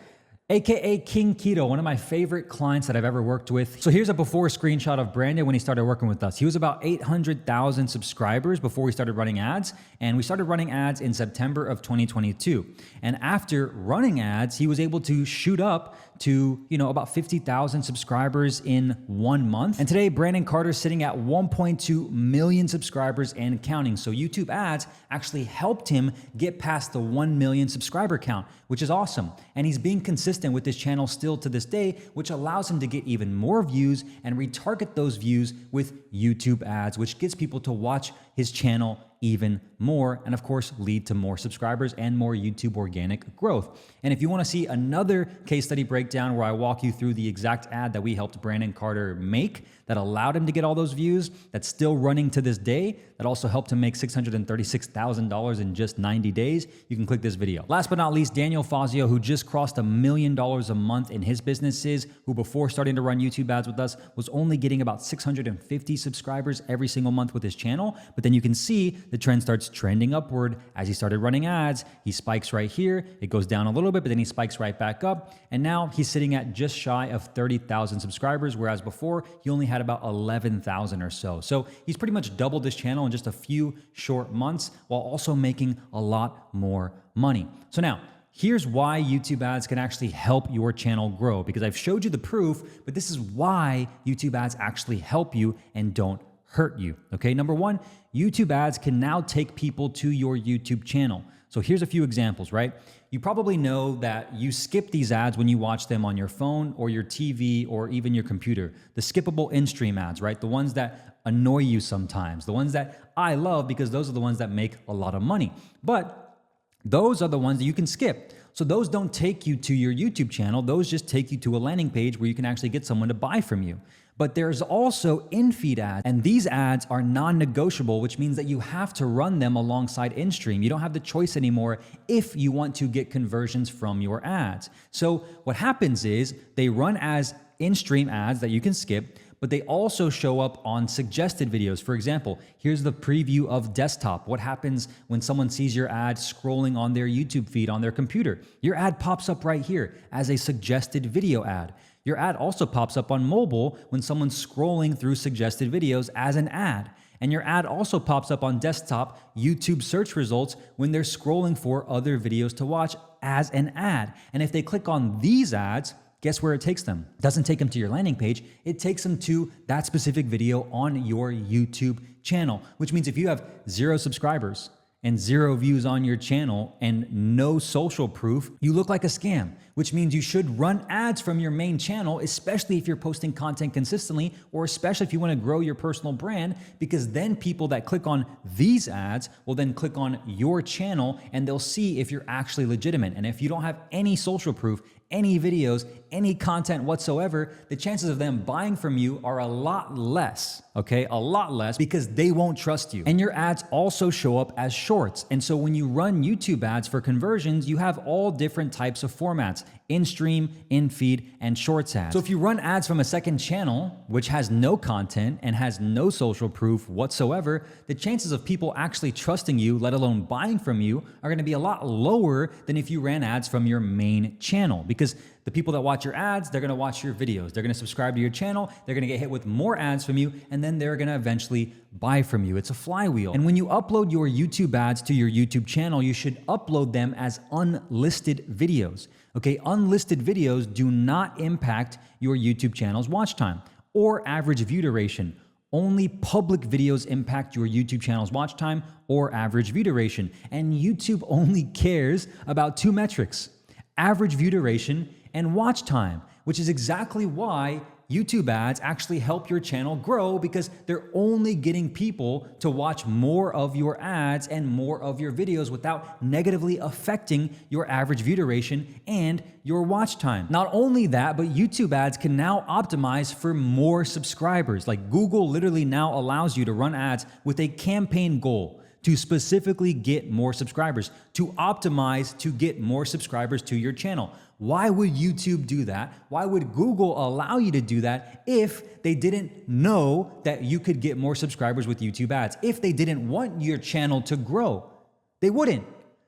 AKA King Keto, one of my favorite clients that I've ever worked with. So here's a before screenshot of Brandon when he started working with us. He was about 800,000 subscribers before we started running ads, and we started running ads in September of 2022. And after running ads, he was able to shoot up to, about 50,000 subscribers in 1 month. And today, Brandon Carter's sitting at 1.2 million subscribers and counting. So YouTube ads actually helped him get past the 1 million subscriber count, which is awesome. And he's being consistent with his channel still to this day, which allows him to get even more views and retarget those views with YouTube ads, which gets people to watch his channel even more, and of course lead to more subscribers and more YouTube organic growth. And if you want to see another case study breakdown where I walk you through the exact ad that we helped Brandon Carter make that allowed him to get all those views, that's still running to this day, that also helped him make $636,000 in just 90 days, you can click this video. Last but not least, Daniel Fazio, who just crossed $1 million a month in his businesses, who before starting to run YouTube ads with us was only getting about 650 subscribers every single month with his channel. But But then you can see the trend starts trending upward as he started running ads. He spikes right here. It goes down a little bit, but then he spikes right back up. And now he's sitting at just shy of 30,000 subscribers, whereas before he only had about 11,000 or so. So he's pretty much doubled his channel in just a few short months while also making a lot more money. So now, here's why YouTube ads can actually help your channel grow, because I've showed you the proof, but this is why YouTube ads actually help you and don't hurt you. Okay, number one, YouTube ads can now take people to your YouTube channel. So here's a few examples, right? You probably know that you skip these ads when you watch them on your phone or your TV or even your computer. The skippable in-stream ads, right? The ones that annoy you sometimes, the ones that I love because those are the ones that make a lot of money. But those are the ones that you can skip. So those don't take you to your YouTube channel. Those just take you to a landing page where you can actually get someone to buy from you. But there's also in-feed ads, and these ads are non-negotiable, which means that you have to run them alongside in-stream. You don't have the choice anymore if you want to get conversions from your ads. So what happens is they run as in-stream ads that you can skip, but they also show up on suggested videos. For example, here's the preview of desktop. What happens when someone sees your ad scrolling on their YouTube feed on their computer? Your ad pops up right here as a suggested video ad. Your ad also pops up on mobile when someone's scrolling through suggested videos as an ad. And your ad also pops up on desktop YouTube search results when they're scrolling for other videos to watch as an ad. And if they click on these ads, guess where it takes them? It doesn't take them to your landing page. It takes them to that specific video on your YouTube channel, which means if you have 0 subscribers and 0 views on your channel and no social proof, you look like a scam, which means you should run ads from your main channel, especially if you're posting content consistently, or especially if you want to grow your personal brand, because then people that click on these ads will then click on your channel and they'll see if you're actually legitimate. And if you don't have any social proof, any videos, any content whatsoever, the chances of them buying from you are a lot less, okay? A lot less, because they won't trust you. And your ads also show up as shorts. And so when you run YouTube ads for conversions, you have all different types of formats: in-stream, in-feed, and shorts ads. So if you run ads from a second channel, which has no content and has no social proof whatsoever, the chances of people actually trusting you, let alone buying from you, are gonna be a lot lower than if you ran ads from your main channel. Because the people that watch your ads, they're gonna watch your videos, they're gonna subscribe to your channel, they're gonna get hit with more ads from you, and then they're gonna eventually buy from you. It's a flywheel. And when you upload your YouTube ads to your YouTube channel, you should upload them as unlisted videos. Okay, unlisted videos do not impact your YouTube channel's watch time or average view duration. Only public videos impact your YouTube channel's watch time or average view duration. And YouTube only cares about 2 metrics: average view duration and watch time, which is exactly why YouTube ads actually help your channel grow, because they're only getting people to watch more of your ads and more of your videos without negatively affecting your average view duration and your watch time. Not only that, but YouTube ads can now optimize for more subscribers. Like Google literally now allows you to run ads with a campaign goal to specifically get more subscribers, to optimize to get more subscribers to your channel. Why would YouTube do that? Why would Google allow you to do that if they didn't know that you could get more subscribers with YouTube ads? If they didn't want your channel to grow, they wouldn't.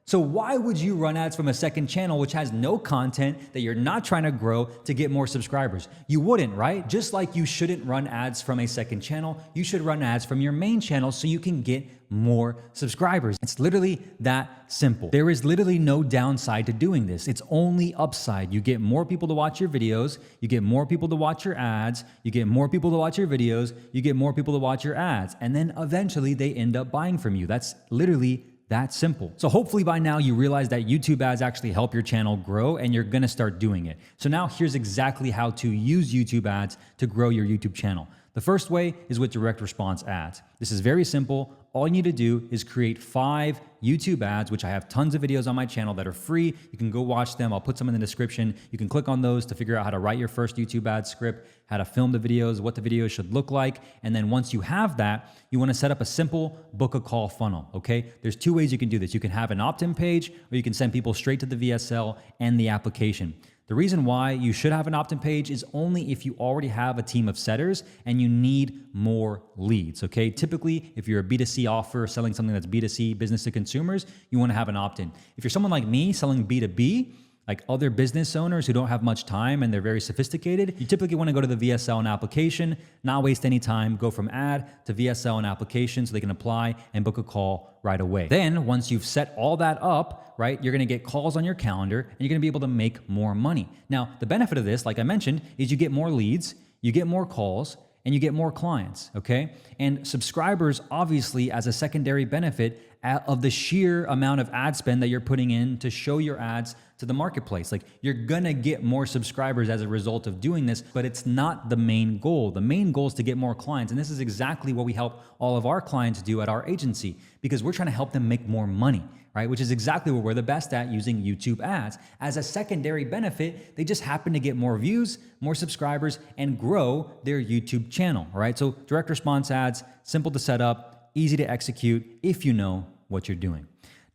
So why would you run ads from a second channel which has no content, that you're not trying to grow, to get more subscribers? You wouldn't, right? Just like you shouldn't run ads from a second channel, you should run ads from your main channel so you can get more subscribers. It's literally that simple. There is literally no downside to doing this. It's only upside. You get more people to watch your videos, you get more people to watch your ads, you get more people to watch your videos, you get more people to watch your ads, and then eventually they end up buying from you. That's literally that simple. So hopefully by now you realize that YouTube ads actually help your channel grow, and you're gonna start doing it. So now here's exactly how to use YouTube ads to grow your YouTube channel. The first way is with direct response ads. This is very simple. All you need to do is create 5 YouTube ads, which I have tons of videos on my channel that are free. You can go watch them. I'll put some in the description. You can click on those to figure out how to write your first YouTube ad script, how to film the videos, what the videos should look like. And then once you have that, you want to set up a simple book a call funnel, okay? There's 2 ways you can do this. You can have an opt-in page, or you can send people straight to the VSL and the application. The reason why you should have an opt-in page is only if you already have a team of setters and you need more leads, okay? Typically, if you're a B2C offer selling something that's B2C, business to consumers, you want to have an opt-in. If you're someone like me selling B2B, like other business owners who don't have much time and they're very sophisticated, you typically want to go to the VSL and application, not waste any time, go from ad to VSL and application so they can apply and book a call right away. Then once you've set all that up, right, you're going to get calls on your calendar and you're going to be able to make more money. Now, the benefit of this, like I mentioned, is you get more leads, you get more calls, and you get more clients, okay? And subscribers, obviously, as a secondary benefit of the sheer amount of ad spend that you're putting in to show your ads to the marketplace. Like, you're gonna get more subscribers as a result of doing this, but it's not the main goal. The main goal is to get more clients. And this is exactly what we help all of our clients do at our agency, because we're trying to help them make more money, right? Which is exactly what we're the best at, using YouTube ads. As a secondary benefit, they just happen to get more views, more subscribers, and grow their YouTube channel, all right? So direct response ads, simple to set up, easy to execute if you know what you're doing.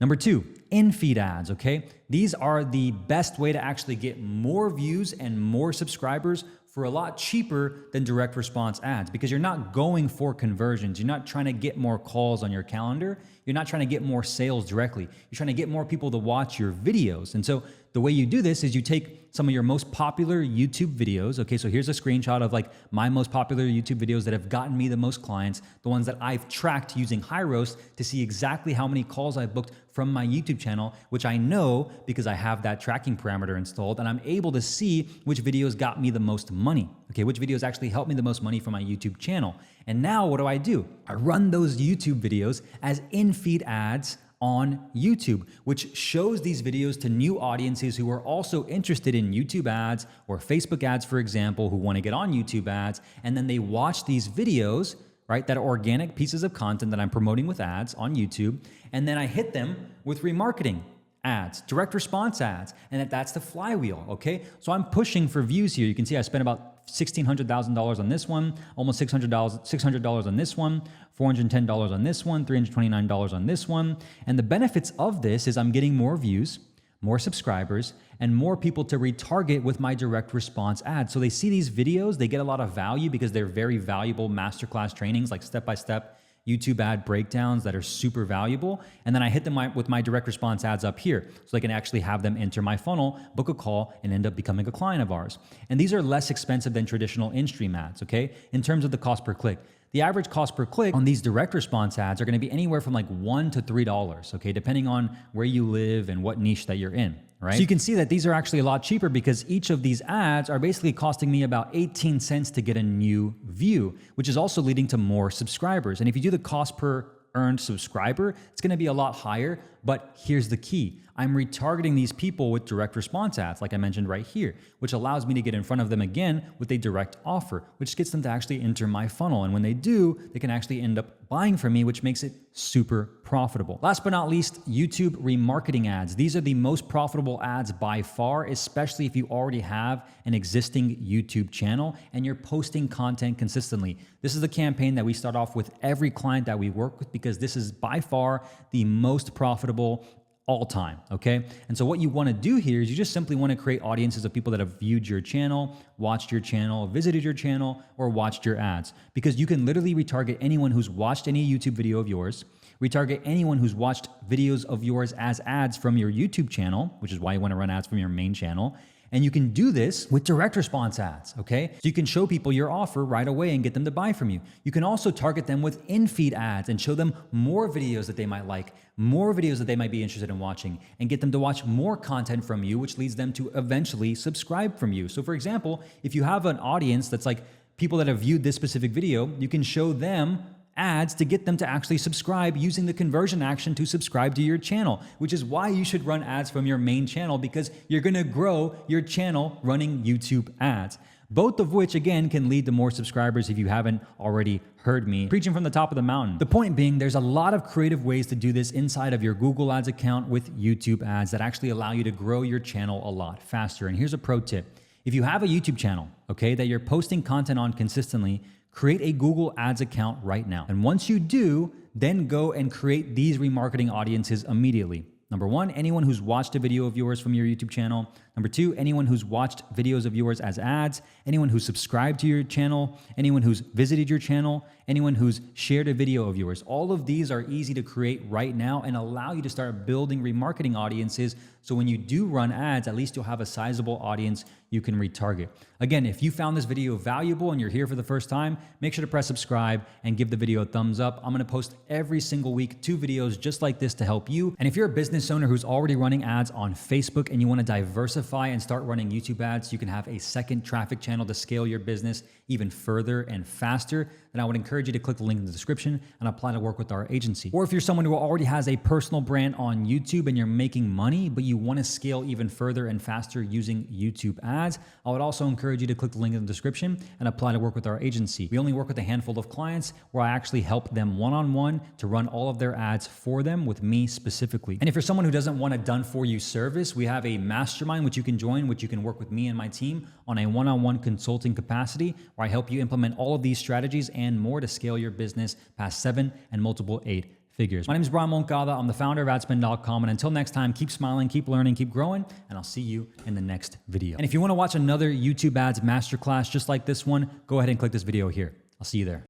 Number 2, in-feed ads, okay? These are the best way to actually get more views and more subscribers for a lot cheaper than direct response ads, because you're not going for conversions. You're not trying to get more calls on your calendar. You're not trying to get more sales directly. You're trying to get more people to watch your videos. And so the way you do this is you take some of your most popular YouTube videos. Okay, so here's a screenshot of like my most popular YouTube videos that have gotten me the most clients, the ones that I've tracked using HighRoast to see exactly how many calls I've booked from my YouTube channel, which I know because I have that tracking parameter installed, and I'm able to see which videos got me the most money. Okay, which videos actually helped me the most money for my YouTube channel. And now what do? I run those YouTube videos as in-feed ads on YouTube, which shows these videos to new audiences who are also interested in YouTube ads or Facebook ads, for example, who want to get on YouTube ads. And then they watch these videos, right, that are organic pieces of content that I'm promoting with ads on YouTube. And then I hit them with remarketing ads, direct response ads, and that's the flywheel, okay? So I'm pushing for views here. You can see I spent about $1,600,000 on this one, almost $600 on this one, $410 on this one, $329 on this one. And the benefits of this is I'm getting more views, more subscribers, and more people to retarget with my direct response ads. So they see these videos, they get a lot of value because they're very valuable masterclass trainings, like step-by-step YouTube ad breakdowns that are super valuable. And then I hit them with my direct response ads up here so I can actually have them enter my funnel, book a call, and end up becoming a client of ours. And these are less expensive than traditional in-stream ads, okay? In terms of the cost per click. The average cost per click on these direct response ads are going to be anywhere from like $1 to $3, okay? Depending on where you live and what niche that you're in. Right? So you can see that these are actually a lot cheaper because each of these ads are basically costing me about 18 cents to get a new view, which is also leading to more subscribers. And if you do the cost per earned subscriber, it's going to be a lot higher. But here's the key. I'm retargeting these people with direct response ads, like I mentioned right here, which allows me to get in front of them again with a direct offer, which gets them to actually enter my funnel. And when they do, they can actually end up buying from me, which makes it super profitable. Last but not least, YouTube remarketing ads. These are the most profitable ads by far, especially if you already have an existing YouTube channel and you're posting content consistently. This is the campaign that we start off with every client that we work with because this is by far the most profitable all time, okay? And so what you want to do here is you just simply want to create audiences of people that have viewed your channel, watched your channel, visited your channel, or watched your ads, because you can literally retarget anyone who's watched any YouTube video of yours, retarget anyone who's watched videos of yours as ads from your YouTube channel, which is why you want to run ads from your main channel. And you can do this with direct response ads, okay? So you can show people your offer right away and get them to buy from you. You can also target them with in-feed ads and show them more videos that they might like, more videos that they might be interested in watching, and get them to watch more content from you, which leads them to eventually subscribe from you. So for example, if you have an audience that's like people that have viewed this specific video, you can show them ads to get them to actually subscribe using the conversion action to subscribe to your channel, which is why you should run ads from your main channel, because you're going to grow your channel running YouTube ads. Both of which, again, can lead to more subscribers if you haven't already heard me preaching from the top of the mountain. The point being, there's a lot of creative ways to do this inside of your Google Ads account with YouTube ads that actually allow you to grow your channel a lot faster. And here's a pro tip. If you have a YouTube channel, okay, that you're posting content on consistently, create a Google Ads account right now. And once you do, then go and create these remarketing audiences immediately. Number one, anyone who's watched a video of yours from your YouTube channel. Number two, anyone who's watched videos of yours as ads, anyone who's subscribed to your channel, anyone who's visited your channel, anyone who's shared a video of yours. All of these are easy to create right now and allow you to start building remarketing audiences. So when you do run ads, at least you'll have a sizable audience you can retarget. Again, if you found this video valuable and you're here for the first time, make sure to press subscribe and give the video a thumbs up. I'm gonna post every single week 2 videos just like this to help you. And if you're a business owner who's already running ads on Facebook and you wanna diversify and start running YouTube ads, you can have a second traffic channel to scale your business even further and faster, then I would encourage you to click the link in the description and apply to work with our agency. Or if you're someone who already has a personal brand on YouTube and you're making money, but you wanna scale even further and faster using YouTube ads, I would also encourage you to click the link in the description and apply to work with our agency. We only work with a handful of clients where I actually help them one-on-one to run all of their ads for them with me specifically. And if you're someone who doesn't want a done-for-you service, we have a mastermind which you can join, which you can work with me and my team on a one-on-one consulting capacity where I help you implement all of these strategies and more to scale your business past 7 and multiple 8 figures. My name is Brian Moncada. I'm the founder of adspend.com. And until next time, keep smiling, keep learning, keep growing, and I'll see you in the next video. And if you want to watch another YouTube ads masterclass just like this one, go ahead and click this video here. I'll see you there.